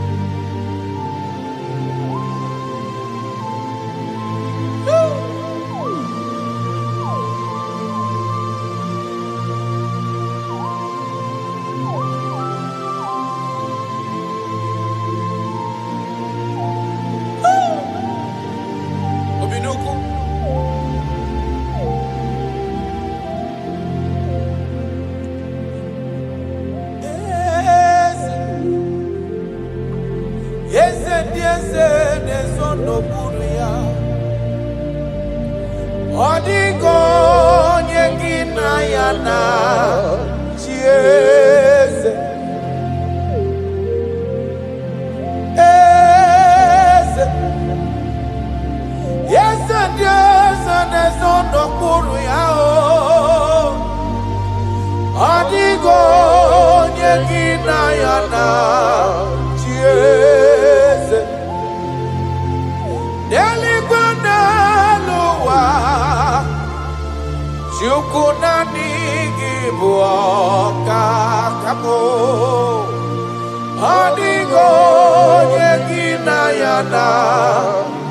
[SPEAKER 7] na chieze eze yese dieze nezondo kuru ya o adigo nyegina ya na chieze deligwana luwa chukuna nigibuoka kamo adigo nyegina ya na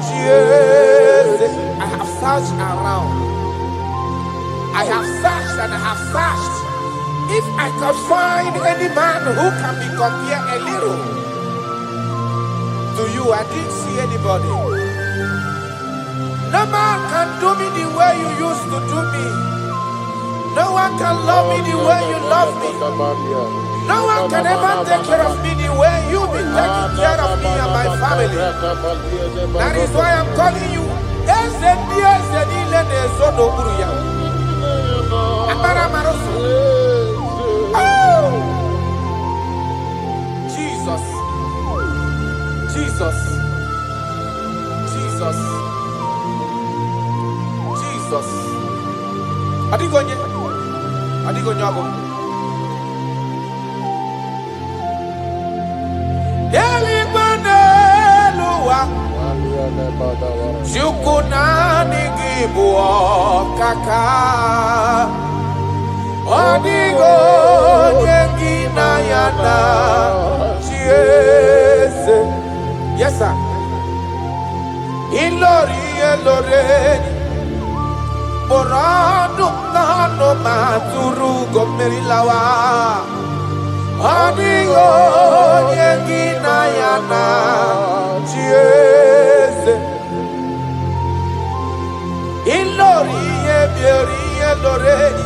[SPEAKER 7] chieze. I have searched around. I have searched and I have searched. If I could find any man who can be compared a little to you, I didn't see anybody. No man can do me the way you used to do me. No one can love me the way you love me. No one can ever take care of me the way you've been taking care of me and my family. That is why I'm calling you. Jesus, Jesus, Jesus, Jesus. Adigonye, adigonye ago. Delibaneluwa, chukuna nigibuoka kaka. Adigonye gina yana chieze. Yes, sir. Ilori eloreni. Borado nano maturu gomerilawa. Adigo yegina yana chieze. Ilori ebiori eloreni.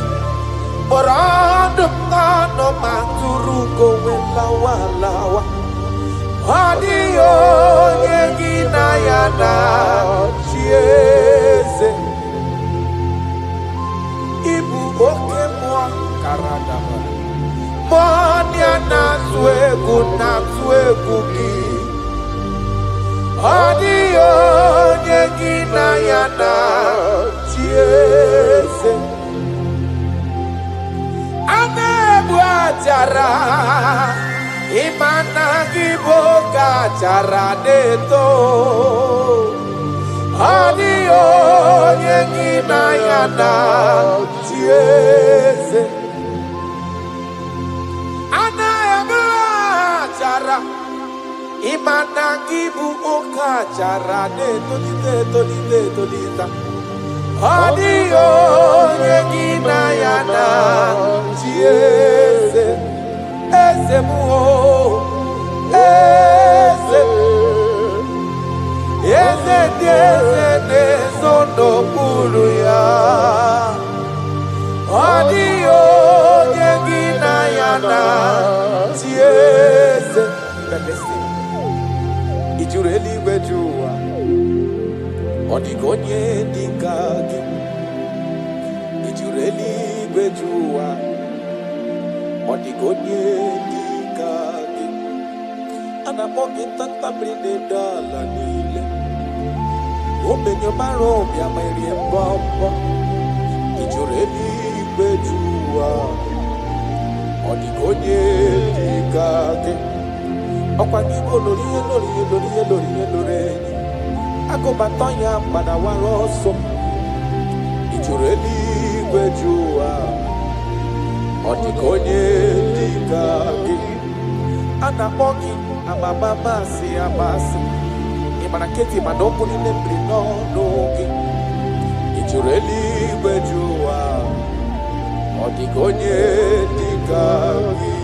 [SPEAKER 7] Borado nano maturu gomerilawa lawa. Adigo yegina yana chieze. Ibu oke mwa karadaba Monia na tuegu ki Adio nyegina yana chiese Anebu ajara Imana giboga jara deto Adio nyegina yana chieze Ana jara Imana gibu oka jara tolita Adio nyegina yana chieze Eze muo Eze Eze dieze nezondo kuru ya Adio nyegina yana chieze. Ijureli wejua Odigonye dikagi Ijureli wejua Odigonye dikagi Anamogi tata brinde dala nile Obenyo maro bia mairi mbombo Ijureli wejua Odigonye dikagi Okwangibo lori Agobatonya padawaroso Ijureli wejua Odigonye dikagi Anamogi amamamasi amasi Imanaketi manoko ni nembri no nogi Ijureli wejua Odigonye dikagi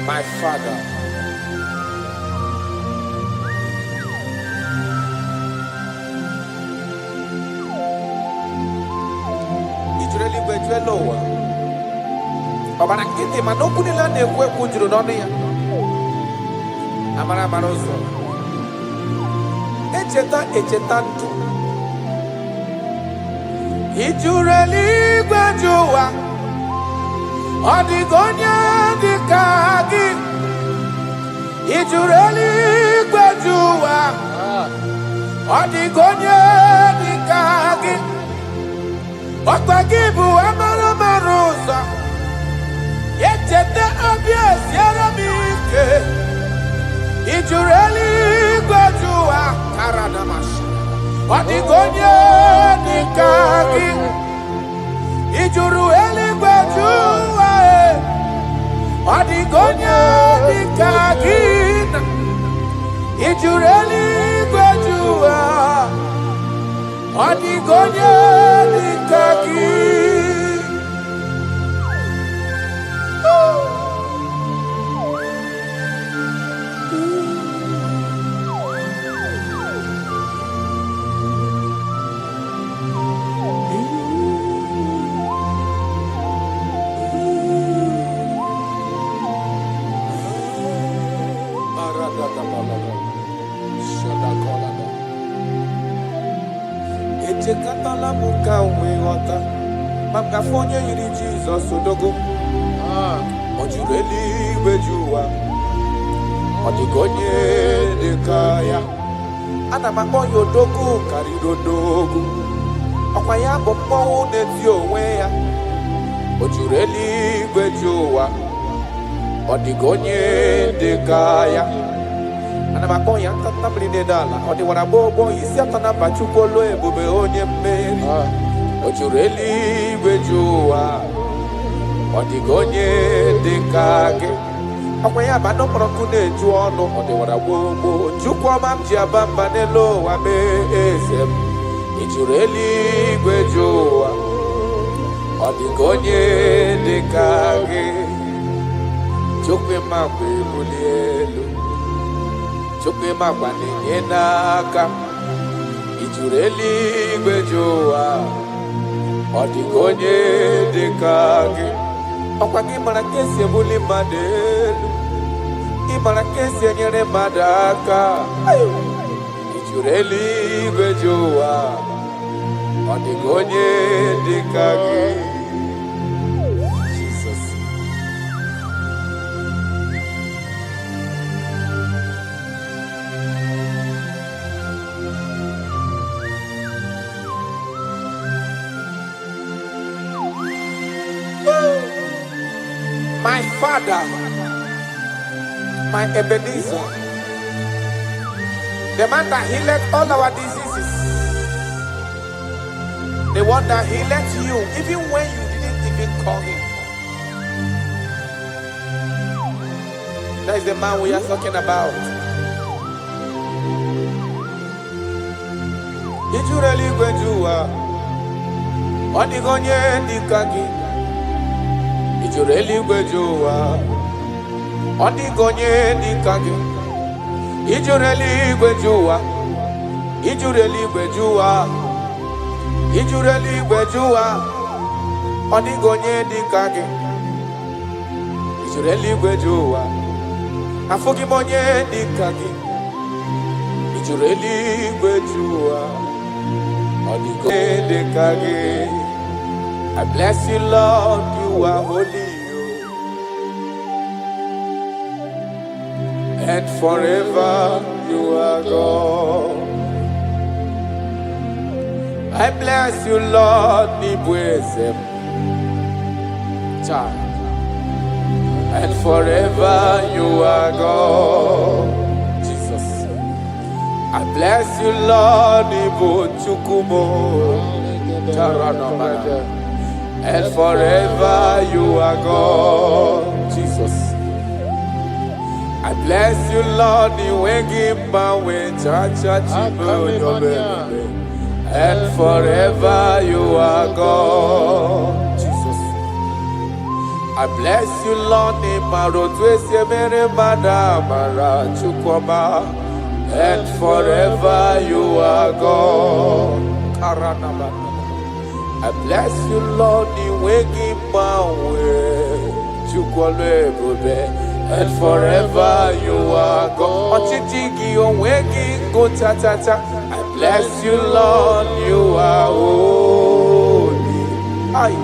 [SPEAKER 7] my Father, Ijureli bejuelowa. Obana kiti manokuni la nekwe kujuru noni ya. Amara marozo. echeta ndụ ijuru eluigwe ji ụwa ọ dịghị onye dị ka gị ijuru eluigwe ji ụwa ọ dịghị onye dị ka gị ọkpa gị bụ amara mara ụzọ echeta obi esiere m ike ijuru eluigwe ji ụwa karadamashi ọ dịghị onye dị ka gị ijuru eluigwe ji ụwa ọ dịghị onye dị ka gị ijuru eluigwe ji ụwa ọ dịghị onye dị ka gị. Echekatala m ka nwee ghọta maka afọ onye yiri Jizọs odogo ọ juru eluigwe ji ụwa ọ dịghị onye dị ka ya ana m akpọ ya odogo karịrị odogo ọkwa ya bụ mmọnwụ na-eti onwe ya o juru eluigwe ji ụwa ọ dịghị onye dị ka ya ana m akpọ ya ntanta mmiri na-ede ala ọ dịwara gbogbo isi atọ na mba Chukwu olu ebube onye mmeri o juru eluigwe ji ụwa ọ dịghị onye dị ka gị ọkwa ya bụ anụ mkpọrọ ọkụ na-eju ọnụ ọ dịwara gbogbo Chukwu ọma m ji aba mba n'elu ụwa mee eze m ị juru eluigwe ji ụwa ọ dịghị onye dị ka gị Chukwu ma mgbe ebuli elu Chukwu ma gba na-enye n'aka ị juru eluigwe ji ụwa ọ dịghị onye dị ka gị ọkwa gị mara ka esi ebuli mmadụ elu ị mara ka esi enyere mmadụ aka ị juru eluigwe ji ụwa ọ dịghị onye dị ka gị Jesus. My Father, my Ebenezer, the man that healed all our diseases, the one that healed you even when you didn't even call him. That is the man we are talking about. Did you really go to on the Gonye Nikagi? Ijuru eluigwe ji ụwa ọ dịghị onye dị ka gị ijuru eluigwe ji ụwa ijuru eluigwe ji ụwa ijuru eluigwe ji ụwa ọ dịghị onye dị ka gị ijuru eluigwe ji ụwa afụghị m onye dị ka gị ijuru eluigwe ji ụwa ọ dịghị onye dị ka gị. I bless you, Lord, you are holy, and forever you are God. I bless you, Lord, Nibwezem, and forever you are God. Jesus, I bless you, Lord, Nibu Chukumo, Taranamana. And forever you are God, Jesus. I bless you, Lord, and forever you are God, Jesus. I bless you, Lord, and forever you are God. I bless you, Lord, and forever you are God. bless you, Lord, you are holy. Aye.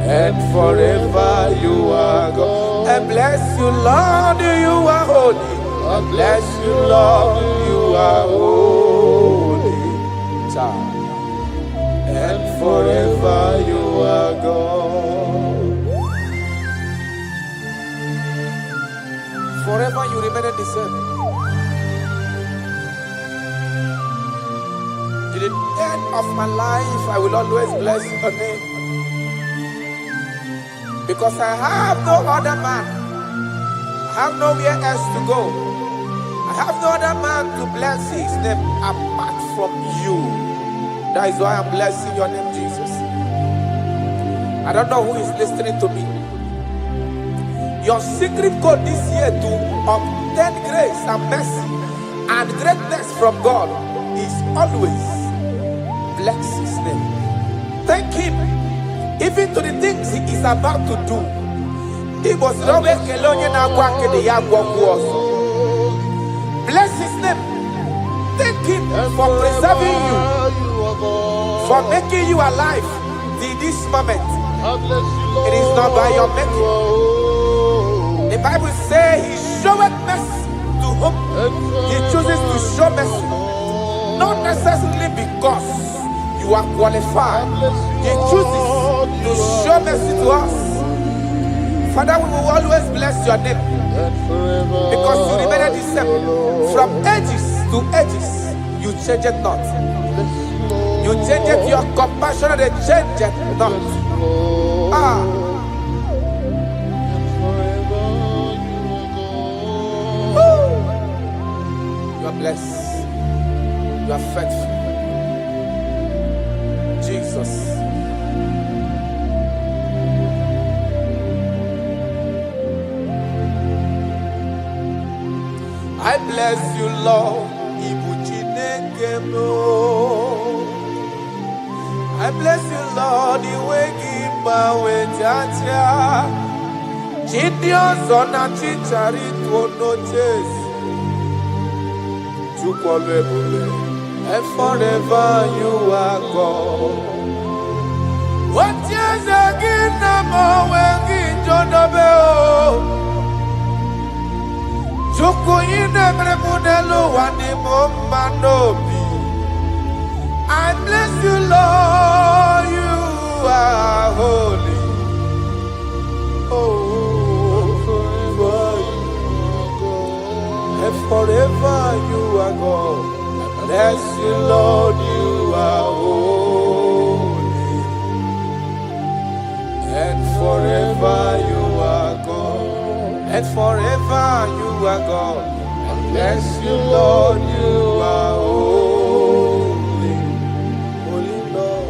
[SPEAKER 7] And forever you are God. And bless you, Lord, you are holy. And bless you, Lord, you are holy. Child. And forever you are God. Forever you remain the same. To the end of my life, I will always bless your name. Because I have no other man. I have nowhere else to go. I have no other man to bless his name apart from you. That is why I'm blessing your name, Jesus. I don't know who is listening to me. Your secret code this year to obtain grace and mercy and greatness from God is always bless his name. Thank him. Even to the things he is about to do. He was bless his name. Thank him for preserving you, for making you alive in this moment. It is not by your making. The Bible says he showeth mercy to whom he chooses to show mercy. Not necessarily because you are qualified. He chooses to show mercy to us. Father, we will always bless your name because you remain the same. From ages to ages, you change it not. You change it, your compassion, and they change it not. You are blessed. You are faithful. Jesus. I bless you, Lord. I bless you, Lord. The way give my way, Jaja. Gideon's on a chichari to no chase. And forever you are God. What years again, no when John Dobeo. Joko in every modelo and the Mombanobi. I bless you, Lord, you are holy. Oh, forever you are God. And forever you are God. I bless you, Lord, you are holy. And forever you are God. And forever you are God. I bless you, Lord, you are holy. Holy Lord.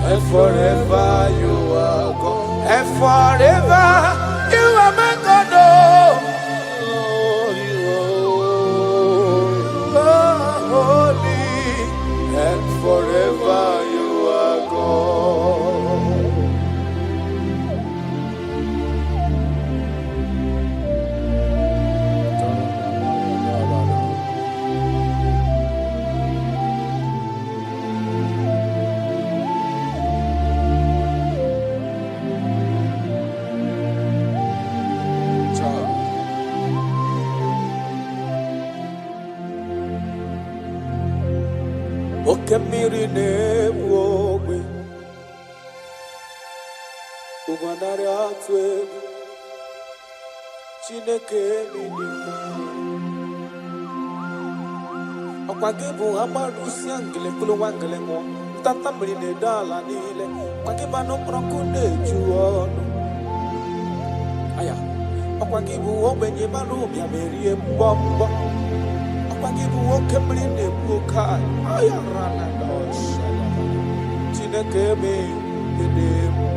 [SPEAKER 7] And forever you are God. And forever you are my God. Oh, you are holy. And forever you are God. Okemiri nebwowe Ugwanare atwe Chineke minima Okwagebu amarusi angele kulu wangele mo Tata mrine dala nile Kwageba no prokune juono Aya Okwagebu obenye marumi amerie mbombo Okwagebu okemrine bukai Aya rana dosha Chineke minima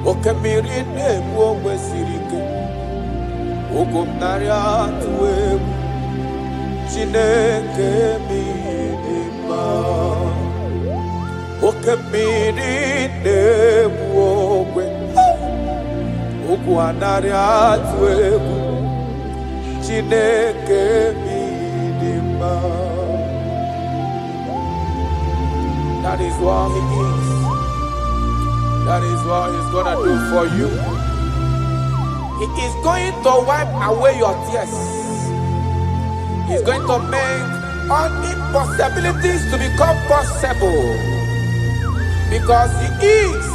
[SPEAKER 7] Okemiri nebu ogwe sirike Ugumnari atuwe Chineke minima Okemiri nebu ogwe Ugwanari atuwe Chineke minima That is what He is. That is what He's gonna do for you. He is going to wipe away your tears. He's going to make all impossibilities to become possible. Because He is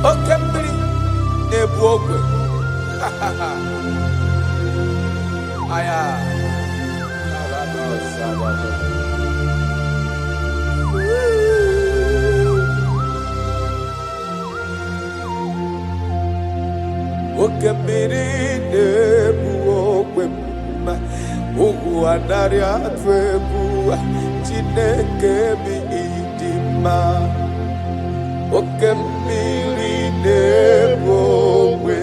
[SPEAKER 7] Okembri Nebuogwe. Aya. Okembiri Nebuogwe. Ugu anari atwebu Chineke mi idima. Okembiri Nebuogwe.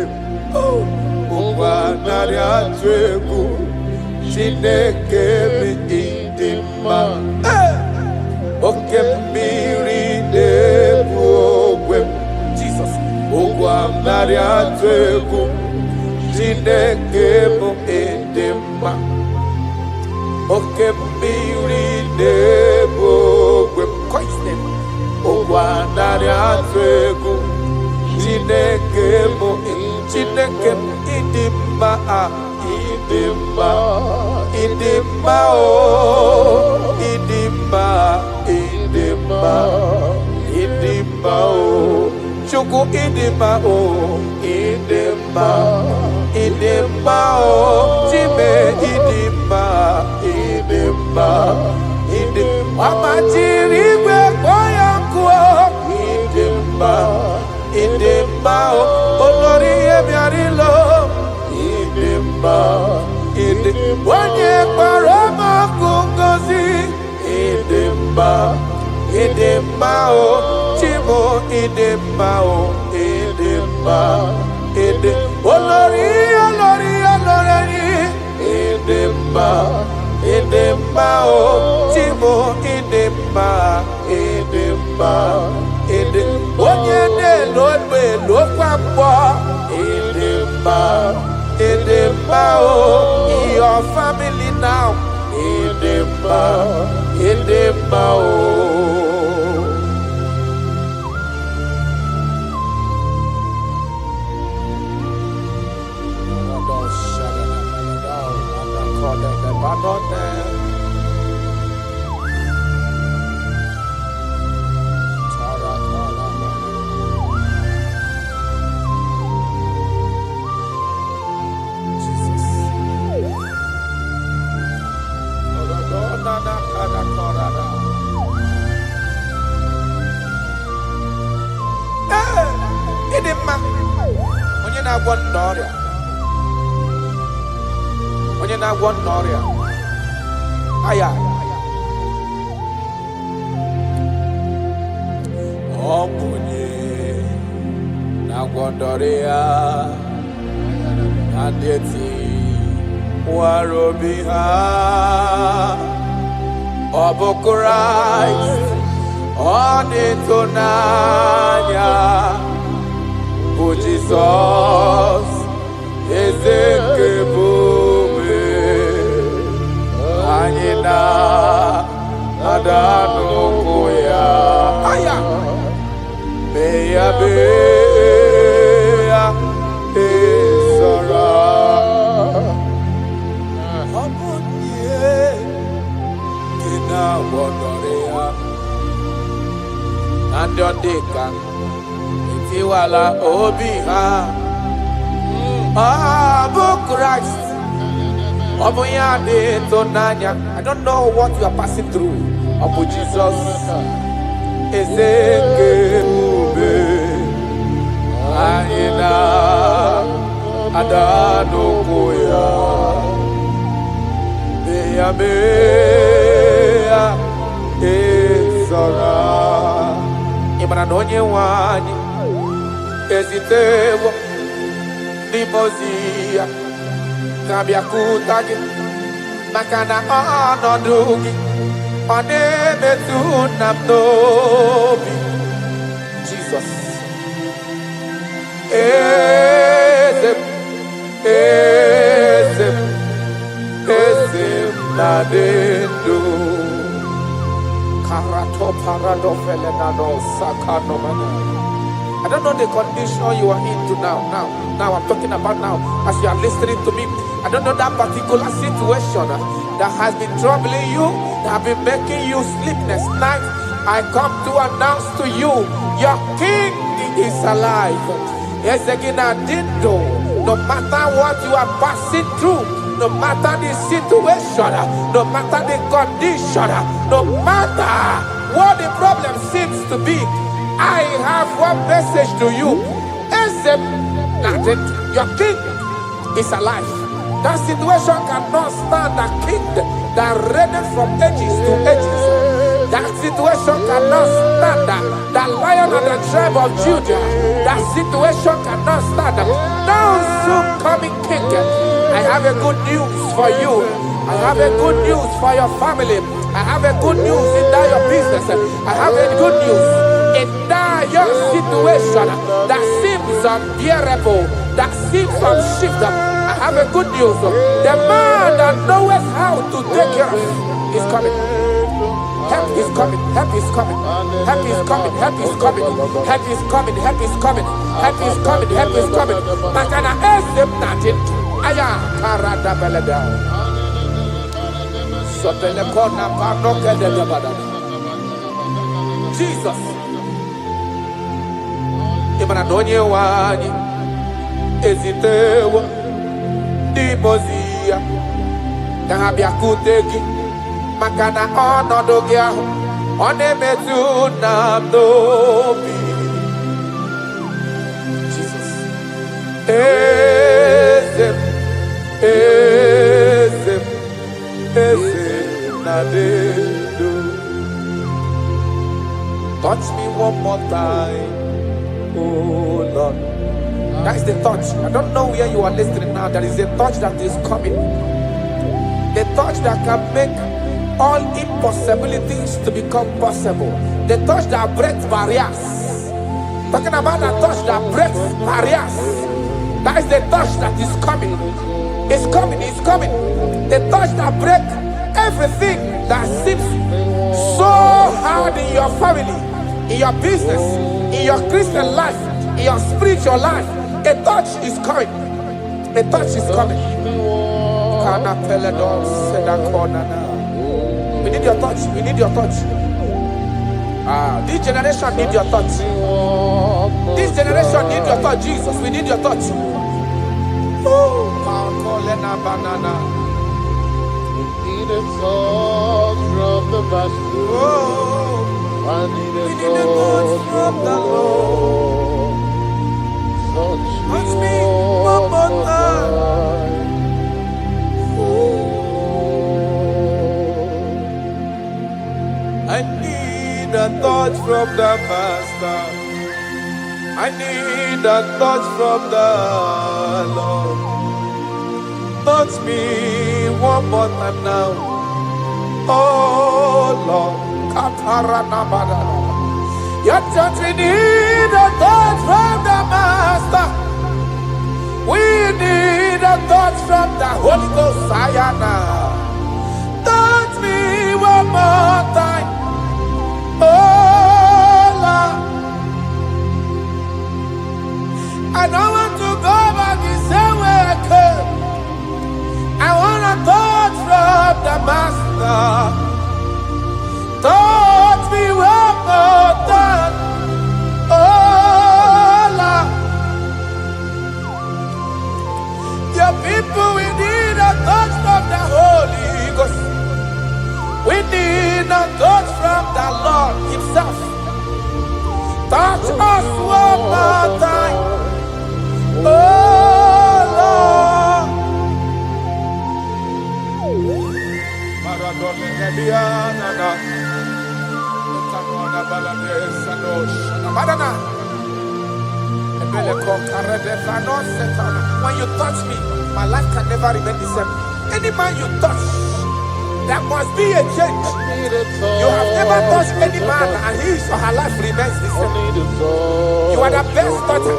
[SPEAKER 7] Ugu anari atwebu Chineke mi idima. Okembiri Nebuogwe. Jesus. Ugu anari atwebu Chineke mi idima. Okembiri Nebuogwe. Koisem. Ogwanari atwegu. Chineke mo Chineke idima idima idima o idima idima idima o Chukwu idima o idima idima o Chime idima idima idima amachiri gbe koyankuo idima idima o olori ebiarilo idima idima onye kparama kungozi idima idima o Chimo idima o idima idima olori idima idima o Chimo idima idima idima onye na-elo egbe lokwa idima idima o your family now idima idima o. Onye na-agwọ n'ọrịa aya ọ bụ onye na-agwọ n'ọrịa adịghị nwara obi ha ọ bụ Kraịst ọ dị n'anya bụ Jizọs eze nke ebube anyị na-ada n'ụkwụ ya aya mee ya esara ọ bụ ihe dị na-agwọdọrọ ya na ndị ọ dị ka etiwala obi ha ọ bụ Kraịst ọ bụ ya dị ịtụnanya. I don't know what you are passing through. Ọ bụ Jizọs eze nke ebube anyị na-ada n'ụkwụ ya mee ya ịzọra. Ị mara na onye nwe anyị ezitewo n'ime ozi ya ka bịakwuta gị maka na ọnọdụ gị ọ na-emetụ na m n'obi. Jizọs eze m na dị ndụ karato I don't know the condition you are into now. Now I'm talking about now. As you are listening to me, I don't know that particular situation that has been troubling you, that have been making you sleepless nights. I come to announce to you, your King is alive. No matter what you are passing through, no matter the situation, no matter the condition, no matter what the problem seems to be, I have one message to you. Your King is alive. That situation cannot stand the King that reigned from ages to ages. That situation cannot stand the Lion of the tribe of Judah. That situation cannot stand now soon coming King. I have a good news for you. I have a good news for your family. I have a good news in that your business. I have a good news in that your situation that seems unbearable, that seems unshifted. I have a good news. The man that knows how to take care of is coming. Help is coming, help is coming, help is coming, help is coming, help is coming, help is coming, help is coming, help is coming. Makana esem natin. Aya karada beleda. Sotele kona panoke de debada. Jesus. Imana donye wani ezitewa di mozia. Kahabia kuteki. Makana ọnọdụ gị ahụ ọ na-emetụ na n'obi. Jesus. Eze m, eze m, eze na dedo. Touch me one more time, oh Lord. That is the touch. I don't know where you are listening now. There is a touch that is coming. The touch that can make all impossibilities to become possible. The touch that breaks barriers. Talking about the touch that breaks barriers. That is the touch that is coming. It's coming, it's coming. The touch that breaks everything that seems so hard in your family, in your business, in your Christian life, in your spiritual life. A touch is coming. A touch is coming. We need your touch. We need your touch. This generation need your touch. This generation need your touch, Jesus. We need your touch. Banana.
[SPEAKER 5] We need a touch from the Master. I need a touch from the Lord. Touch me one more time.
[SPEAKER 7] I need a touch from the Master. I need a touch from the Lord. Touch me one more time now. Oh Lord. Your church, we need a touch from the Master. We need a touch from the Holy Ghost. Sayana. Touch me one more time. Oh Lord, I don't want to go back the same way I came. I want to touch from the Master. Touch me one more time. Oh Lord, your people, we need a touch from the Holy Ghost. We need a touch from the Lord Himself. Touch us one more time. Oh Lord. When you touch me, my life can never remain the same. Any man you touch, there must be a change. You have never touched any man and his or her life remains the same. You are the best toucher.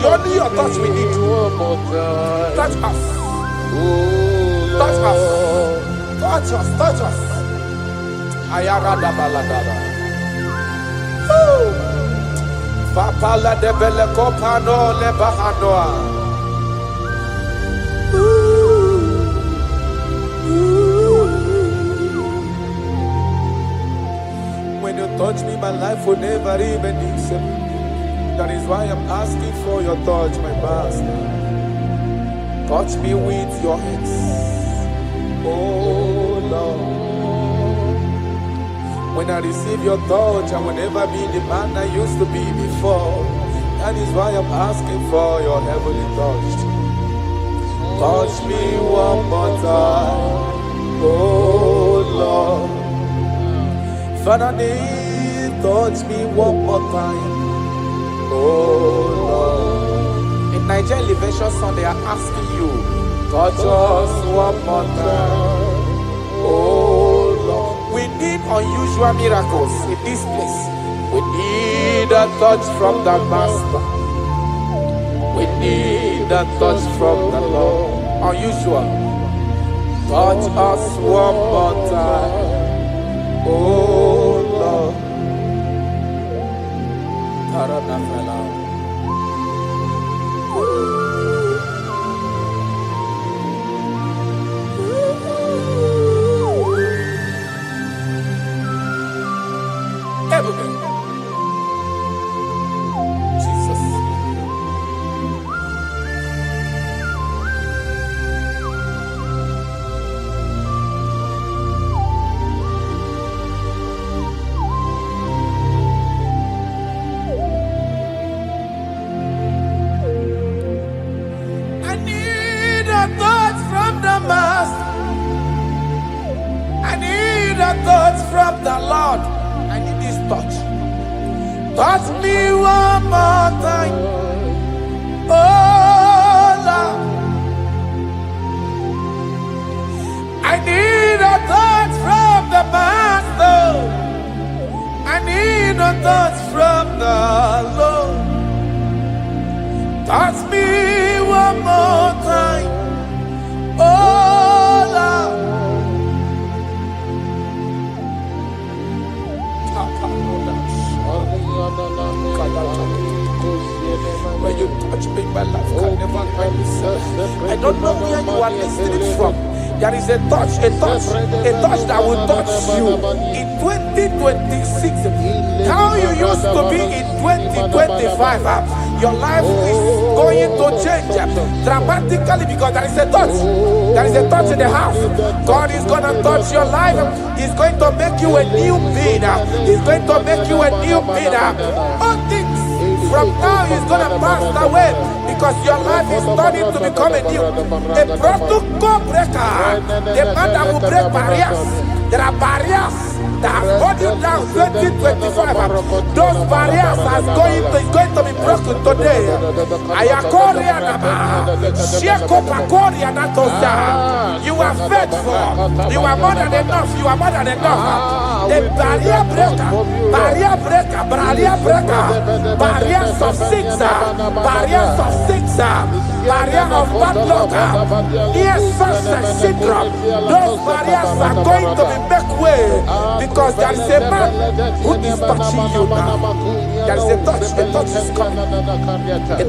[SPEAKER 7] Only your touch we need. Touch us. Touch us. Touch us. Touch us. Ayarada baladara. Papala de bele kopano le bahanoa. When you touch me, my life will never even be the same. That is why I'm asking for your touch, my master. Touch me with your hands, oh Lord. When I receive your touch, I will never be the man I used to be before. That is why I'm asking for your heavenly touch. Touch me one more time, oh Lord. Father, touch me one more time, oh Lord. In Nigeria Elevation Song, they are asking you, touch us one more time, oh Lord. We need unusual miracles in this place. We need a touch from the Master. We need a touch from the Lord. Unusual. Touch us one more time, oh Lord. Taranafela. Jesus. I need a touch from the Master. I need a touch from the Lord. I need this touch. Touch me one more time, oh Lord. I need a touch from the Master. I need a touch from the Lord. Touch me one more time, oh Lord. When you touch me, my life can never find itself. I don't know where you are listening from. There is a touch that will touch you in 2026. How you used to be in 2025, your life is going to change dramatically because there is a touch. There is a touch in the house. God is going to touch your life. He's going to make you a new being. He's going to make you a new being. All things from now is going to pass away because your life is starting to become a new. A protocol breaker. The man that will break barriers. There are barriers that have hold you down 2025. Those barriers are going to be broken today. You are faithful. You are more than enough. You are more than enough. The barrier breaker, barrier breaker, barrier breaker, barriers of six, barriers of six, barrier of bad luck, near success syndrome. Those barriers are going to be make way because there is a man who is touching you now. There is a touch is coming. A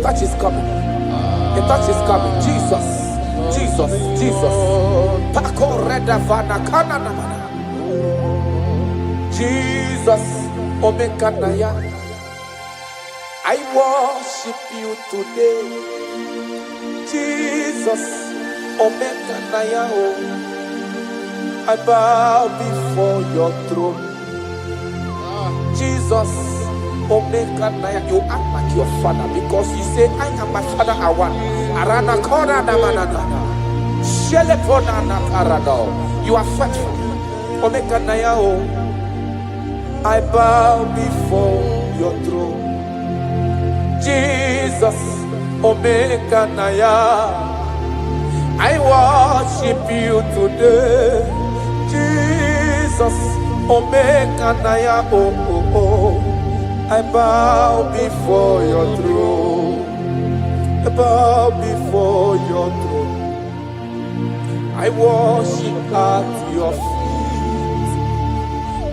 [SPEAKER 7] touch is coming. A touch is coming. Jesus. Jesus. Jesus. Pako reda vana kana namana. Jesus. Omekanaya. I worship you today. Jesus. Omekanaya. I bow before your throne. Jesus, Omekanaya, you act like your father because you say, I am my father, I want. Arana kora na manana. Shelepona na parado. You are faithful. Omekanaya, I bow before your throne. Jesus, Omekanaya, I worship you today. Jesus, Omekanaya, I bow before your throne. I bow before your throne. I worship at your feet.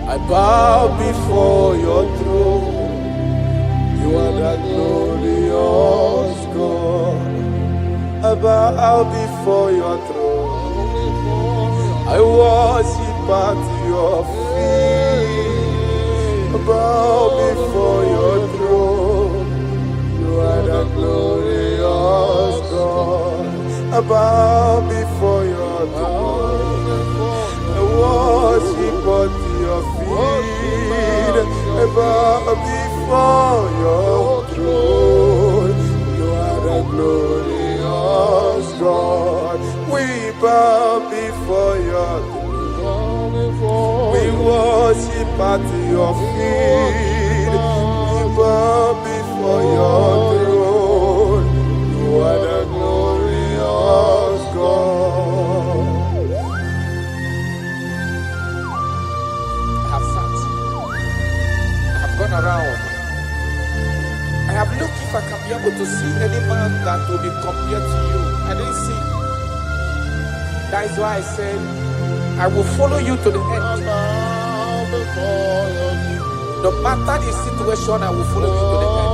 [SPEAKER 7] I bow before your throne. You are the glorious God. I bow before your throne. I worship at your feet. I bow before your throne. You are the glorious God. I bow before your throne. I worship at your feet. I bow before your throne. You are the glorious God. We bow before your throne. We worship at your feet. We bow before your throne. You are the glorious God. I have sat. I have gone around. I have looked if I can be able to see any man that will be compared to you. I didn't see. That is why I said, I will follow you to the end. No matter the situation, I will follow you to the end.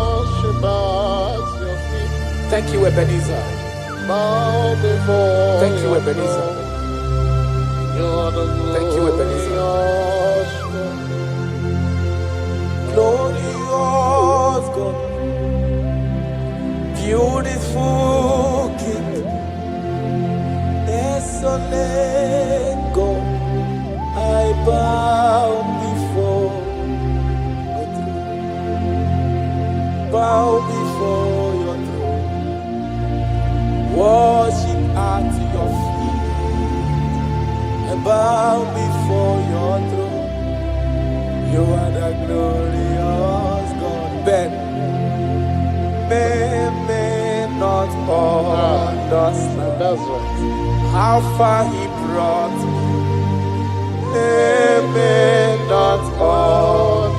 [SPEAKER 7] Thank you, Ebenezer. Thank you, Ebenezer. Thank you, Ebenezer. Glorious God, beautiful King, excellent God, I bow before your throne. Bow before your throne. Worship at your feet. I bow before your throne. You are the glorious God. Ben, may not understand.
[SPEAKER 5] That's right.
[SPEAKER 7] How far he brought me. They may not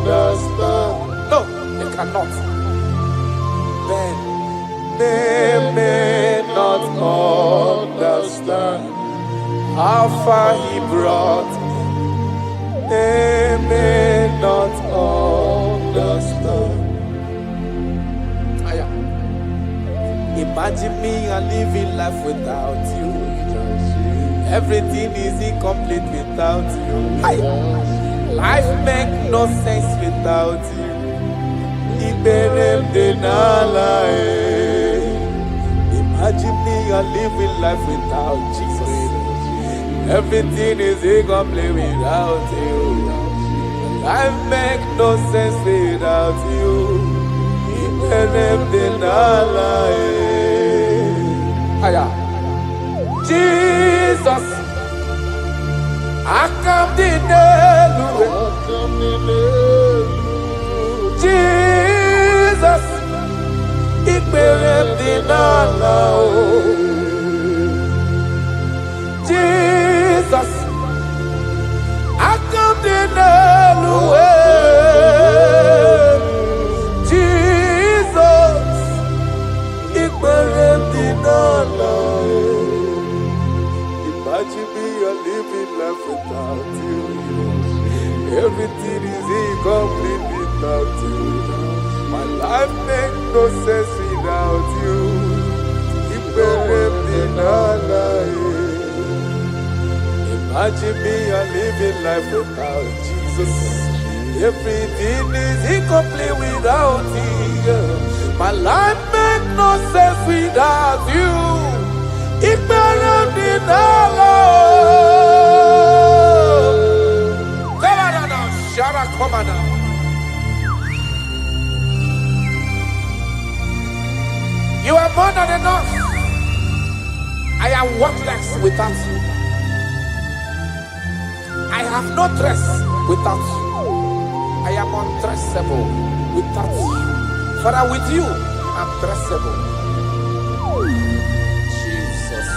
[SPEAKER 7] understand. No, they cannot. Then they may not understand how far he brought me. They may not understand. Imagine me and living life without you. Everything is incomplete without you. Life makes no sense without you. Imagine me and living life without Jesus. Everything is incomplete without you. Life makes no sense without you. Jesus, I come to Jesus, it believed in Allah. Jesus, I come to Jesus, it believed in Allah. Imagine me a living life without you. Everything is incomplete without you. My life makes no sense without you. Imagine me a living life without Jesus. Everything is incomplete without you. My life makes no sense without you. Ignorant in Allah. Come on now, Shara, come on now. You are more than enough. I am worthless without you. I have no dress without you. I am undressable without you. Father, with you, I'm dressable. Jesus.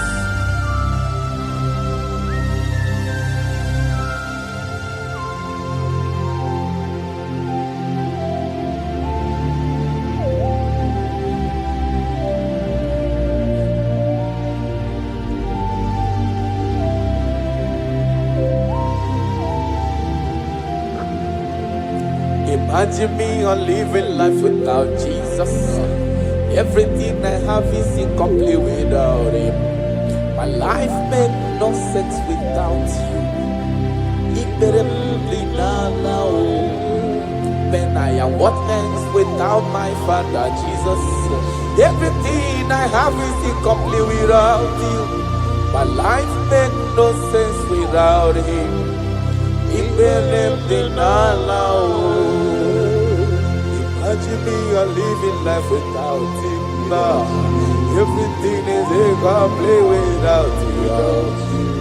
[SPEAKER 7] Imagine me on living life without Jesus. Everything I have is incomplete without Him. My life makes no sense without you. Then I am worthless without my Father Jesus. Everything I have is incomplete without you. My life makes no sense without Him. Imagine me a living life without Him now. Everything is incomplete without you.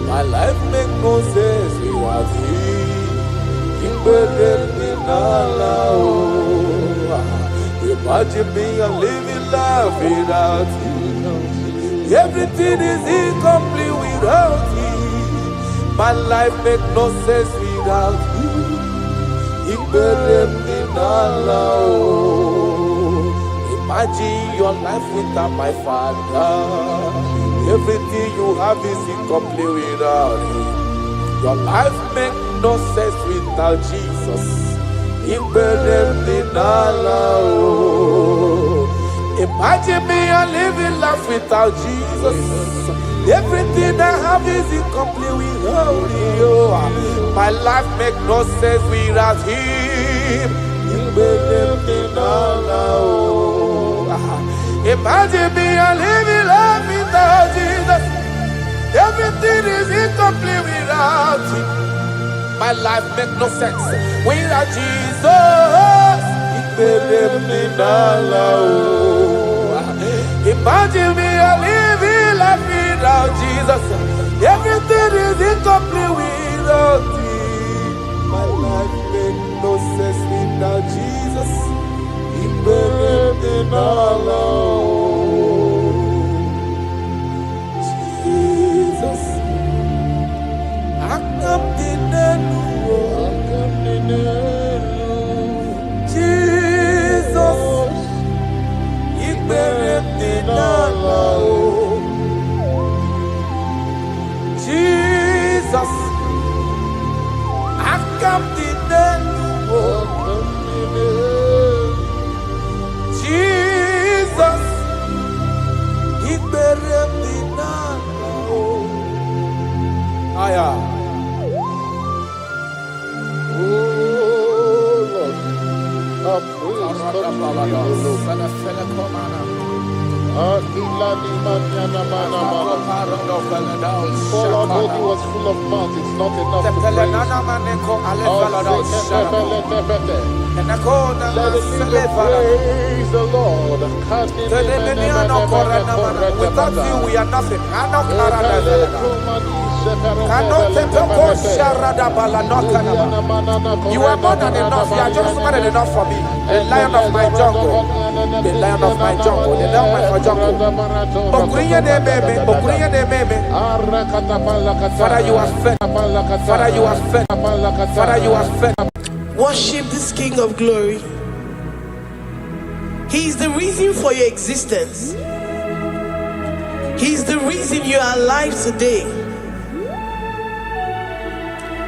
[SPEAKER 7] My life makes no sense without Him. Imagine me a living life without you. Everything is incomplete without you. My life makes no sense without you. Imagine your life without my Father. Everything you have is incomplete without Him. Your life makes no sense without Jesus. Imagine me a living life without Jesus. Everything I have is incomplete without you. My life makes no sense without Him. Imagine me a living life without Jesus. Everything is incomplete without Him. My life makes no sense without Jesus. Imagine me a living life without Jesus. Everything is incomplete without Him. My life makes no sense without Jesus. Jesus, I come in Jesus, Jesus, I come Jesus, Aya.
[SPEAKER 5] For our body was full of mouth, it's not enough to praise. Let the people praise the Lord.
[SPEAKER 7] Without you, we are nothing. You are more than enough. You are just more than enough for me. The lion of my jungle. The lion of my jungle. The lion of my jungle. Father, you are fed. Father, you are fed. Father, you are fed.
[SPEAKER 3] Worship this King of glory. He is the reason for your existence. He is the reason you are alive today.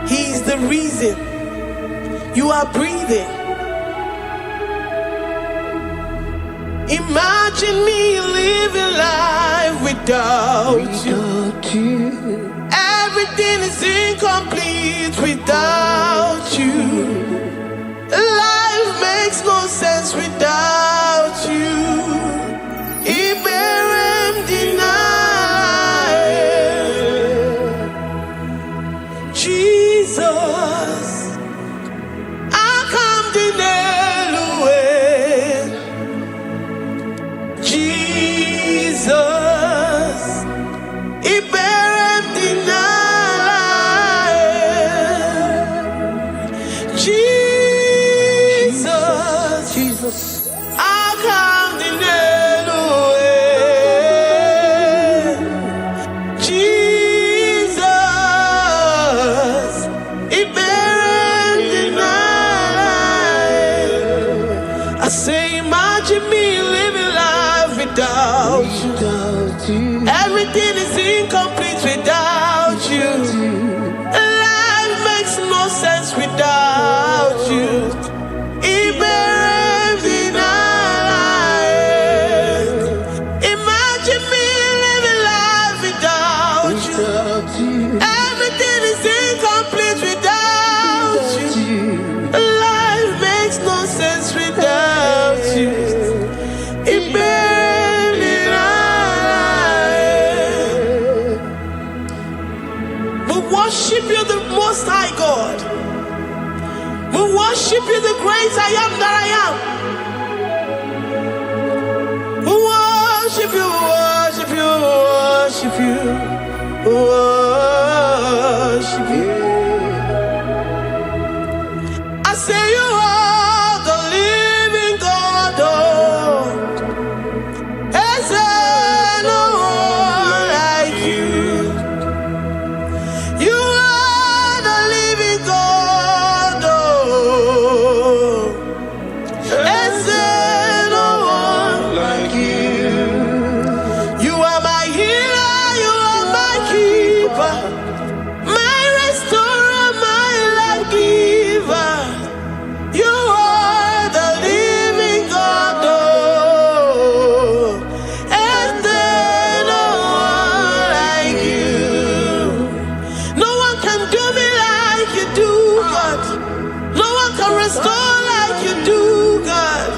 [SPEAKER 3] He is the reason you are breathing. Imagine me living life without you. Everything is incomplete without you. Life makes no sense without you. Iberem deny. Jesus, I come deny. Jesus, Iberem deny. Jesus, I come deny. Jesus, Iberem. Most High God. We worship you, the great I am that I am. We worship you, worship you, worship you, worship you. I say you are the living God. Is there no one like you? You are the living God. Is there no one like you? You are my healer, you are my keeper, my restorer, my life giver. You are the living God. Is there no one like you? No one can do me like you do, God. No one can restore like you do, God.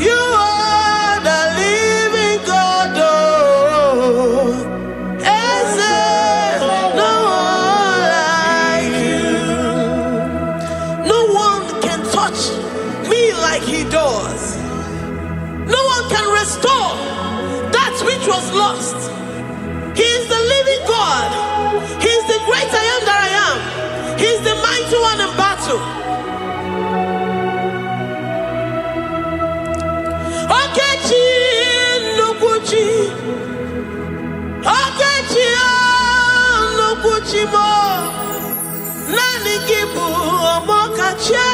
[SPEAKER 3] You are the living God. Is there no one like you? No one can touch me like he does. No one can restore that which was lost. He is the living God. He is the great I am that I am. He is the mighty one in battle. Okechi Nukuchi. Okechi Nukuchi mo. Nani kibu omokache.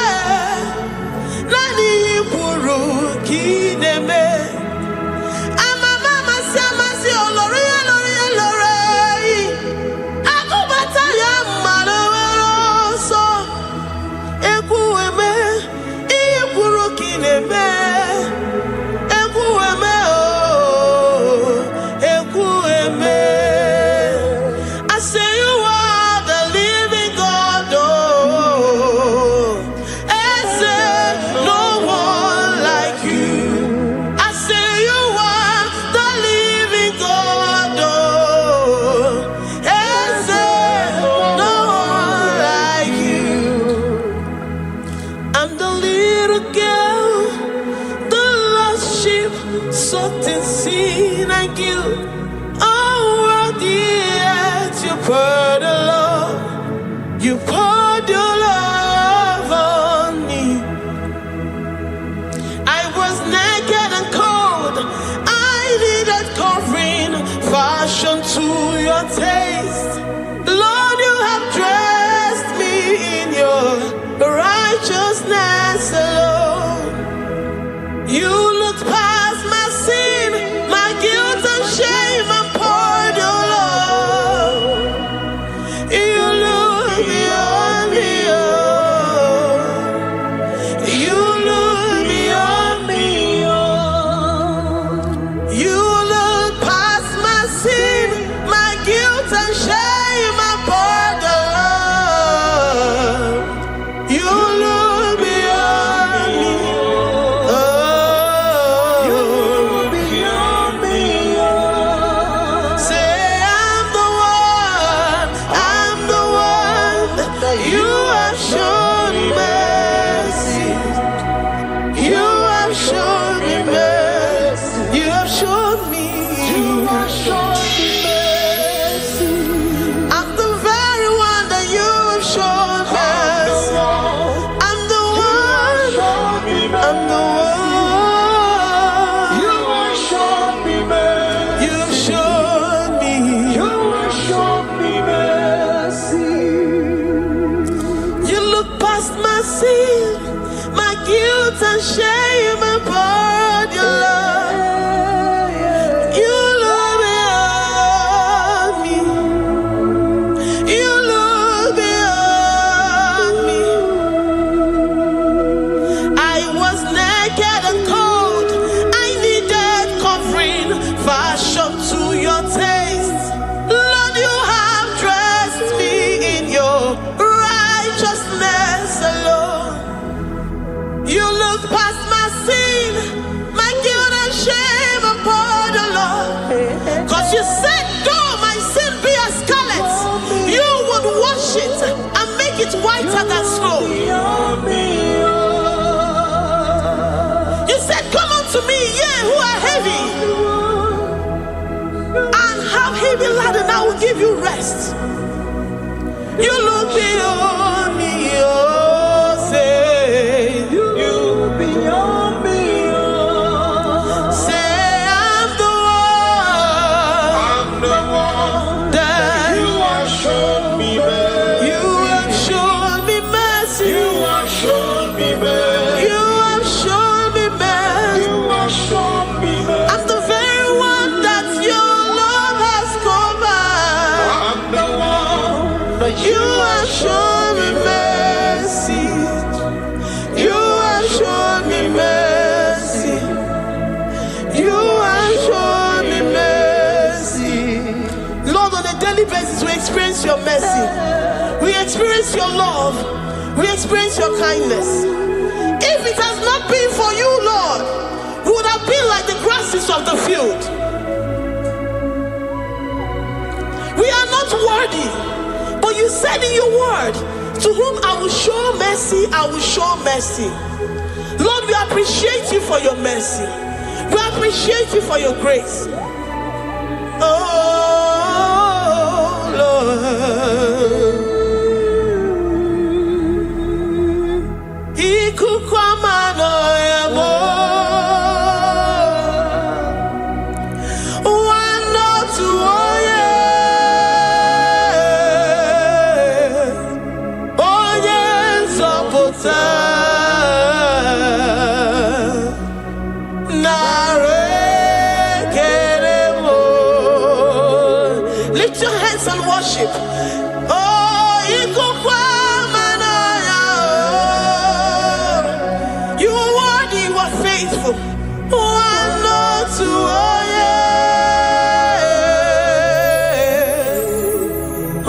[SPEAKER 3] Nani iburu kineme. Amama samasi olori olori olori. Akubata ya malowero so. Ekueme iburu kineme. Ekueme oh. Ekueme. I say you are the living God. Oh. Is there no one like you? I say you are the living God. Oh. Is there no one like you? I'm the little girl, the lost sheep, soaked in sin and guilt. Oh, worthy yet you poured a love. You poured your love on me. I was naked and cold. I needed covering, fashioned to your taste. Lord, you have dressed me in your righteousness alone. You looked past my sin, my guilt and shame, and poured your love. You look beyond me, oh. You look beyond me, oh. You look past my sin, my guilt and shame, and poured your love. You look beyond me, oh. You look beyond me, oh. Say I'm the one that you have shown mercy. You have shown me mercy. You have shown me. You have shown me mercy. I'm the very one that you have shown mercy. I'm the one. I'm the one. You have shown me mercy. You have shown me. You have shown me mercy. You look past my sin, my guilt and shame, and poured your love. You look beyond me. You look beyond me. I was naked and cold. I needed covering, fashioned to your taste. Lord, you have dressed me in your righteousness alone. You look past my sin,
[SPEAKER 8] it whiter than snow. You said, come unto me, ye who are heavy, and have heavy laden, I will give you rest. You look beyond me, oh, say, you look beyond me, oh. Say, I'm the one that you have shown me mercy. You have shown me mercy. You have shown me mercy. You have shown me mercy. You have shown me mercy. I'm the very one that your love has covered. I'm the one that you have shown me mercy. You have shown me mercy. You have shown me mercy. Lord, on a daily basis, we experience your mercy. We experience your love. We experience your kindness. If it has not been for you, Lord, we would have been like the grasses of the field. We are not worthy, but you said in your word, to whom I will show mercy, I will show mercy. Lord, we appreciate you for your mercy. We appreciate you for your grace. Oh, Lord. Lift your hands and worship. Oh, you are worthy, you are faithful.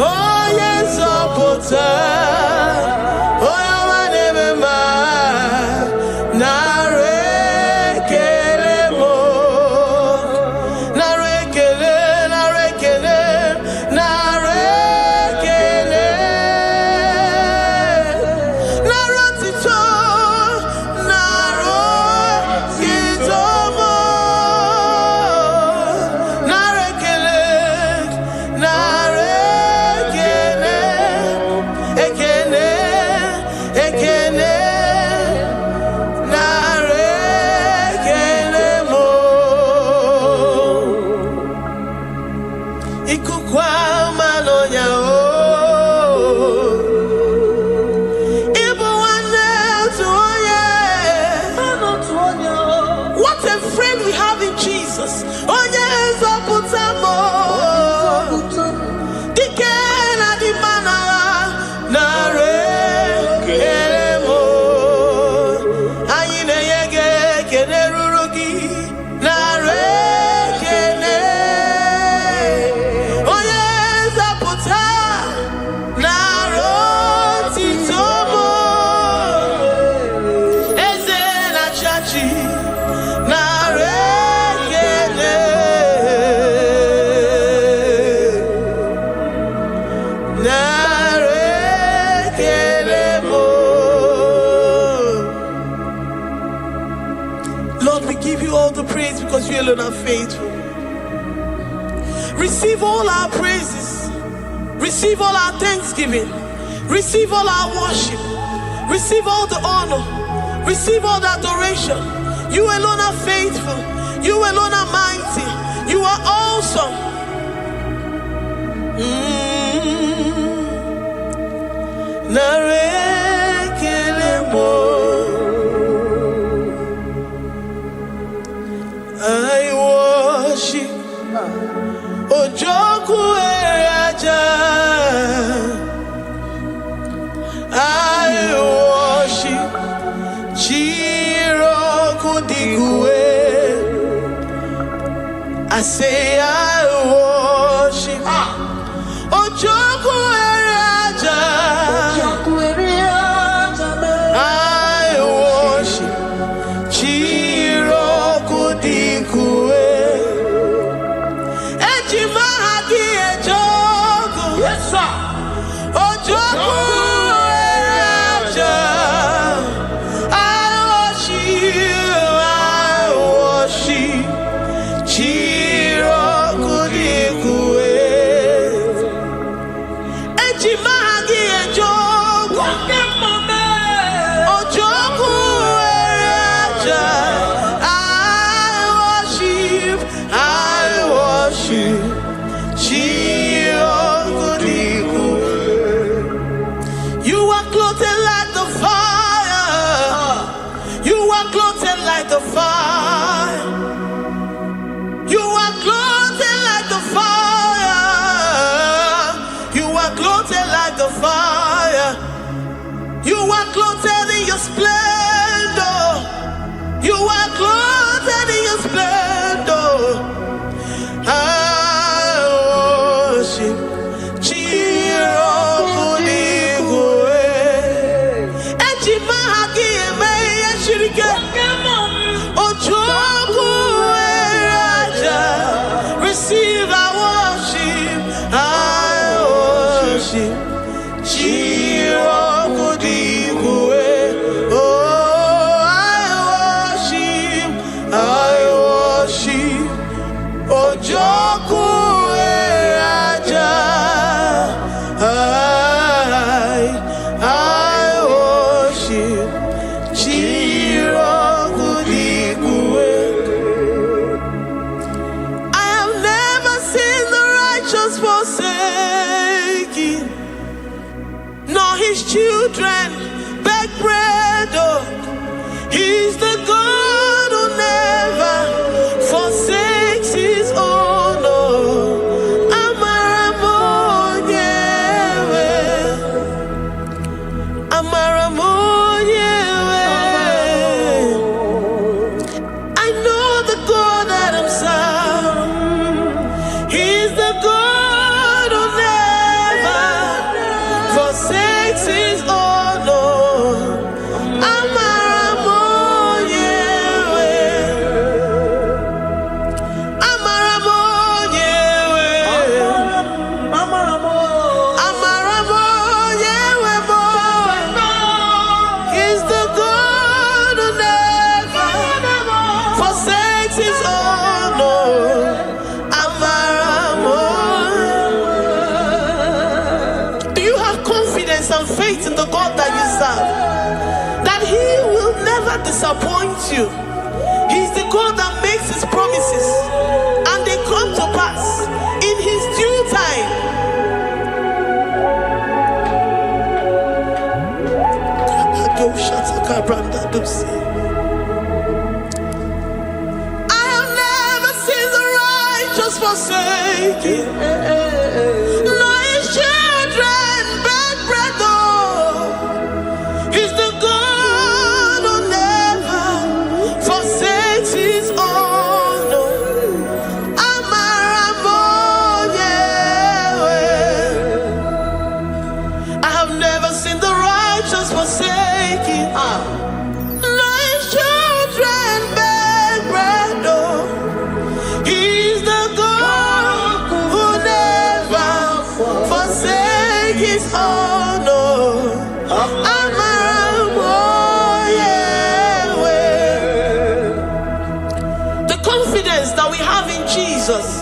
[SPEAKER 8] Oh, yes, What a friend we have in Jesus. Oh, yes, Lord, we give you all the praise because you alone are faithful. Receive all our praises. Receive all our thanksgiving. Receive all our worship. Receive all the honor. Receive all the adoration. You alone are faithful. You alone are mighty. You are awesome. I worship Ojoku Eraja. I worship Chiroku Digwe. I say I worship Ojoku Eraja. I worship Chiroku Digwe. Ejima Hadi Ejoku. Yes, sir. Ojoku his children beg bread. Oh, he's the God who never forsakes his own. Oh, Amaramonyewe, Amaramonyewe. I know the God that I'm serving. He's the God who never forsakes his own. Oh, Amaramonyewe, Amaramonyewe, Amaramonyewe, boy. He's the God who never forsakes his own. Oh, Amaramonyewe. Do you have confidence and faith in the God that you serve? That he will never disappoint you. He's the God that makes his promises and they come to pass in his due time. I have never seen the righteous forsaken, nor his children beg bread. Oh, he's the God who never forsakes his own. Oh, Amaramonyewe. I have never seen the righteous forsaken, nor his children beg bread. Oh, he's the God who never forsakes his own. Oh, Amaramonyewe. The confidence that we have in Jesus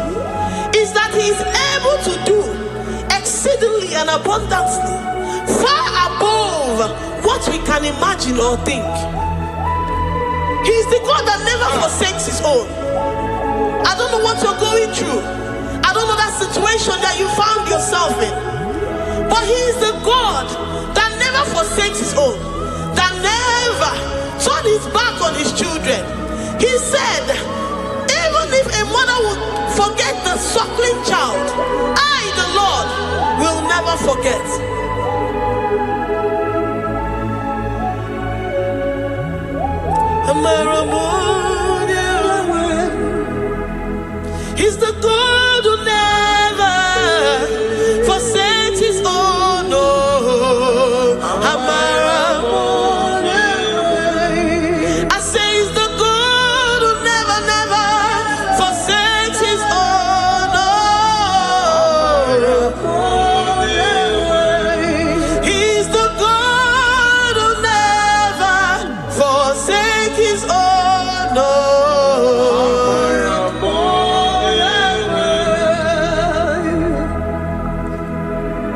[SPEAKER 8] is that he is able to do exceedingly and abundantly, far above what we can imagine or think. He is the God that never forsakes his own. I don't know what you're going through. I don't know that situation that you found yourself in. But he is the God that never forsakes his own, that never turned his back on his children. He said, even if a mother would forget the suckling child, I, the Lord, will never forget. He's the God who never forsakes his own. Oh, Amaramonyewe. I say he's the God who never, never forsakes his own. Oh, he's the God who never forsakes his own. Oh,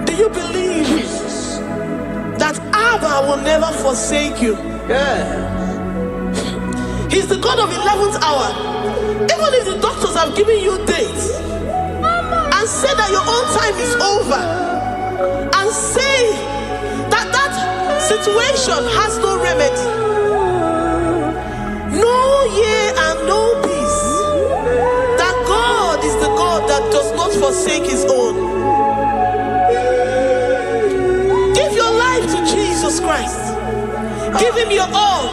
[SPEAKER 8] do you believe that Abba will never forsake you? He's the God of 11th hour. Even if the doctors have given you dates and said that your own time is over, and say that that situation has no remedy, no year and no peace, that God is the God that does not forsake his own. Give your life to Jesus Christ. Give him your all.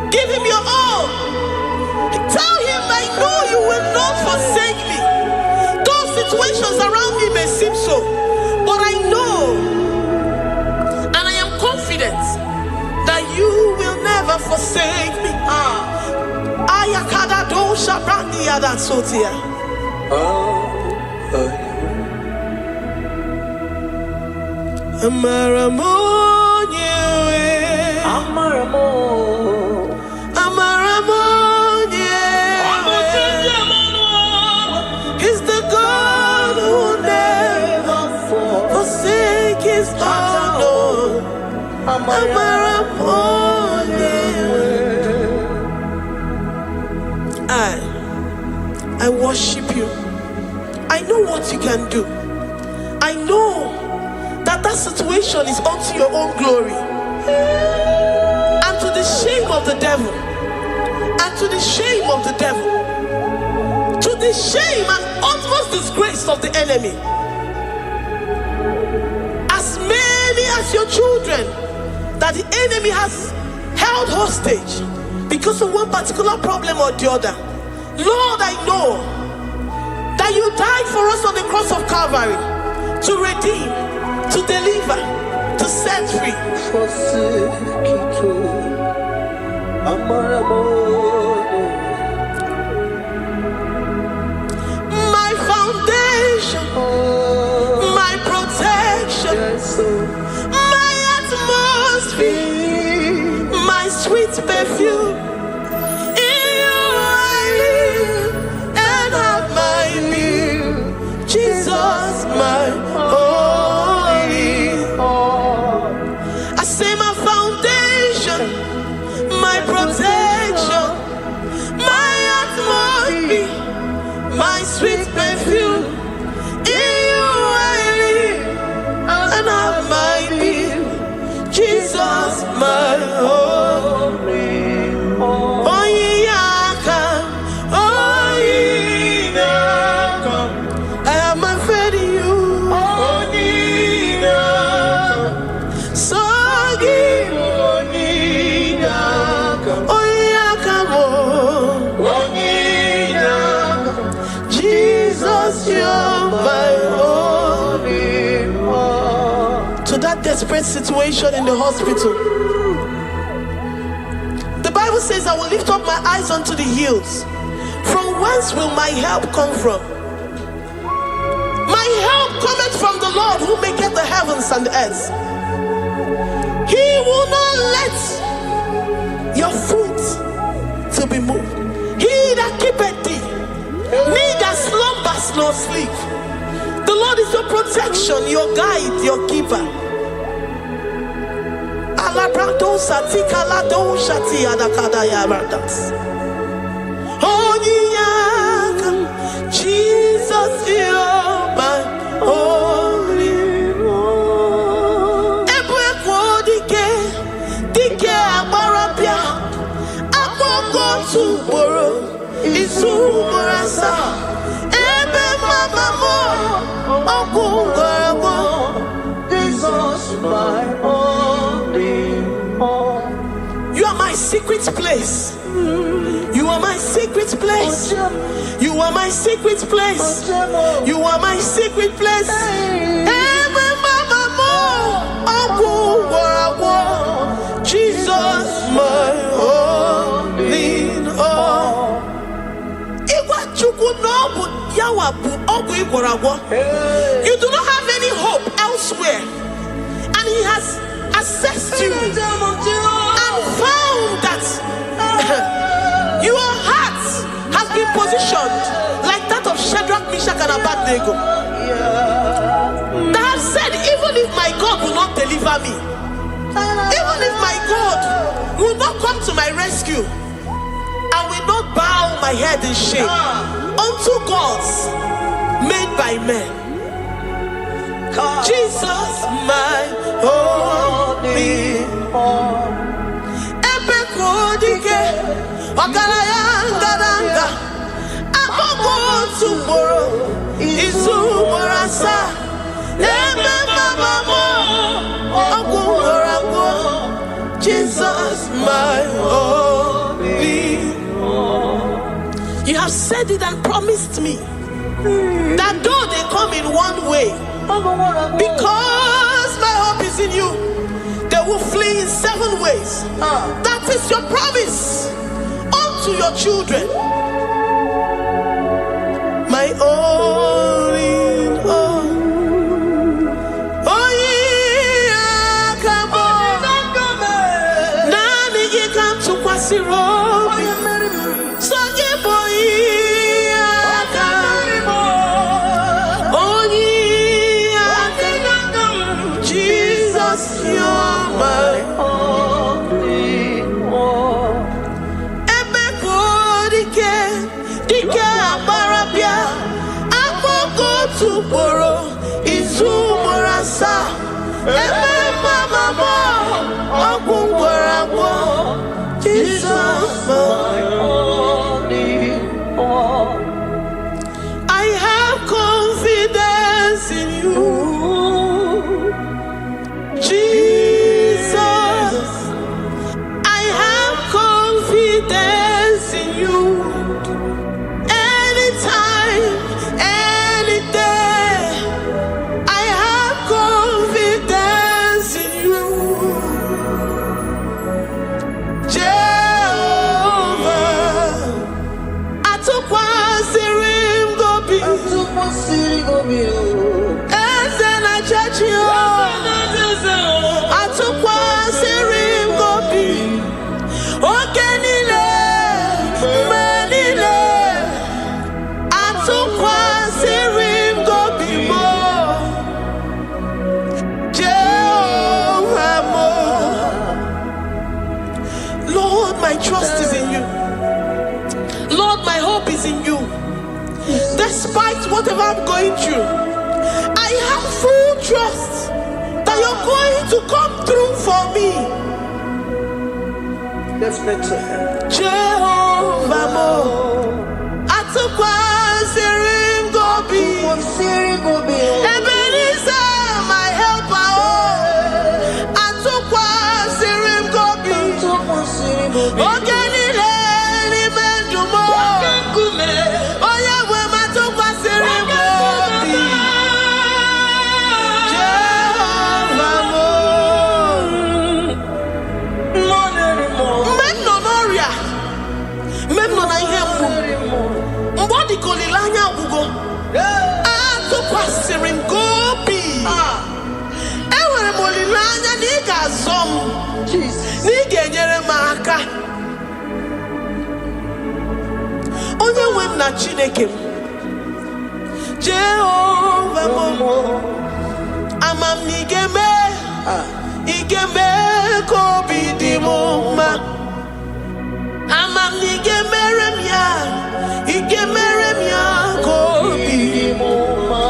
[SPEAKER 8] Give him your all. Tell him, I know you will not forsake me. Those situations around me may seem so, but I know and I am confident that you will never forsake me. Ayakada dosha brandi yada sotia. Amaramonyewe, Amaramonyewe. He's the God who never forsakes his own. Amaramonyewe. I worship you. I know what you can do. I know that that situation is unto your own glory and to the shame of the devil, and to the shame of the devil, to the shame and utmost disgrace of the enemy. As many as your children that the enemy has held hostage because of one particular problem or the other, Lord, I know that you died for us on the cross of Calvary to redeem, to deliver, to set free. My foundation, my protection, my atmosphere, my sweet perfume. In you I live and have my being. Jesus, my holy. I say my foundation, my protection, my atmosphere, my sweet perfume. In you I live and have my being. Jesus, my holy. Oh, yeah, come. Oh, yeah, come. I have my faith in you. Oh, yeah, so give. Oh, yeah, come. Oh, yeah, Jesus, you're my holy. To that desperate situation in the hospital, the Bible says, I will lift up my eyes unto the hills. From whence will my help come from? My help cometh from the Lord who maketh the heavens and the earth. He will not let your foot to be moved. He that keepeth thee, neither slumbers nor sleep. The Lord is your protection, your guide, your keeper. Jesus, you're my holy one. Dike abarabia, akoko tuboro, isumurasa. Ebe mama mo, okungorabo. Jesus, my holy one. You are my secret place. You are my secret place. You are my secret place. You are my secret place. Jesus, my holy one. You do not have any hope elsewhere, and He has assessed you and found that your heart has been positioned like that of Shadrach, Meshach, and Abednego. That have said, even if my God will not deliver me, even if my God will not come to my rescue, I will not bow my head in shame unto gods made by men. Jesus, my holy one. Ebekodike, Ogalayanga, Aboko tomorrow, Izumorasa, Ebe Mama, Okumorako. Jesus, my holy one. You have said it and promised me that though they come in one way, because my hope is in you, they will flee in 7 ways. That is your promise unto your children. My only one. Oh yeah, come on. Nani ye come to Kwasiro. So ye boy. whatever I'm going through, I have full trust that you're going to come through for me.
[SPEAKER 3] Let's make to him.
[SPEAKER 8] Jehovah Mo, Atukwasirim Gobi, Ebenezer, my helper. Atukwasirim Gobi, Ogenile ni Mendumo, Oyewe Matukwasirim Gobi, Jehovah Mo. Mbodi kolilanya gugo atukwasirim gobi enwere m olileanya na ị ga-azọ m na ị ga-enyere m aka. Onye nwe m na Chineke m, Jehova m, ama m na ị ga-eme ka obi dị m mma. Ama m na ị ga-emere m ya, ị ga-emere m ya ka obi dị m mma.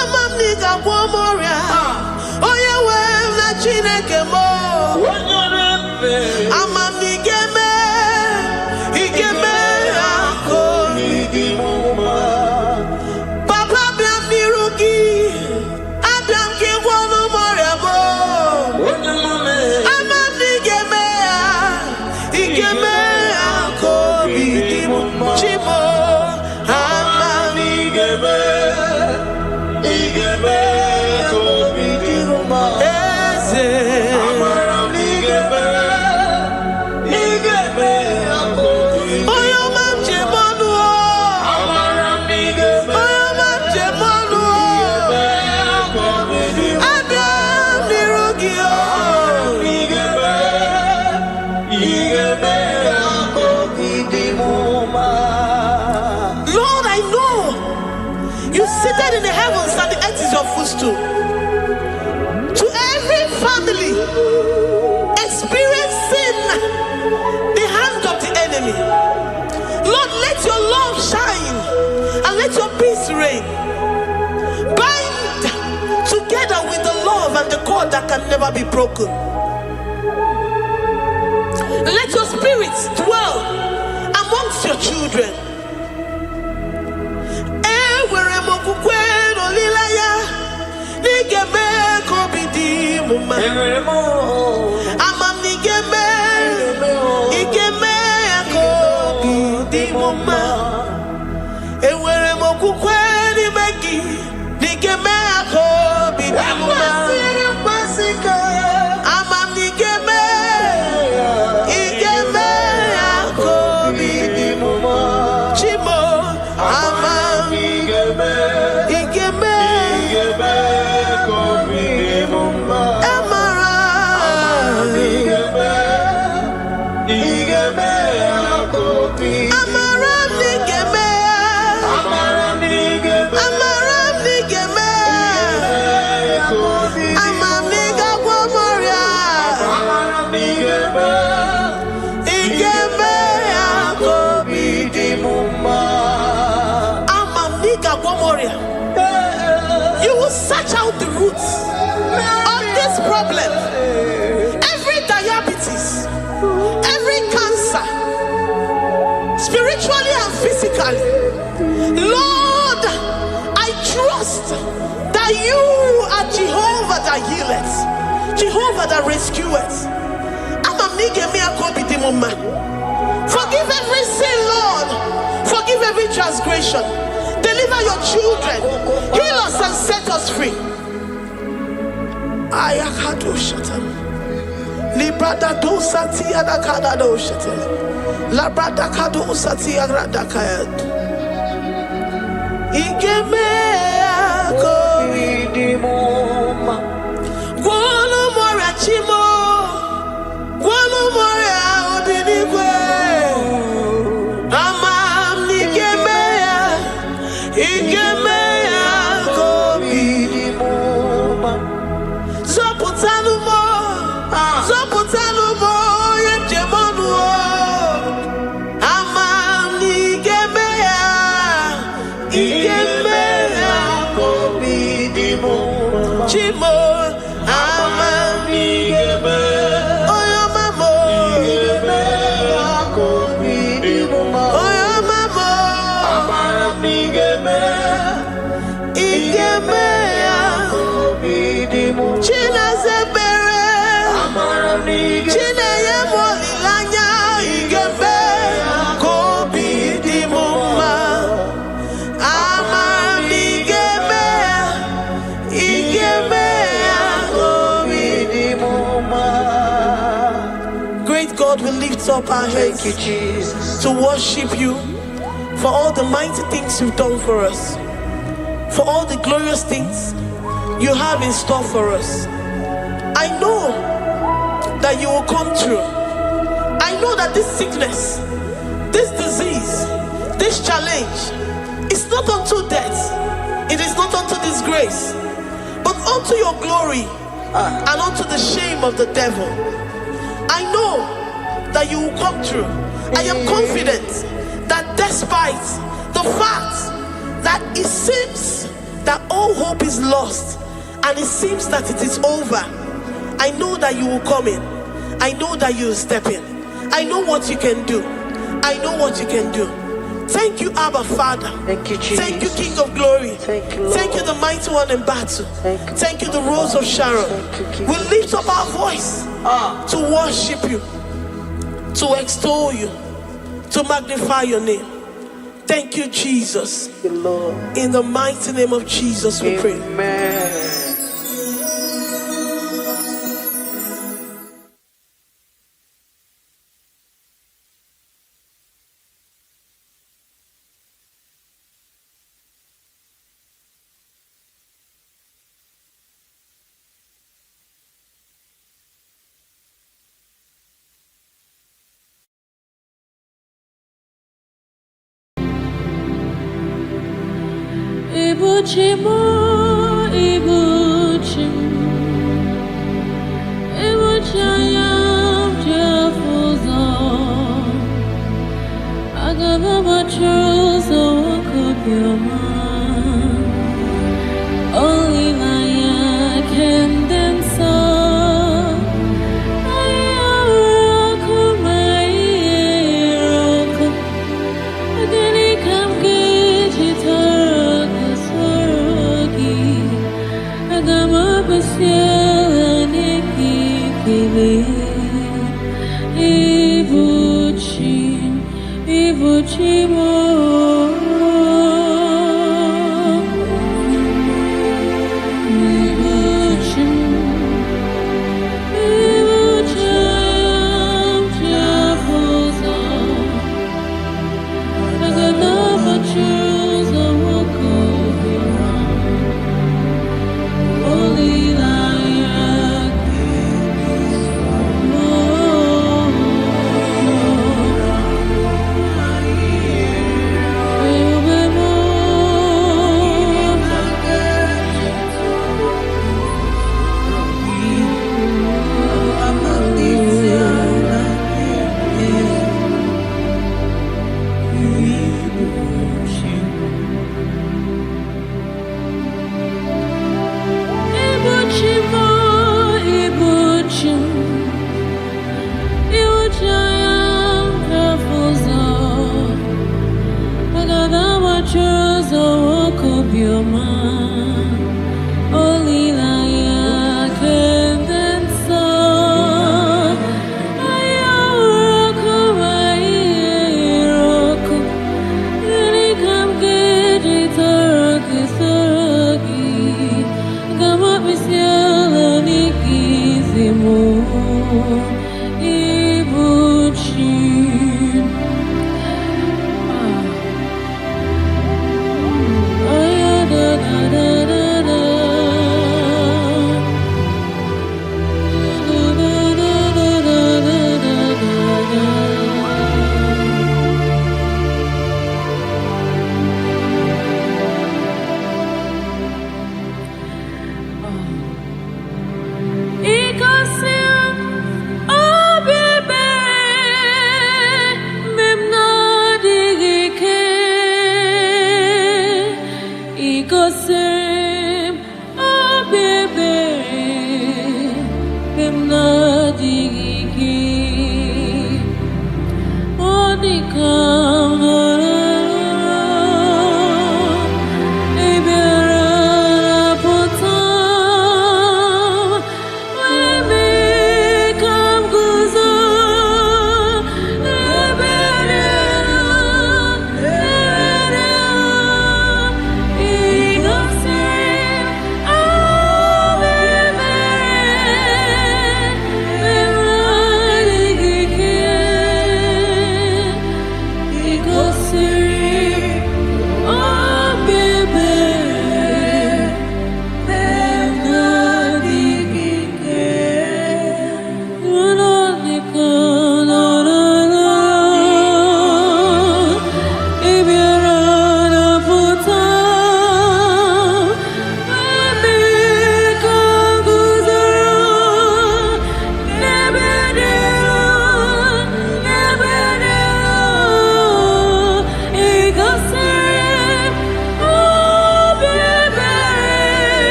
[SPEAKER 8] Ama m na ị ga-agwọ m ọrịa, onye nwe m na Chineke m. Ama m na ị ga-eme ya ka obi dị m mma. Papa, abịa m n'iru gị, abịa m ka ị gwọọ m ọrịa m. Ama m na ị ga-eme ya, ị ga-eme ya ka obi dị m mma. Chimo, ama m na ị ga-eme ka obi dị m mma. Eze, amara m na ị ga-eme ya ka obi dị m mma. Onye ọma m ji eme ọnụ, amara m na ị ga-eme, onye ọma m ji eme ọnụ, abịa m n'iru gị, ị ga-eme ya ka obi dị m mma. Lord, I know you seated in the heavens and the earth is your footstool. To every family experiencing the hand of the enemy, Lord, let your love shine and let your peace reign. Bind together with the love and the cord that can never be broken. Let your spirit dwell amongst your children. Enwere m okwukwe n'olileanya na ị ga-eme ka obi dị m mma. Ama m na ị ga-eme ya ka obi dị m mma. Enwere m okwukwe n'ime gị na ị ga-eme ya ka obi dị m mma. Ama m na ị ga-eme ya ka obi dị m mma. Chimo, ama m ị ga-eme ka obi dị m mma. Amara m na ị ga-eme ya ka obi dị m mma. Amara m na ị ga-eme ya, amara m na ị ga-eme ya ka obi dị m mma. Ama m na ị ga-agwọ m ọrịa, ị ga-eme ya ka obi dị m mma. Ama m na ị ga-agwọ m ọrịa. You will search out the roots of this problem. Every diabetes, every cancer, spiritually and physically. Lord, I trust that you are Jehovah that healeth, Jehovah that rescueth. Forgive every sin, Lord. Forgive every transgression. Deliver your children. Heal us and set us free. Ayakado shatam. Librada do sati adakada do shatam. Labrada kado sati agradakayad. Igeme akoridimoma. Gwolo morachimo. Gwolo mora odinigwe. Amam nigeme ya. Igeme akoridimoma. Zoputanumo. Zoputanumo yemjemonu. Amam nigeme ya. Igeme Lord, we lift up our hands to worship you for all the mighty things you've done for us, for all the glorious things you have in store for us. I know that you will come through. I know that this sickness, this disease, this challenge is not unto death, it is not unto disgrace, but unto your glory and unto the shame of the devil. I know that you will come through. I am confident that despite the fact that it seems that all hope is lost and it seems that it is over, I know that you will come in. I know that you will step in. I know what you can do. I know what you can do. Thank you, Abba Father.
[SPEAKER 9] Thank you, Jesus.
[SPEAKER 8] Thank you, King of Glory.
[SPEAKER 9] Thank you, Lord.
[SPEAKER 8] Thank you, the mighty one in battle. Thank you, the Rose of Sharon. We lift up our voice to worship you, to extol you, to magnify your name. Thank you, Jesus.
[SPEAKER 9] Thank you, Lord.
[SPEAKER 8] In the mighty name of Jesus, we pray.
[SPEAKER 9] Amen.
[SPEAKER 10] Ibuchimo, Ibuchim, Ibuchayam, Jefuzo, Agavabachuzo, Wakopyoma, Only Maya can dance.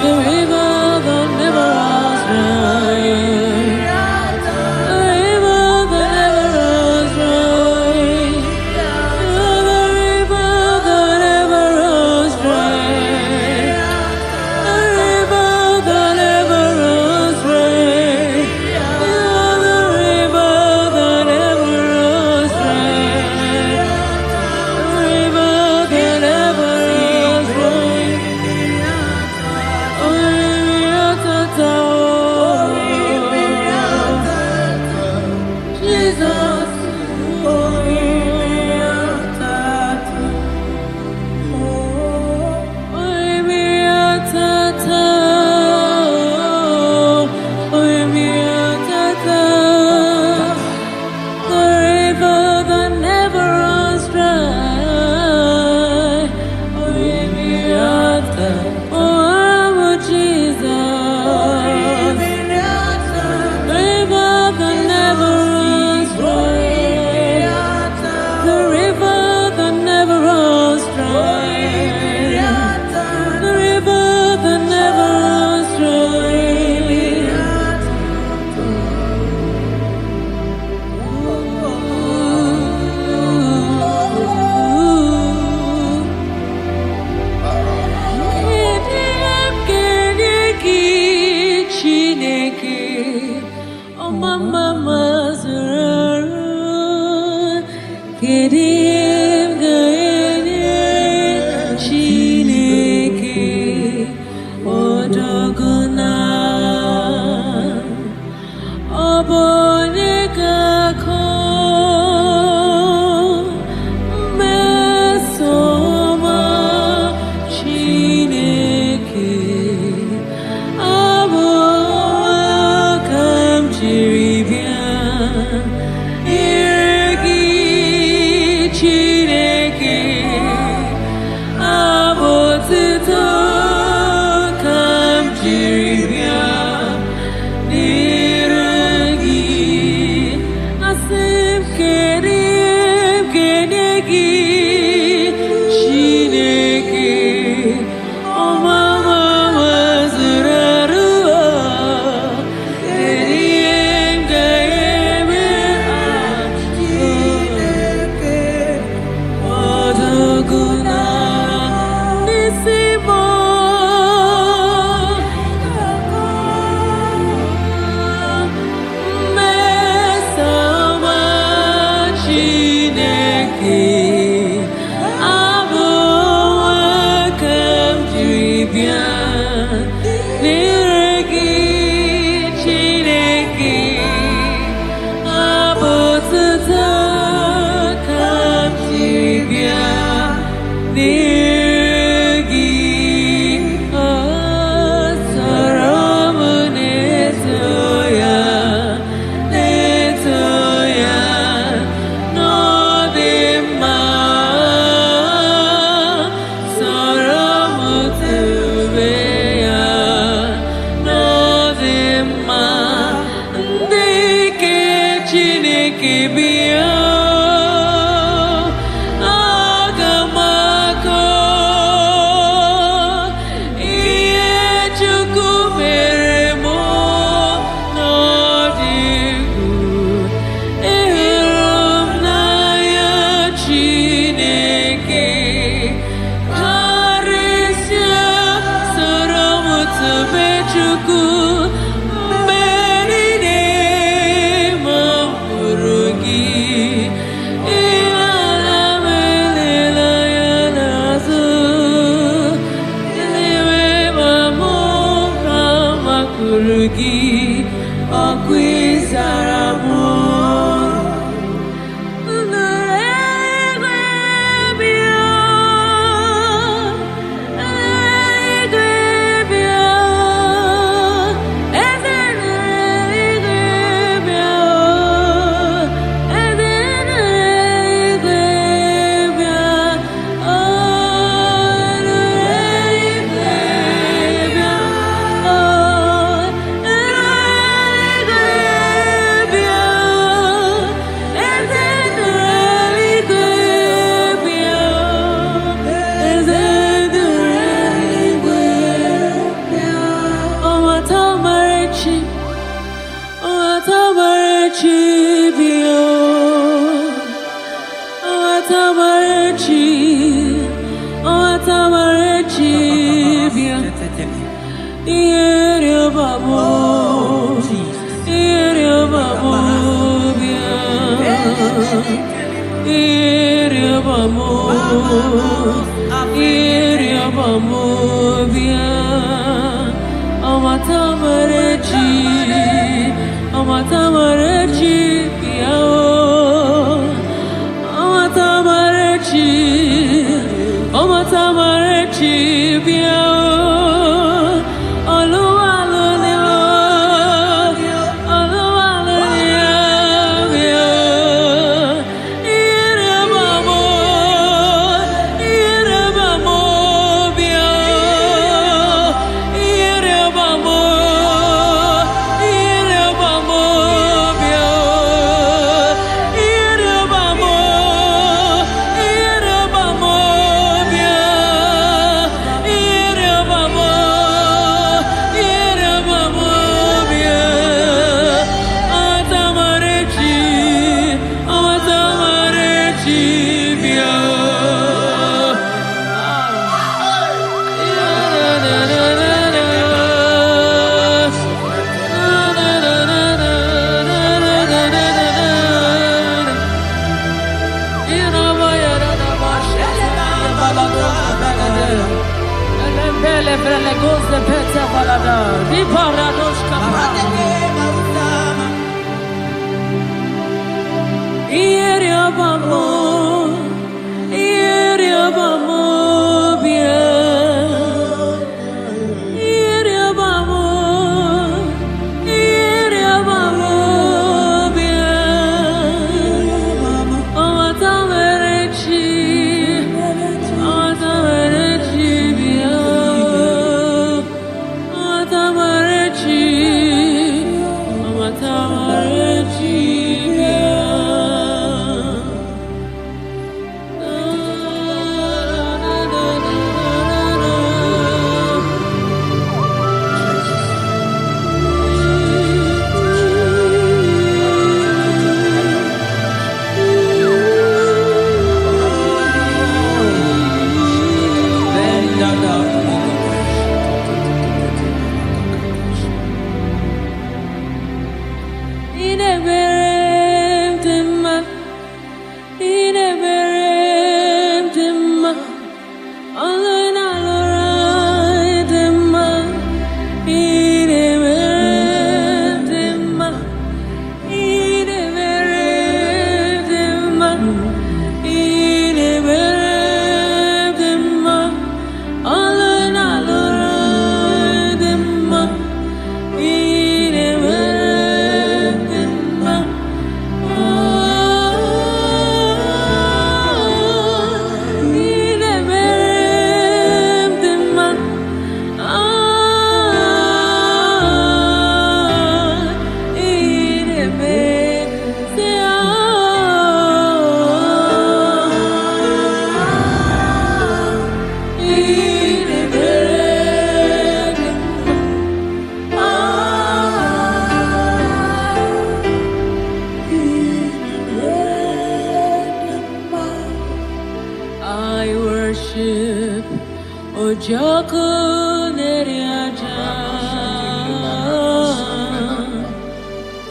[SPEAKER 10] The river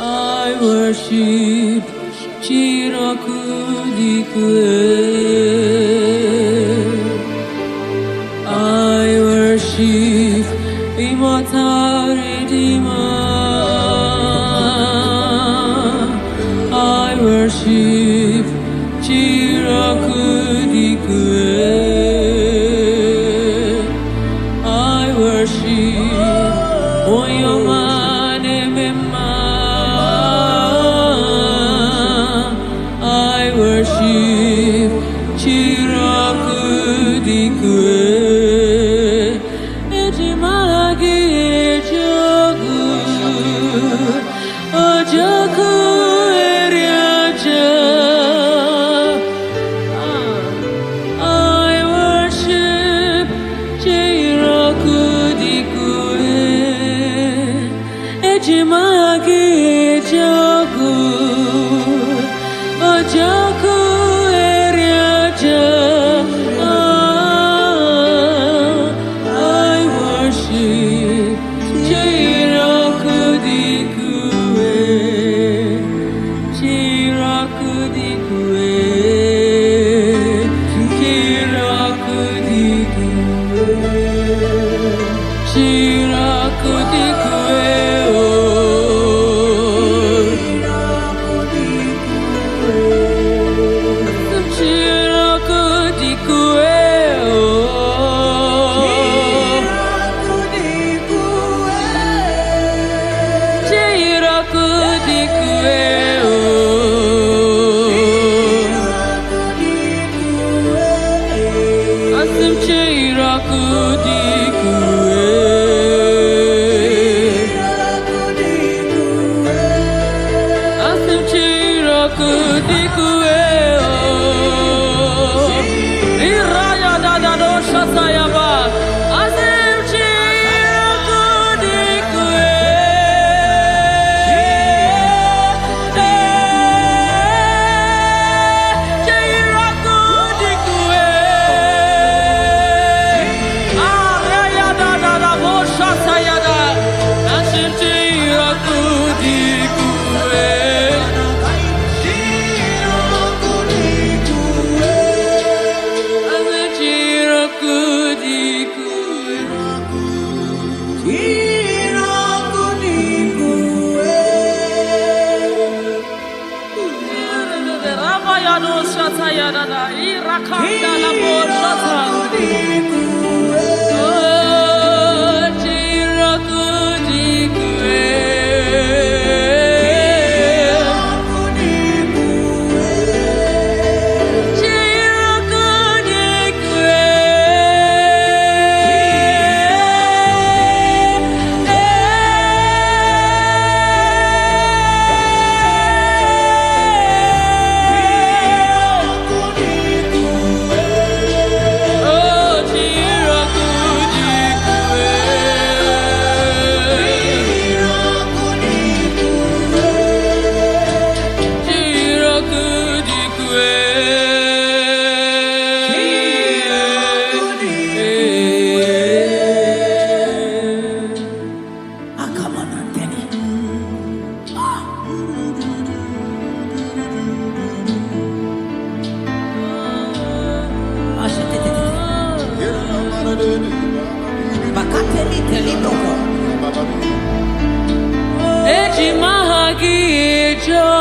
[SPEAKER 10] I worship Chirakudikwe. I worship Immortal Redeemer. I worship Chirakudikwe. I worship Oyomane Mema. I worship Chirakudikwe. Ejimagi Ejogu Ojoku Eriaja. I worship Chirakudikwe. Ejimagi Ejogu Ojoku Eriaja. rakanda la boshata. Eji mahagi jo